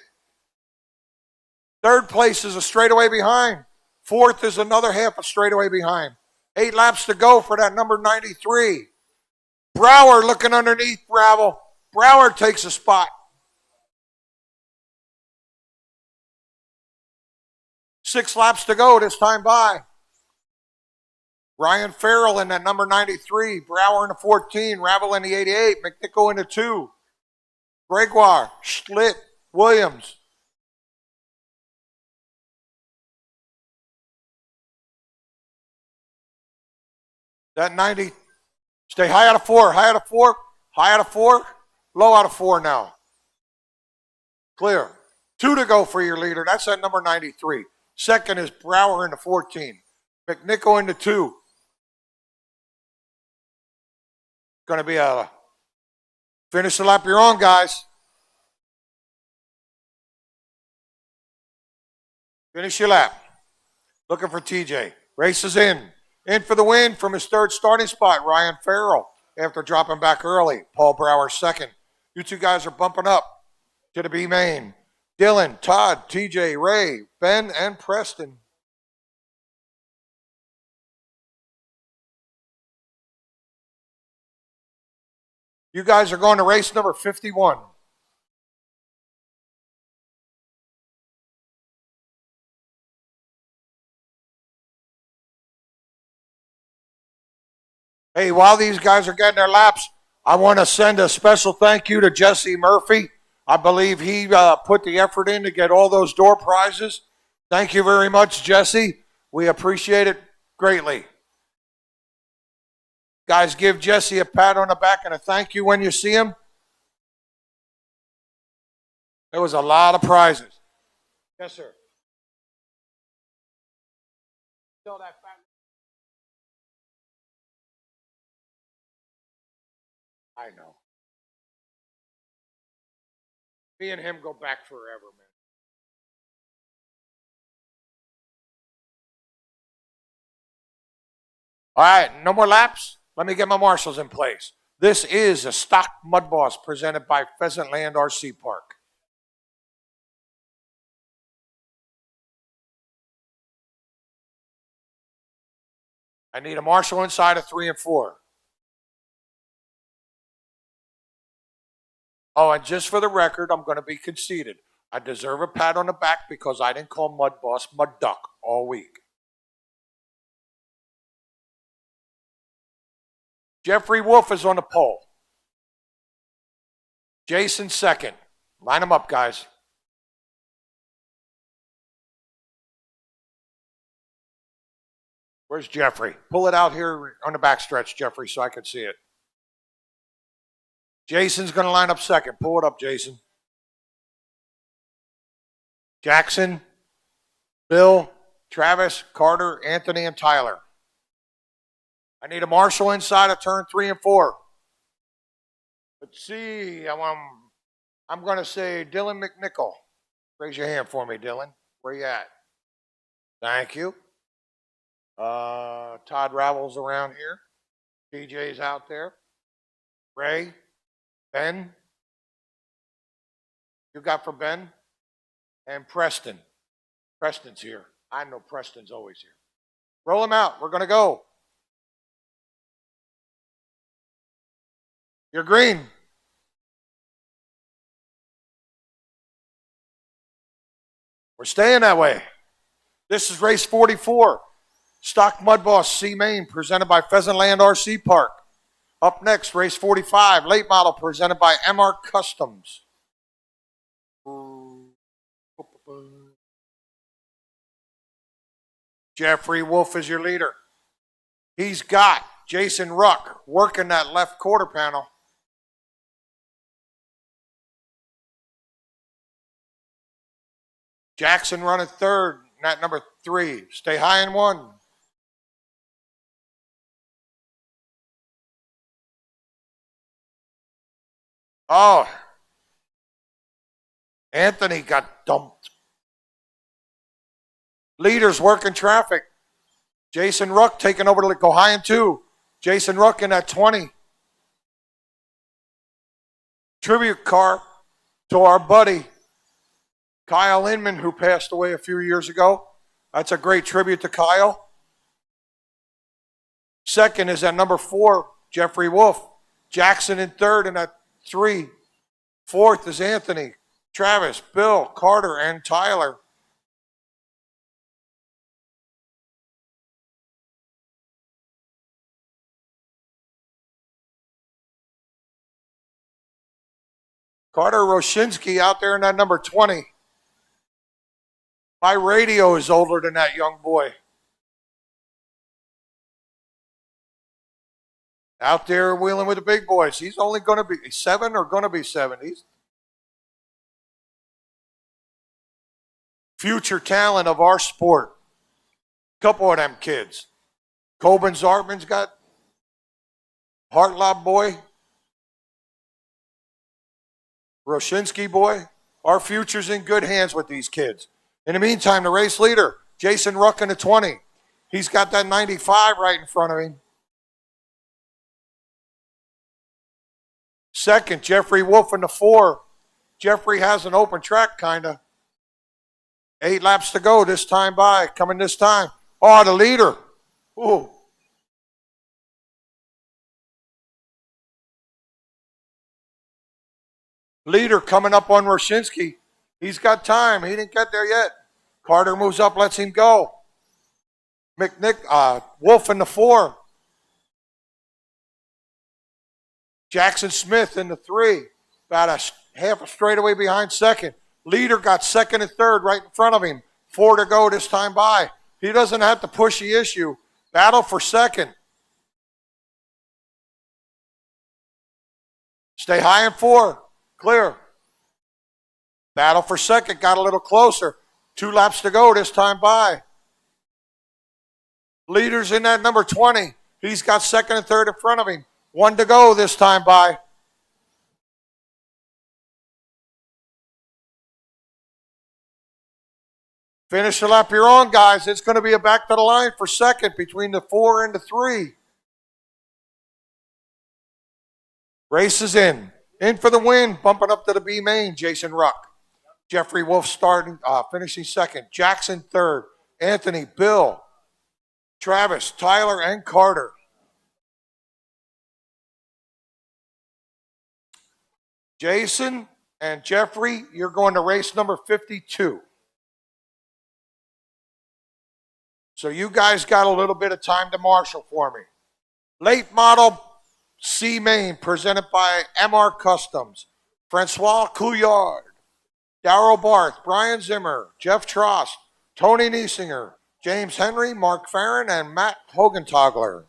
Third place is a straightaway behind. Fourth is another half a straightaway behind. 8 laps to go for that number 93. Brower looking underneath Ravel. Brower takes a spot. 6 laps to go this time by. Ryan Farrell in that number 93. Brower in the 14. Ravel in the 88. McNichol in the 2. Gregoire, Schlitt, Williams. That 90. Stay high out of 4. High out of 4. High out of 4. Low out of 4 now. Clear. 2 to go for your leader. That's that number 93. Second is Brower in the 14. McNichol in the 2. Going to be a finish the lap you're on, guys. Finish your lap. Looking for TJ. Race is in. In for the win from his third starting spot, Ryan Farrell, after dropping back early. Paul Brower second. You 2 guys are bumping up to the B main. Dylan, Todd, TJ, Ray, Ben, and Preston. You guys are going to race number 51. Hey, while these guys are getting their laps, I want to send a special thank you to Jesse Murphy. I believe he put the effort in to get all those door prizes. Thank you very much, Jesse. We appreciate it greatly. Guys, give Jesse a pat on the back and a thank you when you see him. There was a lot of prizes. Yes, sir. Tell that fat. I know. Me and him go back forever, man. All right, no more laps. Let me get my marshals in place. This is a stock Mud Boss presented by Pheasantland RC Park. I need a marshal inside of 3 and 4. Oh, and just for the record, I'm going to be conceited. I deserve a pat on the back because I didn't call Mud Boss Mud Duck all week. Jeffrey Wolf is on the pole. Jason second. Line them up, guys. Where's Jeffrey? Pull it out here on the backstretch, Jeffrey, so I can see it. Jason's going to line up second. Pull it up, Jason. Jackson, Bill, Travis, Carter, Anthony, and Tyler. I need a marshal inside of turn 3 and 4. Let's see. I'm going to say Dylan McNichol. Raise your hand for me, Dylan. Where you at? Thank you. Todd Ravel's around here. PJ's out there. Ray, Ben. You got for Ben? And Preston. Preston's here. I know Preston's always here. Roll him out. We're going to go. You're green. We're staying that way. This is race 44. Stock Mud Boss C Main, presented by Pheasant Land RC Park. Up next, race 45, late model, presented by MR Customs. Jeffrey Wolf is your leader. He's got Jason Ruck working that left quarter panel. Jackson running third, not number 3. Stay high in 1. Oh, Anthony got dumped. Leaders working traffic. Jason Ruck taking over to go high in 2. Jason Ruck in that 20. Tribute car to our buddy Kyle Inman, who passed away a few years ago. That's a great tribute to Kyle. Second is at number 4, Jeffrey Wolf. Jackson in third and at 3. Fourth is Anthony, Travis, Bill, Carter, and Tyler. Carter Roshinsky out there in that number 20. My radio is older than that young boy. Out there wheeling with the big boys. He's only going to be 7 or going to be 7. He's future talent of our sport. Couple of them kids. Coben Zartman's got Hartlob boy. Roshinsky boy. Our future's in good hands with these kids. In the meantime, the race leader, Jason Ruck in the 20. He's got that 95 right in front of him. Second, Jeffrey Wolf in the 4. Jeffrey has an open track, kind of. 8 laps to go this time by. Coming this time. Oh, the leader. Ooh. Leader coming up on Roshinsky. He's got time. He didn't get there yet. Carter moves up, lets him go. Wolf in the 4. Jackson Smith in the 3. About a half a straightaway behind second. Leader got second and third right in front of him. 4 to go this time by. He doesn't have to push the issue. Battle for second. Stay high in 4. Clear. Battle for second. Got a little closer. 2 laps to go this time by. Leader's in that number 20. He's got second and third in front of him. 1 to go this time by. Finish the lap you're on, guys. It's going to be a back to the line for second between the 4 and the 3. Race is in. In for the win. Bumping up to the B main, Jason Ruck. Jeffrey Wolf finishing second. Jackson third. Anthony, Bill, Travis, Tyler, and Carter. Jason and Jeffrey, you're going to race number 52. So you guys got a little bit of time to marshal for me. Late model C main presented by MR Customs. Francois Couillard, Darrell Barth, Brian Zimmer, Jeff Trost, Tony Niesinger, James Henry, Mark Farron, and Matt Hogentogler.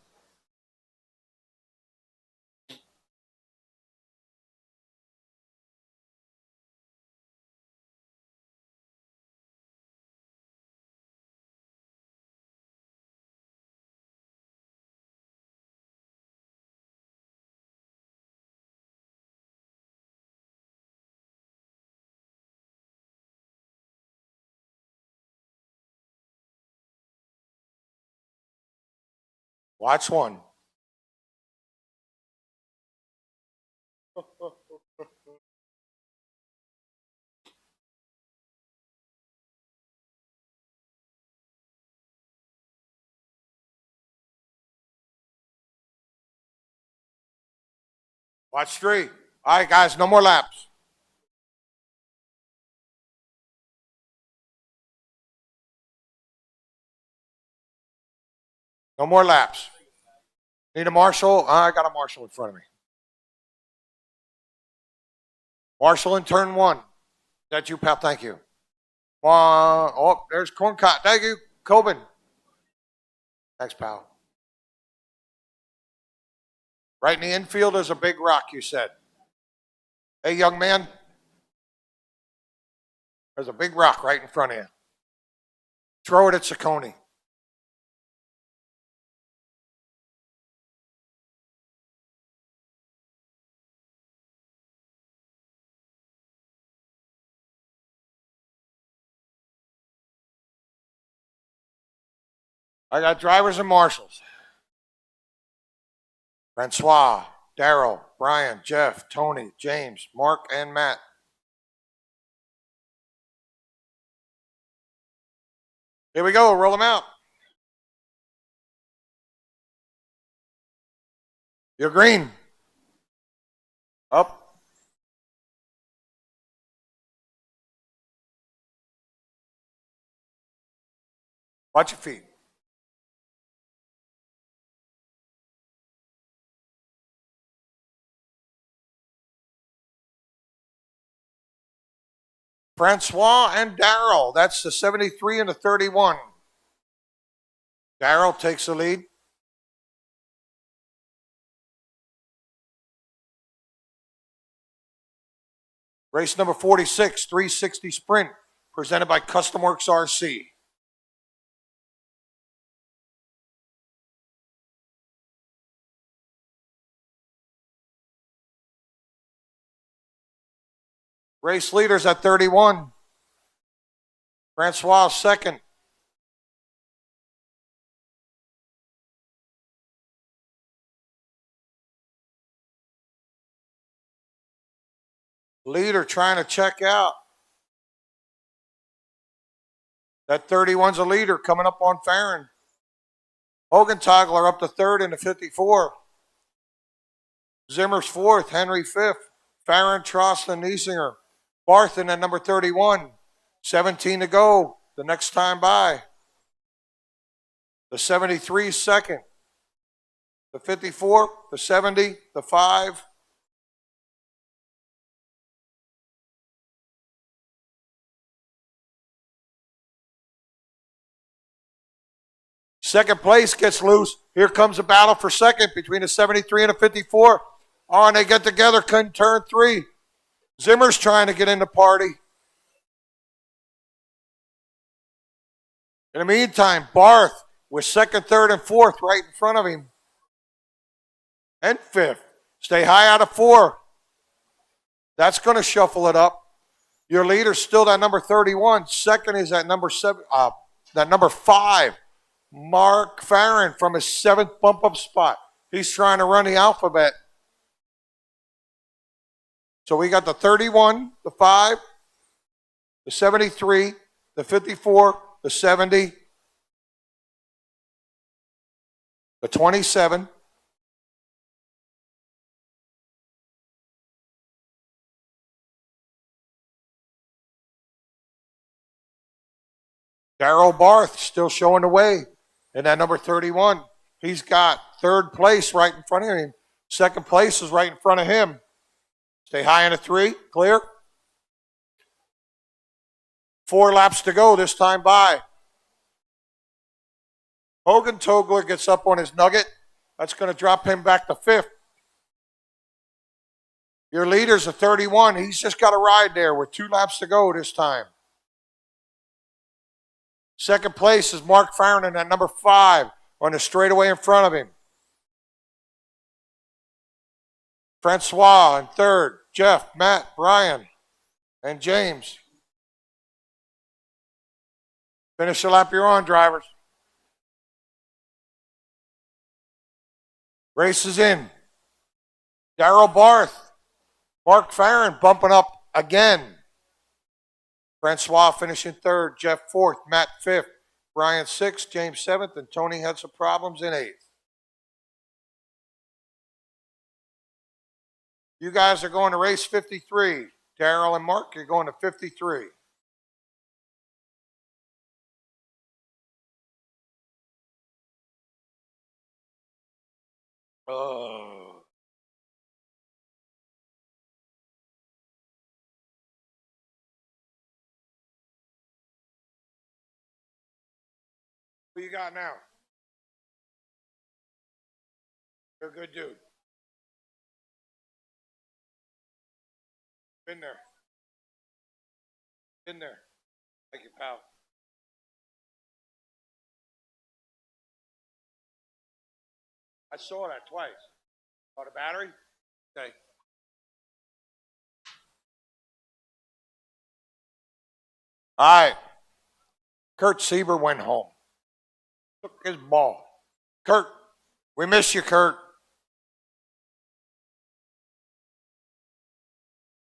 Watch one. Watch three. All right, guys, no more laps. No more laps. Need a marshal? I got a marshal in front of me. Marshal in turn one. That's you, pal. Thank you. Oh, there's Corncott. Thank you, Coben. Thanks, pal. Right in the infield, there's a big rock, you said. Hey, young man. There's a big rock right in front of you. Throw it at Ciccone. I got drivers and marshals. Francois, Darrell, Brian, Jeff, Tony, James, Mark, and Matt. Here we go. Roll them out. You're green. Up. Watch your feet. Francois and Darrell. That's the 73 and the 31. Darrell takes the lead. Race number 46, 360 Sprint, presented by CustomWorks RC. Race leaders at 31. Francois second. Leader trying to check out. That 31's a leader coming up on Farron. Hogentogler up to third in the 54. Zimmer's fourth, Henry fifth. Farron, Trost, and Niesinger. Barth in at number 31. 17 to go. The next time by. The 73 second. The 54, the 70, the 5. Second place gets loose. Here comes a battle for second between the 73 and the 54. Oh, and they get together, couldn't turn 3. Zimmer's trying to get in the party. In the meantime, Barth with second, third, and fourth right in front of him. And fifth. Stay high out of 4. That's going to shuffle it up. Your leader's still that number 31. Second is that number 7. That number 5. Mark Farron from his 7th bump-up spot. He's trying to run the alphabet. So we got the 31, the 5, the 73, the 54, the 70. the 27, Daryl Barth still showing the way in that number 31. He's got third place right in front of him. Second place is right in front of him. Stay high in a 3, clear. 4 laps to go this time by. Hogan Togler gets up on his nugget. That's going to drop him back to 5th. Your leader's a 31. He's just got a ride there with 2 laps to go this time. Second place is Mark Farron at number 5 on the straightaway in front of him. Francois in third. Jeff, Matt, Brian, and James. Finish the lap you're on, drivers. Race is in. Daryl Barth. Mark Farron bumping up again. Francois finishing third. Jeff fourth. Matt fifth. Brian sixth. James seventh. And Tony had some problems in eighth. You guys are going to race 53. Daryl and Mark, you're going to 53. Oh. Who you got now? You're a good dude. Been there. Been there. Thank you, pal. I saw that twice. Bought a battery? Okay. All right. Kurt Sieber went home. Took his ball. Kurt, we miss you, Kurt.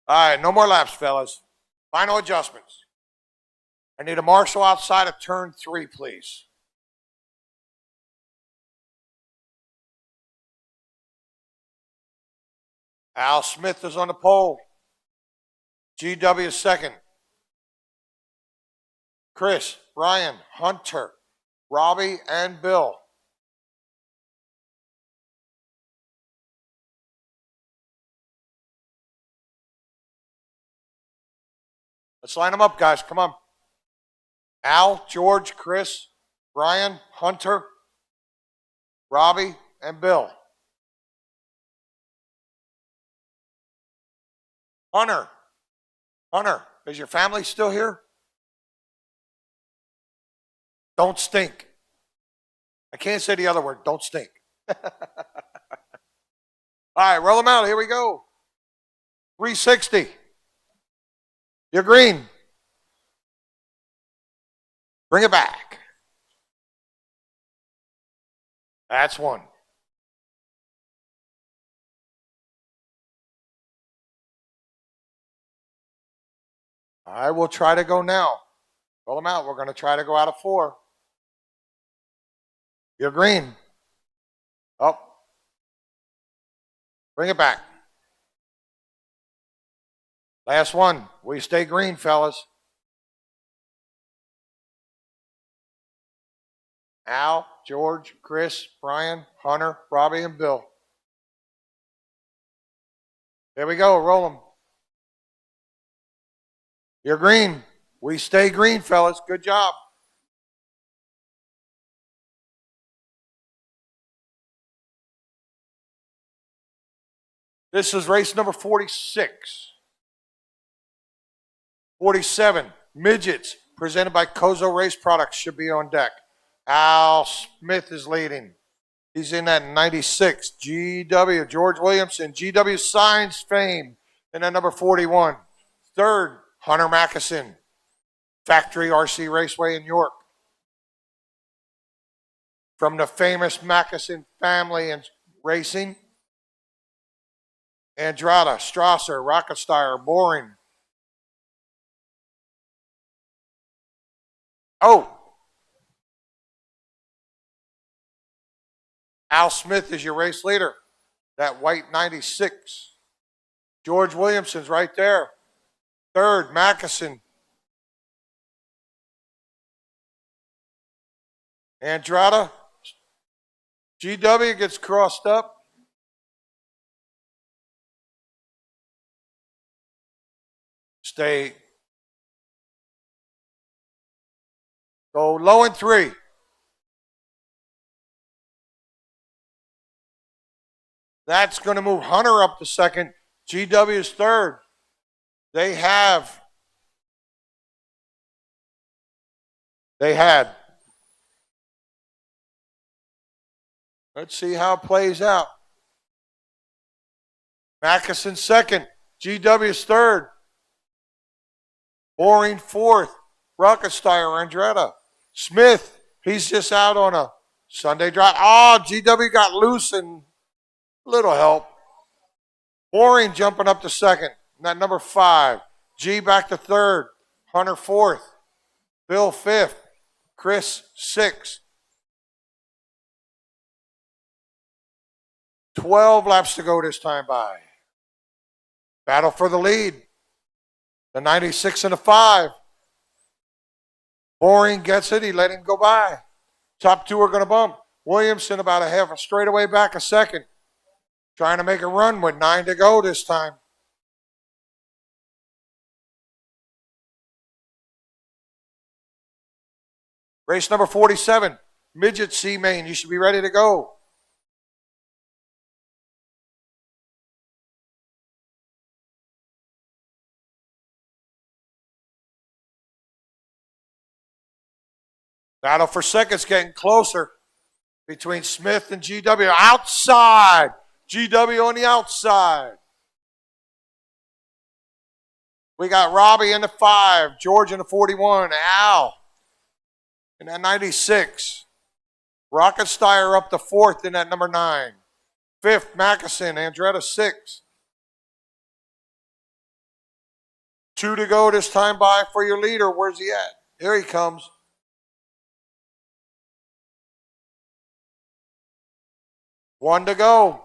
All right, no more laps, fellas. Final adjustments. I need a marshal outside of turn 3, please. Al Smith is on the pole. GW is second. Chris, Brian, Hunter, Robbie, and Bill. Let's line them up, guys. Come on. Al, George, Chris, Brian, Hunter, Robbie, and Bill. Hunter, is your family still here? Don't stink. I can't say the other word. Don't stink. All right, roll them out. Here we go. 360. You're green. Bring it back. That's one. I will try to go now. Roll them out. We're going to try to go out of 4. You're green. Oh. Bring it back. Last one. We stay green, fellas. Al, George, Chris, Brian, Hunter, Robbie, and Bill. There we go. Roll them. You're green. We stay green, fellas. Good job. This is race number 46. 47, Midgets, presented by Kozo Race Products, should be on deck. Al Smith is leading. He's in that 96. GW, George Williamson, GW Signs fame, in that number 41. Third, Hunter Mackison, Factory RC Raceway in York. From the famous Mackison family in racing, Andrada, Strasser, Rocketsteyer, Boring. Oh. Al Smith is your race leader. That white 96. George Williamson's right there. Third, Mackeson. Andrada. GW gets crossed up. Stay. Go low in 3. That's going to move Hunter up to second. GW's third. They had. Let's see how it plays out. Mackeson second. GW's third. Boring fourth. Rocketsteyer, Andretta. Smith, he's just out on a Sunday drive. Oh, GW got loose and little help. Boring jumping up to second. And that number 5. G back to third. Hunter fourth. Bill fifth. Chris sixth. 12 laps to go this time by. Battle for the lead. The 96 and the 5. Boring gets it. He let him go by. Top 2 are going to bump. Williamson about a half a straightaway back a second. Trying to make a run with 9 to go this time. Race number 47. Midget C main. You should be ready to go. Battle for seconds getting closer between Smith and GW. Outside. GW on the outside. We got Robbie in the 5. George in the 41. Al in that 96. Rocketsteyer up to 4th in that number 9. 5th, Mackeson. Andretta 6. 2 to go this time by for your leader. Where's he at? Here he comes. One to go.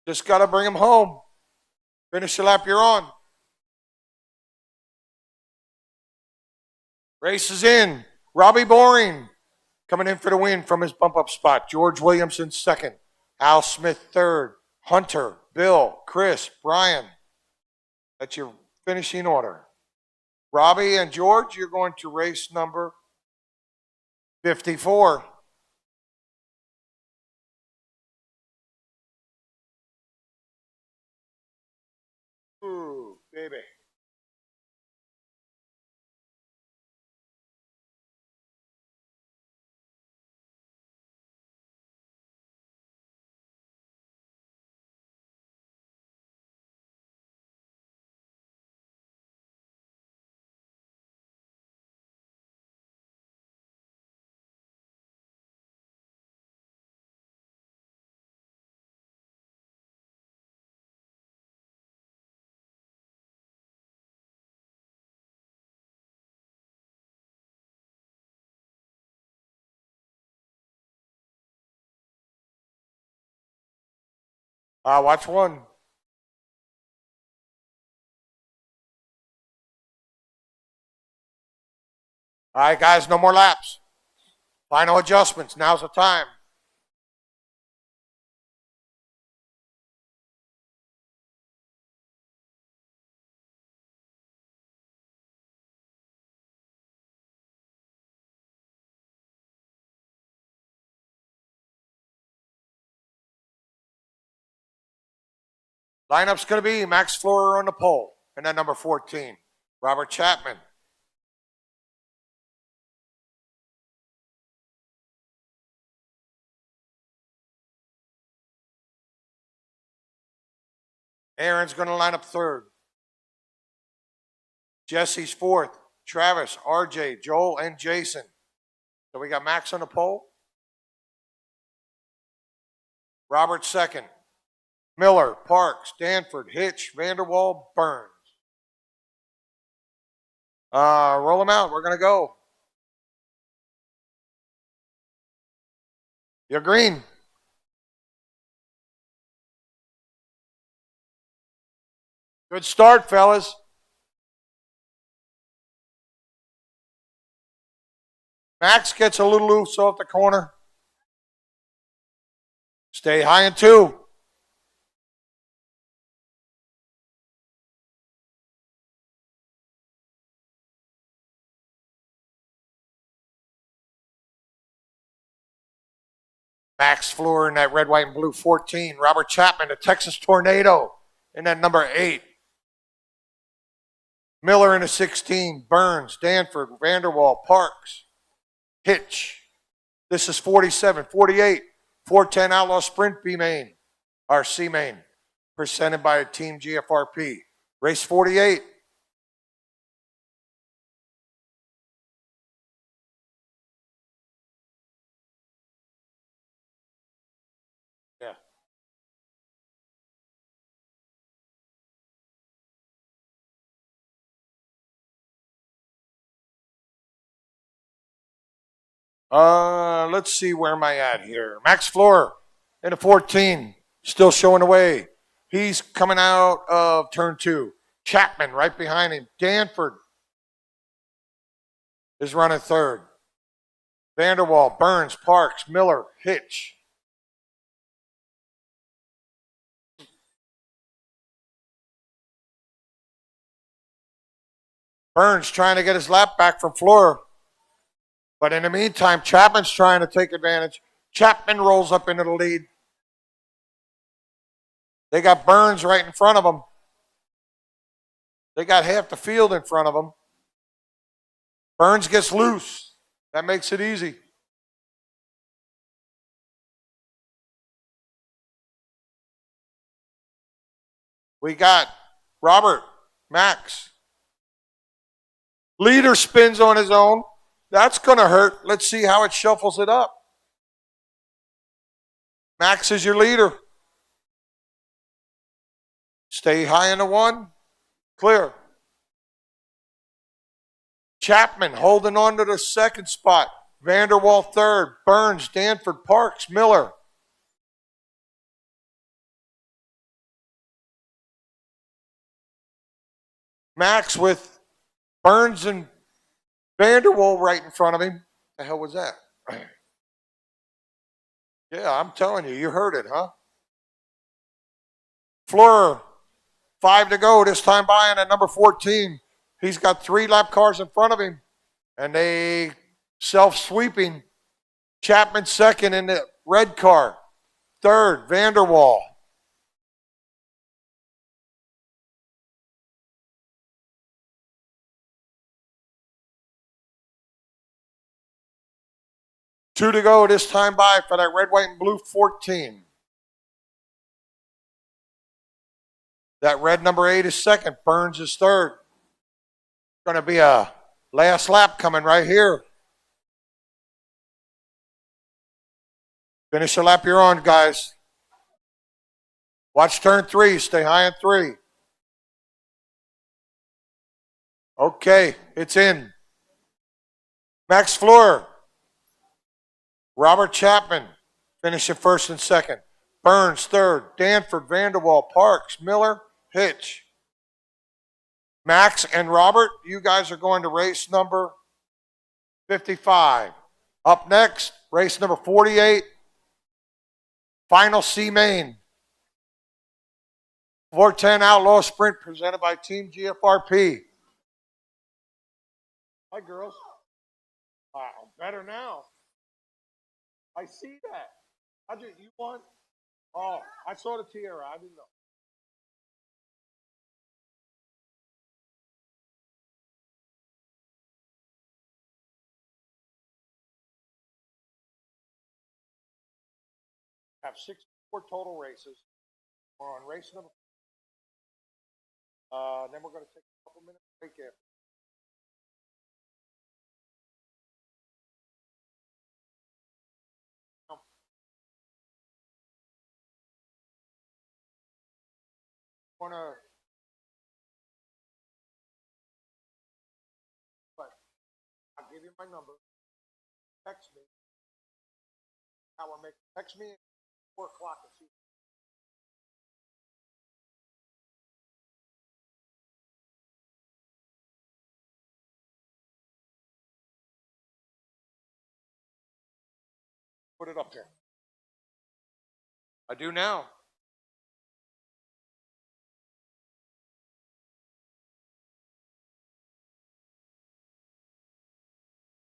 Just got to bring him home. Finish the lap you're on. Race is in. Robbie Boring coming in for the win from his bump-up spot. George Williamson second. Al Smith third. Hunter, Bill, Chris, Brian. That's your finishing order. Robbie and George, you're going to race number 54. Ooh, baby. Watch one. All right, guys, no more laps. Final adjustments. Now's the time. Lineup's going to be Max Florer on the pole, and then number 14, Robert Chapman. Aaron's going to line up third. Jesse's fourth. Travis, RJ, Joel, and Jason. So we got Max on the pole. Robert second. Miller, Parks, Danford, Hitch, Vanderwall, Burns. Roll them out. We're going to go. You're green. Good start, fellas. Max gets a little loose off the corner. Stay high in 2. Max Fleur in that red, white, and blue 14. Robert Chapman, the Texas Tornado, in that number 8. Miller in a 16. Burns, Danford, Vanderwall, Parks, Hitch. This is 47. 48. 410 Outlaw Sprint B main, or C main, presented by Team GFRP. Race 48. Yeah. Let's see, where am I at here? Max Fleur in a 14, still showing away. He's coming out of turn 2. Chapman right behind him. Danford is running 3rd. Vanderwall, Burns, Parks, Miller, Hitch. Burns trying to get his lap back from Fleur. But in the meantime, Chapman's trying to take advantage. Chapman rolls up into the lead. They got Burns right in front of them. They got half the field in front of them. Burns gets loose. That makes it easy. We got Robert, Max. Leader spins on his own. That's going to hurt. Let's see how it shuffles it up. Max is your leader. Stay high in the 1. Clear. Chapman holding on to the 2nd spot. Vanderwall 3rd. Burns, Danford, Parks, Miller. Max with Burns and Vanderwall right in front of him. The hell was that? Yeah, I'm telling you, you heard it, huh? Fleur, 5 to go. This time by at number 14. He's got 3 lap cars in front of him. And they self-sweeping. Chapman 2nd in the red car. 3rd, Vanderwall. Two to go this time by for that red, white, and blue 14. That red number 8 is 2nd. Burns is 3rd. Going to be a last lap coming right here. Finish the lap you're on, guys. Watch turn 3. Stay high in 3. Okay, it's in. Max Fleur. Robert Chapman finishing 1st and 2nd. Burns 3rd. Danford, Vanderwall, Parks, Miller, Hitch. Max and Robert, you guys are going to race number 55. Up next, race number 48. Final C main. 410 Outlaw Sprint presented by Team GFRP. Hi, girls. Wow, better now. I see that. You won? Oh, I saw the tiara. I didn't know. Have 64 total races. We're on race number. Then we're going to take a couple minutes break after. Want to. But I'll give you my number. Text me. Text me at 4 o'clock and see. Put it up there. I do now.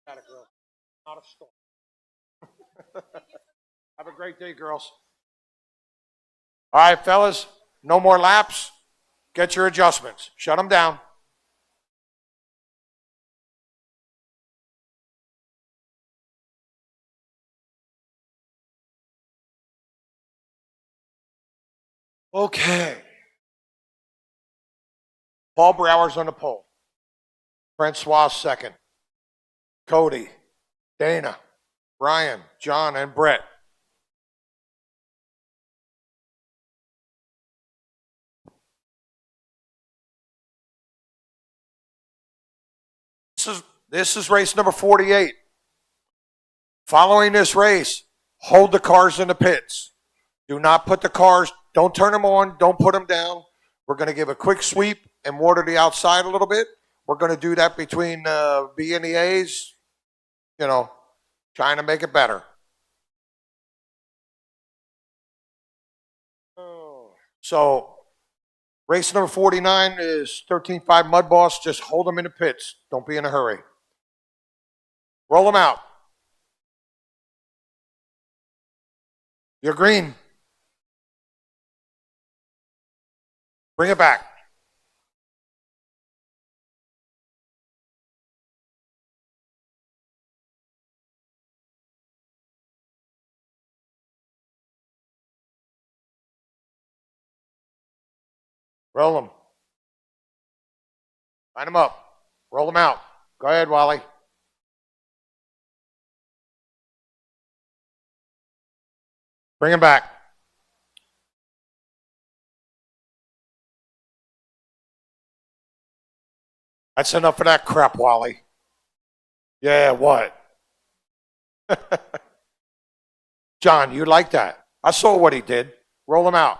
Got it, girl. Not a storm. Have a great day, girls. All right, fellas. No more laps. Get your adjustments. Shut them down. Okay. Paul Brower's on the pole. Francois second. Cody, Dana, Ryan, John, and Brett. This is race number 48. Following this race, hold the cars in the pits. Do not put the cars, don't turn them on, don't put them down. We're going to give a quick sweep and water the outside a little bit. We're going to do that between B and the A's, trying to make it better. So, race number 49 is 13.5 Mud Boss. Just hold them in the pits. Don't be in a hurry. Roll them out. You're green. Bring it back. Roll them. Line them up. Roll them out. Go ahead, Wally. Bring them back. That's enough of that crap, Wally. Yeah, what? John, you like that? I saw what he did. Roll them out.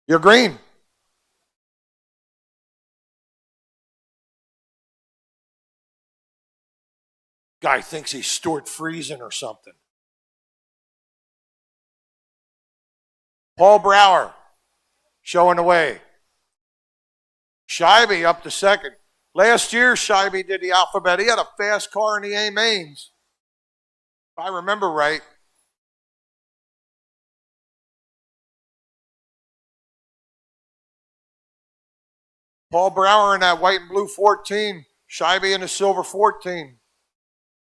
You're green. Guy thinks he's Stuart Friesen or something. Paul Brower showing the way. Scheibe up to second. Last year, Scheibe did the alphabet. He had a fast car in the A mains. If I remember right. Paul Brower in that white and blue 14. Scheibe in the silver 14.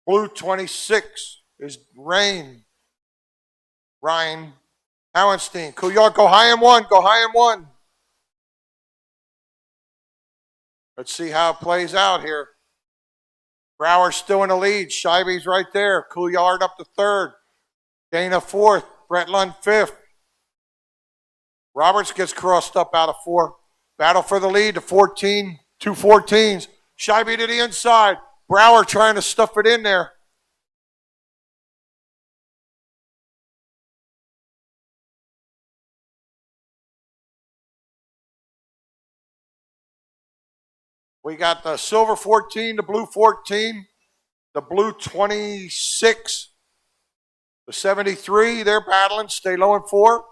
Blue 26 is Ryan Howenstein. Couillard, go high in one. Go high in one. Let's see how it plays out here. Brower's still in the lead. Scheibe's right there. Couillard up to third. Dana fourth. Brett Lund fifth. Roberts gets crossed up out of four. Battle for the lead. The 14, two 14s. Scheibe to the inside. Brower trying to stuff it in there. We got the silver 14, the blue 14, the blue 26, the 73. They're battling. Stay low in four.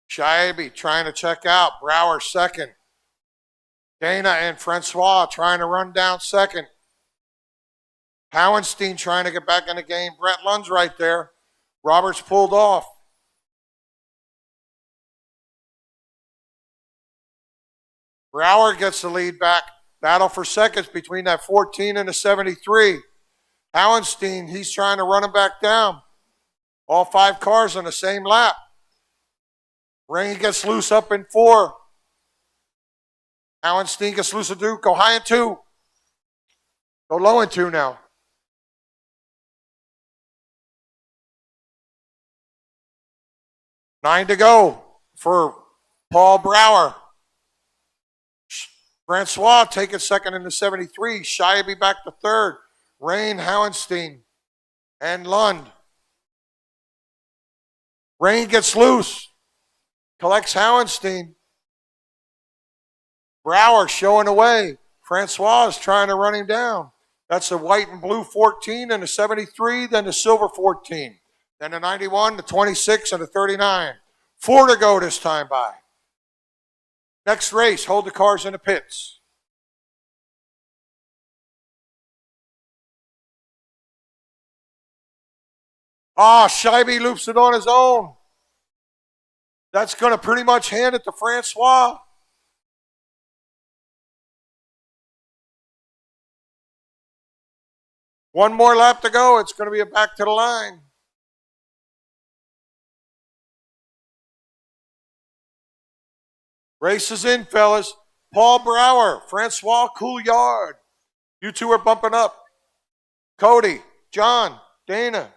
Scheibe trying to check out. Brower second. Dana and Francois trying to run down second. Howenstein trying to get back in the game. Brett Lund's right there. Roberts pulled off. Brower gets the lead back. Battle for seconds between that 14 and the 73. Howenstein, he's trying to run him back down. All five cars on the same lap. Ring gets loose up in four. Howenstein gets loose in two. Go high in two. Go low in two now. Nine to go for Paul Brower. Francois taking second in the 73. Scheibe back to third. Rain, Howenstein, and Lund. Rain gets loose. Collects Howenstein. Brower showing away. Francois is trying to run him down. That's the white and blue 14 and the 73, then the silver 14. Then the 91, the 26, and the 39. 4 to go this time by. Next race, hold the cars in the pits. Scheibe loops it on his own. That's going to pretty much hand it to Francois. One more lap to go. It's going to be a back to the line. Race is in, fellas. Paul Brower, Francois Couillard. You two are bumping up. Cody, John, Dana,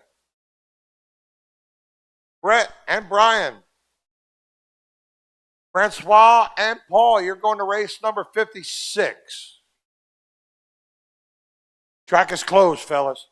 Brett, and Brian. Francois and Paul, you're going to race number 56. Track is closed, fellas.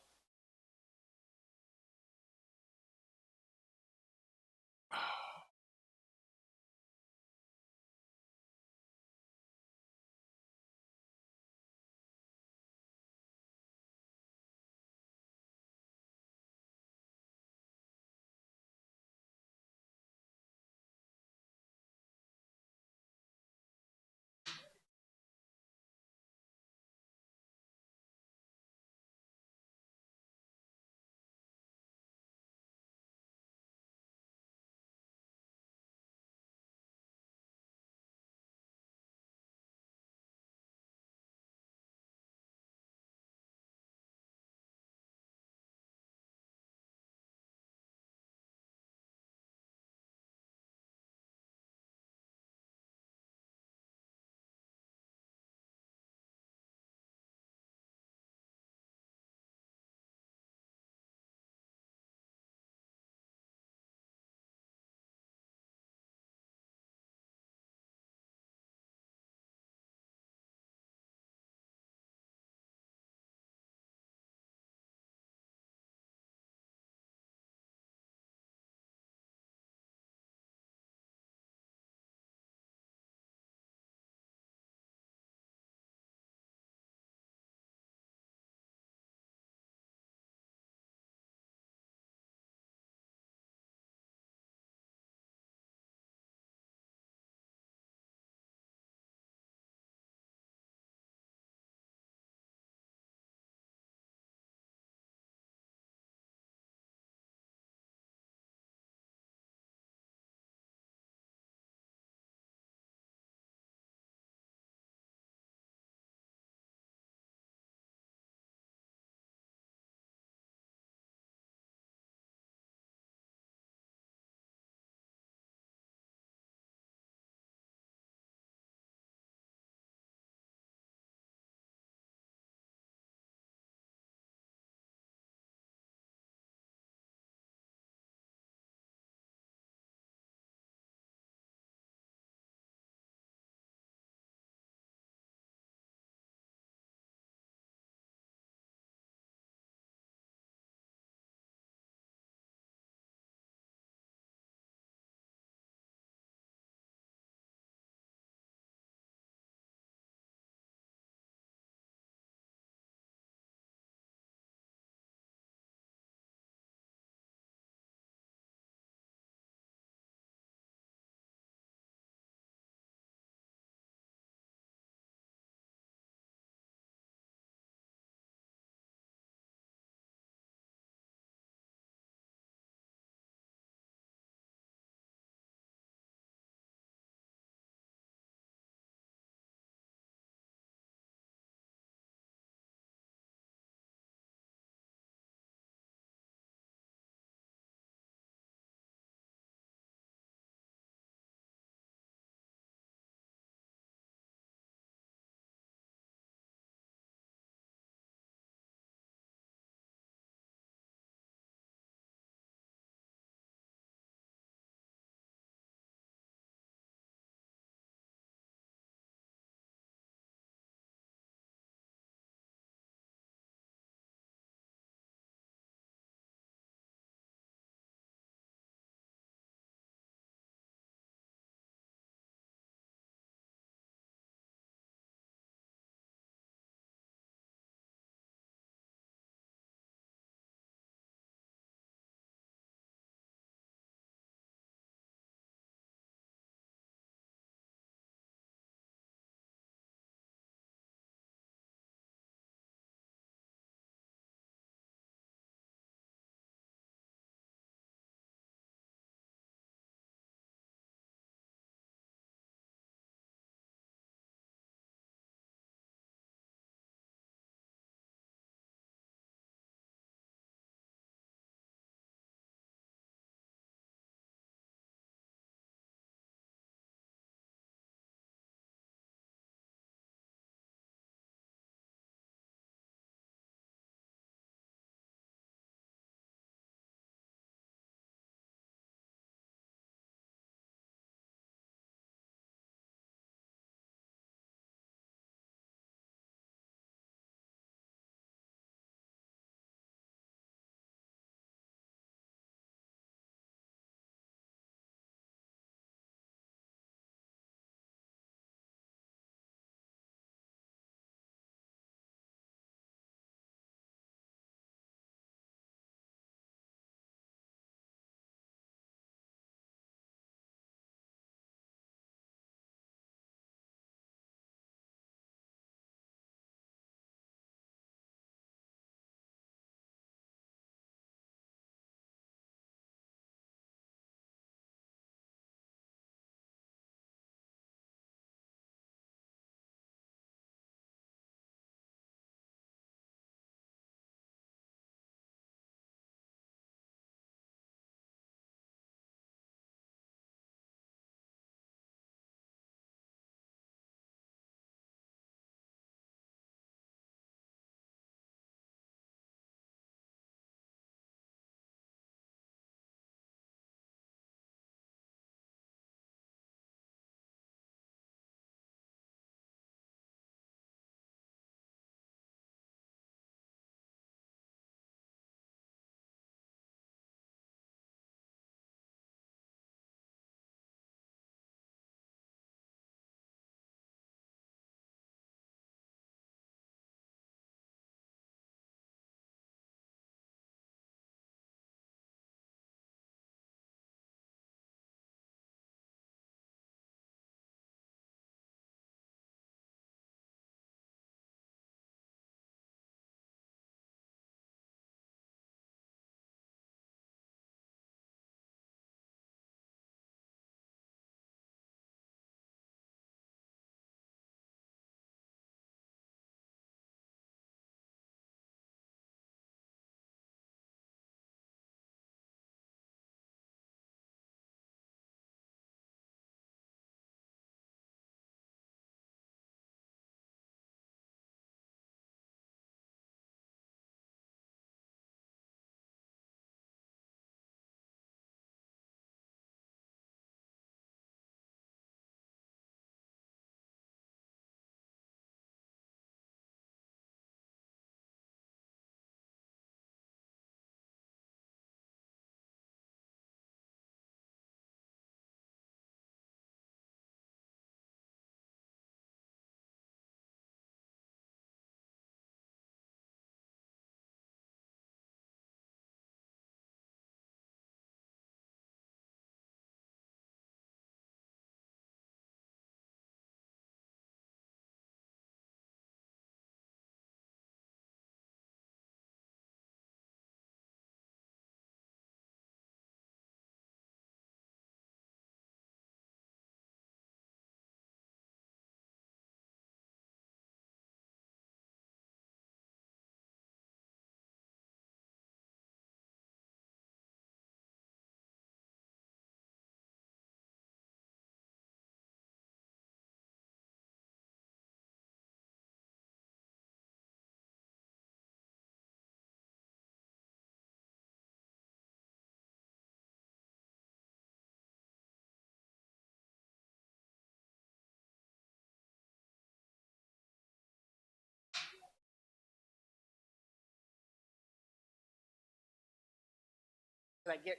Can I get...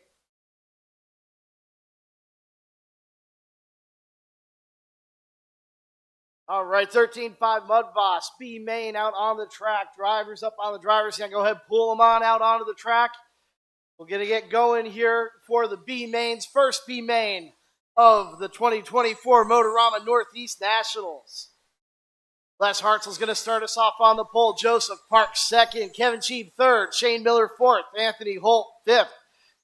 All right, 13-5 Mud Boss, B main out on the track. Drivers up on the driver's seat. Go ahead, pull them on out onto the track. We're going to get going here for the B mains. First B main of the 2024 Motorama Northeast Nationals. Les Hartzell's going to start us off on the pole. Joseph Parks second. Kevin Cheeb third. Shane Miller fourth. Anthony Holt fifth.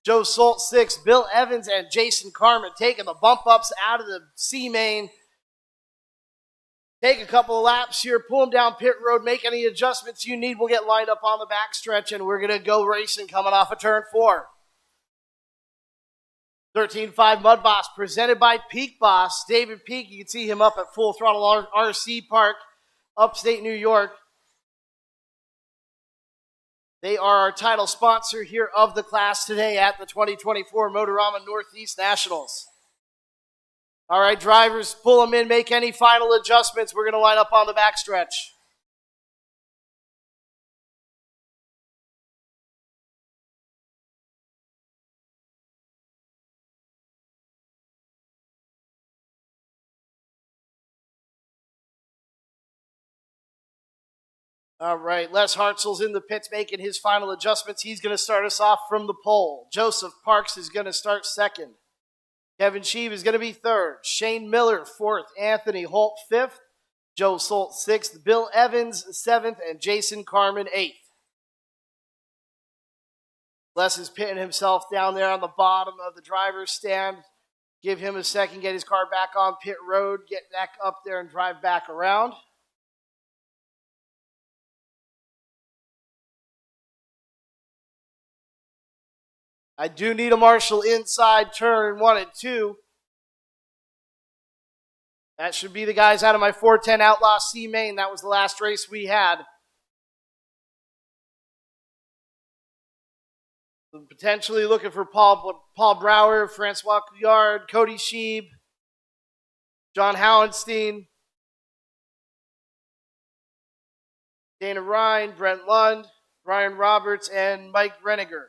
Joe Solt sixth. Bill Evans and Jason Carmen taking the bump ups out of the C main. Take a couple of laps here, pull them down pit road, make any adjustments you need. We'll get lined up on the backstretch, and we're going to go racing coming off of turn 4. 13-5 Mud Boss, presented by Peak Boss. David Peak, you can see him up at Full Throttle RC Park, upstate New York. They are our title sponsor here of the class today at the 2024 Motorama Northeast Nationals. All right, drivers, pull them in, make any final adjustments. We're going to line up on the backstretch. All right, Les Hartzell's in the pits making his final adjustments. He's going to start us off from the pole. Joseph Parks is going to start second. Kevin Cheeb is going to be third. Shane Miller, fourth. Anthony Holt, fifth. Joe Solt, sixth. Bill Evans, seventh. And Jason Carmen, eighth. Les is pitting himself down there on the bottom of the driver's stand. Give him a second, get his car back on pit road, get back up there and drive back around. I do need a marshal inside turn 1 and 2. That should be the guys out of my 410 Outlaw C main. That was the last race we had. So potentially looking for Paul Brower, Francois Couillard, Cody Sheeb, John Howenstein, Dana Ryan, Brent Lund, Ryan Roberts, and Mike Reniger.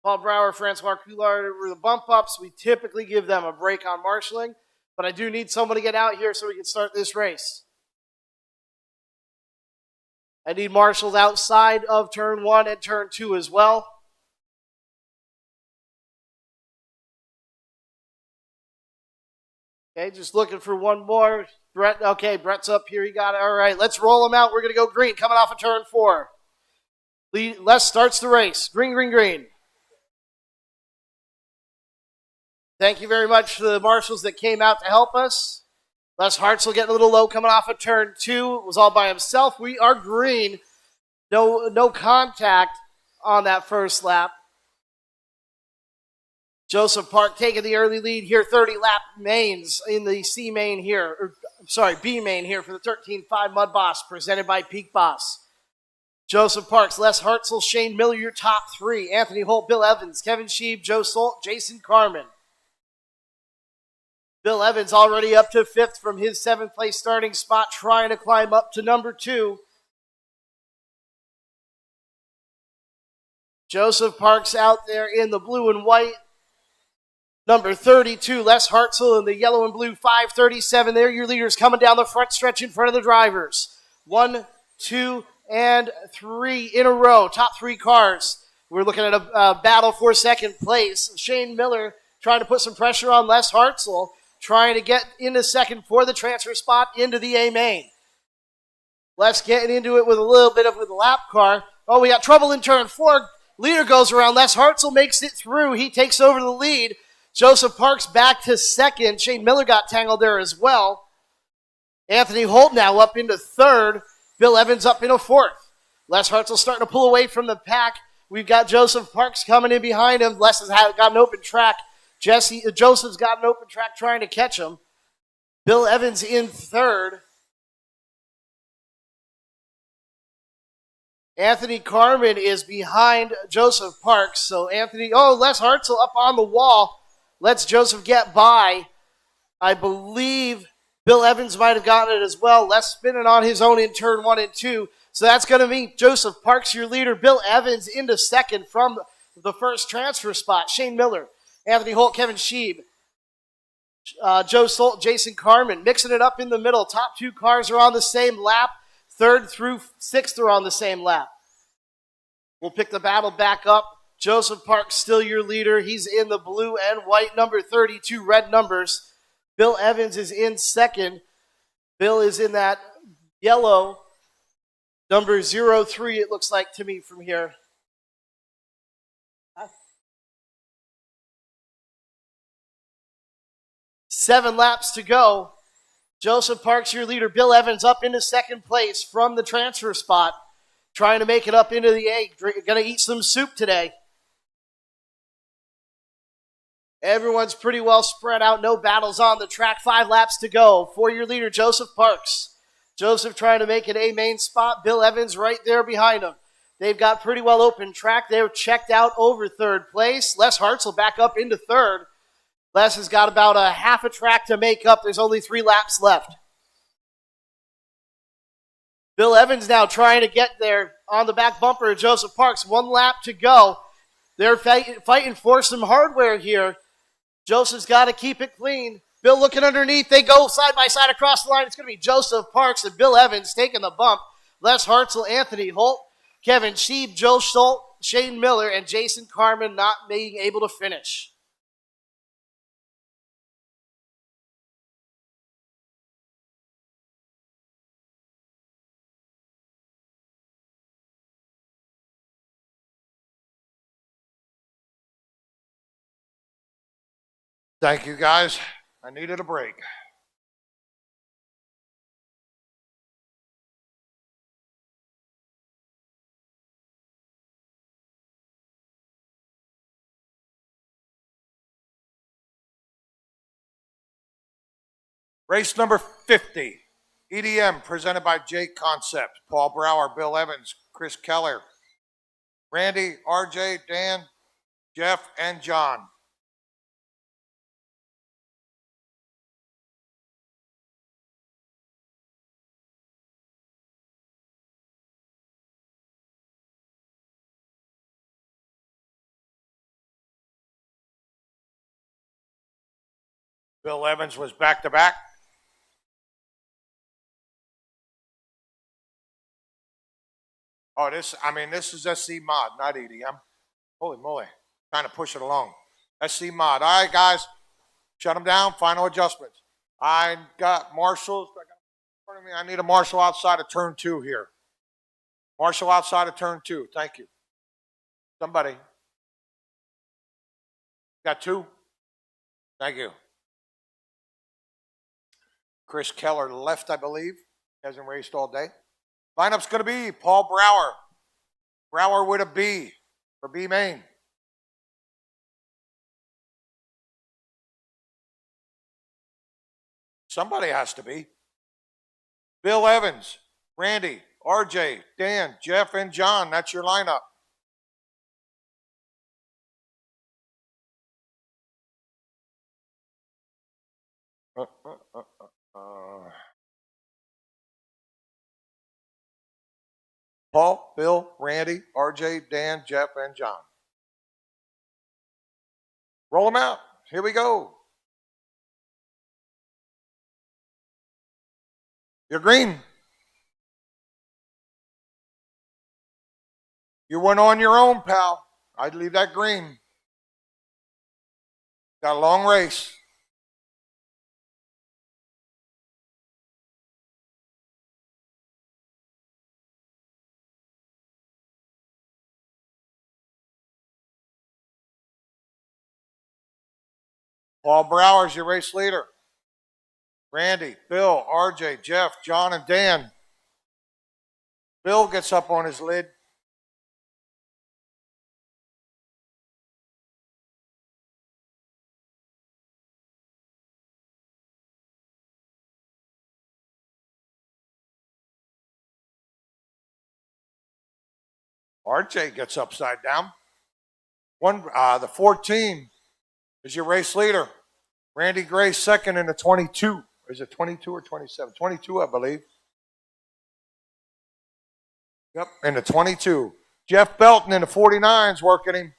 Paul Brower, Francois Couillard were the bump ups. We typically give them a break on marshaling, but I do need someone to get out here so we can start this race. I need marshals outside of turn 1 and turn 2 as well. Okay, just looking for one more. Brett, okay, Brett's up here. He got it. All right, let's roll them out. We're going to go green, coming off of turn 4. Les starts the race. Green, green, green. Thank you very much to the marshals that came out to help us. Les Hartzell getting a little low coming off of turn 2. It was all by himself. We are green. No contact on that first lap. Joseph Park taking the early lead here. 30-lap mains in the C main here. B main here for the 13-5 Mud Boss, presented by Peak Boss. Joseph Parks, Les Hartzell, Shane Miller, your top 3. Anthony Holt, Bill Evans, Kevin Sheeb, Joe Solt, Jason Carmen. Bill Evans already up to 5th from his 7th place starting spot, trying to climb up to number 2. Joseph Parks out there in the blue and white. Number 32, Les Hartzell in the yellow and blue 537. There, your leaders coming down the front stretch in front of the drivers. 1, 2, and 3 in a row. Top 3 cars. We're looking at a battle for second place. Shane Miller trying to put some pressure on Les Hartzell, trying to get into second for the transfer spot into the A main. Les getting into it with a little bit of with the lap car. Oh, we got trouble in turn 4. Leader goes around. Les Hartzell makes it through. He takes over the lead. Joseph Parks back to second. Shane Miller got tangled there as well. Anthony Holt now up into 3rd. Bill Evans up into 4th. Les Hartzell starting to pull away from the pack. We've got Joseph Parks coming in behind him. Les has got an open track. Joseph's got an open track trying to catch him. Bill Evans in 3rd. Anthony Carmen is behind Joseph Parks. So Les Hartzell up on the wall. Lets Joseph get by. I believe Bill Evans might have gotten it as well. Les spinning on his own in turn 1 and 2. So that's going to be Joseph Parks, your leader. Bill Evans into second from the first transfer spot. Shane Miller, Anthony Holt, Kevin Sheeb, Joe Solt, Jason Carmen, mixing it up in the middle. Top 2 cars are on the same lap. 3rd through 6th are on the same lap. We'll pick the battle back up. Joseph Parks still your leader. He's in the blue and white, number 32, red numbers. Bill Evans is in second. Bill is in that yellow, number 03, it looks like to me from here. 7 laps to go. Joseph Parks, your leader. Bill Evans up into second place from the transfer spot, trying to make it up into the A. Going to eat some soup today. Everyone's pretty well spread out. No battles on the track. 5 laps to go for your leader, Joseph Parks. Joseph trying to make an A main spot. Bill Evans right there behind him. They've got pretty well open track. They're checked out over 3rd place. Les Hartzell back up into 3rd. Les has got about a half a track to make up. There's only 3 laps left. Bill Evans now trying to get there on the back bumper of Joseph Parks. 1 lap to go. They're fighting for some hardware here. Joseph's got to keep it clean. Bill looking underneath. They go side by side across the line. It's going to be Joseph Parks and Bill Evans taking the bump. Les Hartzell, Anthony Holt, Kevin Sheeb, Joe Schultz, Shane Miller, and Jason Carmen not being able to finish. Thank you, guys. I needed a break. Race number 50, EDM, presented by J Concept. Paul Brower, Bill Evans, Chris Keller, Randy, RJ, Dan, Jeff, and John. Bill Evans was back-to-back. Oh, this is SC Mod, not EDM. Holy moly. Trying to push it along. SC Mod. All right, guys. Shut them down. Final adjustments. I got marshals. I need a marshal outside of turn 2 here. Marshal outside of turn 2. Thank you. Somebody. Got 2? Thank you. Chris Keller left, I believe. Hasn't raced all day. Lineup's going to be Paul Brower. Brower with a B for B main. Somebody has to be. Bill Evans, Randy, RJ, Dan, Jeff, and John. That's your lineup. Paul, Bill, Randy, RJ, Dan, Jeff, and John. Roll them out. Here we go. You're green. You went on your own, pal. I'd leave that green. Got a long race. Paul Brower's your race leader. Randy, Bill, RJ, Jeff, John, and Dan. Bill gets up on his lid. RJ gets upside down. The 14 is your race leader. Randy Gray second in the 22. Is it 22 or 27? 22, I believe. Yep, in the 22. Jeff Belton in the 49's working him.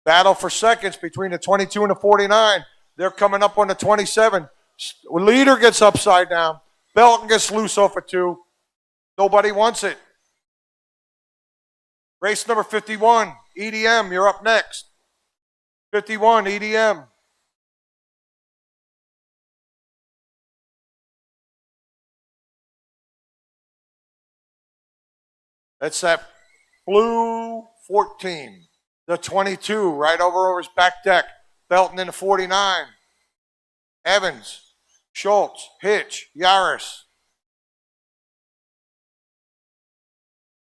Battle for seconds between the 22 and the 49. They're coming up on the 27. Leader gets upside down. Belton gets loose off of 2. Nobody wants it. Race number 51, EDM, you're up next. 51, EDM. That's that blue 14. The 22, right over his back deck. Belton in the 49. Evans, Schultz, Hitch, Yaris.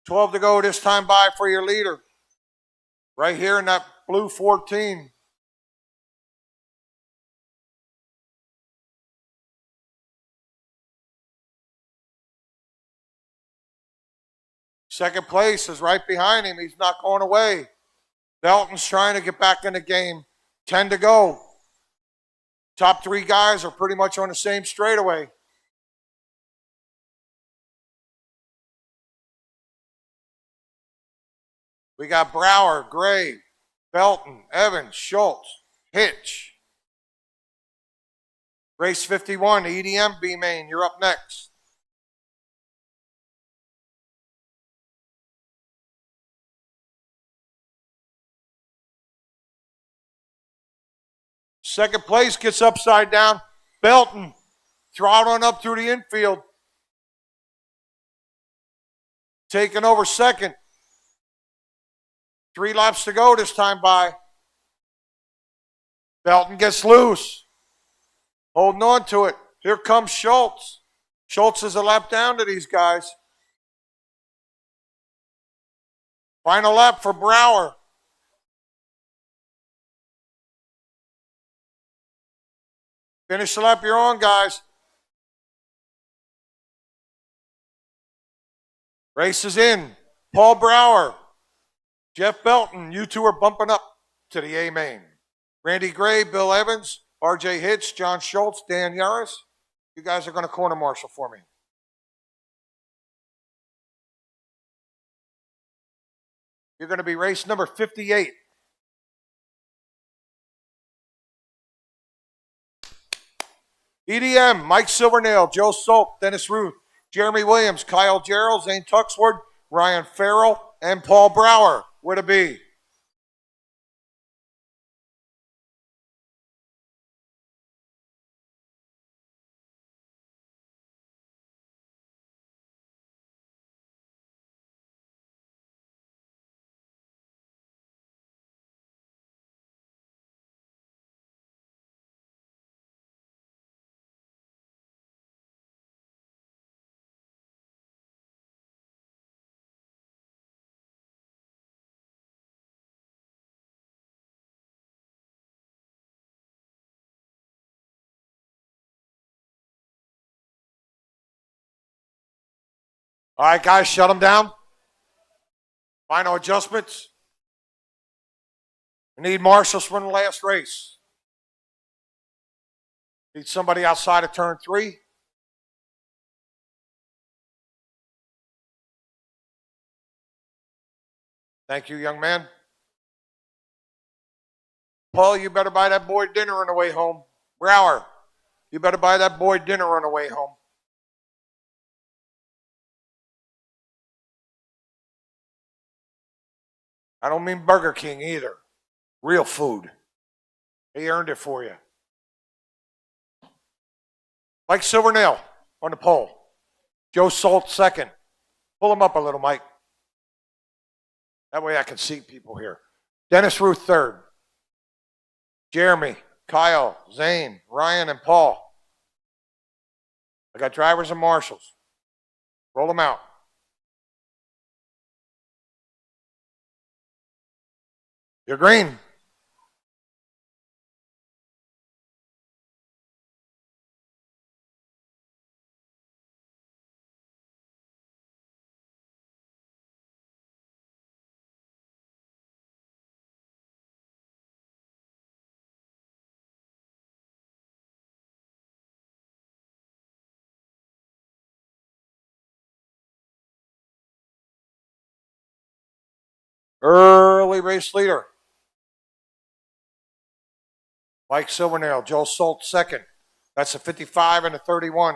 12 to go this time by for your leader. Right here in that blue 14. Second place is right behind him. He's not going away. Belton's trying to get back in the game. 10 to go. Top 3 guys are pretty much on the same straightaway. We got Brower, Gray, Belton, Evans, Schultz, Hitch. Race 51, EDM B-Main, you're up next. Second place gets upside down. Belton, throttling up through the infield. Taking over second. 3 laps to go this time by. Belton gets loose. Holding on to it. Here comes Schultz. Schultz is a lap down to these guys. Final lap for Brower. Finish the lap you're on, guys. Race is in. Paul Brower, Jeff Belton, you two are bumping up to the A main. Randy Gray, Bill Evans, RJ Hitch, John Schultz, Dan Yaris. You guys are going to corner marshal for me. You're going to be race number 58. EDM, Mike Silvernail, Joe Soap, Dennis Ruth, Jeremy Williams, Kyle Gerald, Zane Tuxford, Ryan Farrell, and Paul Brower. Where to be? All right, guys, shut them down. Final adjustments. We need marshals for the last race. Need somebody outside of turn 3. Thank you, young man. Paul, you better buy that boy dinner on the way home. Brower, you better buy that boy dinner on the way home. I don't mean Burger King either. Real food. He earned it for you. Mike Silvernail on the pole. Joe Salt second. Pull him up a little, Mike. That way I can see people here. Dennis Ruth third. Jeremy, Kyle, Zane, Ryan, and Paul. I got drivers and marshals. Roll them out. You're green. Early race leader. Mike Silvernail, Joe Solt second. That's a 55 and a 31.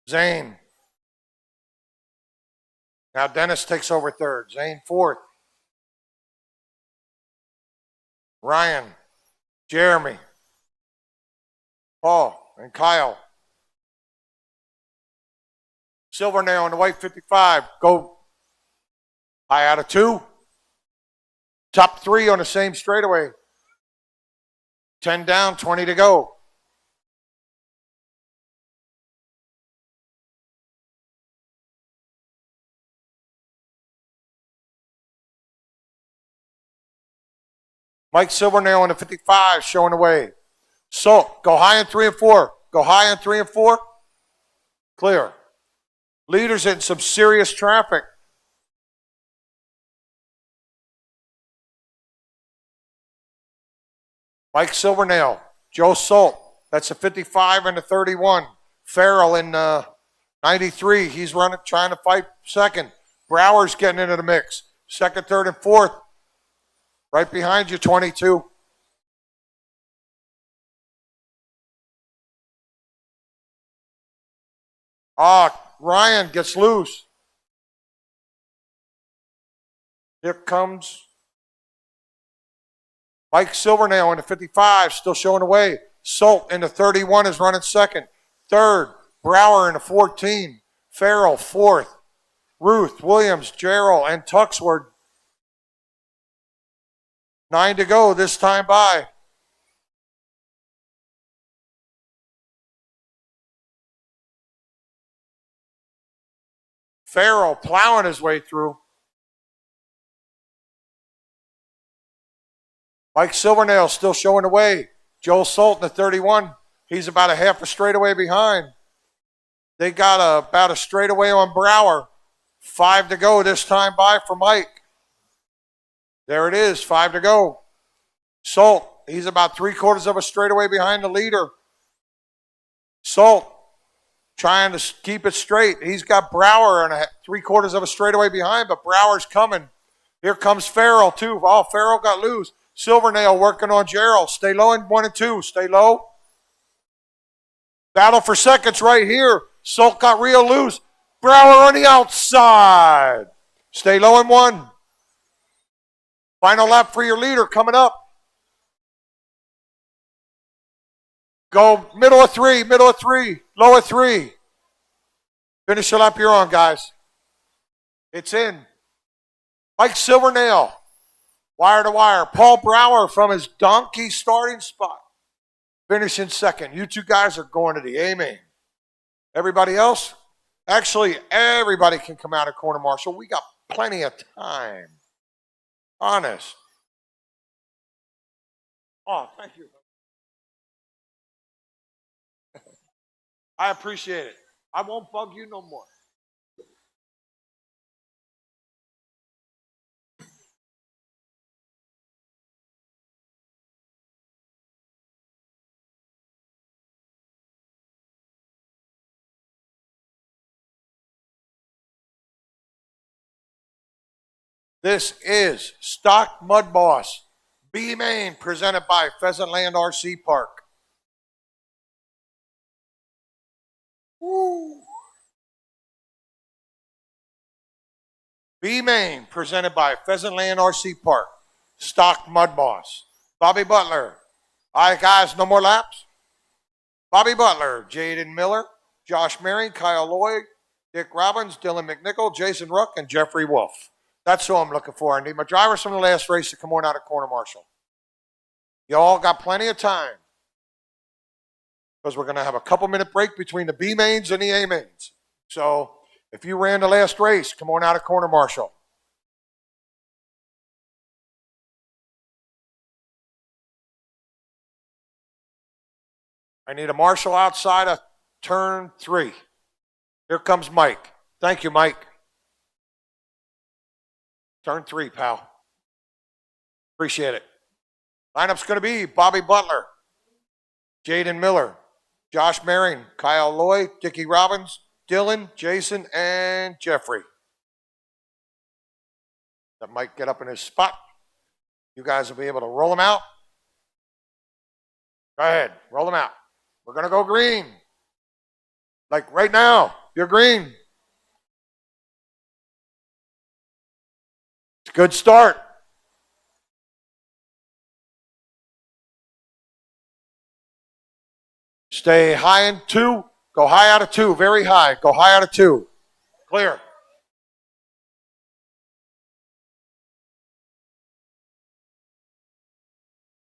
Zane. Now Dennis takes over third. Zane fourth. Ryan, Jeremy, Paul, and Kyle. Silvernail in the white 55. Go high out of 2. Top 3 on the same straightaway. 10 down, 20 to go. Mike Silvernail in the 55 showing the way. So go high in 3 and 4. Go high in 3 and 4. Clear. Leaders in some serious traffic. Mike Silvernail, Joe Solt. That's a 55 and a 31. Farrell in 93. He's running, trying to fight second. Brower's getting into the mix. Second, third, and fourth. Right behind you, 22. Ryan gets loose. Here comes Mike Silvernail in the 55, still showing the way. Solt in the 31 is running second. Third, Brower in the 14. Farrell, fourth. Ruth, Williams, Gerald, and Tuxford. 9 to go this time by. Farrell plowing his way through. Mike Silvernail still showing the way. Joel Solt in the 31. He's about a half a straightaway behind. They got about a straightaway on Brower. 5 to go this time by for Mike. There it is, 5 to go. Solt, he's about 3/4 of a straightaway behind the leader. Solt trying to keep it straight. He's got Brower and 3/4 of a straightaway behind, but Brower's coming. Here comes Farrell, too. Oh, Farrell got loose. Silvernail working on Gerald. Stay low in 1 and 2. Stay low. Battle for seconds right here. Solt got real loose. Brower on the outside. Stay low in 1. Final lap for your leader coming up. Go middle of 3, low of 3. Finish the lap you're on, guys. It's in. Mike Silvernail, wire to wire. Paul Brower from his donkey starting spot. Finishing second. You two guys are going to the A-main. Everybody else? Actually, everybody can come out of corner marshal. We got plenty of time. Honest. Oh, thank you. I appreciate it. I won't bug you no more. This is Stock Mud Boss, B Main, presented by Pheasantland RC Park. Woo. B Main, presented by Pheasantland RC Park. Stock Mud Boss. Bobby Butler. All right, guys, no more laps. Bobby Butler, Jaden Miller, Josh Marion, Kyle Lloyd, Dick Robbins, Dylan McNichol, Jason Rook, and Jeffrey Wolf. That's who I'm looking for. I need my drivers from the last race to come on out of corner marshal. You all got plenty of time because we're going to have a couple-minute break between the B mains and the A mains. So if you ran the last race, come on out of corner marshal. I need a marshal outside of turn 3. Here comes Mike. Thank you, Mike. Turn 3, pal. Appreciate it. Lineup's going to be Bobby Butler, Jaden Miller, Josh Marion, Kyle Lloyd, Dickie Robbins, Dylan, Jason, and Jeffrey. That Mike get up in his spot. You guys will be able to roll him out. Go ahead. Roll them out. We're going to go green. Like right now, you're green. It's a good start. Stay high in 2. Go high out of 2. Very high. Go high out of 2. Clear.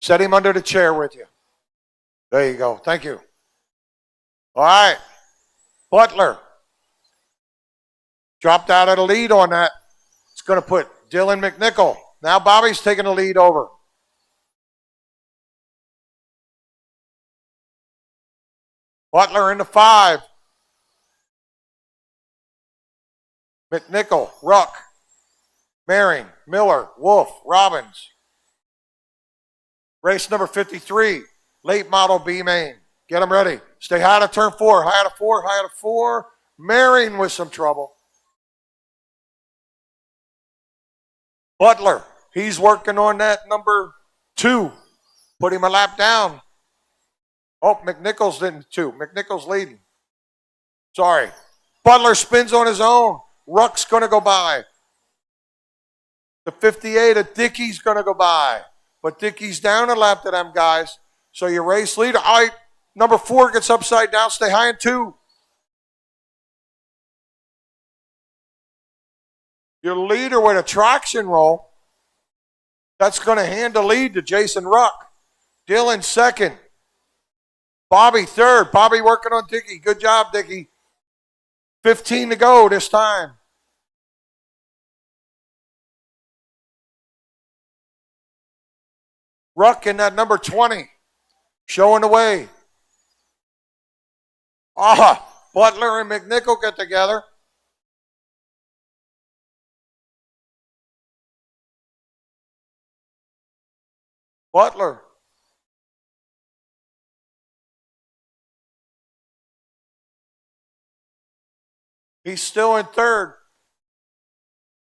Set him under the chair with you. There you go. Thank you. All right. Butler. Dropped out of the lead on that. It's going to put Dylan McNichol. Now Bobby's taking the lead over. Butler into 5. McNichol, Ruck, Maring, Miller, Wolf, Robbins. Race number 53, late model B main. Get them ready. Stay high out of turn 4, high out of 4, high out of 4. Maring with some trouble. Butler, he's working on that number 2. Put him a lap down. Oh, McNichol's in 2. McNichol's leading. Sorry. Butler spins on his own. Ruck's going to go by. The 58 of Dickey's going to go by. But Dickey's down a lap to them guys. So your race leader, all right, number 4 gets upside down. Stay high in 2. Your leader with a traction roll, that's going to hand the lead to Jason Ruck. Dylan second. Bobby third. Bobby working on Dickey. Good job, Dickey. 15 to go this time. Ruck in that number 20. Showing the way. Butler and McNichol get together. Butler. He's still in third.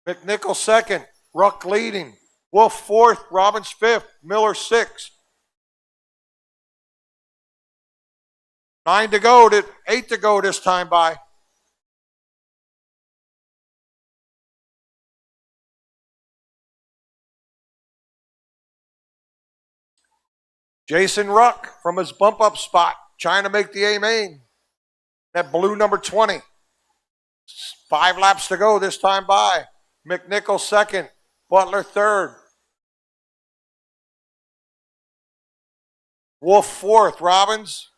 McNichol second. Ruck leading. Wolf 4th. Robbins 5th. Miller 6th. 8 to go this time by. Jason Ruck from his bump up spot, trying to make the A main. That blue number 20. 5 laps to go this time by. McNichol second. Butler third. Wolf 4th. Robbins.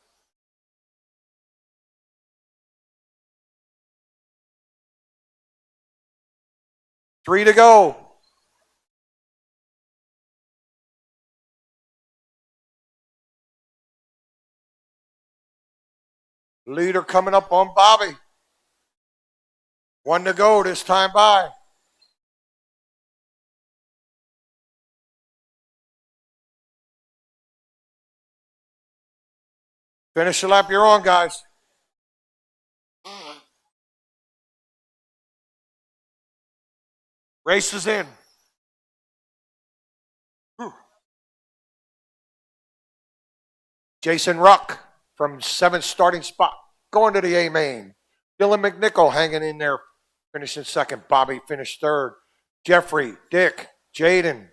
Three to go. Leader coming up on Bobby. 1 to go this time by. Finish the lap you're on, guys. Race is in. Jason Ruck from 7th starting spot, going to the A main. Dylan McNichol hanging in there, finishing second. Bobby finished third. Jeffrey, Dick, Jaden,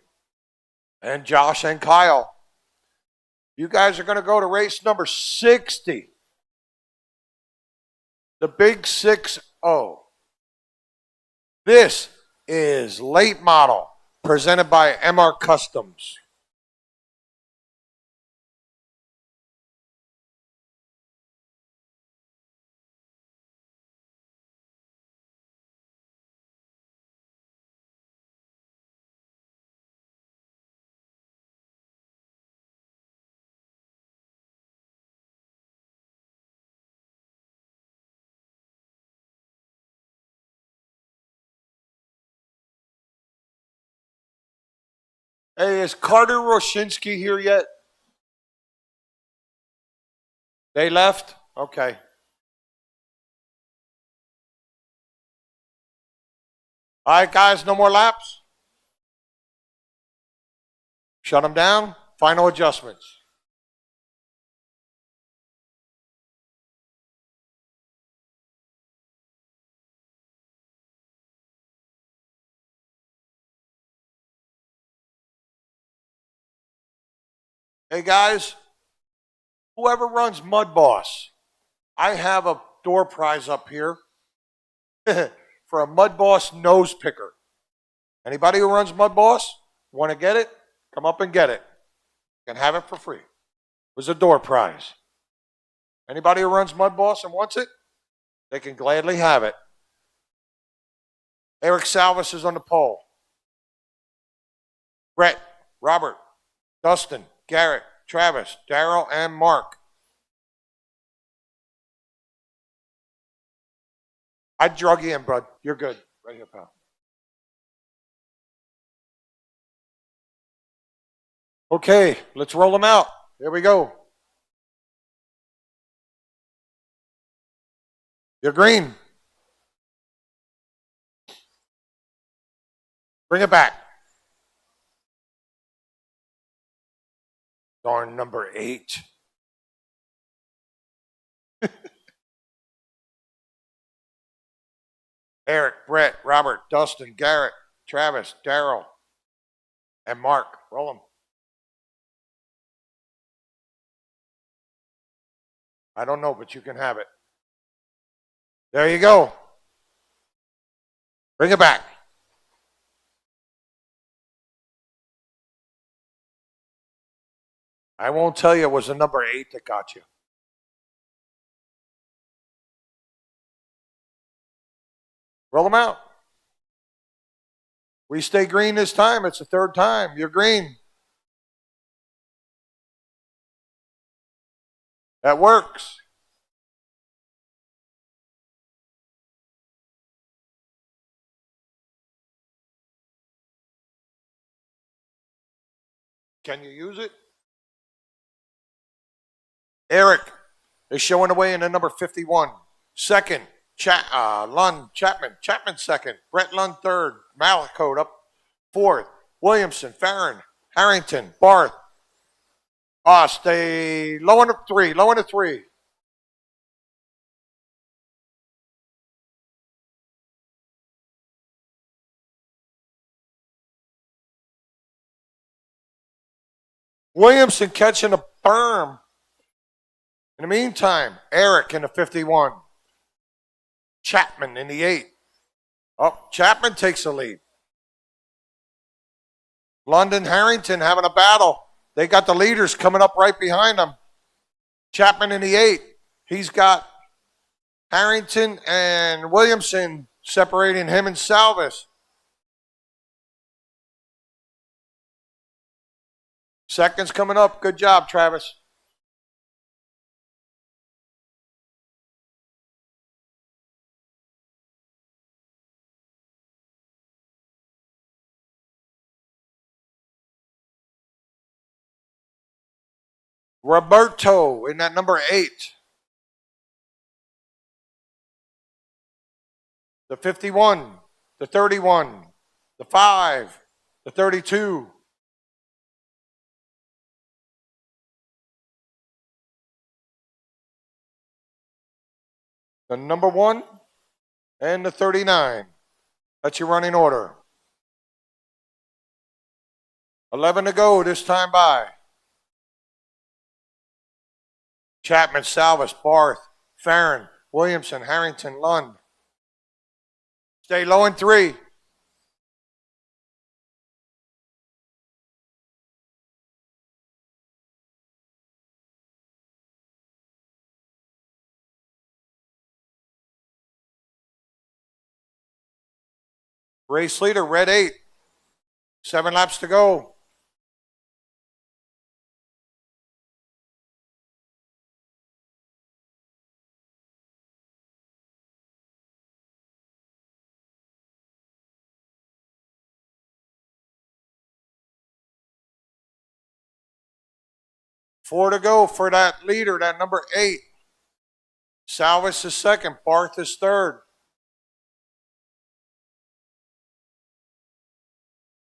and Josh and Kyle. You guys are going to go to race number 60. The big 6-0. This is late model, presented by MR Customs. Hey, is Carter Roshinsky here yet? They left? Okay. All right, guys, no more laps. Shut them down. Final adjustments. Hey guys, whoever runs Mud Boss, I have a door prize up here for a Mud Boss nose picker. Anybody who runs Mud Boss, want to get it? Come up and get it. You can have it for free. It was a door prize. Anybody who runs Mud Boss and wants it, they can gladly have it. Eric Salvis is on the pole. Brett, Robert, Dustin, Garrett, Travis, Daryl, and Mark. I drug you in, bud. You're good. Right here, pal. Okay, let's roll them out. Here we go. You're green. Bring it back. Darn number 8. Eric, Brett, Robert, Dustin, Garrett, Travis, Daryl, and Mark. Roll them. I don't know, but you can have it. There you go. Bring it back. I won't tell you it was the number 8 that got you. Roll them out. We stay green this time. It's the 3rd time. You're green. That works. Can you use it? Eric is showing away in the number 51. Second, Lund, Chapman. Chapman second. Brett Lund third. Malacote up fourth. Williamson, Farron, Harrington, Barth. Stay low on the 3. Low on the 3. Williamson catching a berm. In the meantime, Eric in the 51. Chapman in the 8. Oh, Chapman takes the lead. London, Harrington having a battle. They got the leaders coming up right behind them. Chapman in the 8. He's got Harrington and Williamson separating him and Salvis. Seconds coming up. Good job, Travis. Roberto in that number 8. The 51, the 31, the 5, the 32. The number 1 and the 39. That's your running order. 11 to go this time by. Chapman, Salvis, Barth, Farron, Williamson, Harrington, Lund. Stay low in 3. Race leader, red 8. 7 laps to go. Four to go for that leader, that number 8. Salvis is second. Barth is third.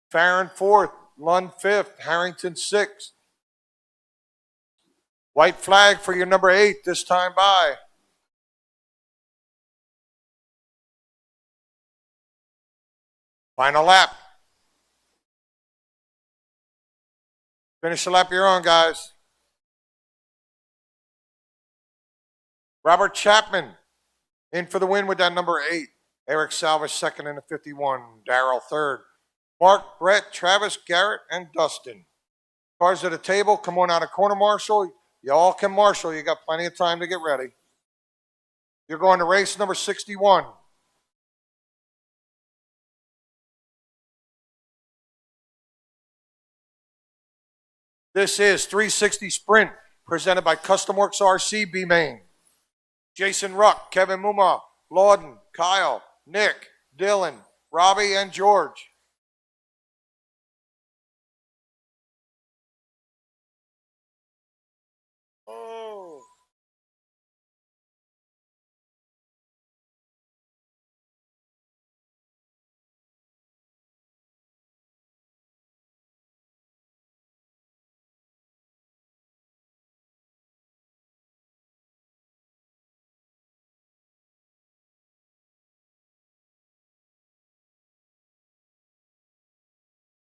Farron fourth. Lund fifth. Harrington sixth. White flag for your number 8 this time by. Final lap. Finish the lap you're on, guys. Robert Chapman in for the win with that number 8. Eric Salvage second in the 51. Darrell third. Mark, Brett, Travis, Garrett, and Dustin. Cars at the table, come on out of corner marshal. Y'all can marshal. You got plenty of time to get ready. You're going to race number 61. This is 360 Sprint, presented by Custom Works RC B Main. Jason Ruck, Kevin Muma, Lawden, Kyle, Nick, Dylan, Robbie, and George. Oh.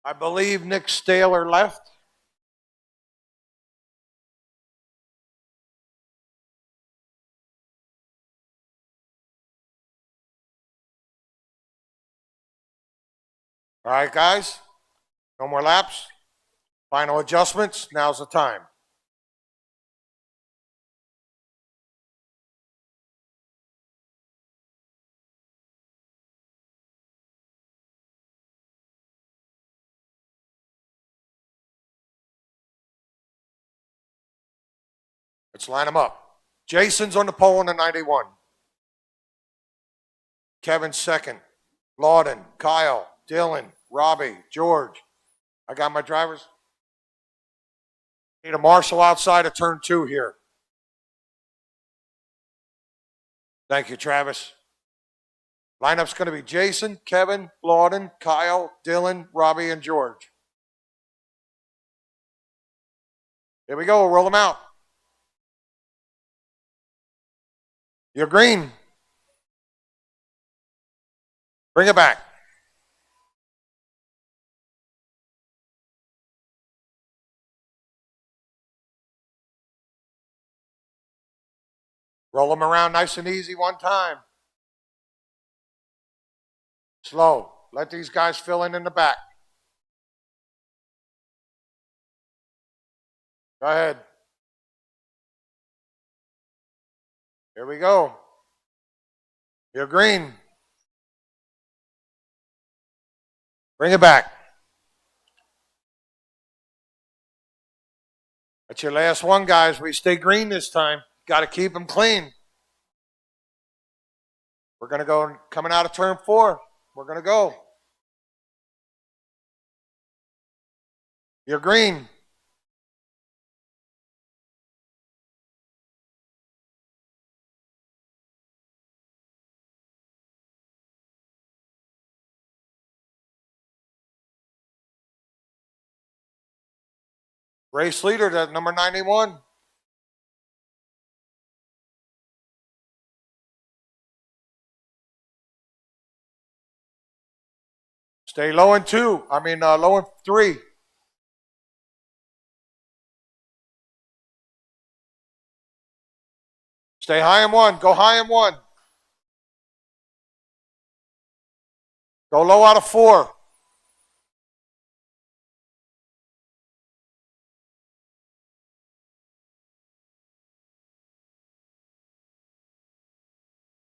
I believe Nick Staler left. All right, guys. No more laps. Final adjustments. Now's the time. Let's line them up. Jason's on the pole in the 91. Kevin second. Lawden, Kyle, Dylan, Robbie, George. I got my drivers. Need a marshal outside of turn 2 here. Thank you, Travis. Lineup's going to be Jason, Kevin, Lawden, Kyle, Dylan, Robbie, and George. Here we go. We'll roll them out. You're green. Bring it back. Roll them around nice and easy one time. Slow. Let these guys fill in the back. Go ahead. Here we go. You're green. Bring it back. That's your last one, guys. We stay green this time. Got to keep them clean. We're going to go coming out of turn 4. We're going to go. You're green. Race leader, that number 91. Stay low in 2. Low in 3. Stay high in 1. Go high in 1. Go low out of 4.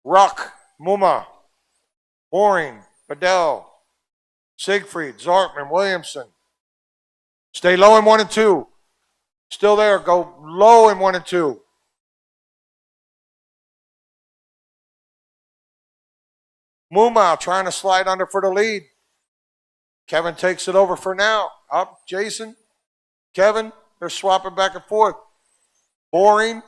Ruck, Muma, Boring, Bedell, Siegfried, Zartman, Williamson. Stay low in 1 and 2. Still there. Go low in 1 and 2. Muma trying to slide under for the lead. Kevin takes it over for now. Up, Jason. Kevin, they're swapping back and forth. Boring.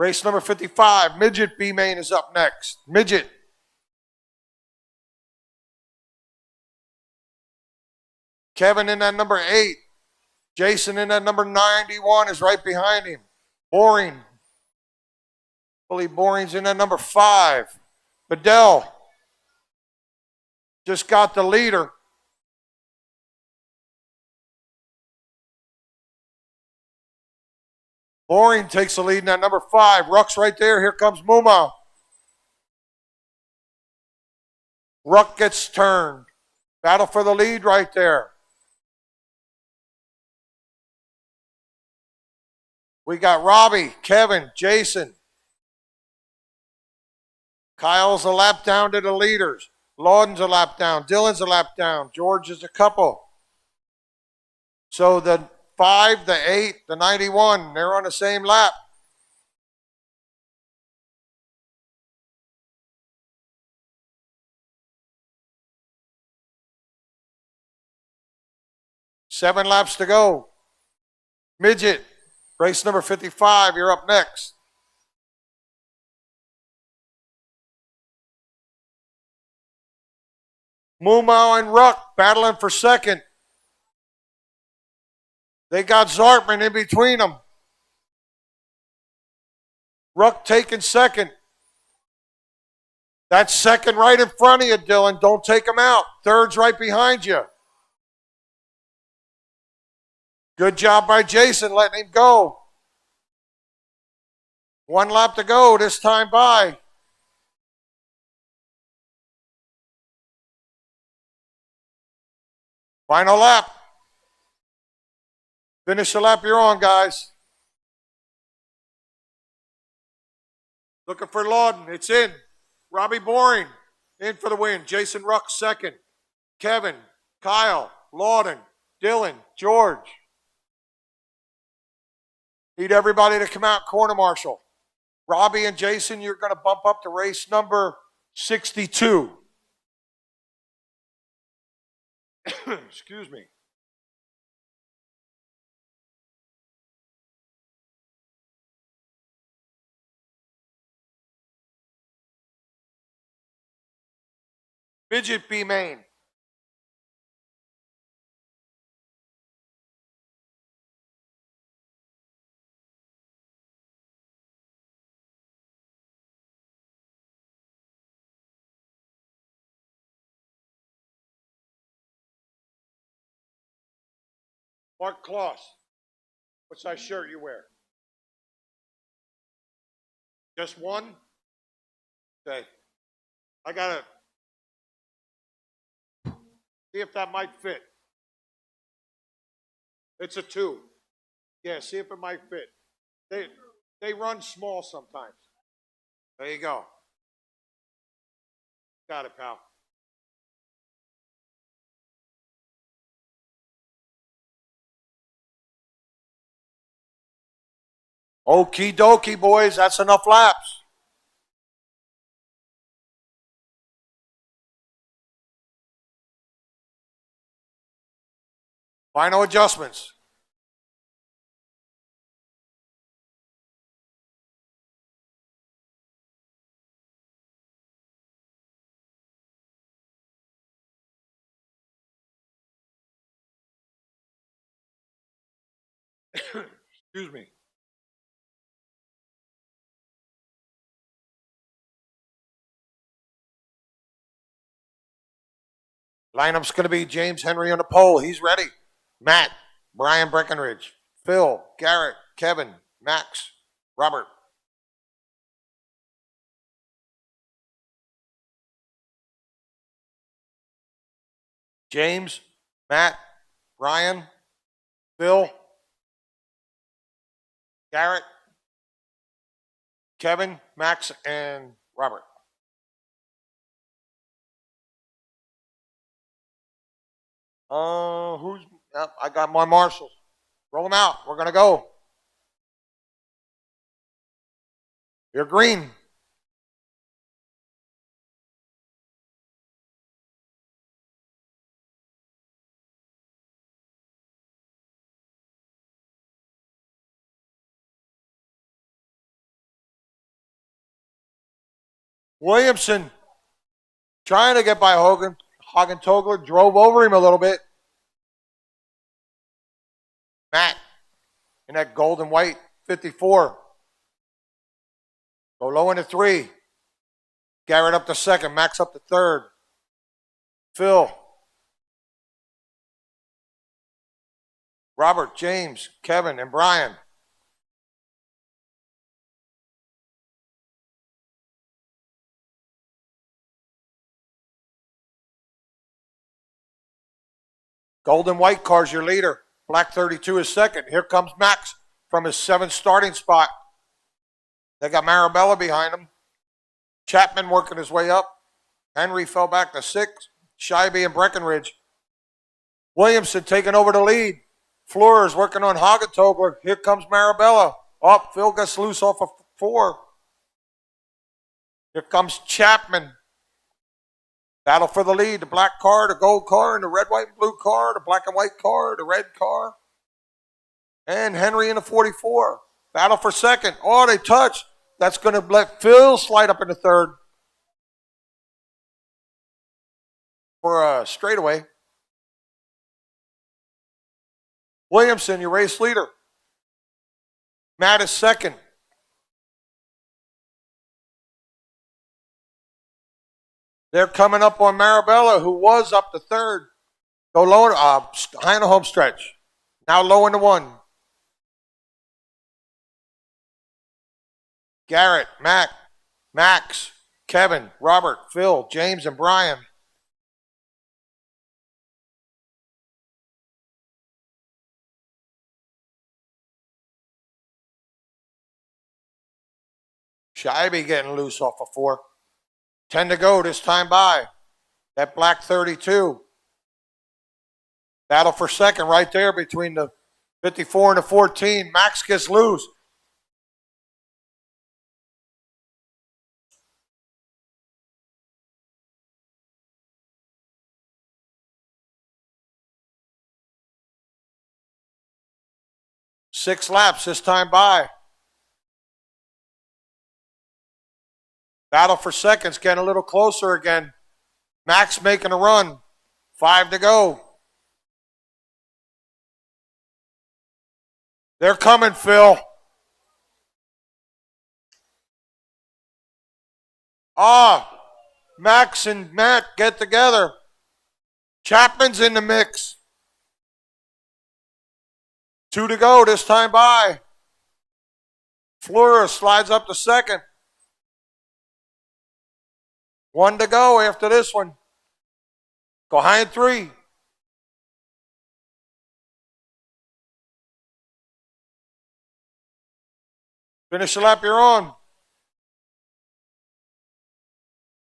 Race number 55, Midget B-Main is up next. Midget. Kevin in that number 8. Jason in that number 91 is right behind him. Boring. I believe Boring's in that number 5. Bedell just got the leader. Boring takes the lead in that number 5. Ruck's right there. Here comes Muma. Ruck gets turned. Battle for the lead right there. We got Robbie, Kevin, Jason. Kyle's a lap down to the leaders. Lawden's a lap down. Dylan's a lap down. George is a couple. So the 5, the 8, the 91, they're on the same lap. Seven laps to go. Midget, race number 55, you're up next. Mumau and Ruck battling for second. They got Zartman in between them. Ruck taking second. That's second right in front of you, Dylan. Don't take him out. Third's right behind you. Good job by Jason letting him go. 1 lap to go this time by. Final lap. Finish the lap you're on, guys. Looking for Lawden. It's in. Robbie Boring in for the win. Jason Ruck second. Kevin, Kyle, Lawden, Dylan, George. Need everybody to come out corner marshal. Robbie and Jason, you're going to bump up to race number 62. Excuse me. Midget B main. Mark Kloss, what size shirt you wear? Just one? Okay. I gotta see if that might fit. It's a 2. Yeah, see if it might fit. They run small sometimes. There you go. Got it, pal. Okie dokie, boys. That's enough laps. Final adjustments. Excuse me. Lineup's going to be James Henry on the pole. He's ready. Matt, Brian Breckenridge, Phil, Garrett, Kevin, Max, Robert. James, Matt, Brian, Phil, Garrett, Kevin, Max, and Robert. Yep, I got my marshals. Roll them out. We're going to go. You're green. Williamson trying to get by Hogan. Hagen-Togler drove over him a little bit. Matt in that gold and white 54. Go low into 3. Garrett up to second. Max up to third. Phil. Robert, James, Kevin, and Brian. Golden white car's your leader. Black 32 is second. Here comes Max from his 7th starting spot. They got Marabella behind him. Chapman working his way up. Henry fell back to 6th. Scheibe and Breckenridge. Williamson taking over the lead. Fleurs working on Hagetogler. Here comes Marabella. Oh, Phil gets loose off of 4. Here comes Chapman. Battle for the lead. The black car, the gold car, and the red, white, and blue car. The black and white car, the red car. And Henry in the 44. Battle for second. Oh, they touch. That's going to let Phil slide up in the third for a straightaway. Williamson, your race leader. Matt is second. They're coming up on Marabella, who was up to third. Go low, high in the home stretch. Now low in the 1. Garrett, Max, Kevin, Robert, Phil, James, and Brian. Scheibe getting loose off of 4. 10 to go this time by. That black 32. Battle for second right there between the 54 and the 14. Max gets loose. Six laps this time by. Battle for seconds getting a little closer again. Max making a run. 5 to go. They're coming, Phil. Max and Matt get together. Chapman's in the mix. 2 to go this time by. Fleur slides up to second. 1 to go after this one. Go high in 3. Finish the lap you're on.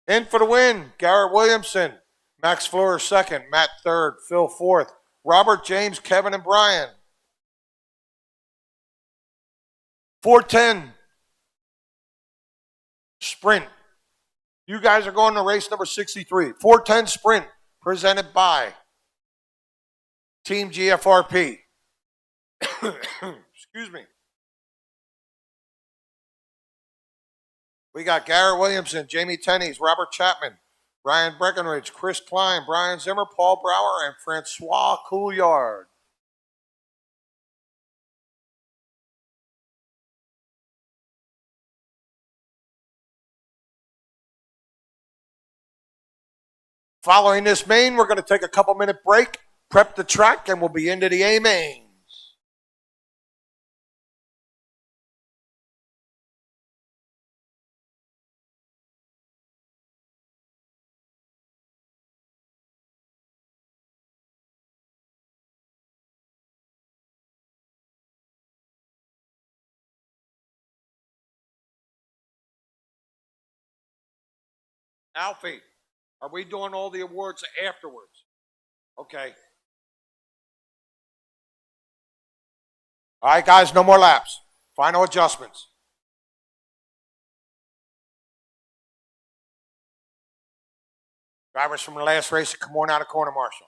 In for the win, Garrett Williamson. Max Fleur second, Matt third, Phil fourth. Robert, James, Kevin, and Brian. 410 sprint. You guys are going to race number 63. 410 sprint presented by Team GFRP. Excuse me. We got Garrett Williamson, Jamie Tennies, Robert Chapman, Ryan Breckenridge, Chris Klein, Brian Zimmer, Paul Brower, and Francois Couillard. Following this main, we're going to take a couple-minute break, prep the track, and we'll be into the A mains. Alfie, are we doing all the awards afterwards? Okay. All right, guys, no more laps. Final adjustments. Drivers from the last race, come on out of corner, Marshall.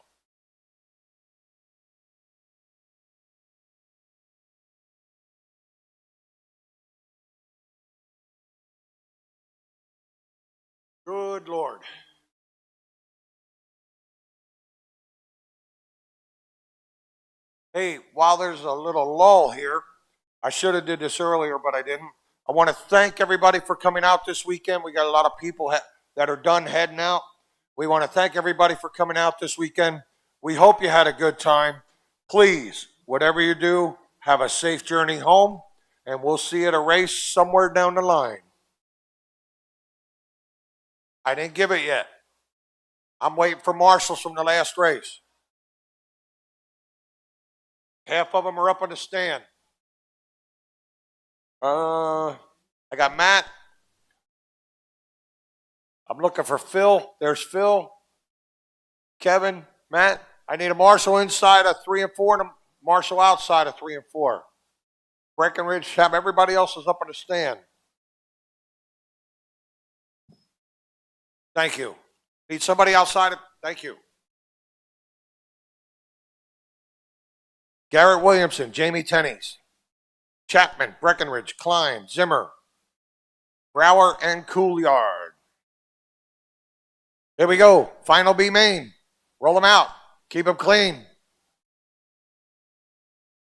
Good Lord. Hey, while there's a little lull here, I should have did this earlier, but I didn't. I want to thank everybody for coming out this weekend. We got a lot of people that are done heading out. We want to thank everybody for coming out this weekend. We hope you had a good time. Please, whatever you do, have a safe journey home, and we'll see you at a race somewhere down the line. I didn't give it yet. I'm waiting for marshals from the last race. Half of them are up on the stand. I got Matt. I'm looking for Phil. There's Phil. Kevin, Matt. I need a marshal inside of 3 and 4 and a marshal outside of 3 and 4. Breckenridge, have everybody else is up on the stand. Thank you. Need somebody outside of, thank you. Garrett Williamson, Jamie Tenney's, Chapman, Breckenridge, Klein, Zimmer, Brower, and Coolyard. Here we go. Final B main. Roll them out. Keep them clean.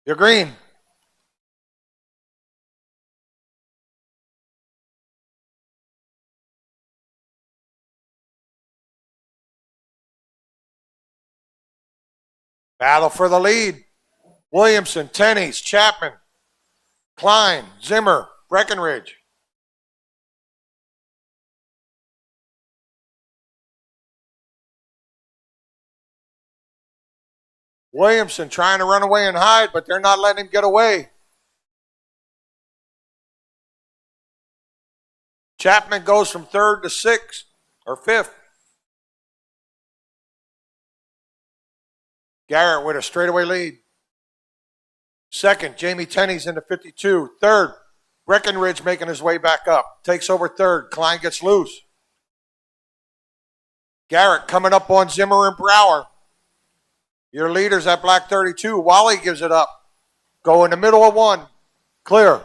You're green. Battle for the lead. Williamson, Tenney's, Chapman, Klein, Zimmer, Breckenridge. Williamson trying to run away and hide, but they're not letting him get away. Chapman goes from 3rd to 6th or 5th. Garrett with a straightaway lead. 2nd, Jamie Tenney's in the 52. 3rd, Breckenridge making his way back up. Takes over 3rd. Klein gets loose. Garrett coming up on Zimmer and Brower. Your leader's at black 32. Wally gives it up. Go in the middle of 1. Clear.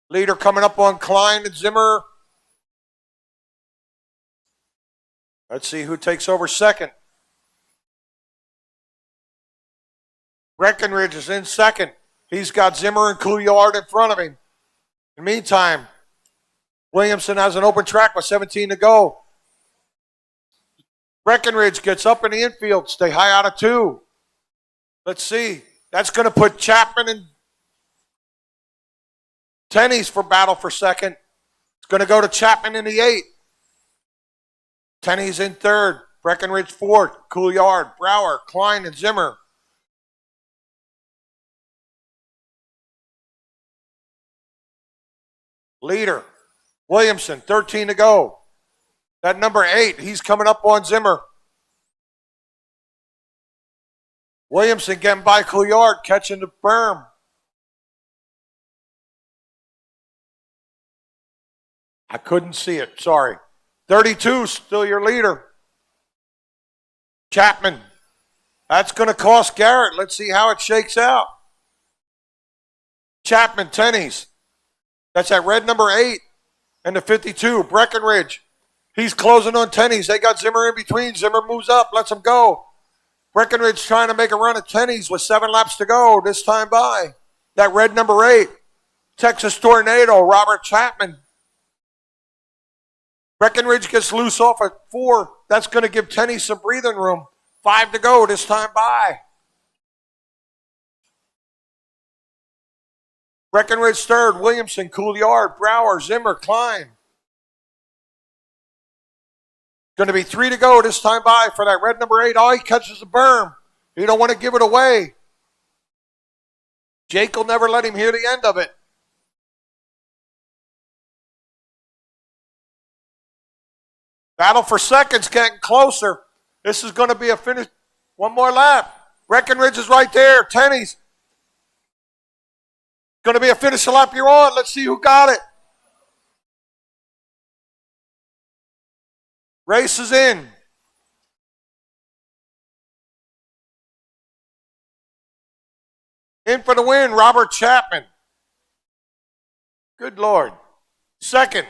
Leader coming up on Klein and Zimmer. Let's see who takes over 2nd. Breckenridge is in 2nd. He's got Zimmer and Couillard in front of him. In the meantime, Williamson has an open track with 17 to go. Breckenridge gets up in the infield. Stay high out of 2. Let's see. That's going to put Chapman and Tenney's for battle for 2nd. It's going to go to Chapman in the 8. Tenney's in 3rd. Breckenridge 4th. Couillard, Brower, Klein, and Zimmer. Leader, Williamson, 13 to go. That number 8, he's coming up on Zimmer. Williamson getting by Couillard, catching the berm. I couldn't see it, sorry. 32, still your leader. Chapman. That's going to cost Garrett. Let's see how it shakes out. Chapman, Tenney's. That's at red number 8 and the 52, Breckenridge. He's closing on Tenney's. They got Zimmer in between. Zimmer moves up, lets him go. Breckenridge trying to make a run at Tenney's with 7 laps to go. This time by that red number 8, Texas Tornado, Robert Chapman. Breckenridge gets loose off at 4. That's going to give Tenney's some breathing room. 5 to go. This time by. Breckenridge 3rd, Williamson, Couillard, Brower, Zimmer, Klein. Going to be 3 to go this time by for that red number 8. Oh, he catches the berm. He don't want to give it away. Jake will never let him hear the end of it. Battle for 2nd's getting closer. This is going to be a finish. 1 more lap. Breckenridge is right there. Tenney's. Going to be a finish lap you're on. Let's see who got it. Race is in. In for the win, Robert Chapman. Good Lord. 2nd,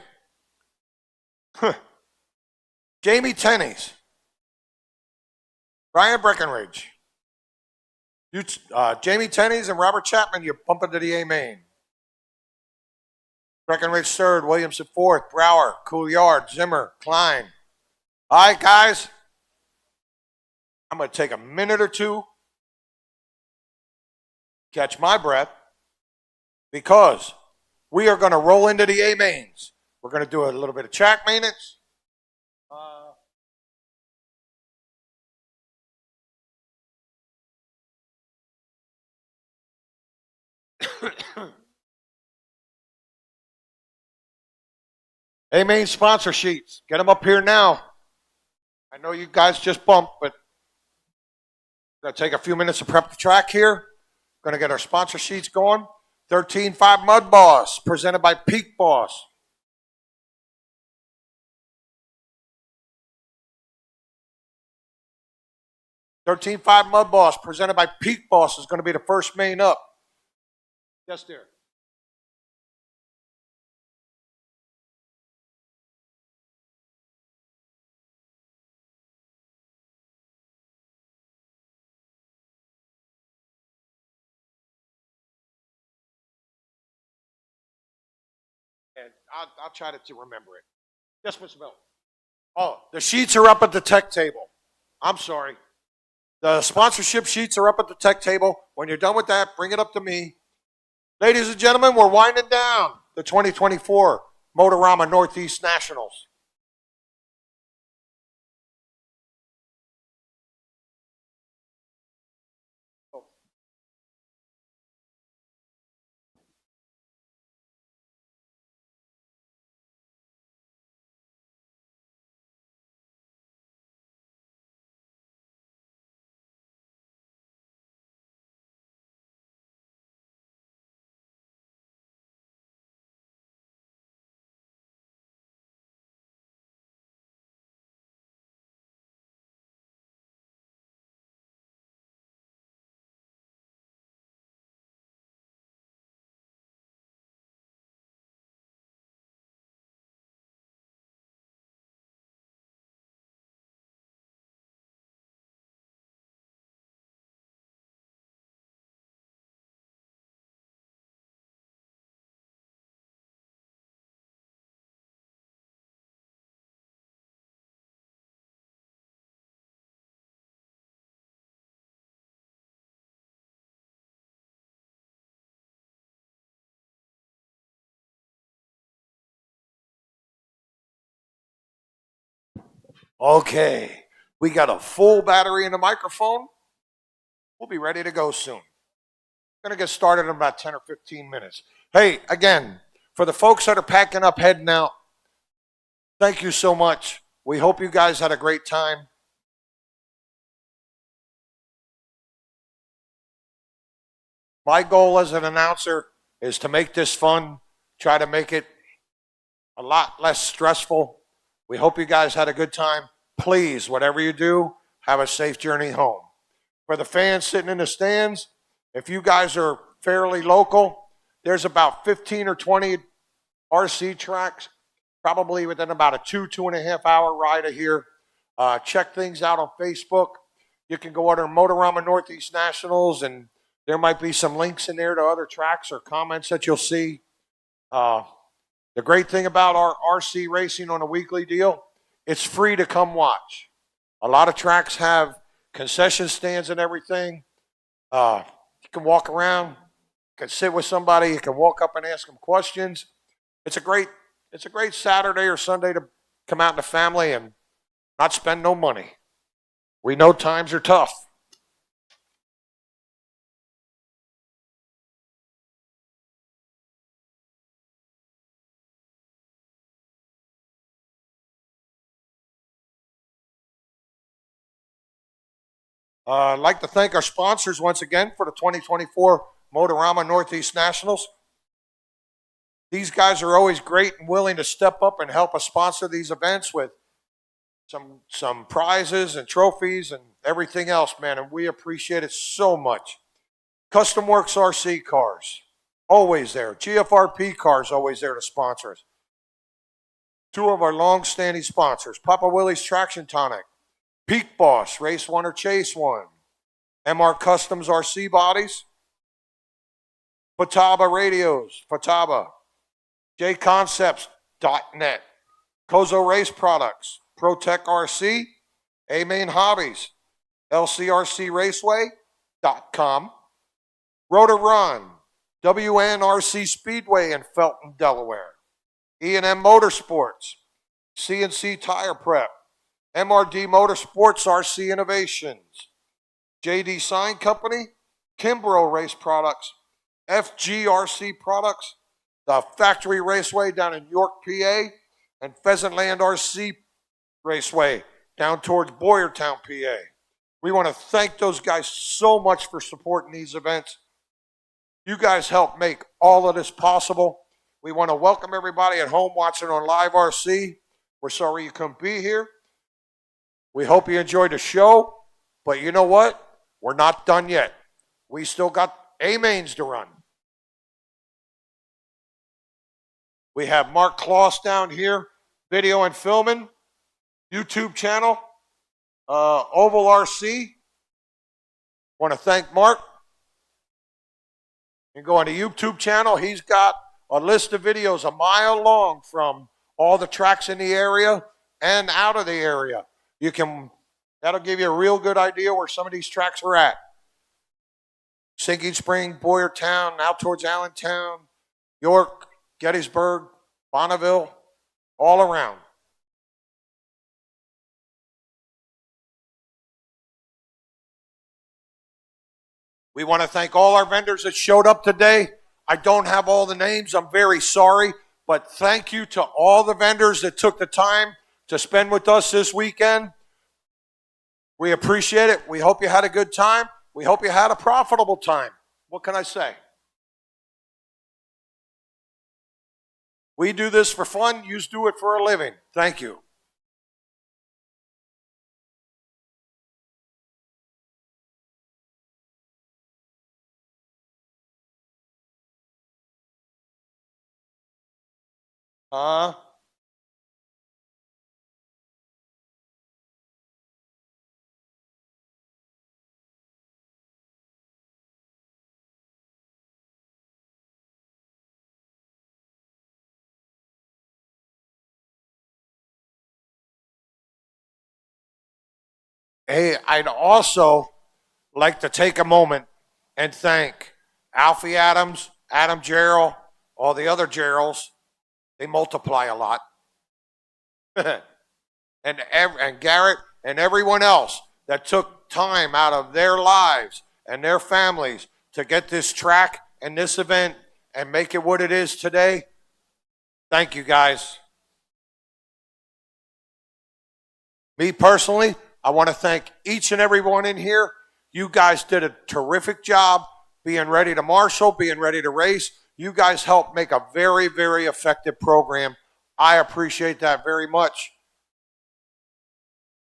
Jamie Tenney's. Brian Breckenridge. Jamie Tenney's and Robert Chapman, you pump into the A main. Breckenridge third, Williamson fourth, Brower, Couillard, Zimmer, Klein. All right, guys. I'm going to take a minute or two, catch my breath, because we are going to roll into the A mains. We're going to do a little bit of track maintenance. A main sponsor sheets. Get them up here now. I know you guys just bumped, but we're going to take a few minutes to prep the track here. Going to get our sponsor sheets going. 13.5 Mud Boss, presented by Peak Boss. $13.5 Mud Boss, presented by Peak Boss, is going to be the first main up. Yes, dear. And I'll try to remember it. Yes, Mr. Bell. Oh, the sheets are up at the tech table. I'm sorry. The sponsorship sheets are up at the tech table. When you're done with that, bring it up to me. Ladies and gentlemen, we're winding down the 2024 Motorama Northeast Nationals. Okay, we got a full battery in the microphone. We'll be ready to go soon. Going to get started in about 10 or 15 minutes. Hey, again, for the folks that are packing up, heading out, thank you so much. We hope you guys had a great time. My goal as an announcer is to make this fun, try to make it a lot less stressful. We hope you guys had a good time. Please, whatever you do, have a safe journey home. For the fans sitting in the stands, if you guys are fairly local, there's about 15 or 20 RC tracks, probably within about a 2.5 hour ride of here. Check things out on Facebook. You can go under Motorama Northeast Nationals, and there might be some links in there to other tracks or comments that you'll see. The great thing about our RC racing on a weekly deal, it's free to come watch. A lot of tracks have concession stands and everything. You can walk around, you can sit with somebody, you can walk up and ask them questions. It's a great Saturday or Sunday to come out in the family and not spend no money. We know times are tough. I'd like to thank our sponsors once again for the 2024 Motorama Northeast Nationals. These guys are always great and willing to step up and help us sponsor these events with some prizes and trophies and everything else, man, and we appreciate it so much. Custom Works RC Cars, always there. GFRP Cars, always there to sponsor us. Two of our long-standing sponsors, Papa Willie's Traction Tonic, Peak Boss, Race One or Chase One, MR Customs RC Bodies, Fataba Radios, Fataba, jconcepts.net, Kozo Race Products, ProTech RC, A-Main Hobbies, LCRCRaceway.com, Rotor Run, WNRC Speedway in Felton, Delaware, E&M Motorsports, CNC Tire Prep, MRD Motorsports RC Innovations, JD Sign Company, Kimbrough Race Products, FGRC Products, the Factory Raceway down in York, PA, and Pheasant Land RC Raceway down towards Boyertown, PA. We want to thank those guys so much for supporting these events. You guys help make all of this possible. We want to welcome everybody at home watching on Live RC. We're sorry you couldn't be here. We hope you enjoyed the show, but you know what? We're not done yet. We still got A-Mains to run. We have Mark Kloss down here, video and filming, YouTube channel, Oval RC. Want to thank Mark. You go on the YouTube channel. He's got a list of videos a mile long from all the tracks in the area and out of the area. That'll give you a real good idea where some of these tracks are at. Sinking Spring, Boyertown, out towards Allentown, York, Gettysburg, Bonneville, all around. We want to thank all our vendors that showed up today. I don't have all the names. I'm very sorry. But thank you to all the vendors that took the time to spend with us this weekend. We appreciate it. We hope you had a good time. We hope you had a profitable time. What can I say? We do this for fun. You do it for a living. Thank you. Hey, I'd also like to take a moment and thank Alfie Adams, Adam Gerald, all the other Geralds. They multiply a lot. and Garrett and everyone else that took time out of their lives and their families to get this track and this event and make it what it is today. Thank you, guys. Me personally, I want to thank each and every one in here. You guys did a terrific job being ready to marshal, being ready to race. You guys helped make a very, very effective program. I appreciate that very much.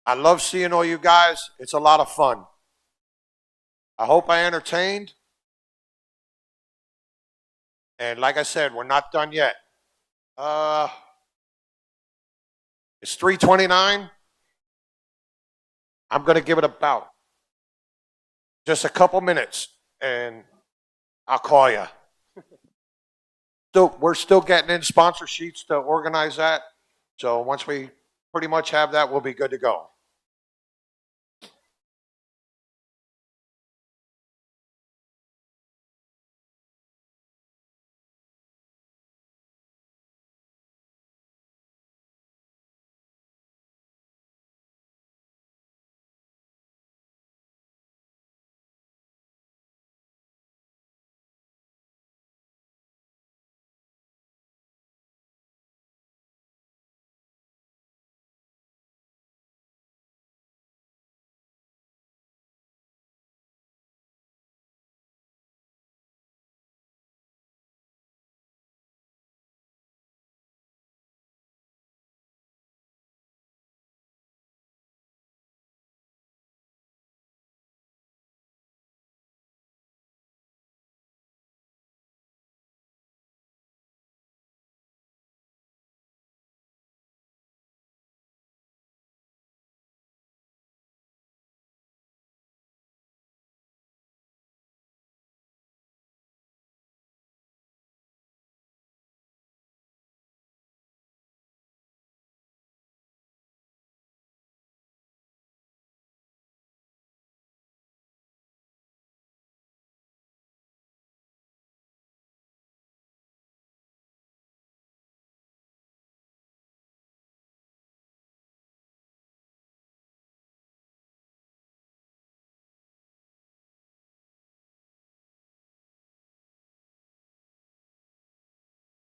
I love seeing all you guys. It's a lot of fun. I hope I entertained. And like I said, we're not done yet. It's 3:29. I'm going to give it about just a couple minutes, and I'll call you. We're still getting in sponsor sheets to organize that. So once we pretty much have that, we'll be good to go.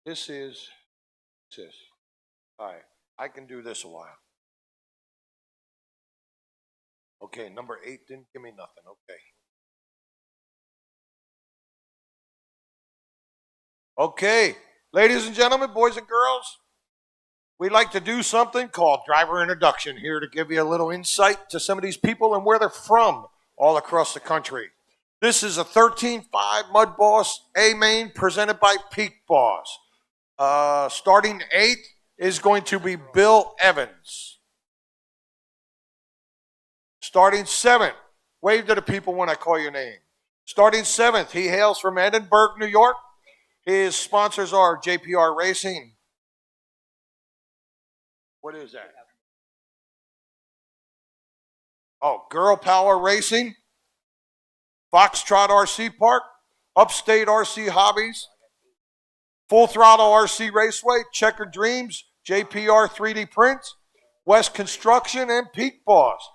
This is. All right, I can do this a while. Okay, number 8 didn't give me nothing. Okay. Okay, ladies and gentlemen, boys and girls, we like to do something called driver introduction here to give you a little insight to some of these people and where they're from all across the country. This is a 13.5 Mud Boss A main presented by Peak Boss. Starting 8 is going to be Bill Evans. Starting 7th, wave to the people when I call your name. Starting 7th, he hails from Edinburgh, New York. His sponsors are JPR Racing. What is that? Oh, Girl Power Racing, Foxtrot RC Park, Upstate RC Hobbies, Full Throttle RC Raceway, Checkered Dreams, JPR 3D Prints, West Construction, and Peak Boss.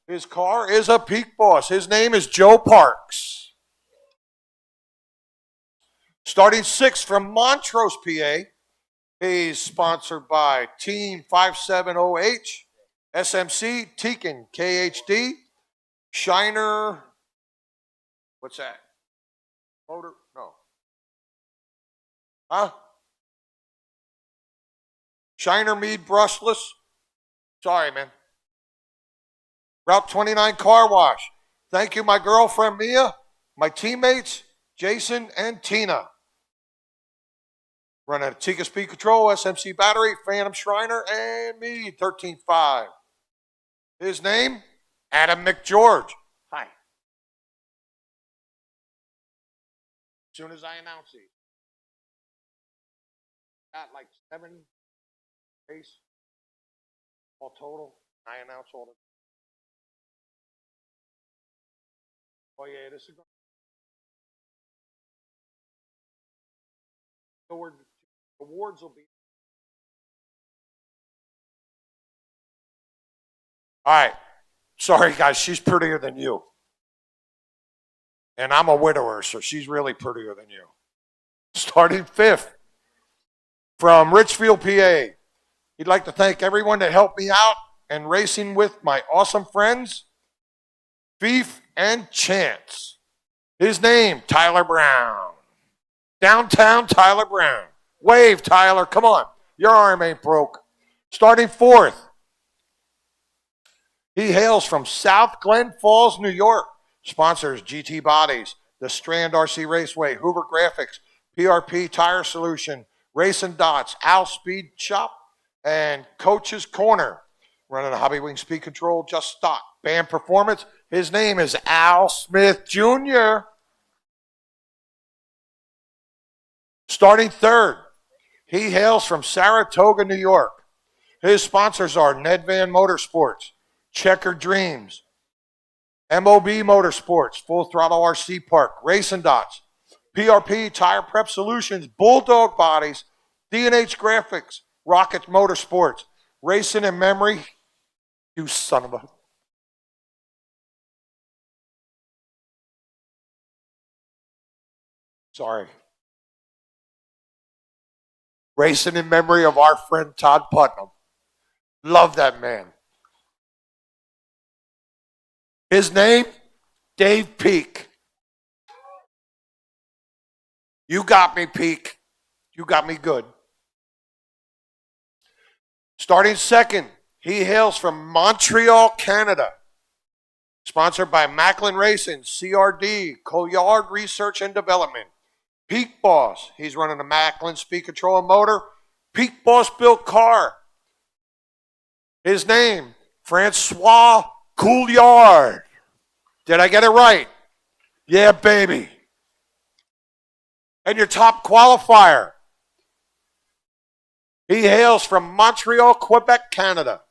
His car is a Peak Boss. His name is Joe Parks. Starting 6th from Montrose, PA. He's sponsored by Team 570H, SMC, Tekin, KHD, Shiner, what's that? Motor? No. Huh? Shiner Mead Brushless. Sorry, man. Route 29 Car Wash. Thank you, my girlfriend Mia, my teammates, Jason and Tina. Running a Tika Speed Control, SMC Battery, Phantom Shriner, and me, 13.5. His name, Adam McGeorge. Hi. As soon as I announce it. Got like 7 race all total. I announce all the. Oh yeah, this is. So awards will be. All right. Sorry, guys. She's prettier than you. And I'm a widower, so she's really prettier than you. Starting 5th from Richfield, PA. He'd like to thank everyone that helped me out and racing with my awesome friends, Beef and Chance. His name, Tyler Brown. Downtown Tyler Brown. Wave, Tyler. Come on. Your arm ain't broke. Starting 4th. He hails from South Glen Falls, New York. Sponsors GT Bodies, the Strand RC Raceway, Hoover Graphics, PRP Tire Solution, Racing Dots, Al Speed Shop, and Coach's Corner. Running a Hobby Wing Speed Control, Just Stock. Band Performance. His name is Al Smith Jr. Starting 3rd, he hails from Saratoga, New York. His sponsors are Nedvan Motorsports, Checkered Dreams, MOB Motorsports, Full Throttle RC Park, Racing Dots, PRP Tire Prep Solutions, Bulldog Bodies, D&H Graphics, Rocket Motorsports, Racing in Memory. You son of a... Sorry. Racing in memory of our friend Todd Putnam. Love that man. His name, Dave Peak. You got me, Peak. You got me good. Starting 2nd, he hails from Montreal, Canada. Sponsored by Macklin Racing, CRD, Colliard Research and Development. Peak Boss, he's running a Macklin Speed Control and Motor. Peak Boss built car. His name, Francois Couillard. Did I get it right? Yeah, baby. And your top qualifier. He hails from Montreal, Quebec, Canada.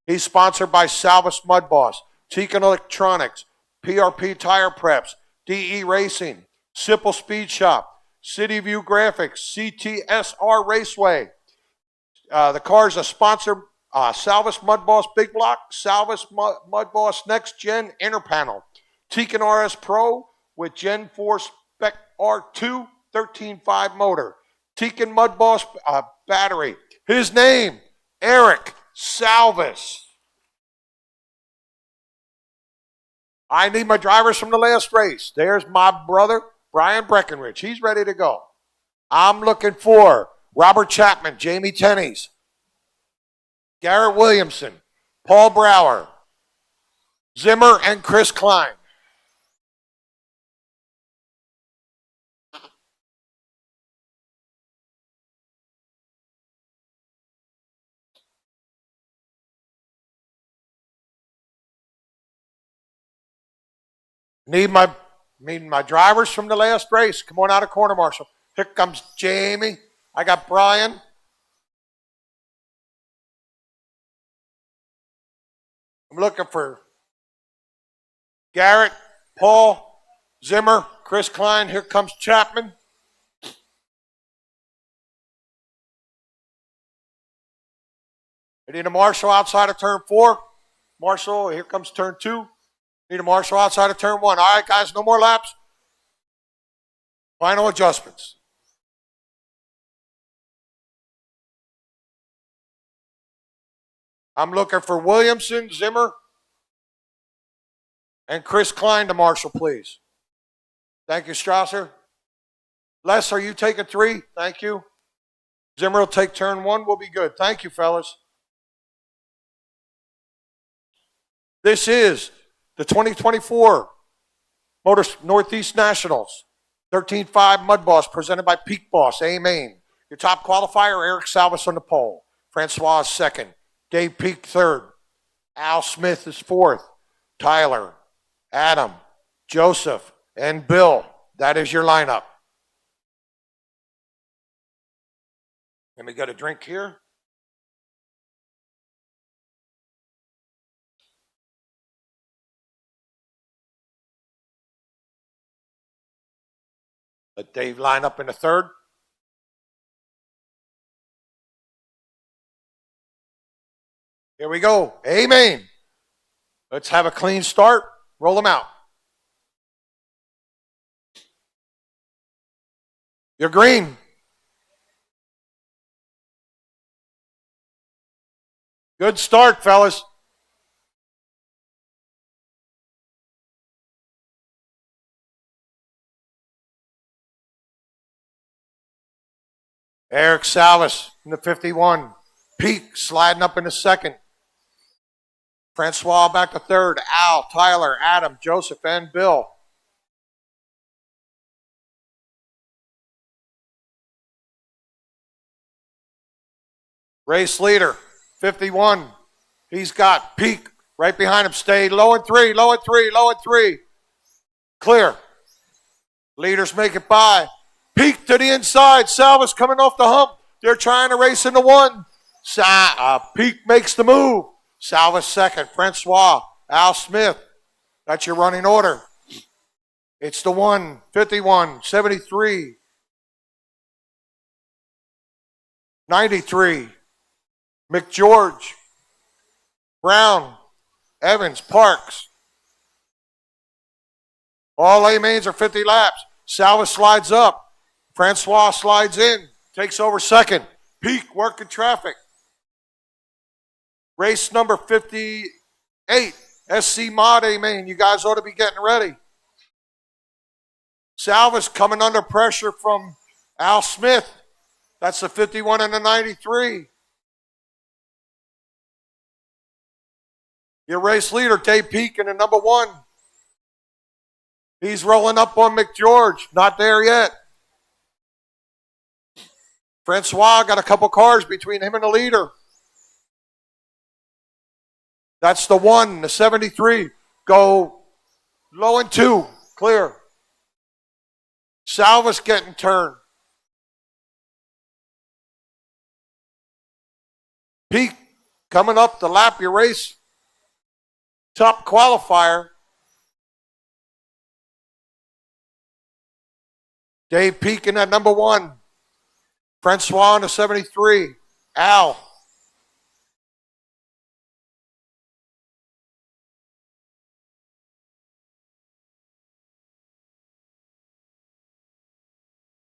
He's sponsored by Salvus Mud Boss, Tekin Electronics, PRP Tire Preps, DE Racing, Simple Speed Shop, City View Graphics, CTSR Raceway. The car is a sponsor, Salvus Mud Boss Big Block, Salvus Mud Boss Next Gen Inner Panel, Tekin RS Pro with Gen 4 Spec R2 13.5 motor, Tekin Mud Boss battery. His name, Eric Salvis. I need my drivers from the last race. There's my brother, Brian Breckenridge. He's ready to go. I'm looking for Robert Chapman, Jamie Tenney's, Garrett Williamson, Paul Brower, Zimmer, and Chris Klein. Need my drivers from the last race. Come on out of corner, Marshall. Here comes Jamie. I got Brian. I'm looking for Garrett, Paul, Zimmer, Chris Klein. Here comes Chapman. I need a Marshall outside of turn 4. Marshall, here comes turn 2. Need a Marshall outside of turn 1. All right, guys, no more laps. Final adjustments. I'm looking for Williamson, Zimmer, and Chris Klein to Marshall, please. Thank you, Strasser. Les, are you taking 3? Thank you. Zimmer will take turn 1. We'll be good. Thank you, fellas. This is the 2024 Northeast Nationals 13.5 Mud Boss presented by Peak Boss, A-Main. Your top qualifier, Eric Salvis on the pole. Francois is second. Dave Peak third. Al Smith is fourth. Tyler, Adam, Joseph, and Bill. That is your lineup. Let me get a drink here. Let Dave line up in the third. Here we go. Amen. Let's have a clean start. Roll them out. You're green. Good start, fellas. Eric Salvis in the 51. Peak sliding up in the second. Francois back to third. Al, Tyler, Adam, Joseph, and Bill. Race leader, 51. He's got Peak right behind him. Stay low and 3, low and 3, low and 3. Clear. Leaders make it by. Peak to the inside. Salvis coming off the hump. They're trying to race into 1. Peak makes the move. Salvis second. Francois. Al Smith. That's your running order. It's the 1, 51, 73, 93. McGeorge. Brown. Evans. Parks. All A-mains are 50 laps. Salvis slides up. Francois slides in. Takes over second. Peak working traffic. Race number 58. SC Mod A-main. You guys ought to be getting ready. Salvis coming under pressure from Al Smith. That's the 51 and the 93. Your race leader, Dave Peak, in the number 1. He's rolling up on McGeorge. Not there yet. Francois got a couple cars between him and the leader. That's the 1, the 73. Go low and 2. Clear. Salvis getting turned. Peak coming up the lap your race. Top qualifier. Dave Peak in that number 1. Francois in the 73. Al.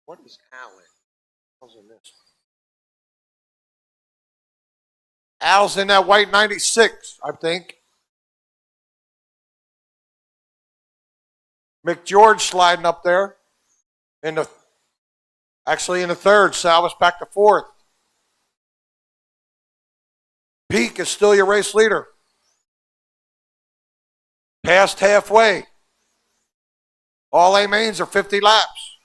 What is Al in? Al's in this. Al's in that white 96, I think. McGeorge sliding up there. Actually in the third. Salvas back to fourth. Peak is still your race leader. Past halfway. All A mains are 50 laps.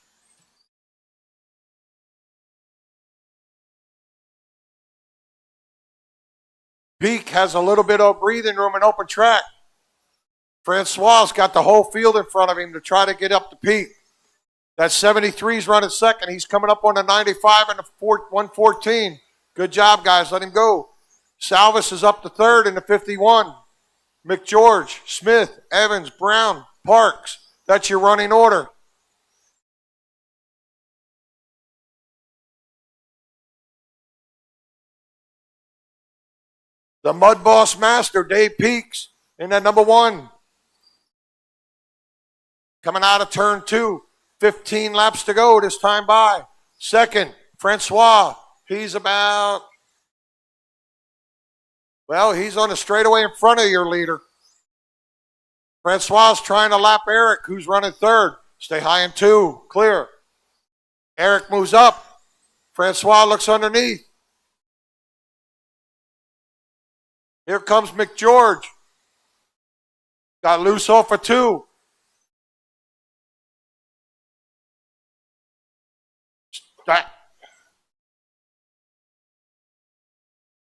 Peak has a little bit of breathing room and open track. Francois's got the whole field in front of him to try to get up to Peak. That 73's running second. He's coming up on the 95 and the 114. Good job, guys. Let him go. Salvas is up to third in the 51. McGeorge, Smith, Evans, Brown, Parks. That's your running order. The Mud Boss Master, Dave Peaks, in that number 1. Coming out of turn 2. 15 laps to go this time by. Second, Francois. He's about, well, he's on the straightaway in front of your leader. Francois is trying to lap Eric, who's running third. Stay high in 2. Clear. Eric moves up. Francois looks underneath. Here comes McGeorge. Got loose off of 2.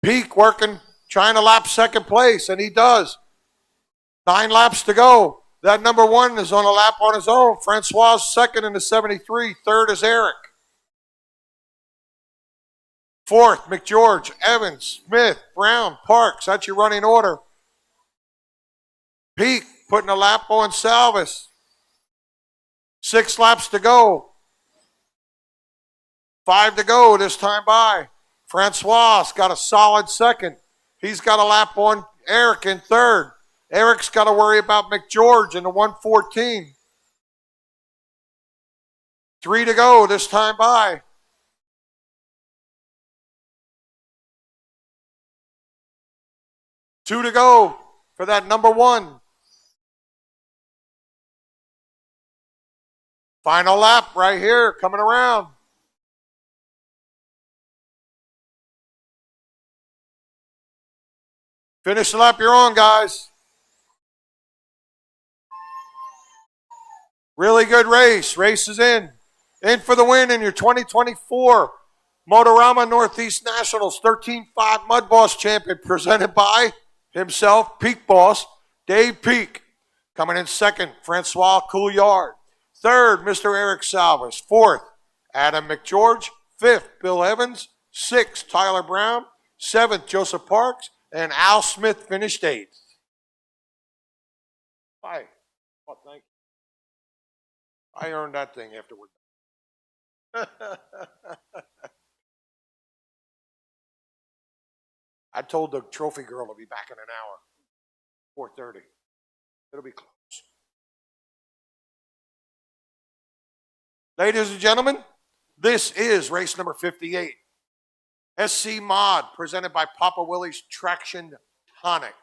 Peak working, trying to lap second place, and he does. 9 laps to go. That number 1 is on a lap on his own. Francois second in the 73. Third is Eric. Fourth, McGeorge, Evans, Smith, Brown, Parks. That's your running order. Peak putting a lap on Salvas. 6 laps to go. 5 to go this time by. Francois got a solid second. He's got a lap on Eric in third. Eric's got to worry about McGeorge in the 114. 3 to go this time by. Two to go for that number 1. Final lap right here, coming around. Finish the lap you're on, guys. Really good race. Race is in. In for the win in your 2024 Motorama Northeast Nationals 13-5 Mud Boss Champion, presented by himself, Peak Boss, Dave Peak. Coming in second, Francois Couillard. Third, Mr. Eric Salvas. Fourth, Adam McGeorge. Fifth, Bill Evans. Sixth, Tyler Brown. Seventh, Joseph Parks. And Al Smith finished 8th. Hi. Oh, thank you. I earned that thing afterward. I told the trophy girl to be back in an hour. 4:30. It'll be close. Ladies and gentlemen, this is race number 58. SC Mod, presented by Papa Willie's Traction Tonic.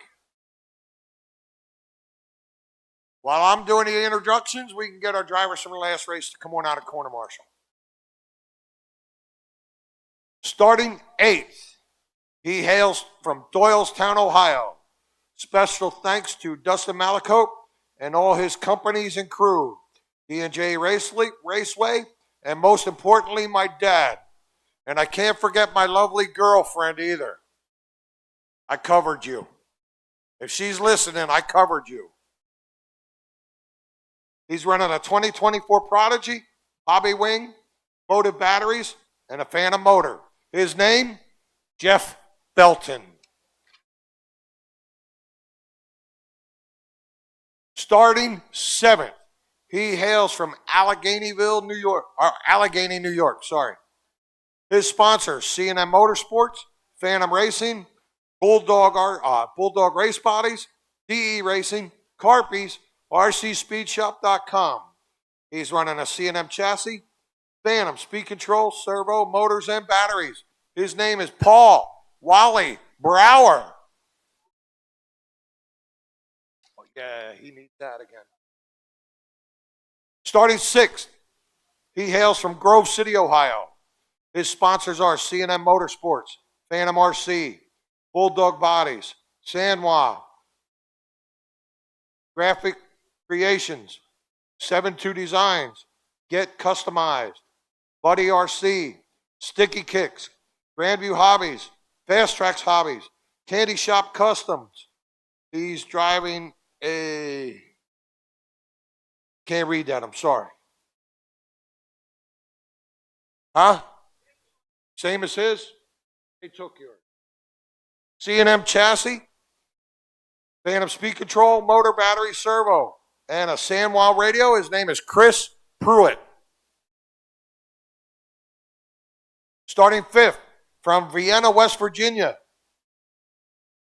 While I'm doing the introductions, we can get our drivers from the last race to come on out of corner marshal. Starting 8th, he hails from Doylestown, Ohio. Special thanks to Dustin Malacote and all his companies and crew, D&J Raceway, and most importantly, my dad. And I can't forget my lovely girlfriend either. I covered you. If she's listening, I covered you. He's running a 2024 Prodigy, Hobby Wing, Motive Batteries, and a Phantom motor. His name, Jeff Belton. Starting 7th, he hails from Allegheny, New York, sorry. His sponsors, C&M Motorsports, Phantom Racing, Bulldog Race Bodies, DE Racing, Carpies, RCSpeedShop.com. He's running a C&M chassis, Phantom, speed control, servo, motors, and batteries. His name is Paul Wally Brower. Oh, yeah, he needs that again. Starting sixth, he hails from Grove City, Ohio. His sponsors are C&M Motorsports, Phantom RC, Bulldog Bodies, Sanwa, Graphic Creations, 7-2 Designs, Get Customized, Buddy RC, Sticky Kicks, Grandview Hobbies, Fast Tracks Hobbies, Candy Shop Customs. He's driving a... Can't read that, I'm sorry. Huh? Same as his? They took yours. C&M chassis, Phantom speed control, motor, battery, servo, and a Sanwa radio. His name is Chris Pruitt. Starting fifth, from Vienna, West Virginia.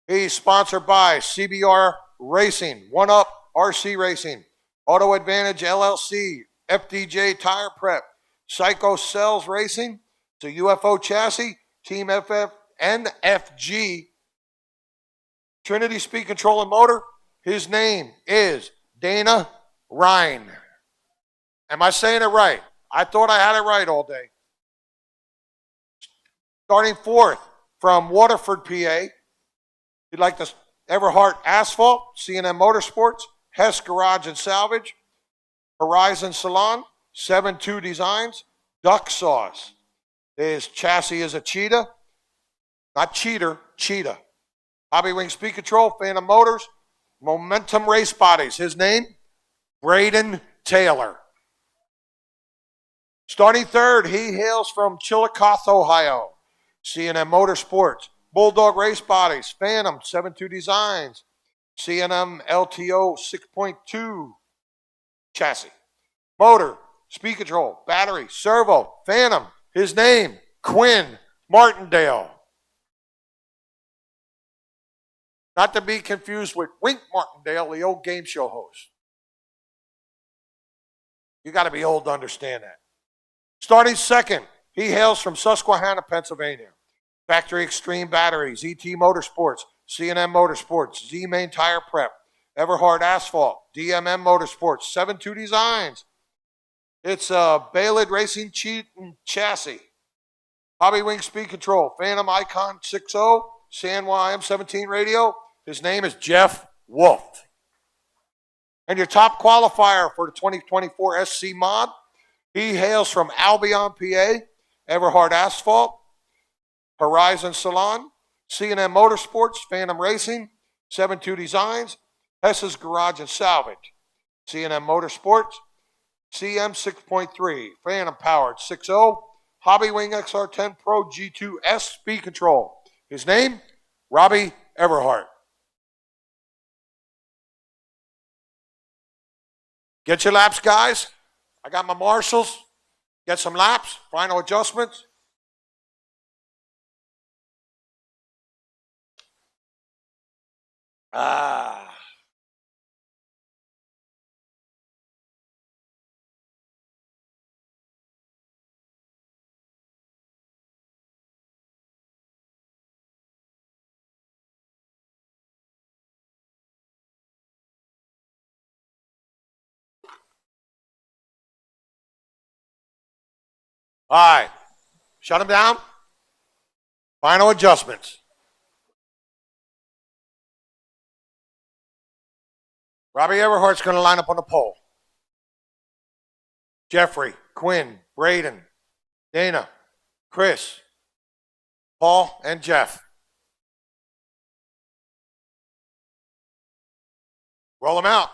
He's sponsored by CBR Racing, One Up RC Racing, Auto Advantage LLC, FDJ Tire Prep, Psycho Cells Racing, it's a UFO chassis, Team FF, NFG, Trinity Speed Control and Motor. His name is Dana Ryan. Am I saying it right? I thought I had it right all day. Starting fourth, from Waterford, PA. You'd like the Everhart Asphalt, C&M Motorsports, Hess Garage and Salvage, Horizon Salon, 7-2 Designs, Duck Sauce. His chassis is a Cheetah, not Cheater, Cheetah. Hobby Wing Speed Control, Phantom Motors, Momentum Race Bodies. His name, Braden Taylor. Starting third, he hails from Chillicothe, Ohio. C&M Motorsports, Bulldog Race Bodies, Phantom, 7-2 Designs, C&M LTO 6.2 chassis, motor, speed control, battery, servo, Phantom. His name, Quinn Martindale. Not to be confused with Wink Martindale, the old game show host. You got to be old to understand that. Starting second, he hails from Susquehanna, Pennsylvania. Factory Extreme Batteries, ET Motorsports, C&M Motorsports, Z-Main Tire Prep, Everhard Asphalt, DMM Motorsports, 7-2 Designs. It's a Baylid Racing chassis. Hobby Wing Speed Control, Phantom Icon 6.0, Sanwa M17 radio. His name is Jeff Wolf. And your top qualifier for the 2024 SC Mod, he hails from Albion, PA, Everhard Asphalt, Horizon Salon, C&M Motorsports, Phantom Racing, 7-2 Designs, Hess's Garage and Salvage, C&M Motorsports, CM 6.3, Phantom Powered 6.0, Hobby Wing XR10 Pro G2S Speed Control. His name, Robbie Everhart. Get your laps, guys. I got my marshals. Get some laps, final adjustments. All right. Shut them down. Final adjustments. Robbie Everhart's going to line up on the pole. Jeffrey, Quinn, Braden, Dana, Chris, Paul, and Jeff. Roll them out.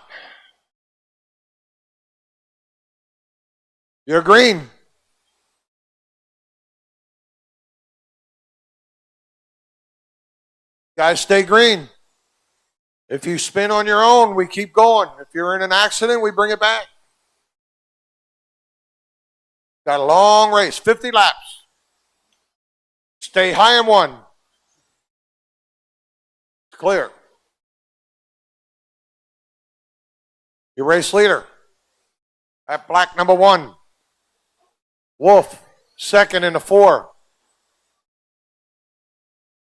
You're green. Guys, stay green. If you spin on your own, we keep going. If you're in an accident, we bring it back. Got a long race, 50 laps. Stay high in one. Clear. Your race leader. That black number 1. Wolf, second in the 4.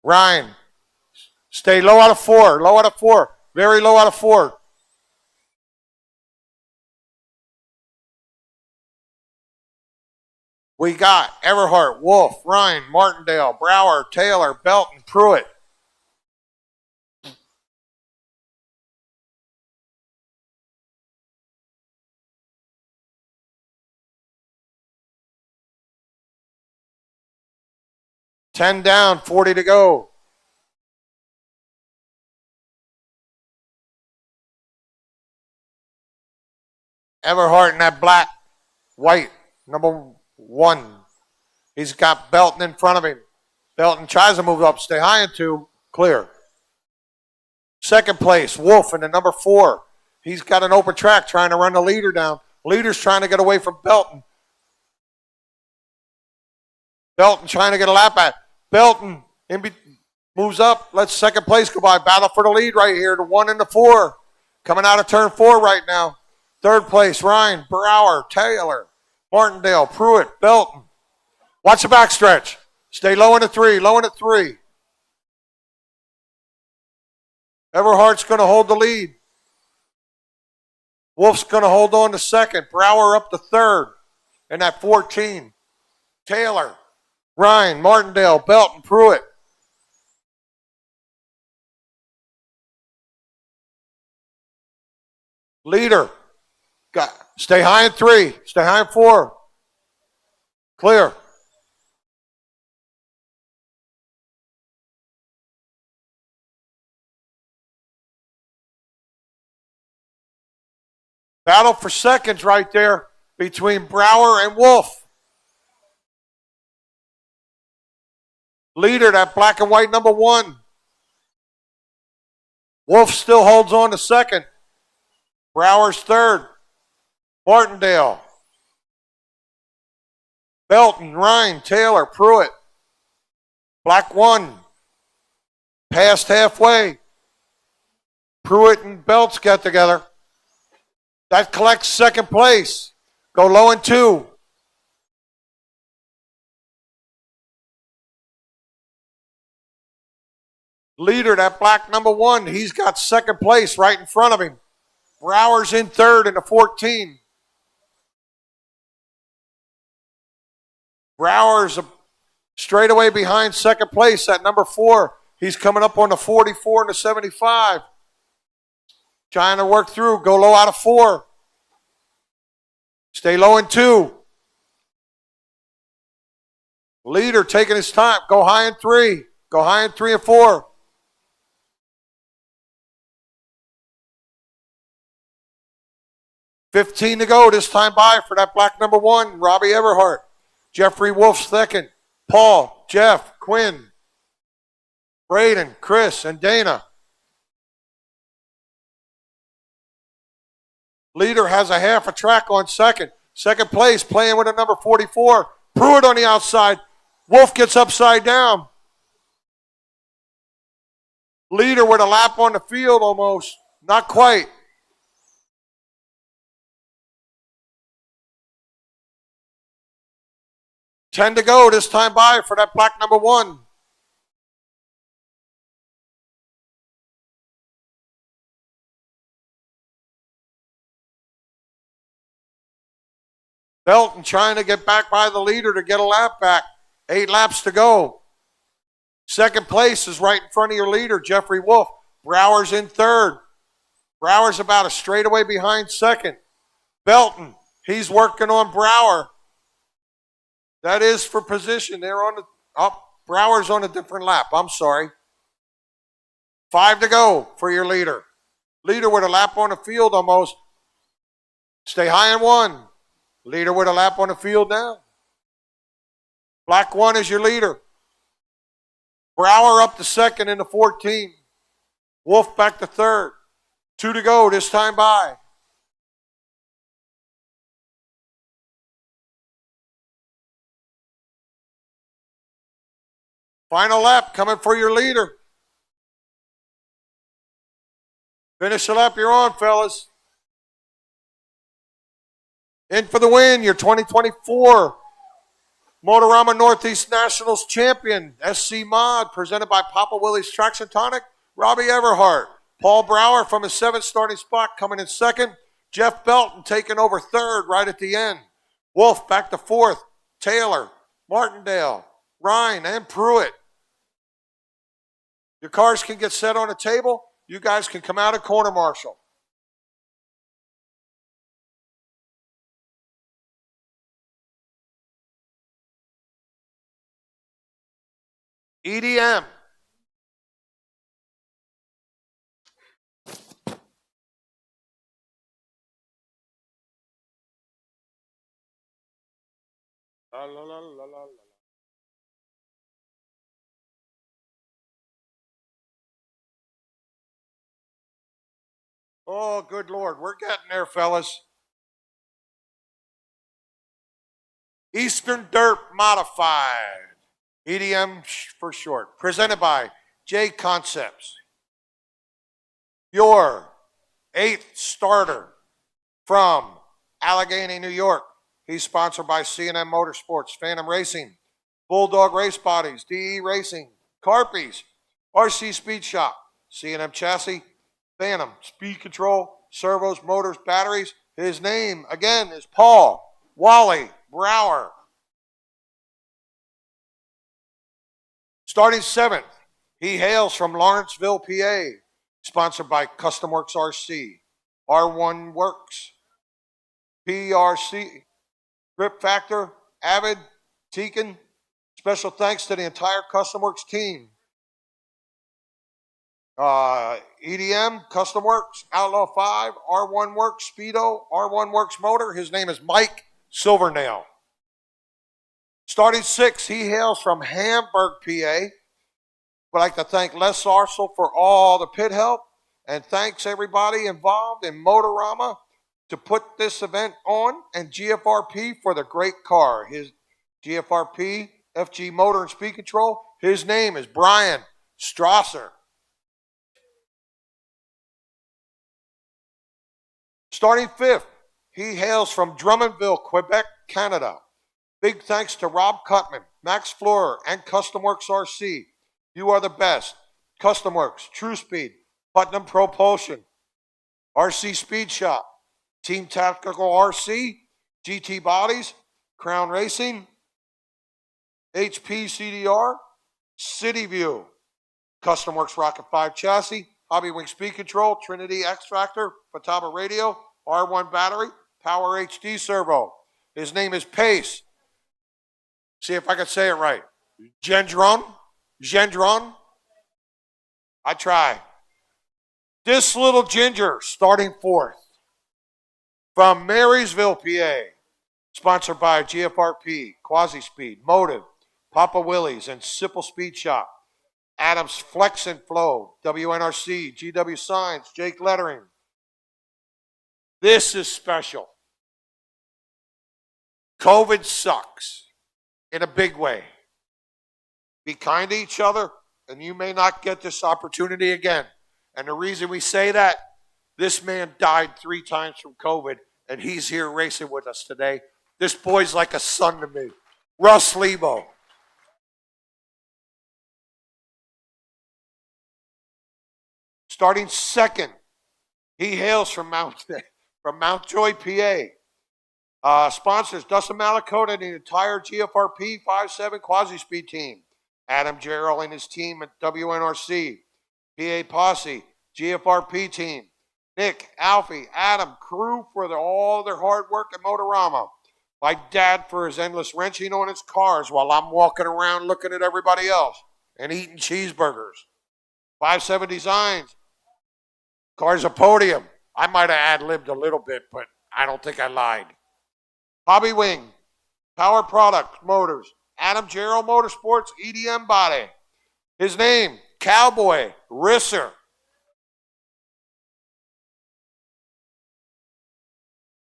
Ryan, stay low out of 4, low out of 4, very low out of 4. We got Everhart, Wolf, Ryan, Martindale, Brower, Taylor, Belton, Pruitt. Ten down, 40 to go. Everhart in that black, white, number 1. He's got Belton in front of him. Belton tries to move up, stay high in 2, clear. Second place, Wolf in the number 4. He's got an open track trying to run the leader down. Leader's trying to get away from Belton. Belton trying to get a lap at. Belton moves up, lets second place go by. Battle for the lead right here, the 1 and the 4. Coming out of turn 4 right now. Third place, Ryan, Brower, Taylor, Martindale, Pruitt, Belton. Watch the backstretch. Stay low in the 3, low in the 3. Everhart's going to hold the lead. Wolf's going to hold on to second. Brower up to third in that 14. Taylor, Ryan, Martindale, Belton, Pruitt. Leader, stay high in 3, stay high in 4. Clear. Battle for seconds right there between Brower and Wolf. Leader, that black and white number 1. Wolf still holds on to second. Brower's third. Martindale. Belton, Ryan, Taylor, Pruitt. Black 1. Past halfway. Pruitt and Belts get together. That collects second place. Go low in 2. Leader, that black number 1, he's got second place right in front of him. Brower's in third in the 14. Brower's straight away behind second place at number 4. He's coming up on the 44 and the 75. Trying to work through. Go low out of 4. Stay low in 2. Leader taking his time. Go high in 3. Go high in 3 and 4. $15 to go this time by for that black number 1, Robbie Everhart. Jeffrey Wolf second. Paul, Jeff, Quinn, Braden, Chris, and Dana. Leader has a half a track on second. Second place playing with a number 44. Pruitt on the outside. Wolf gets upside down. Leader with a lap on the field almost. Not quite. $10 to go this time by for that black number 1. Belton trying to get back by the leader to get a lap back. 8 laps to go. Second place is right in front of your leader, Jeffrey Wolf. Brower's in third. Brower's about a straightaway behind second. Belton, he's working on Brower. That is for position. They're on the Brower's on a different lap. I'm sorry. 5 to go for your leader. Leader with a lap on the field almost. Stay high in 1. Leader with a lap on the field now. Black 1 is your leader. Brower up to second in the 14. Wolf back to third. 2 to go this time by. Final lap coming for your leader. Finish the lap you're on, fellas. In for the win, your 2024 Motorama Northeast Nationals champion, SC Mod, presented by Papa Willie's Traction Tonic, Robbie Everhart. Paul Brower from his 7th starting spot coming in 2nd. Jeff Belton taking over 3rd right at the end. Wolf back to 4th. Taylor, Martindale, Ryan, and Pruitt. Your cars can get set on a table. You guys can come out and corner marshal. EDM. La, la, la, la, la, la. Oh, good Lord. We're getting there, fellas. Eastern Dirt Modified. EDM for short. Presented by J Concepts. Your 8th starter from Allegheny, New York. He's sponsored by C&M Motorsports, Phantom Racing, Bulldog Race Bodies, DE Racing, Carpies, RC Speed Shop, C&M Chassis, Phantom, Speed Control, Servos, Motors, Batteries. His name, again, is Paul Wally Brower. Starting 7th, he hails from Lawrenceville, PA, sponsored by Custom Works RC, R1 Works, PRC, Grip Factor, Avid, Tekin. Special thanks to the entire Custom Works team. EDM, Custom Works, Outlaw 5, R1 Works, Speedo, R1 Works Motor. His name is Mike Silvernail. Starting 6th, he hails from Hamburg, PA. Would like to thank Les Arsel for all the pit help, and thanks everybody involved in Motorama to put this event on, and GFRP for the great car. His GFRP, FG Motor and Speed Control. His name is Brian Strasser. Starting 5th, he hails from Drummondville, Quebec, Canada. Big thanks to Rob Cutman, Max Florer, and Custom Works RC. You are the best. Custom Works, True Speed, Putnam Propulsion, RC Speed Shop, Team Tactical RC, GT Bodies, Crown Racing, HP CDR, City View, Custom Works Rocket 5 Chassis, Hobby Wing Speed Control, Trinity X-Tractor, Fataba Radio, R1 Battery, Power HD Servo. His name is Pace. See if I can say it right. Gendron. I try. This little ginger, starting 4th. From Marysville, PA. Sponsored by GFRP, Quasi Speed, Motive, Papa Willie's, and Sipple Speed Shop. Adams Flex and Flow, WNRC, GW Signs, Jake Lettering. This is special. COVID sucks in a big way. Be kind to each other, and you may not get this opportunity again. And the reason we say that, this man died 3 times from COVID, and he's here racing with us today. This boy's like a son to me. Russ Lebo. Starting 2nd, he hails from Mountjoy, PA. Sponsors Dustin Malakota and the entire GFRP 5-7 Quasi-Speed team. Adam Jarrell and his team at WNRC. PA Posse, GFRP team. Nick, Alfie, Adam, crew for all their hard work at Motorama. My dad for his endless wrenching on his cars while I'm walking around looking at everybody else and eating cheeseburgers. 5-7 Designs. Cars a Podium. I might have ad-libbed a little bit, but I don't think I lied. Hobby Wing, Power Products, Motors, Adam Jarrell Motorsports, EDM Body. His name, Cowboy Risser.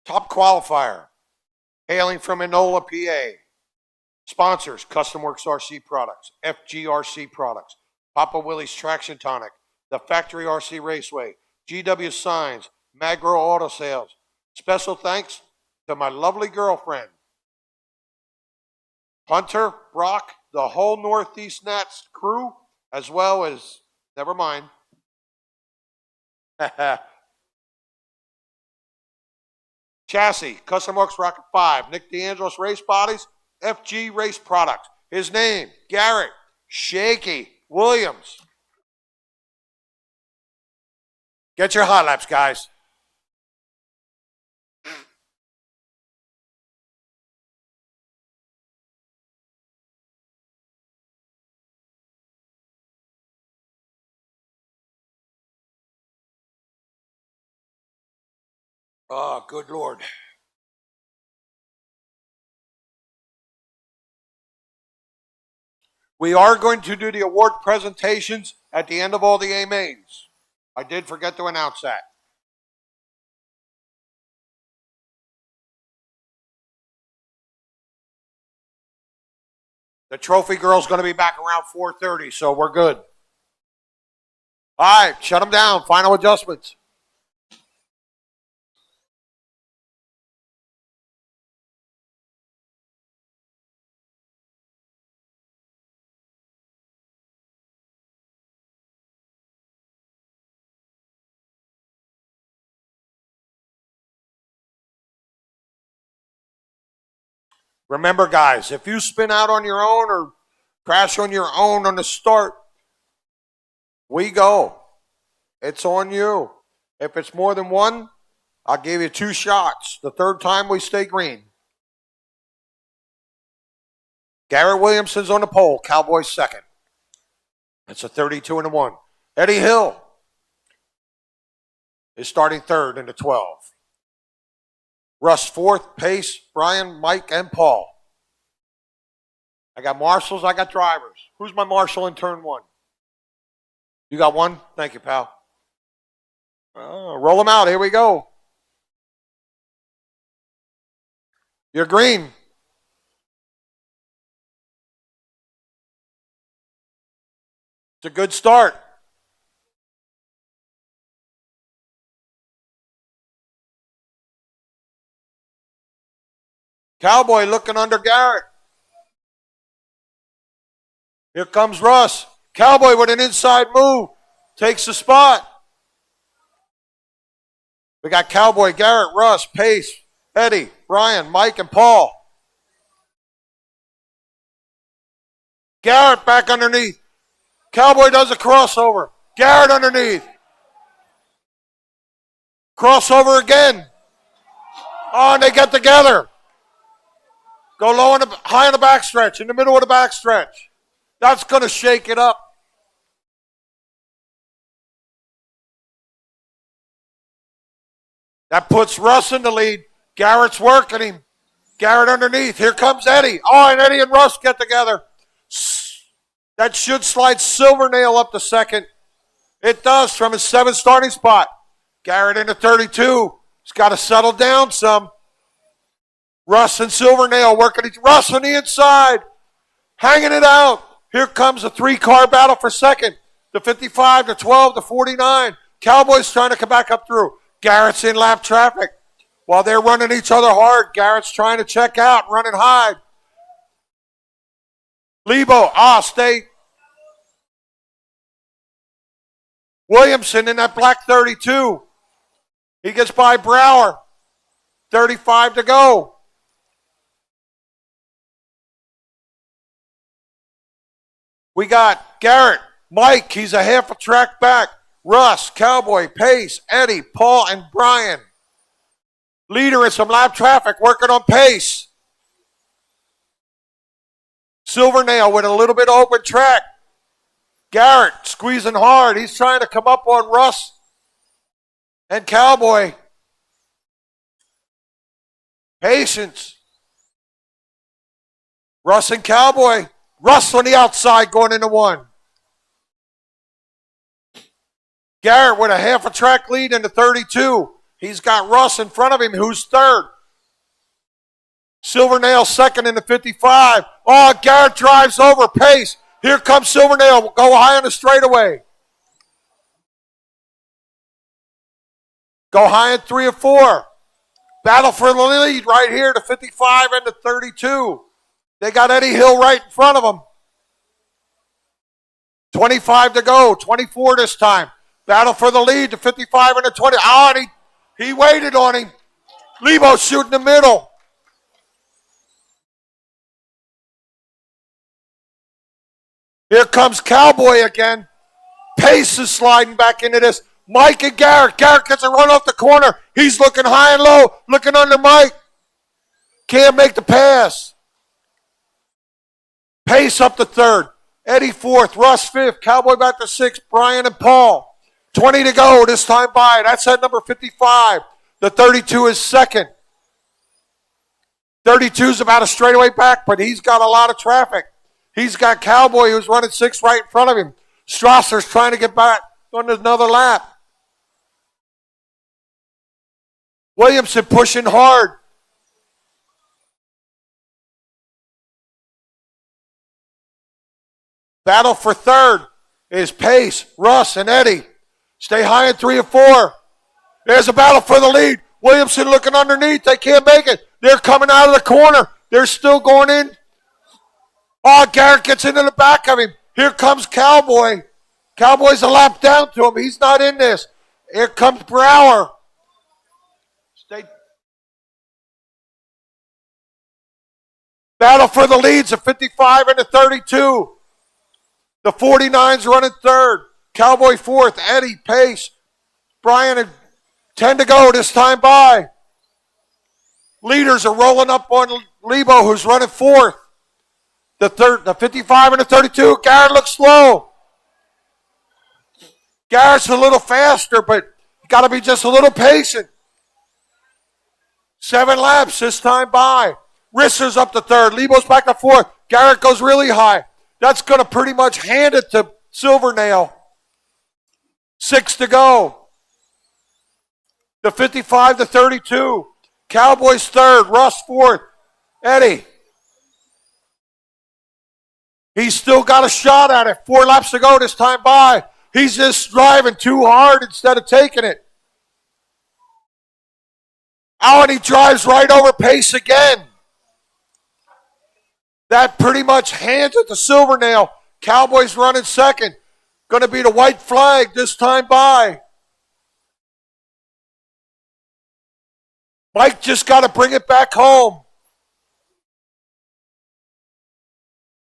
Top qualifier, hailing from Enola, PA. Sponsors, Custom Works RC Products, FGRC Products, Papa Willie's Traction Tonic, the Factory RC Raceway, GW Signs, Magro Auto Sales. Special thanks to my lovely girlfriend, Hunter, Brock, the whole Northeast Nats crew, as well as, never mind. Chassis, Custom Works Rocket 5, Nick DeAngelis Race Bodies, FG Race Products. His name, Garrett Shaky Williams. Get your hot laps, guys. Oh, good Lord. We are going to do the award presentations at the end of all the A-mains. I did forget to announce that. The trophy girl's going to be back around 4:30, so we're good. All right, shut them down. Final adjustments. Remember, guys, if you spin out on your own or crash on your own on the start, we go. It's on you. If it's more than one, I'll give you 2 shots. The third time, we stay green. Garrett Williamson's on the pole. Cowboys second. It's a 32-1. Eddie Hill is starting third in the 12. Russ fourth, Pace, Brian, Mike, and Paul. I got marshals, I got drivers. Who's my marshal in turn 1? You got one? Thank you, pal. Roll them out. Here we go. You're green. It's a good start. Cowboy looking under Garrett. Here comes Russ. Cowboy with an inside move. Takes the spot. We got Cowboy, Garrett, Russ, Pace, Eddie, Brian, Mike, and Paul. Garrett back underneath. Cowboy does a crossover. Garrett underneath. Crossover again. Oh, and they get together. Go low and high on the backstretch, in the middle of the backstretch. That's going to shake it up. That puts Russ in the lead. Garrett's working him. Garrett underneath. Here comes Eddie. Oh, and Eddie and Russ get together. That should slide Silvernail up to second. It does from his 7th starting spot. Garrett into 32. He's got to settle down some. Russ and Silvernail working. Russ on the inside. Hanging it out. Here comes a 3-car battle for second. The 55, the 12, the 49. Cowboys trying to come back up through. Garrett's in lap traffic. While they're running each other hard, Garrett's trying to check out, running high. Lebo, State. Williamson in that black 32. He gets by Brower. 35 to go. We got Garrett, Mike, he's a half a track back. Russ, Cowboy, Pace, Eddie, Paul, and Brian. Leader in some lap traffic working on pace. Silvernail with a little bit of open track. Garrett squeezing hard. He's trying to come up on Russ and Cowboy. Patience. Russ and Cowboy. Russ on the outside going into 1. Garrett with a half a track lead in the 32. He's got Russ in front of him, who's third. Silvernail second in the 55. Oh, Garrett drives over Pace. Here comes Silvernail. Go high on the straightaway. Go high in 3 or 4. Battle for the lead right here, the 55 and the 32. They got Eddie Hill right in front of them. 25 to go, 24 this time. Battle for the lead, the 55 and the 20. Oh, and he waited on him. Lebo shooting the middle. Here comes Cowboy again. Pace is sliding back into this. Mike and Garrett. Garrett gets a run off the corner. He's looking high and low, looking under Mike. Can't make the pass. Pace up to third. Eddie fourth. Russ fifth. Cowboy back to sixth. Brian and Paul. 20 to go this time by. That's at number 55. The 32 is second. 32 is about a straightaway back, but he's got a lot of traffic. He's got Cowboy who's running sixth right in front of him. Strasser's trying to get back on another lap. Williamson pushing hard. Battle for third is Pace, Russ, and Eddie. Stay high in 3 and 4. There's a battle for the lead. Williamson looking underneath. They can't make it. They're coming out of the corner. They're still going in. Oh, Garrett gets into the back of him. Here comes Cowboy. Cowboy's a lap down to him. He's not in this. Here comes Brower. Battle for the leads, a 55 and a 32. The 49's running third. Cowboy fourth. Eddie, Pace, Brian, and 10 to go this time by. Leaders are rolling up on Lebo, who's running fourth. The 55 and the 32. Garrett looks slow. Garrett's a little faster, but you got to be just a little patient. 7 laps this time by. Risser's up to third. Lebo's back to fourth. Garrett goes really high. That's going to pretty much hand it to Silvernail. 6 to go. The 55 to 32. Cowboys third. Russ fourth. Eddie. He's still got a shot at it. 4 laps to go this time by. He's just driving too hard instead of taking it. Oh, and he drives right over Pace again. That pretty much hands it to Silvernail. Cowboys running second. Going to be the white flag this time by. Mike just got to bring it back home.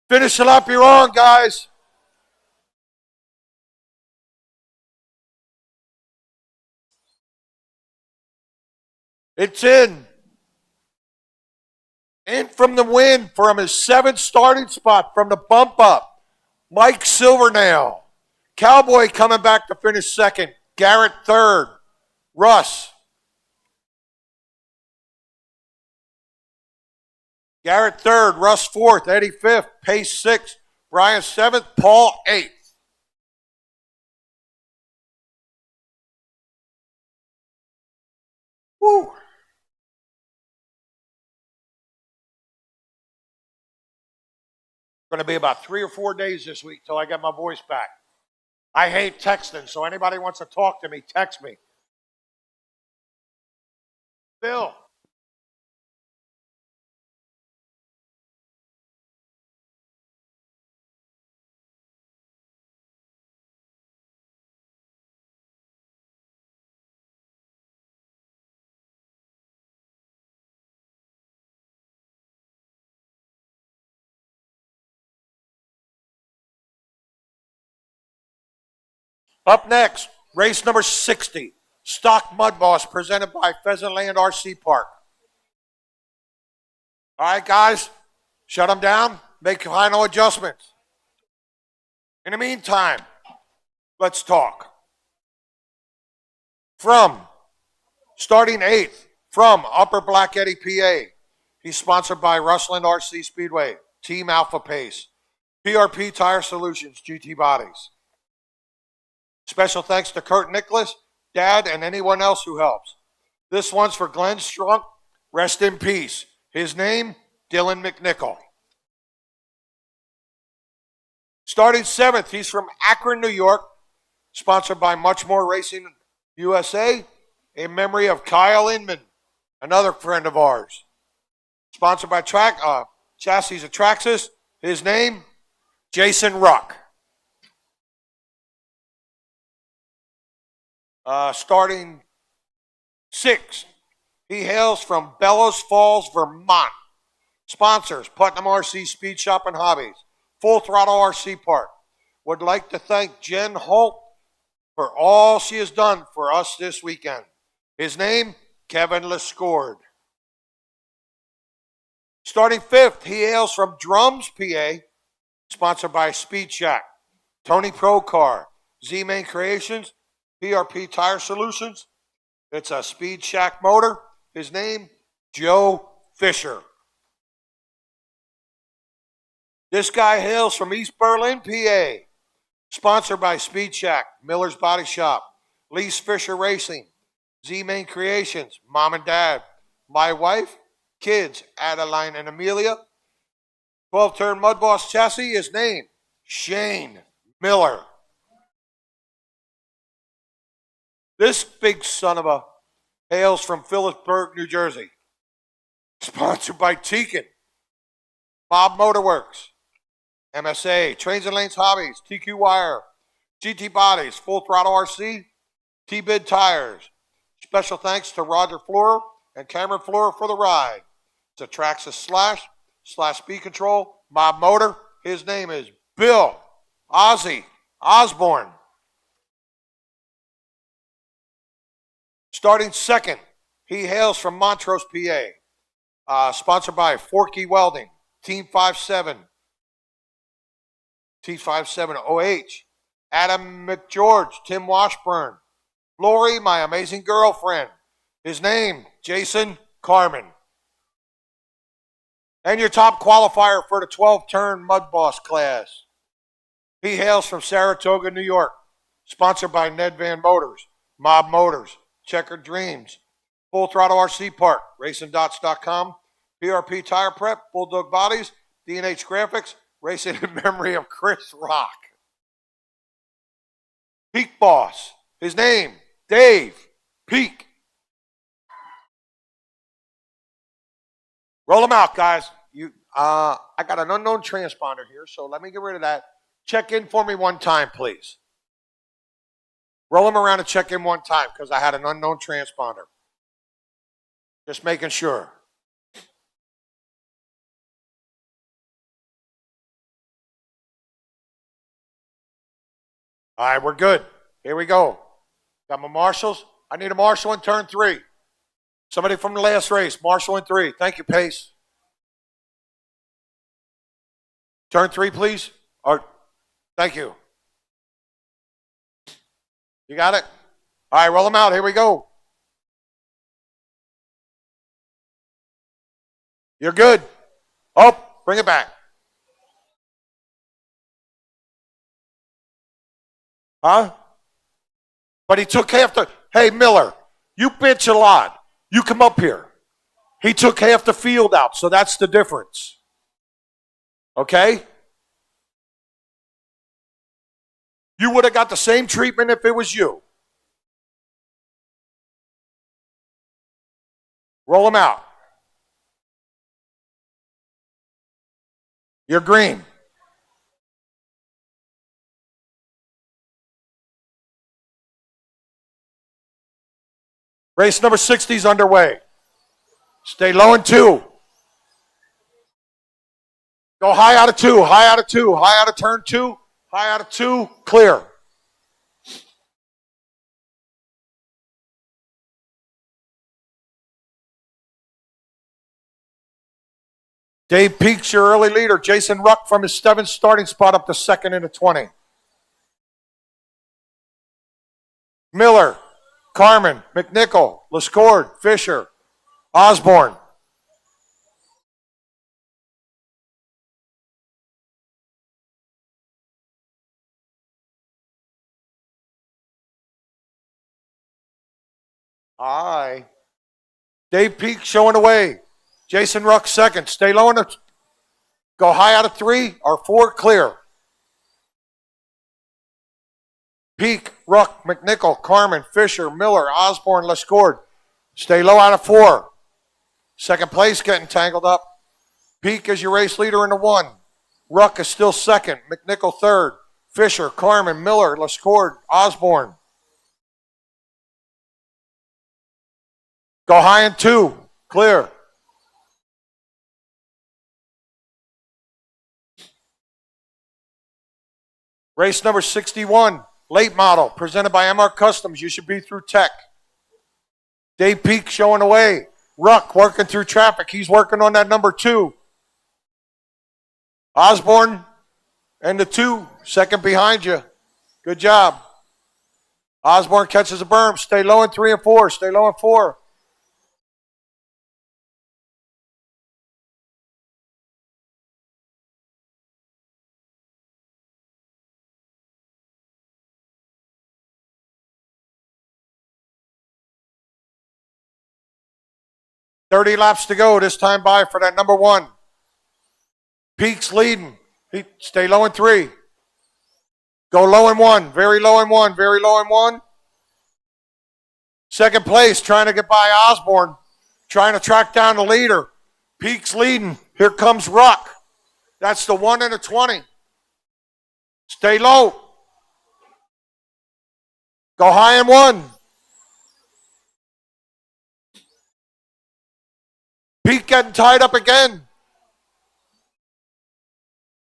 Finish it up, you're on, guys. It's in. In from the win from his 7th starting spot from the bump up. Mike Silvernail. Cowboy coming back to finish second. Garrett third. Russ. Garrett third. Russ fourth. Eddie fifth. Pace sixth. Brian seventh. Paul eighth. Woo. Going to be about 3 or 4 days this week till I get my voice back. I hate texting, so anybody wants to talk to me, text me. Bill. Up next, race number 60, Stock Mud Boss, presented by Pheasant Land RC Park. All right, guys, shut them down, make final adjustments. In the meantime, let's talk. Starting 8th, from Upper Black Eddy, PA. He's sponsored by Rustland RC Speedway, Team Alpha Pace, PRP Tire Solutions, GT Bodies. Special thanks to Kurt Nicholas, Dad, and anyone else who helps. This one's for Glenn Strunk. Rest in peace. His name, Dylan McNichol. Starting 7th, he's from Akron, New York. Sponsored by Much More Racing USA, in memory of Kyle Inman, another friend of ours. Sponsored by Chassis Atraxis. His name, Jason Ruck. Starting 6th, he hails from Bellows Falls, Vermont. Sponsors, Putnam RC Speed Shop and Hobbies, Full Throttle RC Park. Would like to thank Jen Holt for all she has done for us this weekend. His name, Kevin Lescord. Starting 5th, he hails from Drums, PA, sponsored by Speed Shack, Tony Procar, Z-Main Creations, PRP Tire Solutions. It's a Speed Shack motor. His name, Joe Fisher. This guy hails from East Berlin, PA, sponsored by Speed Shack, Miller's Body Shop, Lee's Fisher Racing, Z-Main Creations, Mom and Dad, my wife, kids, Adeline and Amelia. 12-turn Mud Boss chassis, his name, Shane Miller. This big son of a hails from Phillipsburg, New Jersey. Sponsored by Tekin, Bob Motorworks, MSA, Trains and Lanes Hobbies, TQ Wire, GT Bodies, Full Throttle RC, T-Bid Tires. Special thanks to Roger Florer and Cameron Florer for the ride. It's a Traxxas slash Speed Control, Mob Motor. His name is Bill Ozzy Osborne. Starting 2nd, he hails from Montrose, PA. Sponsored by Forky Welding, Team 57, T57OH, Adam McGeorge, Tim Washburn, Lori, my amazing girlfriend. His name, Jason Carmen. And your top qualifier for the 12-turn Mud Boss class. He hails from Saratoga, New York. Sponsored by Ned Van Motors, Mob Motors, Checkered Dreams, Full Throttle RC Park, RacingDots.com, PRP Tire Prep, Bulldog Bodies, D&H Graphics, Racing in memory of Chris Rock. Peak Boss. His name, Dave Peak. Roll them out, guys. I got an unknown transponder here, so let me get rid of that. Check in for me one time, please. Roll them around and check in one time because I had an unknown transponder. Just making sure. All right, we're good. Here we go. Got my marshals. I need a marshal in turn 3. Somebody from the last race, marshal in 3. Thank you, Pace. Turn 3, please. Thank you. You got it? All right, roll them out. Here we go. You're good. Oh, bring it back. Huh? But he took half the... Hey, Miller, you bitch a lot. You come up here. He took half the field out, so that's the difference. Okay? You would have got the same treatment if it was you. Roll them out. You're green. Race number 60 is underway. Stay low in 2. Go high out of 2, high out of 2, high out of turn 2, high out of 2, clear. Dave Peaks, your early leader. Jason Ruck from his 7th starting spot up to 2nd in the 20. Miller, Carmen, McNichol, Lescord, Fisher, Osborne. Aye. Dave Peak showing the way. Jason Ruck 2nd. Stay low in the... Go high out of 3 or 4, clear. Peak, Ruck, McNichol, Carmen, Fisher, Miller, Osborne, Lescord. Stay low out of 4. 2nd place getting tangled up. Peak is your race leader in the 1. Ruck is still second. McNichol third. Fisher, Carmen, Miller, Lescord, Osborne. Go high in 2. Clear. Race number 61, late model, presented by MR Customs. You should be through Tech. Dave Peak showing the way. Ruck working through traffic. He's working on that number 2. Osborne and the 2, second behind you. Good job. Osborne catches a berm. Stay low in 3 and 4. Stay low in 4. $30 laps to go. This time by for that number 1. Peak's leading. Stay low in 3. Go low in 1. Very low in 1. Very low in 1. Second place, trying to get by Osborne. Trying to track down the leader. Peak's leading. Here comes Ruck. That's the 1 and the 20. Stay low. Go high in 1. Peak getting tied up again.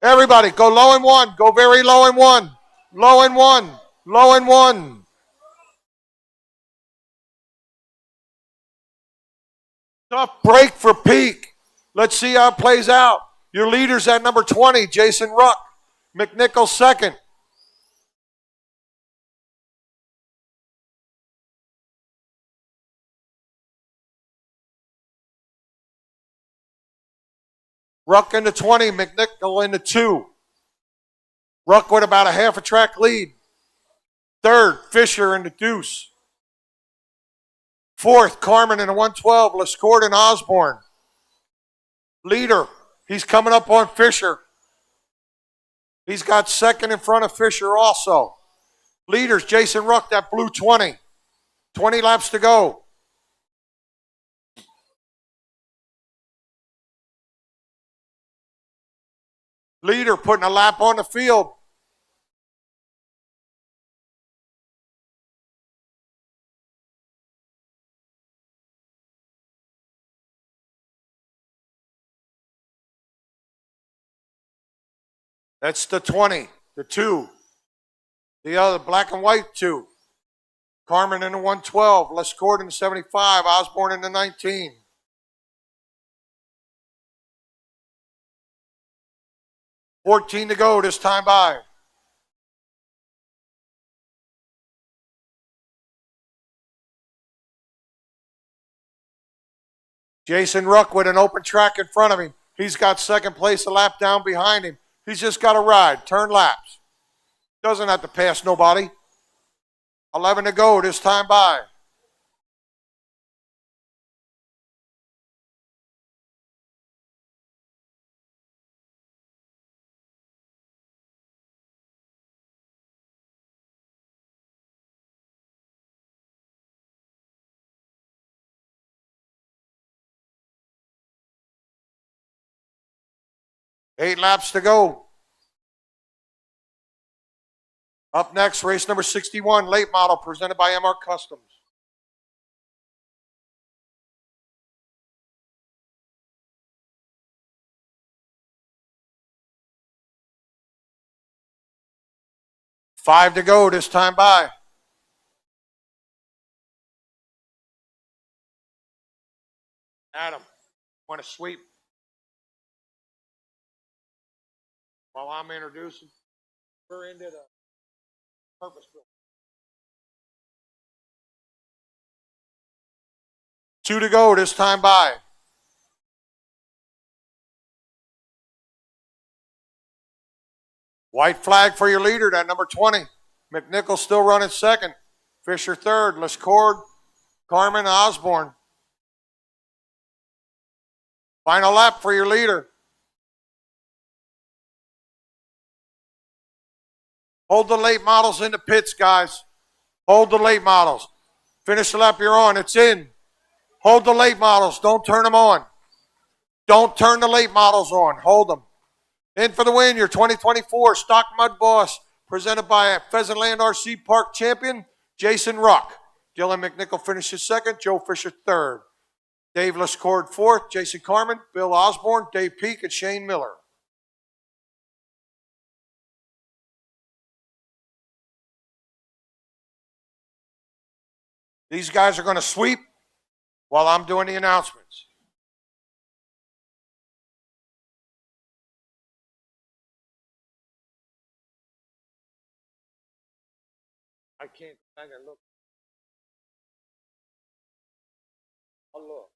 Everybody, go low in 1. Go very low in 1. Low in 1. Low in 1. Tough break for Peak. Let's see how it plays out. Your leader's at number 20, Jason Ruck. McNichol second. Ruck in the 20, McNichol in the 2. Ruck with about a half a track lead. Third, Fisher in the deuce. Fourth, Carmen in the 112, Lescord and Osborne. Leader, he's coming up on Fisher. He's got second in front of Fisher also. Leaders, Jason Ruck, that blue 20. 20 laps to go. Leader putting a lap on the field. That's the 20, the 2. The other black and white 2. Carmen in the 112, Lescord in the 75, Osborne in the 19. $14 to go this time by. Jason Ruck with an open track in front of him. He's got second place, a lap down behind him. He's just got to ride, turn laps. Doesn't have to pass nobody. 11 to go this time by. Eight laps to go. Up next, race number 61, late model, presented by MR Customs. Five to go this time by. Adam, want to sweep? While I'm introducing, we're into the purpose built. 2 to go this time by. White flag for your leader, that number 20. McNichol still running second. Fisher third. Lescord, Carmen, Osborne. Final lap for your leader. Hold the late models in the pits, guys. Hold the late models. Finish the lap you're on. It's in. Hold the late models. Don't turn them on. Don't turn the late models on. Hold them. In for the win, your 2024 Stock Mud Boss, presented by Pheasantland RC Park champion, Jason Ruck. Dylan McNichol finishes second, Joe Fisher third. Dave Lescord fourth, Jason Carmen, Bill Osborne, Dave Peak, and Shane Miller. These guys are going to sweep while I'm doing the announcements. I can't go back and look. I'll look.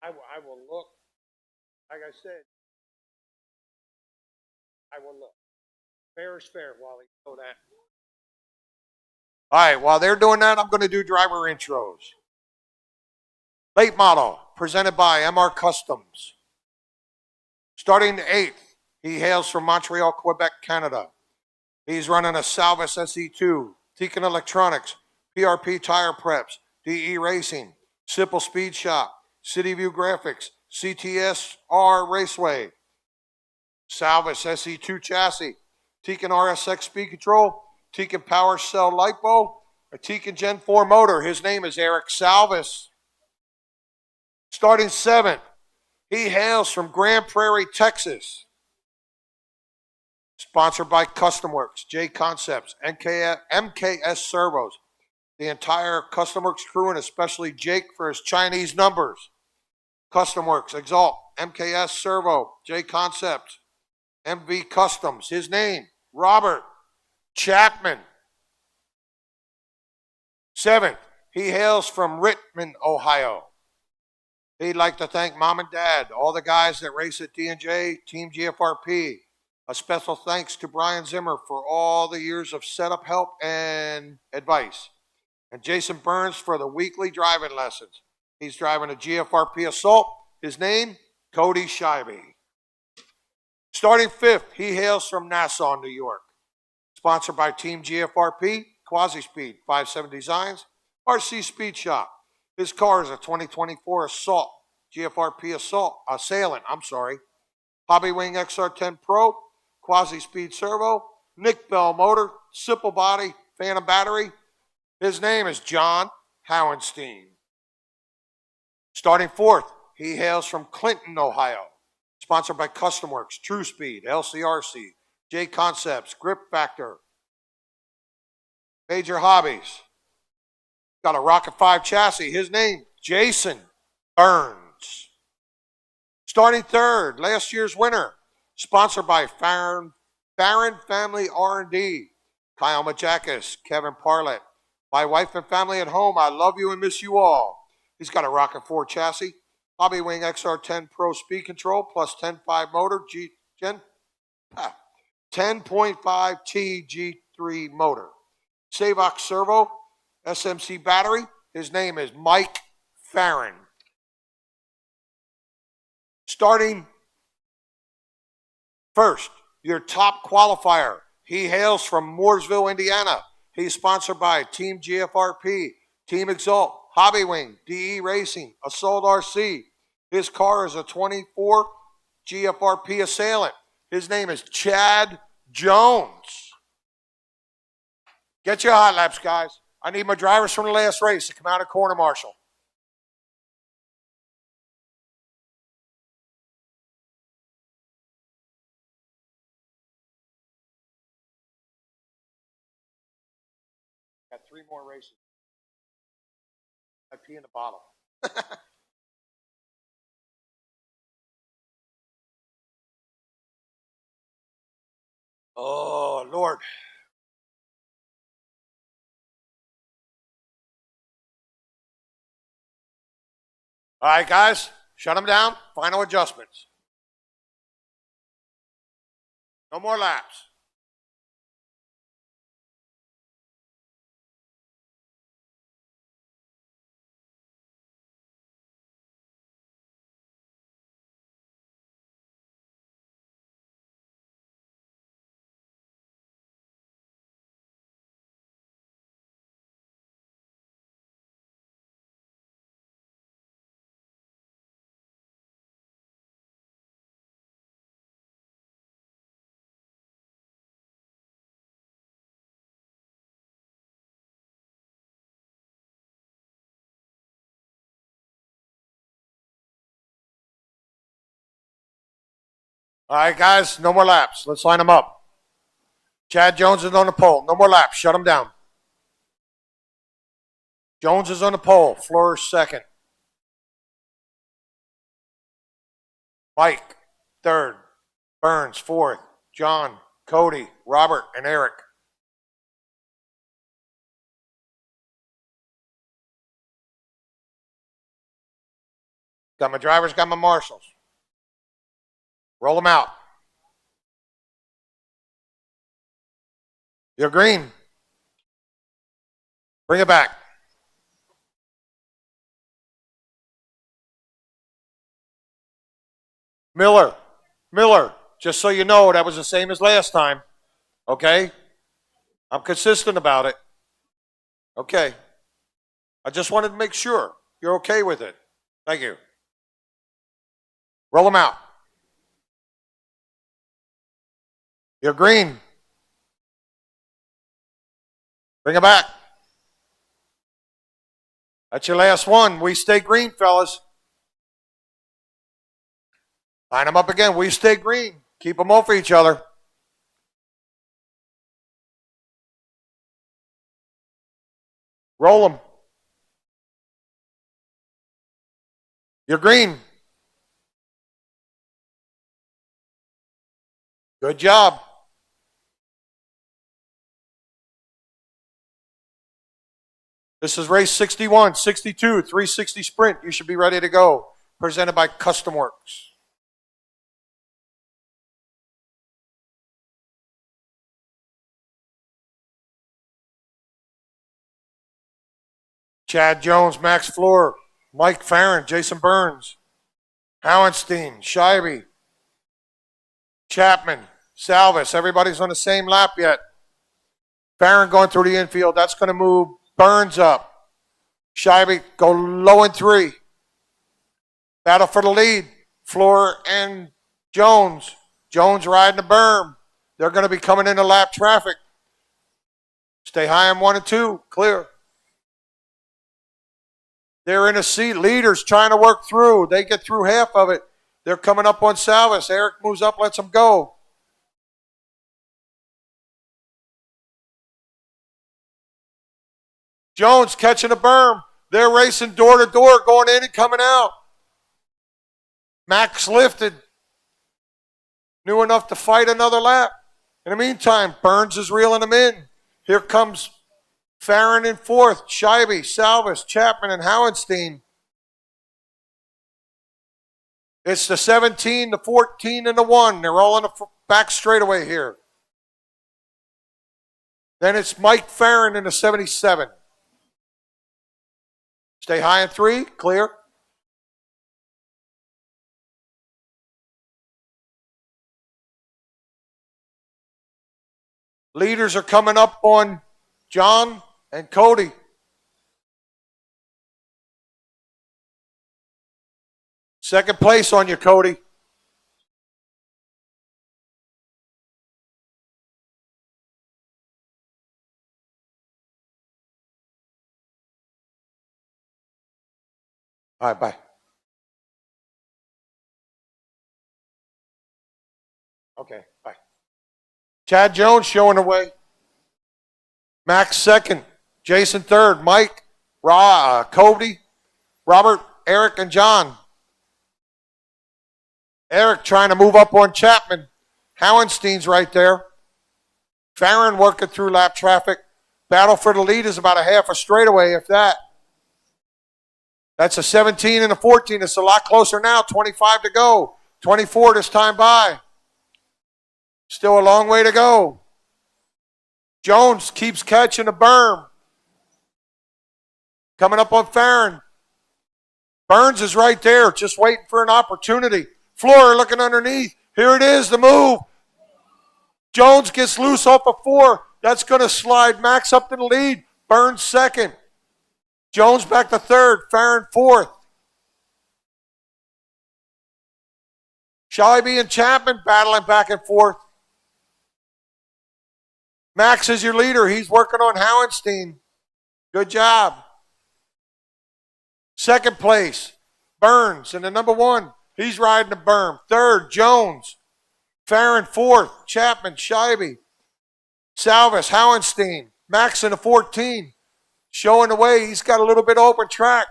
I will look. Like I said, I will look. Fair is fair, Wally. Know that. All right, while they're doing that, I'm going to do driver intros. Late model, presented by MR Customs. Starting 8th, he hails from Montreal, Quebec, Canada. He's running a Salvis SE2, Tekin Electronics, PRP Tire Preps, DE Racing, Simple Speed Shop, City View Graphics, CTSR Raceway, Salvis SE2 chassis, Tekin RSX Speed Control, Tekin Power Cell Lipo, a Tekin Gen 4 motor. His name is Eric Salvis. Starting 7th, he hails from Grand Prairie, Texas. Sponsored by Custom Works, J Concepts, MKS Servos, the entire Custom Works crew, and especially Jake for his Chinese numbers. Custom Works, Exalt, MKS Servo, J Concepts, MV Customs. His name, Robert Chapman. 7th, he hails from Richmond, Ohio. He'd like to thank Mom and Dad, all the guys that race at D&J, Team GFRP. A special thanks to Brian Zimmer for all the years of setup help and advice. And Jason Burns for the weekly driving lessons. He's driving a GFRP Assault. His name, Cody Scheibe. Starting 5th, he hails from Nassau, New York. Sponsored by Team GFRP, Quasi Speed, 57 Designs, RC Speed Shop. His car is a 2024 Assault, GFRP Assault, Assailant, Hobby Wing XR10 Pro, Quasi Speed Servo, Nick Bell Motor, Simple Body, Phantom Battery. His name is John Howenstein. Starting 4th, he hails from Clinton, Ohio. Sponsored by Custom Works, True Speed, LCRC, J Concepts, Grip Factor, Major Hobbies. Got a Rocket 5 chassis. His name, Jason Burns. Starting 3rd, last year's winner. Sponsored by Farron Family R&D, Kyle Majakis, Kevin Parlett. My wife and family at home, I love you and miss you all. He's got a Rocket 4 chassis, Hobby Wing XR10 Pro Speed Control, plus 10.5 motor, 10.5 T G3 motor. Savox Servo, SMC battery. His name is Mike Farron. Starting 1st, your top qualifier. He hails from Mooresville, Indiana. He's sponsored by Team GFRP, Team Exalt, Hobby Wing, DE Racing, Assault RC. His car is a 24 GFRP Assailant. His name is Chad Jones. Get your hot laps, guys. I need my drivers from the last race to come out of corner marshal. Got 3 more races. I pee in the bottle. Oh, Lord. All right, guys, shut them down. Final adjustments. No more laps. All right, guys, no more laps. Let's line them up. Chad Jones is on the pole. No more laps. Shut him down. Jones is on the pole. Fleur second. Mike, third. Burns, fourth. John, Cody, Robert, and Eric. Got my drivers, got my marshals. Roll them out. You're green. Bring it back. Miller, just so you know, that was the same as last time. Okay? I'm consistent about it. Okay. I just wanted to make sure you're okay with it. Thank you. Roll them out. You're green. Bring it back. That's your last one. We stay green, fellas. Line them up again. We stay green. Keep them off each other. Roll them. You're green. Good job. This is race 61, 62, 360 sprint. You should be ready to go. Presented by Custom Works. Chad Jones, Max Fleur, Mike Farron, Jason Burns, Howenstein, Scheibe, Chapman, Salvis. Everybody's on the same lap yet. Farron going through the infield. That's going to move Burns up. Scheibe go low in 3. Battle for the lead. Fleur and Jones. Jones riding the berm. They're going to be coming into lap traffic. Stay high in 1 and 2. Clear. They're in a seat. Leaders trying to work through. They get through half of it. They're coming up on Salvis. Eric moves up, lets them go. Jones catching a berm. They're racing door to door, going in and coming out. Max lifted. Knew enough to fight another lap. In the meantime, Burns is reeling them in. Here comes Farron in 4th. Scheibe, Salvis, Chapman, and Howenstein. It's the 17, the 14, and the 1. They're all on the back straightaway here. Then it's Mike Farron in the 77. Stay high in 3, clear. Leaders are coming up on John and Cody. Second place on you, Cody. All right, bye. Okay, bye. Chad Jones showing the way. Max second. Jason third. Mike, Cody, Robert, Eric, and John. Eric trying to move up on Chapman. Howenstein's right there. Farron working through lap traffic. Battle for the lead is about a half a straightaway, if that. That's a 17 and a 14. It's a lot closer now. 25 to go. 24 this time by. Still a long way to go. Jones keeps catching the berm. Coming up on Farron. Burns is right there, just waiting for an opportunity. Fleur looking underneath. Here it is, the move. Jones gets loose off of 4. That's going to slide Max up to the lead. Burns second. Jones back to 3rd. Farron 4th. Scheibe and Chapman battling back and forth. Max is your leader. He's working on Howenstein. Good job. Second place, Burns in the number 1. He's riding the berm. 3rd, Jones. Farron fourth. Chapman, Scheibe, Salvis, Howenstein. Max in the 14. Showing the way. He's got a little bit open track.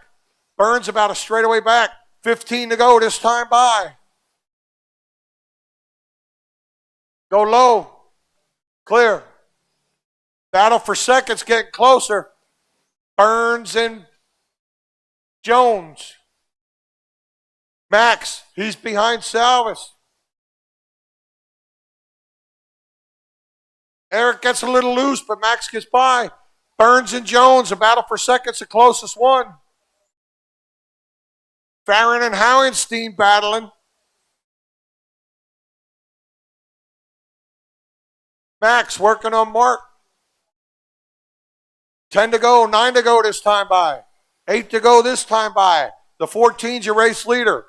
Burns about a straightaway back. 15 to go this time by. Go low. Clear. Battle for seconds getting closer. Burns and Jones. Max, he's behind Salvis. Eric gets a little loose, but Max gets by. Burns and Jones, a battle for seconds, the closest one. Farron and Howenstein battling. Max working on Mark. 10 to go, 9 to go this time by. 8 to go this time by. The 14's your race leader.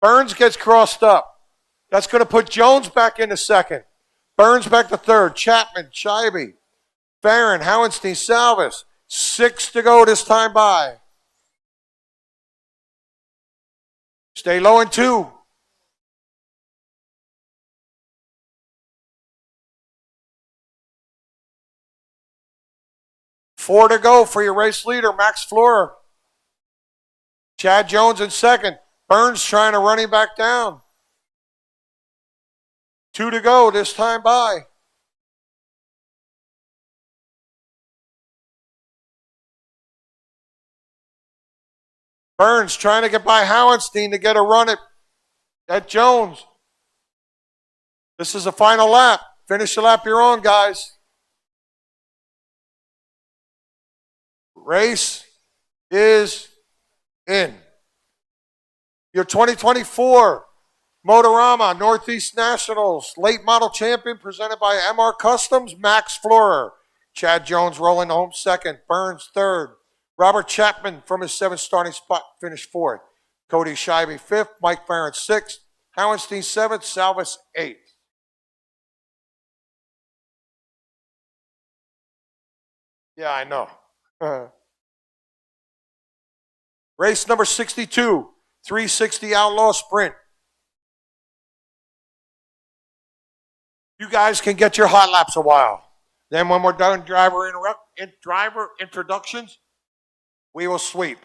Burns gets crossed up. That's going to put Jones back into second. Burns back to third. Chapman, Scheibe, Farron, Howenstein, Salvis. 6 to go this time by. Stay low in 2. Four to go for your race leader, Max Flora. Chad Jones in second. Burns trying to run him back down. 2 to go this time by. Burns trying to get by Howenstein to get a run at Jones. This is the final lap. Finish the lap you're on, guys. Race is in. Your 2024 Motorama Northeast Nationals late model champion presented by MR Customs, Max Florer. Chad Jones rolling home second. Burns third. Robert Chapman from his 7th starting spot finished 4th. Cody Scheibe 5th. Mike Farron 6th. Howenstein 7th. Salvis 8th. Yeah, I know. Race number 62, 360 Outlaw Sprint. You guys can get your hot laps a while. Then when we're done driver introductions, we will sweep.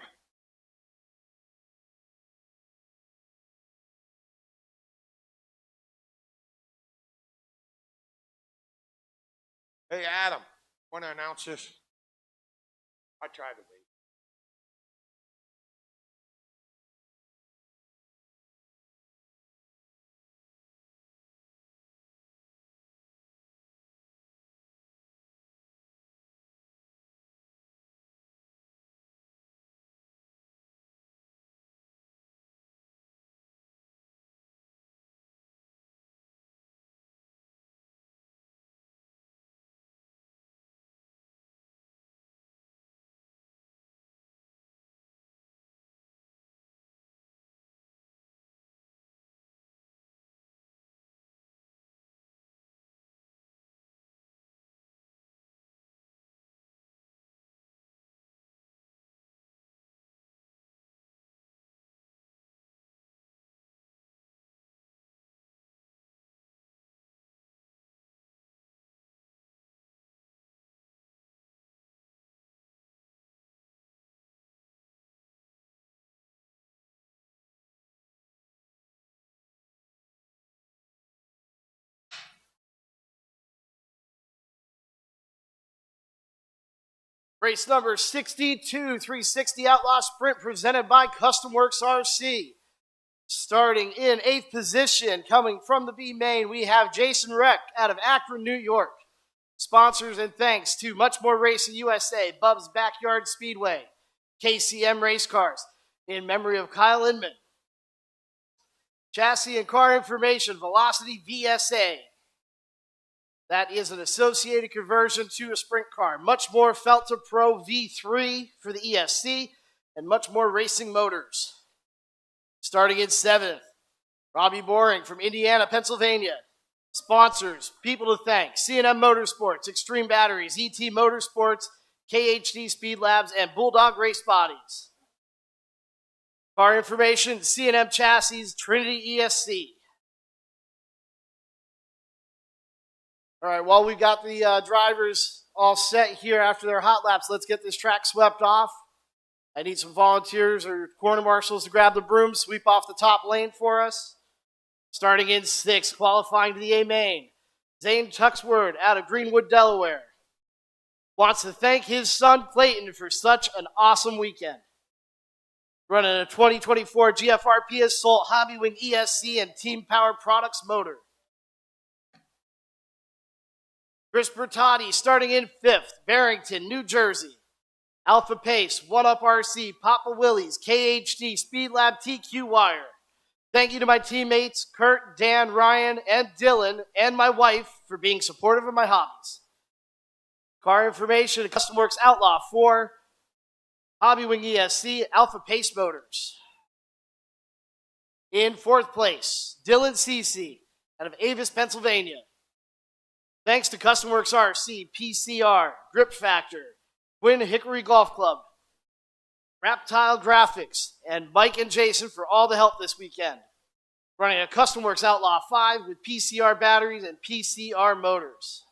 Hey, Adam, want to announce this? I tried to wait. Race number 62, 360 Outlaw Sprint presented by Custom Works RC. Starting in 8th position, coming from the B main, we have Jason Reck out of Akron, New York. Sponsors and thanks to Much More Racing USA, Bub's Backyard Speedway, KCM Race Cars, in memory of Kyle Inman. Chassis and car information, Velocity VSA. That is an associated conversion to a sprint car. Much More Felter Pro V3 for the ESC, and Much More Racing Motors. Starting in 7th, Robbie Boring from Indiana, Pennsylvania. Sponsors, people to thank, C&M Motorsports, Extreme Batteries, ET Motorsports, KHD Speed Labs, and Bulldog Race Bodies. Car information, C&M Chassis, Trinity ESC. All right, while we've got the drivers all set here after their hot laps, let's get this track swept off. I need some volunteers or corner marshals to grab the broom, sweep off the top lane for us. Starting in 6th, qualifying to the A main. Zane Tuxword out of Greenwood, Delaware. Wants to thank his son Clayton for such an awesome weekend. Running a 2024 GFRP Assault Hobby Wing ESC and Team Power Products motor. Chris Bertotti starting in 5th, Barrington, New Jersey. Alpha Pace, 1UP RC, Papa Willie's, KHD, Speed Lab, TQ Wire. Thank you to my teammates, Kurt, Dan, Ryan, and Dylan, and my wife for being supportive of my hobbies. Car information, Custom Works Outlaw 4, Hobby Wing ESC, Alpha Pace Motors. In 4th place, Dylan Cece out of Avis, Pennsylvania. Thanks to Custom Works RC, PCR, Grip Factor, Twin Hickory Golf Club, Reptile Graphics, and Mike and Jason for all the help this weekend. Running a Custom Works Outlaw 5 with PCR batteries and PCR motors.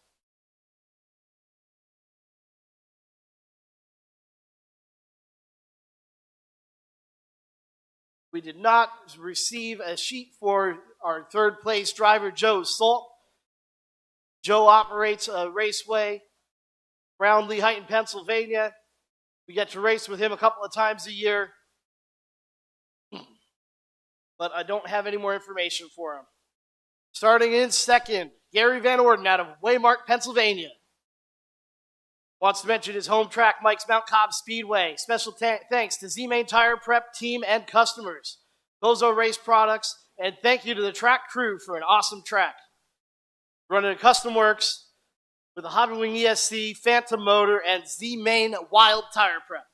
We did not receive a sheet for our 3rd place driver, Joe Salt. Joe operates a raceway around Lehighton, Pennsylvania. We get to race with him a couple of times a year. But I don't have any more information for him. Starting in 2nd, Gary Van Orden out of Waymark, Pennsylvania. Wants to mention his home track, Mike's Mount Cobb Speedway. Special thanks to Z-Main Tire Prep team and customers, Bozo Race Products, and thank you to the track crew for an awesome track. Running a Custom Works with a Hobby Wing ESC, Phantom motor, and Z-Main Wild Tire Prep.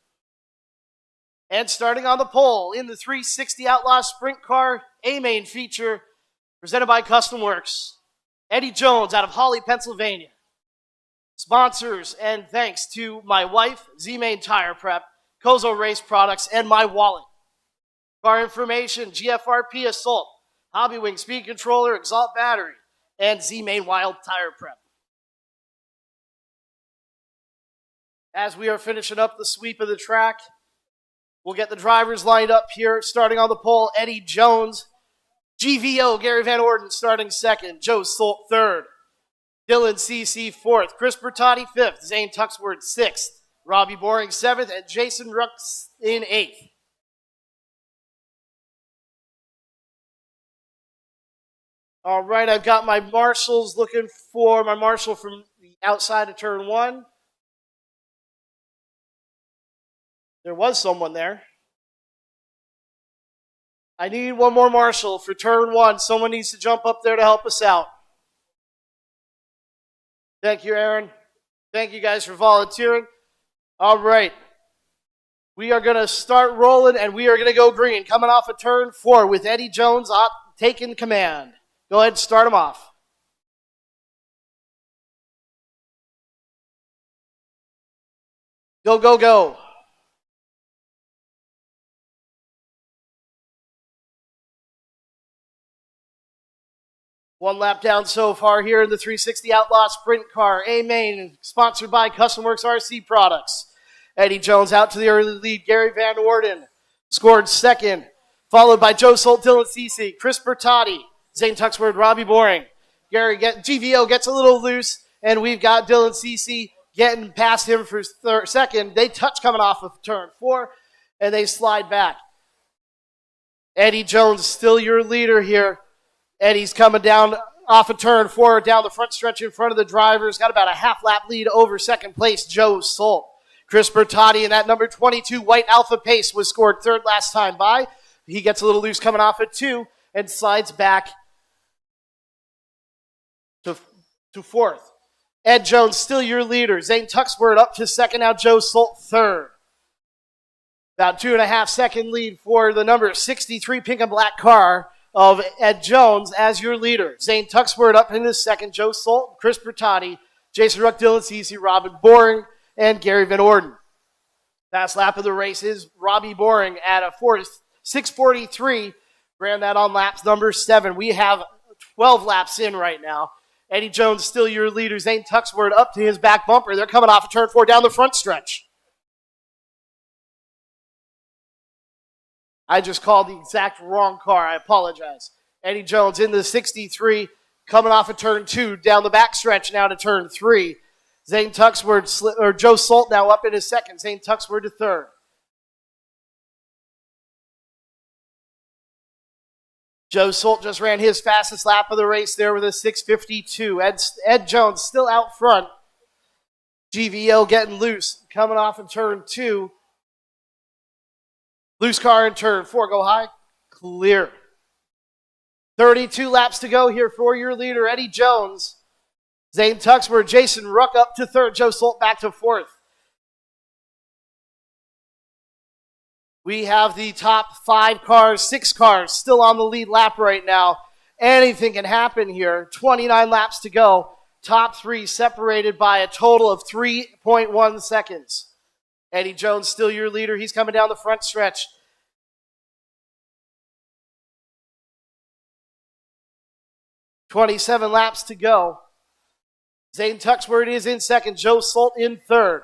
And starting on the pole in the 360 Outlaw Sprint Car A-Main feature, presented by Custom Works, Eddie Jones out of Hawley, Pennsylvania. Sponsors and thanks to my wife, Z-Main Tire Prep, Kozo Race Products, and my wallet. Car information, GFRP Assault, Hobby Wing Speed Controller, Exalt Battery, and Z-Main Wild Tire Prep. As we are finishing up the sweep of the track, we'll get the drivers lined up here. Starting on the pole, Eddie Jones. GVO, Gary Van Orden starting 2nd. Joe Solt 3rd. Dylan CC 4th. Chris Bertotti 5th. Zane Tuxword 6th. Robbie Boring 7th. And Jason Rooks in 8th. All right, I've got my marshals looking for my marshal from the outside of turn 1. There was someone there. I need one more marshal for turn 1. Someone needs to jump up there to help us out. Thank you, Aaron. Thank you guys for volunteering. All right. We are going to start rolling, and we are going to go green. Coming off of turn 4 with Eddie Jones taking command. Go ahead and start him off. Go, go, go. One lap down so far here in the 360 Outlaw Sprint Car. A-Main, sponsored by Custom Works RC Products. Eddie Jones out to the early lead. Gary Van Orden scored 2nd, followed by Joe Solt, Dylan Cece, Chris Bertotti, Zane Tuxford, Robbie Boring. GVO gets a little loose, and we've got Dylan Cece getting past him for 2nd. They touch coming off of turn 4, and they slide back. Eddie Jones still your leader here. Eddie's coming down off of turn 4, down the front stretch in front of the drivers. Got about a half-lap lead over 2nd place, Joe Solt. Chris Bertotti in that number 22 white Alpha Pace was scored 3rd last time by. He gets a little loose coming off at 2 and slides back to 4th. Ed Jones still your leader. Zane Tuxford up to 2nd, now Joe Solt 3rd. About 2.5-second lead for the number 63 pink and black car of Ed Jones as your leader. Zane Tuxford up into 2nd, Joe Solt, Chris Bertotti, Jason Ruck, Dylan Cece, Robin Boring, and Gary Van Orden. Last lap of the race is Robbie Boring at a 4th 6:43. Ran that on laps number 7. We have 12 laps in right now. Eddie Jones still your leader. Zane Tuxford up to his back bumper. They're coming off of turn 4 down the front stretch. I just called the exact wrong car. I apologize. Eddie Jones in the 63, coming off of turn 2, down the back stretch now to turn 3. Zane Tuxford, or Joe Solt now up in his second. Zane Tuxford to third. Joe Solt just ran his fastest lap of the race there with a 6:52. Ed Jones still out front. GVO getting loose, coming off in turn 2. Loose car in turn 4. Go high. Clear. 32 laps to go here for your leader, Eddie Jones. Zane Tuxford, Jason Ruck up to third. Joe Solt back to fourth. We have the top 5 cars, 6 cars still on the lead lap right now. Anything can happen here. 29 laps to go. Top 3 separated by a total of 3.1 seconds. Eddie Jones still your leader. He's coming down the front stretch. .27 laps to go. Zane Tuxford is in second. Joe Solt in third.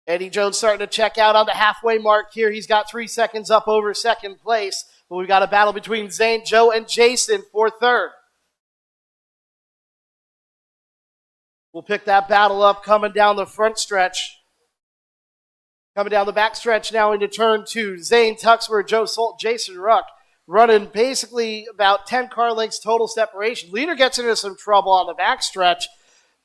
Eddie Jones starting to check out on the halfway mark here. He's got 3 seconds up over second place. But we've got a battle between Zane, Joe, and Jason for third. We'll pick that battle up coming down the front stretch. Coming down the back stretch now into turn 2. Zane Tuxford, Joe Solt, Jason Ruck running basically about 10 car lengths total separation. Leader gets into some trouble on the back stretch,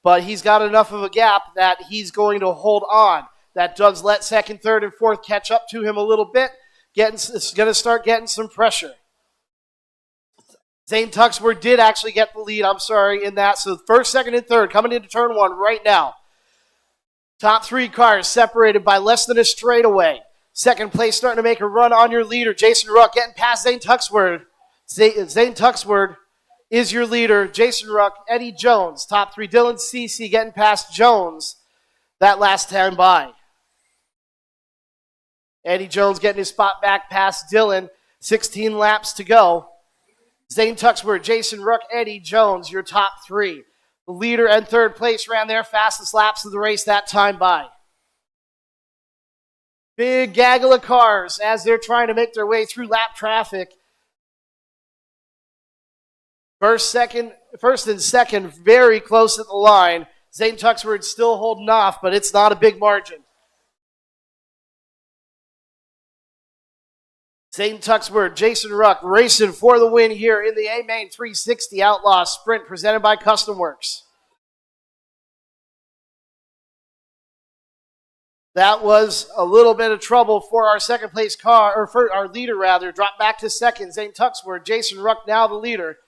but he's got enough of a gap that he's going to hold on. That does let second, third, and fourth catch up to him a little bit. It's going to start getting some pressure. Zane Tuxford did actually get the lead, in that. So first, second, and third coming into turn 1 right now. Top 3 cars separated by less than a straightaway. Second place starting to make a run on your leader. Jason Ruck getting past Zane Tuxford. Zane Tuxford is your leader. Jason Ruck, Eddie Jones. Top 3, Dylan Cece getting past Jones that last time by. Eddie Jones getting his spot back past Dylan. 16 laps to go. Zane Tuxford, Jason Ruck, Eddie Jones, your top 3. The leader and third place ran their fastest laps of the race that time by. Big gaggle of cars as they're trying to make their way through lap traffic. First and second, very close at the line. Zane Tuxford still holding off, but it's not a big margin. Zane Tuxford, Jason Ruck racing for the win here in the A-Main 360 Outlaw Sprint presented by Custom Works. That was a little bit of trouble for our second place car, or for our leader rather. Dropped back to second. Zane Tuxford, Jason Ruck now the leader.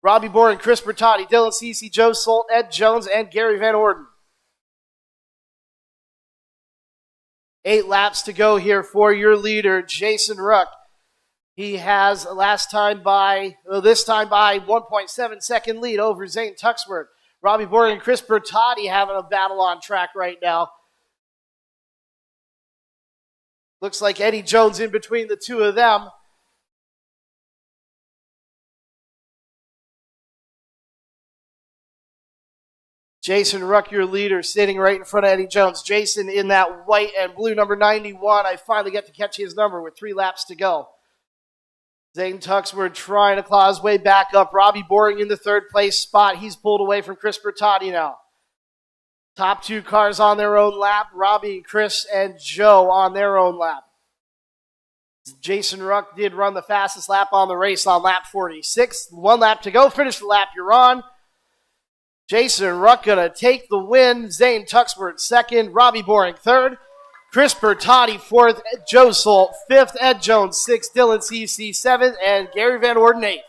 Robbie Boren, Chris Bertotti, Dylan Cece, Joe Solt, Ed Jones, and Gary Van Orden. 8 laps to go here for your leader, Jason Ruck. He has this time by 1.7 second lead over Zane Tuxford. Robbie Boren and Chris Bertotti having a battle on track right now. Looks like Eddie Jones in between the two of them. Jason Ruck, your leader, sitting right in front of Eddie Jones. Jason in that white and blue number 91. I finally get to catch his number with 3 laps to go. Zane Tuxford trying to claw his way back up. Robbie Boring in the third place spot. He's pulled away from Chris Bertotti now. Top 2 cars on their own lap. Robbie, Chris, and Joe on their own lap. Jason Ruck did run the fastest lap on the race on lap 46. 1 lap to go. Finish the lap you're on. Jason Ruck going to take the win. Zane Tuxford second. Robbie Boring third. Chris Bertotti fourth. Joe Solt fifth. Ed Jones sixth. Dylan CC seventh. And Gary Van Orden eighth.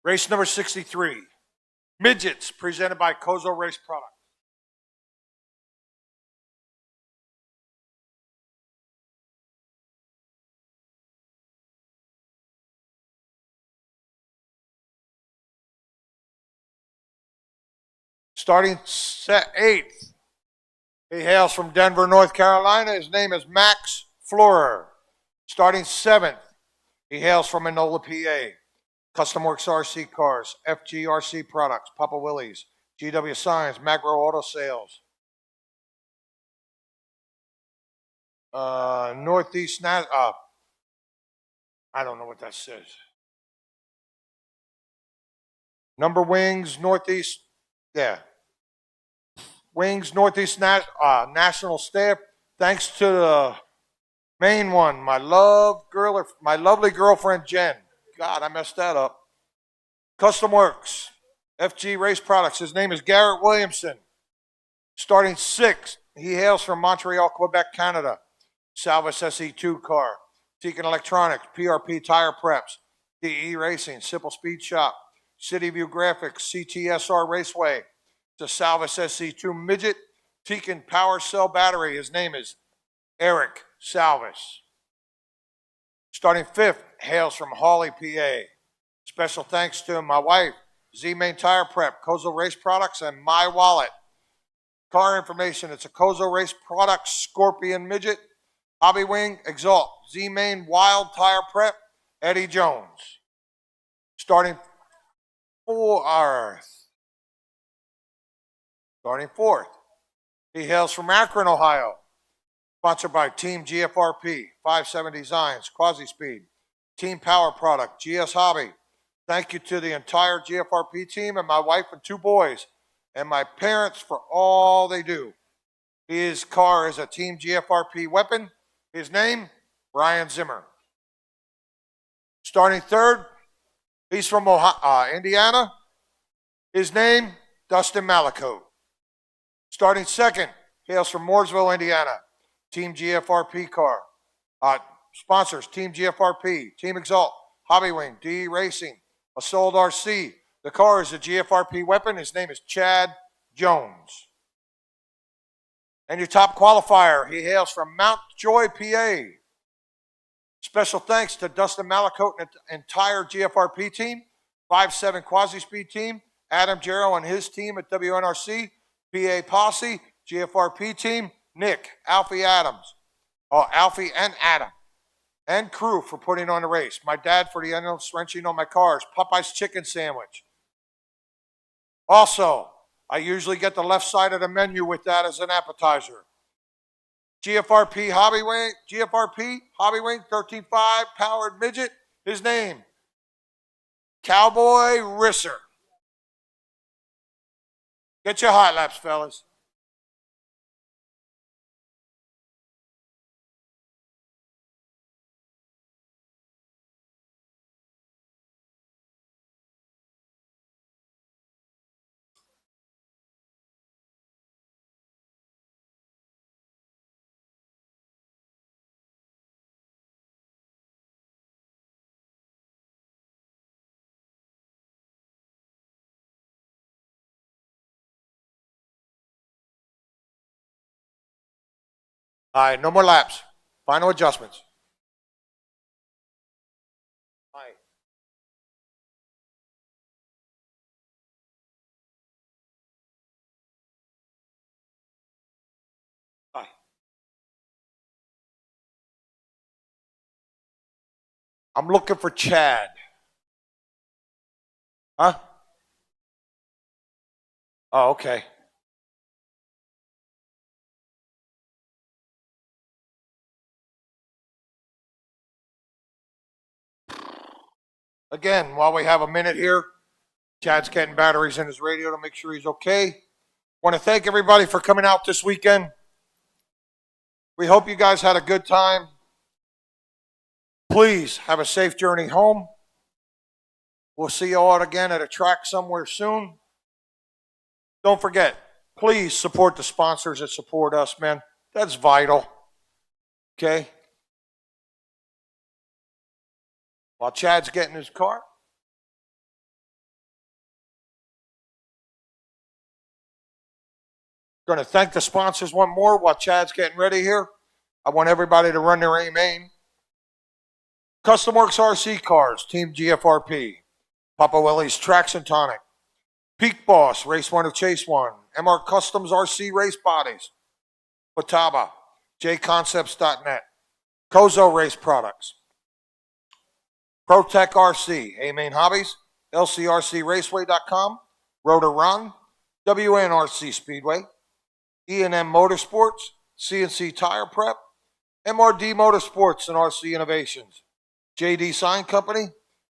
Race number 63. Midgets, presented by Kozo Race Products. Starting eighth, he hails from Denver, North Carolina. His name is Max Florer. Starting seventh, he hails from Enola, PA. Custom Works RC Cars, FGRC Products, Papa Willie's, GW Signs, Magro Auto Sales. Northeast, I don't know what that says. Number Wings, Northeast, yeah. Wings, Northeast National Staff. Thanks to the main one, my lovely girlfriend Jen. God, I messed that up. Custom Works, FG Race Products. His name is Garrett Williamson. Starting sixth, he hails from Montreal, Quebec, Canada. Salvus SE2 car. Tegan Electronics, PRP Tire Preps, DE Racing, Simple Speed Shop, City View Graphics, CTSR Raceway. It's a Salvus SE2 midget, Tegan Power Cell Battery. His name is Eric Salvus. Starting fifth, hails from Hawley, PA. Special thanks to my wife, Z-Main Tire Prep, Kozo Race Products, and My Wallet. Car information, it's a Kozo Race Products Scorpion Midget, Hobby Wing, Exalt, Z-Main Wild Tire Prep, Eddie Jones. Starting fourth, he hails from Akron, Ohio. Sponsored by Team GFRP, 57 Designs, Quasi Speed, Team Power Product, GS Hobby. Thank you to the entire GFRP team and my wife and two boys and my parents for all they do. His car is a Team GFRP weapon. His name, Brian Zimmer. Starting third, he's from Indiana. His name, Dustin Malicote. Starting second, hails from Mooresville, Indiana. Team GFRP car. Sponsors, Team GFRP, Team Exalt, Hobby Wing, DE Racing, Assault RC. The car is a GFRP weapon. His name is Chad Jones. And your top qualifier, he hails from Mount Joy, PA. Special thanks to Dustin Malicote and the entire GFRP team, 5-7 Quasi Speed team, Adam Jarrow and his team at WNRC, PA Posse, GFRP team, Nick, Alfie and Adam, and crew for putting on the race. My dad for the endless wrenching on my cars, Popeye's Chicken Sandwich. Also, I usually get the left side of the menu with that as an appetizer. GFRP Hobby Wing, 13.5 powered midget. His name, Cowboy Risser. Get your hot laps, fellas. All right, no more laps. Final adjustments. All right. Bye. I'm looking for Chad. Huh? Oh, okay. Again, while we have a minute here, Chad's getting batteries in his radio to make sure he's okay. Want to thank everybody for coming out this weekend. We hope you guys had a good time. Please have a safe journey home. We'll see you all again at a track somewhere soon. Don't forget, please support the sponsors that support us, man. That's vital. Okay? While Chad's getting his car, Going to thank the sponsors one more while Chad's getting ready here. I want everybody to run their A main. Custom Works RC Cars, Team GFRP. Papa Willie's Tracks and Tonic. Peak Boss, Race 1 of Chase 1. MR Customs RC Race Bodies. Motorama, jconcepts.net. Kozo Race Products. ProTech RC, A-Main Hobbies, LCRCRaceway.com, Rotor Run, WNRC Speedway, E&M Motorsports, CNC Tire Prep, MRD Motorsports and RC Innovations, JD Sign Company,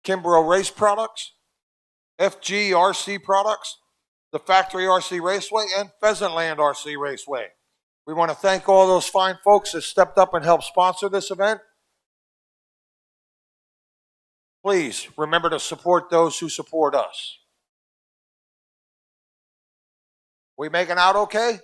Kimbrough Race Products, FG RC Products, the Factory RC Raceway, and Pheasantland RC Raceway. We want to thank all those fine folks that stepped up and helped sponsor this event. Please remember to support those who support us. We making out okay?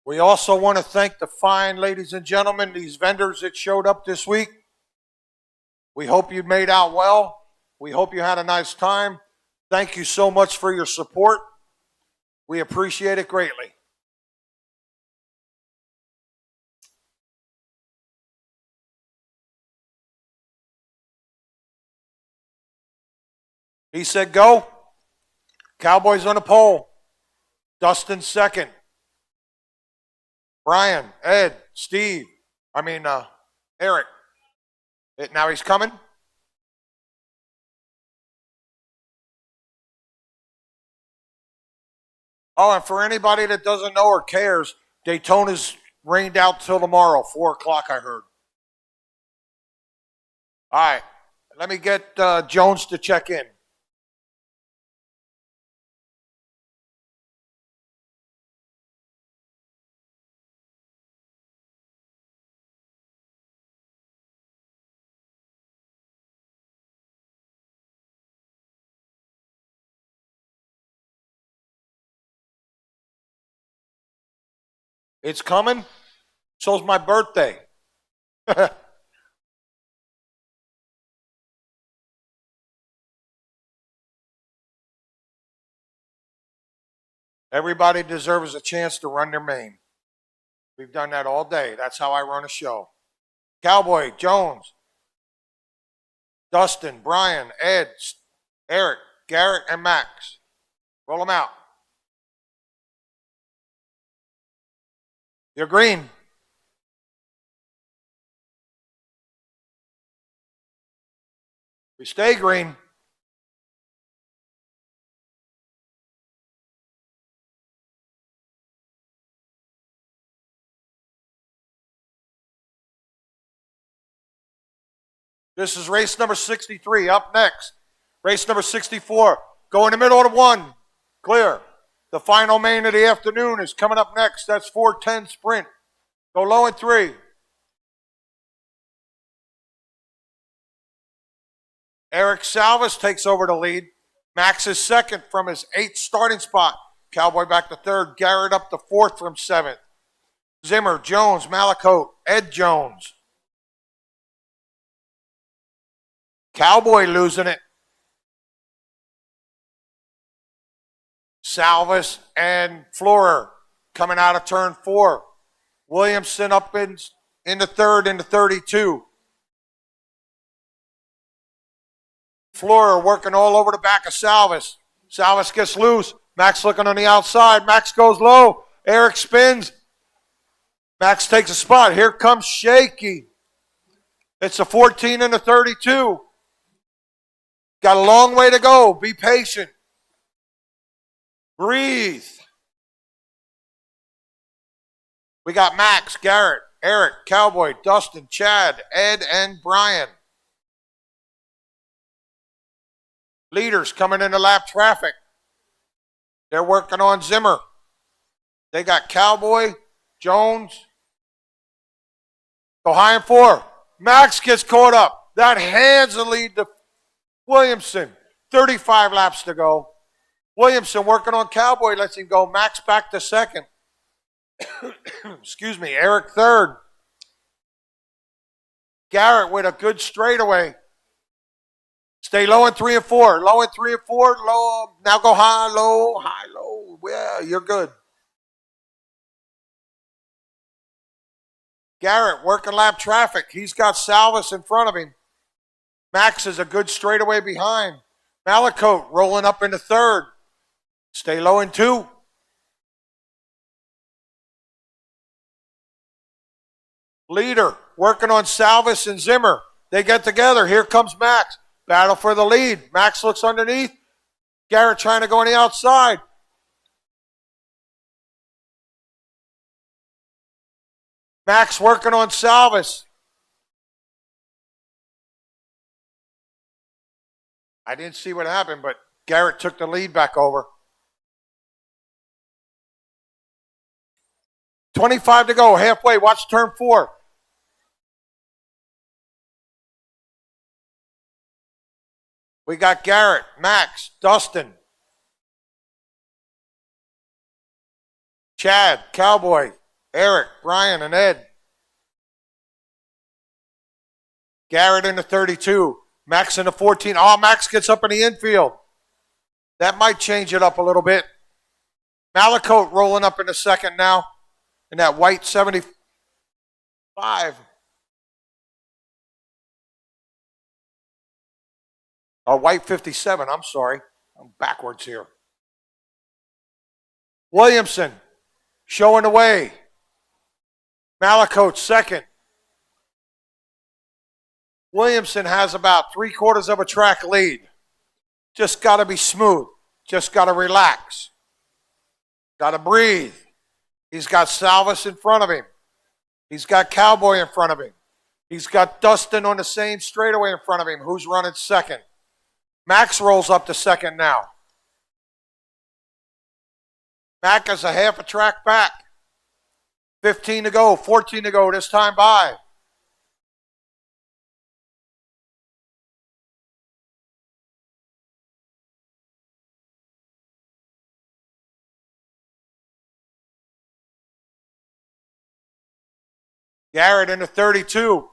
We also want to thank the fine ladies and gentlemen, these vendors that showed up this week. We hope you made out well. We hope you had a nice time. Thank you so much for your support. We appreciate it greatly. He said go. Cowboys on the pole. Dustin second. Brian, Ed, Steve, Eric. Now he's coming. Oh, and for anybody that doesn't know or cares, Daytona's rained out till tomorrow, 4 o'clock, I heard. All right, let me get Jones to check in. It's coming. So's my birthday. Everybody deserves a chance to run their main. We've done that all day. That's how I run a show. Cowboy, Jones, Dustin, Brian, Ed, Eric, Garrett, and Max. Roll them out. You're green. We stay green. This is race number 63. Up next, race number 64. Go in the middle of the one. Clear. The final main of the afternoon is coming up next. That's 410 sprint. Go low in 3. Eric Salvas takes over the lead. Max is second from his 8th starting spot. Cowboy back to 3rd. Garrett up to 4th from 7th. Zimmer, Jones, Malakote, Ed Jones. Cowboy losing it. Salvas and Florer coming out of turn 4. Williamson up in the 3rd into 32. Florer working all over the back of Salvas. Salvas gets loose. Max looking on the outside. Max goes low. Eric spins. Max takes a spot. Here comes Shaky. It's a 14 and a 32. Got a long way to go. Be patient. Breathe. We got Max, Garrett, Eric, Cowboy, Dustin, Chad, Ed, and Brian. Leaders coming into lap traffic. They're working on Zimmer. They got Cowboy, Jones. Go high and 4. Max gets caught up. That hands the lead to Williamson. 35 laps to go. Williamson working on Cowboy, lets him go. Max back to second. Excuse me, Eric third. Garrett with a good straightaway. Stay low in 3 and 4. Low in 3 and 4. Low. Now go high, low, high, low. Yeah, you're good. Garrett working lap traffic. He's got Salvis in front of him. Max is a good straightaway behind. Malakote rolling up into third. Stay low in 2. Leader working on Salvis and Zimmer. They get together. Here comes Max. Battle for the lead. Max looks underneath. Garrett trying to go on the outside. Max working on Salvis. I didn't see what happened, but Garrett took the lead back over. 25 to go, halfway. Watch turn 4. We got Garrett, Max, Dustin, Chad, Cowboy, Eric, Brian, and Ed. Garrett in the 32. Max in the 14. Oh, Max gets up in the infield. That might change it up a little bit. Malakote rolling up in the second now. In that white 75. Or white 57, I'm sorry. I'm backwards here. Williamson showing the way. Malakote second. Williamson has about 3/4 of a track lead. Just got to be smooth. Just got to relax. Got to breathe. He's got Salvis in front of him. He's got Cowboy in front of him. He's got Dustin on the same straightaway in front of him. Who's running second? Max rolls up to second now. Mac is a half a track back. 15 to go, 14 to go this time by. Garrett in the 32.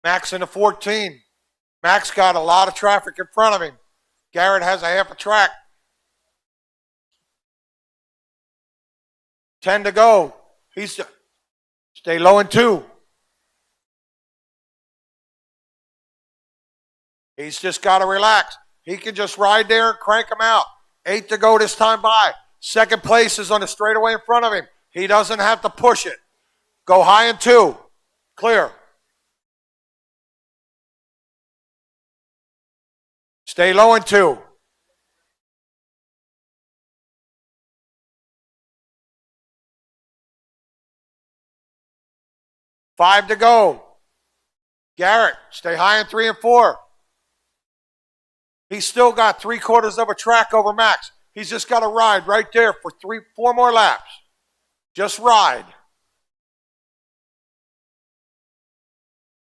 Max in the 14. Max got a lot of traffic in front of him. Garrett has a half a track. 10 to go. He's stay low in 2. He's just got to relax. He can just ride there and crank him out. 8 to go this time by. Second place is on the straightaway in front of him. He doesn't have to push it. Go high in 2. Clear. Stay low in 2. Five to go. Garrett, stay high in 3 and 4. He's still got 3/4 of a track over Max. He's just got to ride right there for 4 more laps. Just ride.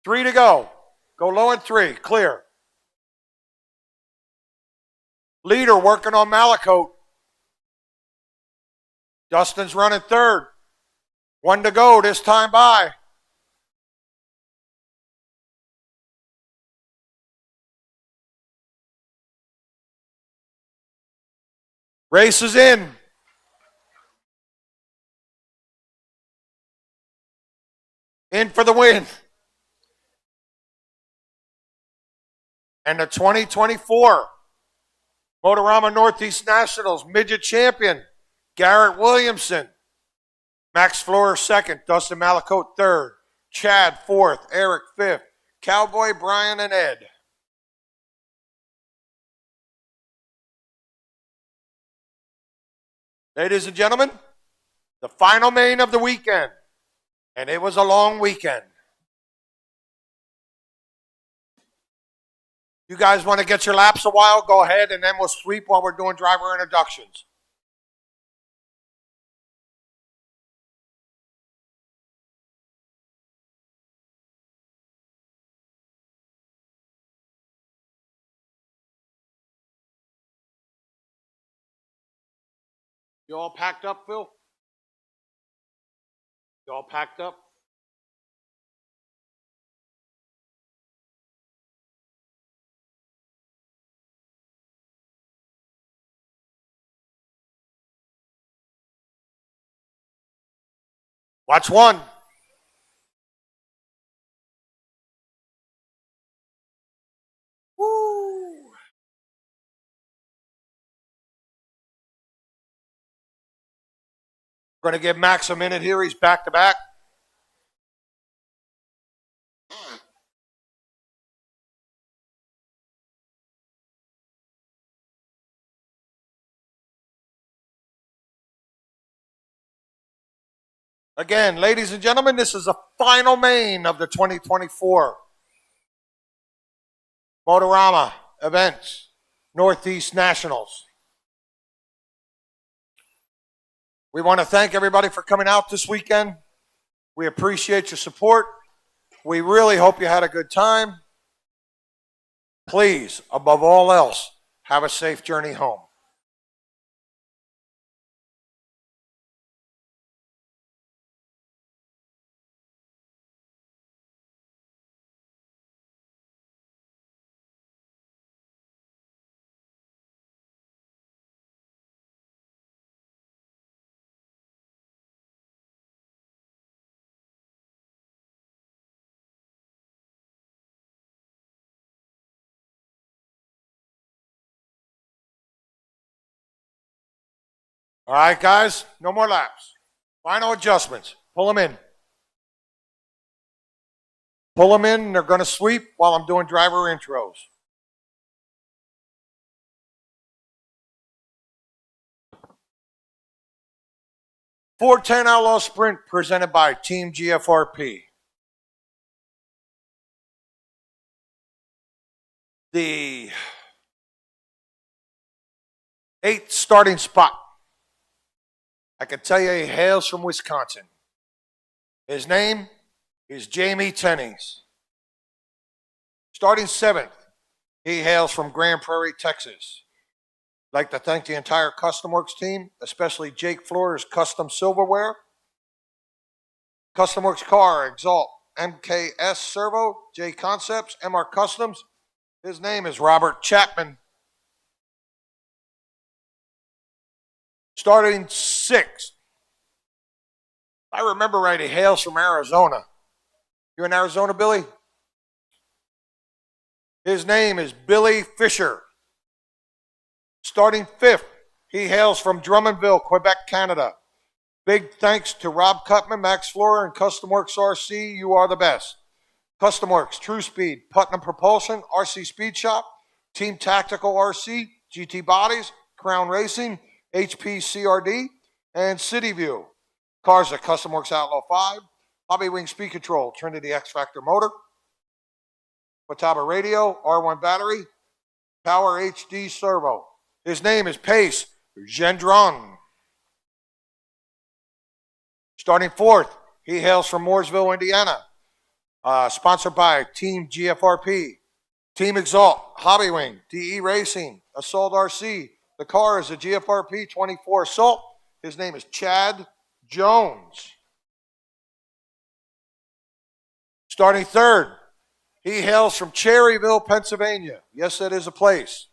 3 to go. Go low in 3. Clear. Leader working on Malakote. Dustin's running third. 1 to go this time by. Race is in. In for the win. And the 2024 Motorama Northeast Nationals Midget Champion, Garrett Williamson. Max Florer second, Dustin Malakote third, Chad fourth, Eric fifth, Cowboy, Brian, and Ed. Ladies and gentlemen, the final main of the weekend. And it was a long weekend. You guys want to get your laps a while? Go ahead, and then we'll sweep while we're doing driver introductions. You all packed up, Phil? You all packed up? Watch one. Woo! We're going to give Max a minute here. He's back to back. Again, ladies and gentlemen, this is the final main of the 2024 Motorama events, Northeast Nationals. We want to thank everybody for coming out this weekend. We appreciate your support. We really hope you had a good time. Please, above all else, have a safe journey home. All right, guys, no more laps. Final adjustments. Pull them in. Pull them in, and they're going to sweep while I'm doing driver intros. .410 Outlaw Sprint presented by Team GFRP. The 8th starting spot. I can tell you he hails from Wisconsin. His name is Jamie Tennings. Starting 7th, he hails from Grand Prairie, Texas. I'd like to thank the entire Custom Works team, especially Jake Floor's Custom Silverware, Custom Works Car, Exalt, MKS Servo, J Concepts, MR Customs. His name is Robert Chapman. Starting 6th. If I remember right, he hails from Arizona. You're in Arizona, Billy? His name is Billy Fisher. Starting 5th, he hails from Drummondville, Quebec, Canada. Big thanks to Rob Cutman, Max Flora, and Custom Works RC. You are the best. Custom Works, True Speed, Putnam Propulsion, RC Speed Shop, Team Tactical RC, GT Bodies, Crown Racing, HP CRD, and City View. Cars at Custom Works Outlaw 5, Hobby Wing Speed Control, Trinity X Factor Motor, Wataba Radio, R1 Battery, Power HD Servo. His name is Pace Gendron. Starting 4th, he hails from Mooresville, Indiana. Sponsored by Team GFRP, Team Exalt, Hobby Wing, DE Racing, Assault RC. The car is a GFRP 24 Assault. His name is Chad Jones. Starting 3rd, he hails from Cherryville, Pennsylvania. Yes, that is a place.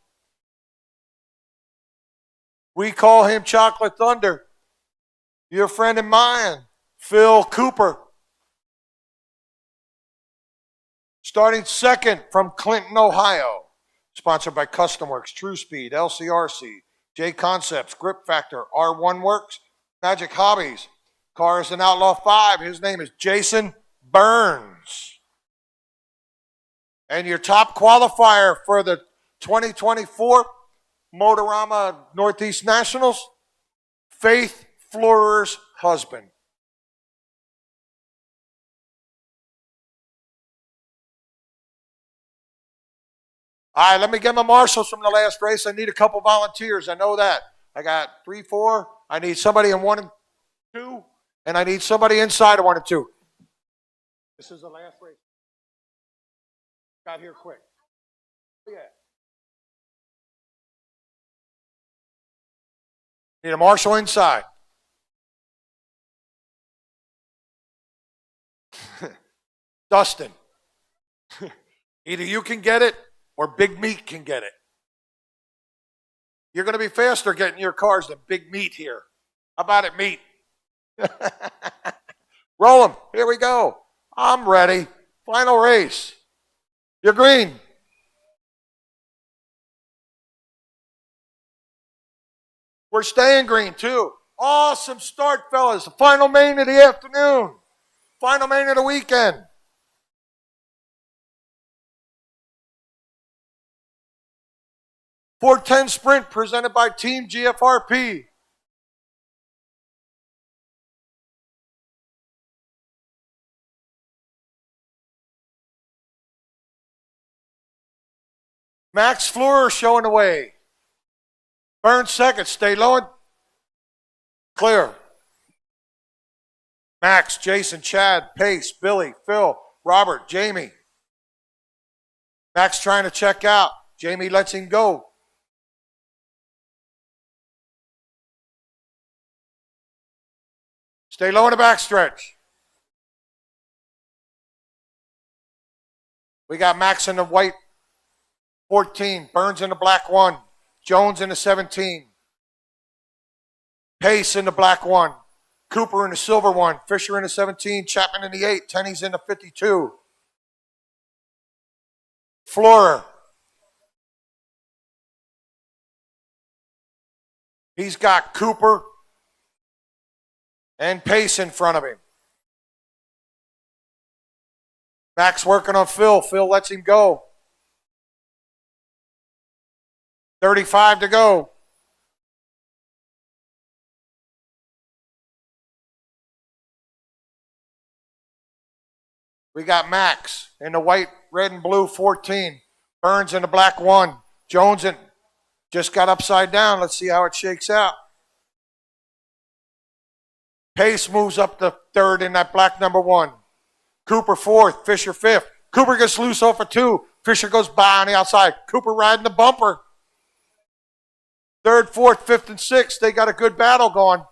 We call him Chocolate Thunder. Your friend and mine, Phil Cooper. Starting 2nd from Clinton, Ohio. Sponsored by Custom Works, True Speed, LCRC, J Concepts, Grip Factor, R1 Works, Magic Hobbies. Car is an Outlaw 5. His name is Jason Burns. And your top qualifier for the 2024 Motorama Northeast Nationals, Faith Florer's husband. All right, let me get my marshals from the last race. I need a couple volunteers. I know that. I got 3, 4. I need somebody in 1 and 2, and I need somebody inside of 1 and 2. This is the last race. Got here quick. Yeah. Need a marshal inside. Dustin. Either you can get it or Big Meat can get it. You're going to be faster getting your cars than Big Meat here. How about it, Meat? Roll them. Here we go. I'm ready. Final race. You're green. We're staying green, too. Awesome start, fellas. The final main of the afternoon. Final main of the weekend. .410 Sprint presented by Team GFRP. Max Fleur showing the way. Burns second. Stay low and clear. Max, Jason, Chad, Pace, Billy, Phil, Robert, Jamie. Max trying to check out. Jamie lets him go. Stay low in the backstretch. We got Max in the white 14, Burns in the black 1, Jones in the 17, Pace in the black 1, Cooper in the silver 1, Fisher in the 17, Chapman in the 8, Tenney's in the 52. Flora. He's got Cooper and Pace in front of him. Max working on Phil. Phil lets him go. 35 to go. We got Max in the white, red, and blue 14. Burns in the black 1. Jones in, just got upside down. Let's see how it shakes out. Pace moves up to third in that black number 1. Cooper 4th, Fisher 5th. Cooper gets loose off of 2. Fisher goes by on the outside. Cooper riding the bumper. 3rd, 4th, 5th, and 6th. They got a good battle going.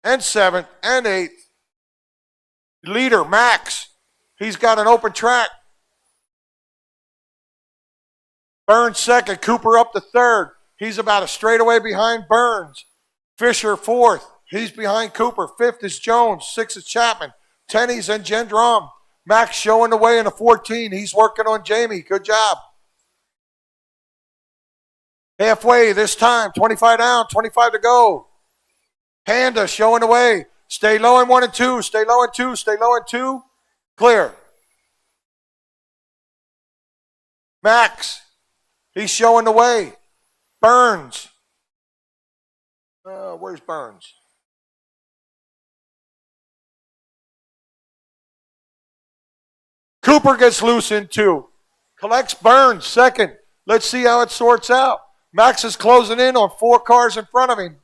And 7th and 8th. Leader, Max. He's got an open track. Burns 2nd. Cooper up to 3rd. He's about a straightaway behind Burns. Fisher 4th. He's behind Cooper. 5th is Jones. 6th is Chapman. Tenney's and Gendron. Max showing the way in the 14. He's working on Jamie. Good job. Halfway this time. 25 down, 25 to go. Panda showing the way. Stay low in 1 and 2. Stay low in 2. Stay low in 2. Clear. Max. He's showing the way. Burns. Where's Burns? Cooper gets loose in 2. Collects Burns 2nd. Let's see how it sorts out. Max is closing in on 4 cars in front of him.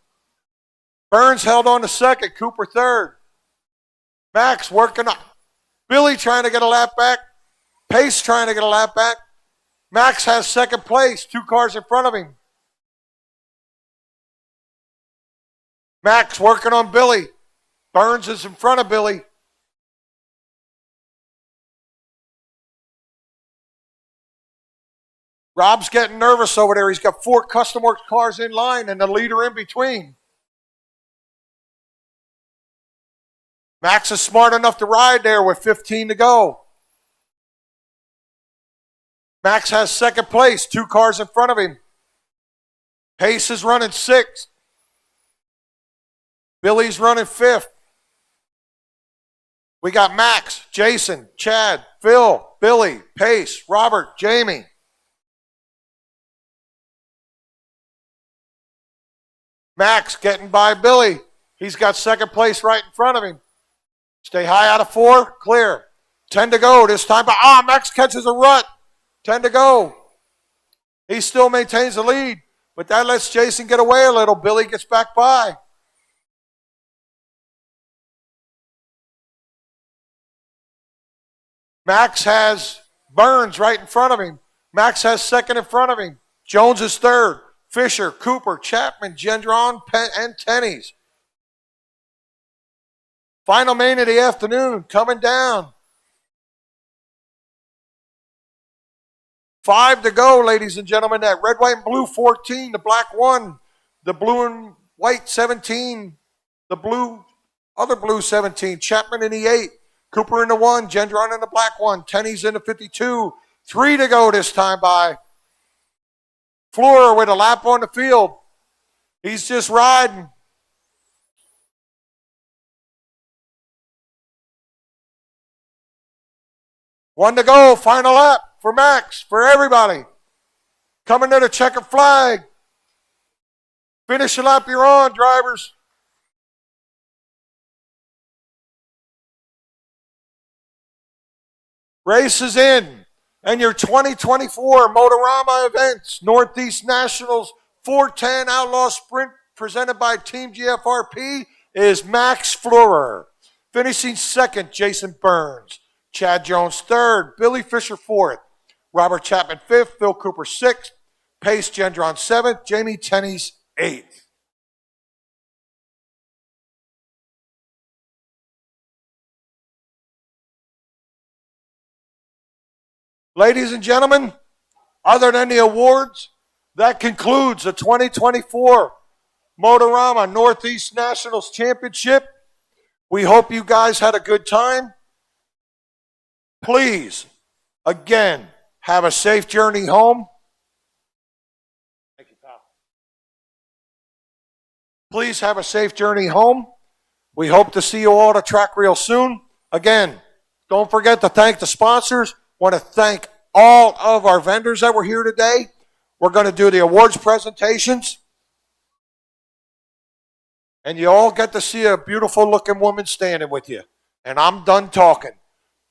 Burns held on to 2nd. Cooper 3rd. Max working up. Billy trying to get a lap back. Pace trying to get a lap back. Max has 2nd place. 2 cars in front of him. Max working on Billy. Burns is in front of Billy. Rob's getting nervous over there. He's got 4 custom works cars in line and the leader in between. Max is smart enough to ride there with 15 to go. Max has 2nd place, 2 cars in front of him. Pace is running 6th. Billy's running 5th. We got Max, Jason, Chad, Phil, Billy, Pace, Robert, Jamie. Max getting by Billy. He's got 2nd place right in front of him. Stay high out of 4. Clear. 10 to go this time. But Max catches a rut. 10 to go. He still maintains the lead. But that lets Jason get away a little. Billy gets back by. Max has Burns right in front of him. Max has 2nd in front of him. Jones is 3rd. Fisher, Cooper, Chapman, Gendron, and Tenney's. Final main of the afternoon coming down. 5 to go, ladies and gentlemen. That red, white, and blue 14, the black 1, the blue and white 17, the other blue 17, Chapman in the 8, Cooper in the 1, Gendron in the black 1, Tenney's in the 52. 3 to go this time by. Fleur with a lap on the field. He's just riding. One to go, final lap for Max, for everybody. Coming to the checkered flag. Finish the lap you're on, drivers. Race is in. And your 2024 Motorama events, Northeast Nationals 410 Outlaw Sprint presented by Team GFRP is Max Fleurer. Finishing second, Jason Burns. Chad Jones third, Billy Fisher fourth, Robert Chapman fifth, Phil Cooper sixth, Pace Gendron seventh, Jamie Tenney's eighth. Ladies and gentlemen, other than the awards, that concludes the 2024 Motorama Northeast Nationals Championship. We hope you guys had a good time. Please, again, have a safe journey home. Thank you, pal. Please have a safe journey home. We hope to see you all at the track real soon. Again, don't forget to thank the sponsors. Want to thank all of our vendors that were here today. We're going to do the awards presentations. And you all get to see a beautiful looking woman standing with you. And I'm done talking.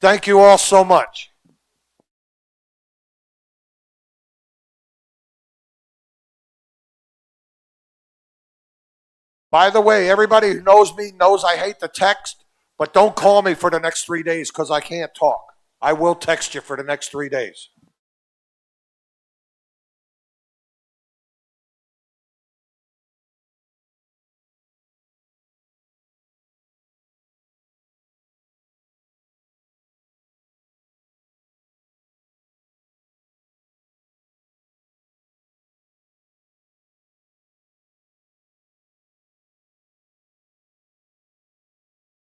Thank you all so much. By the way, everybody who knows me knows I hate to text, but don't call me for the next 3 days because I can't talk. I will text you for the next 3 days.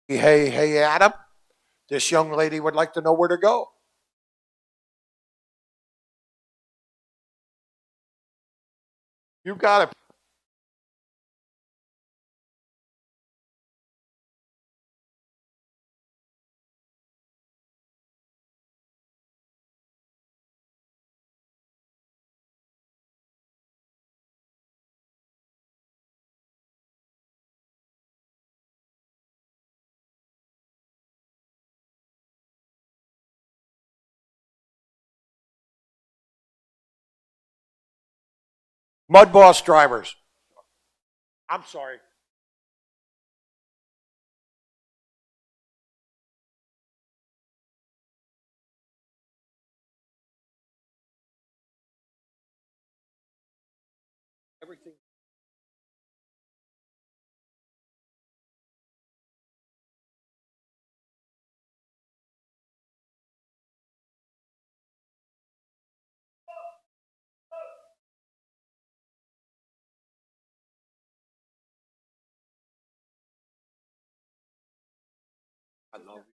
Hey, Adam, this young lady would like to know where to go. You got it. Mud Boss drivers. I'm sorry. Everything. I love you.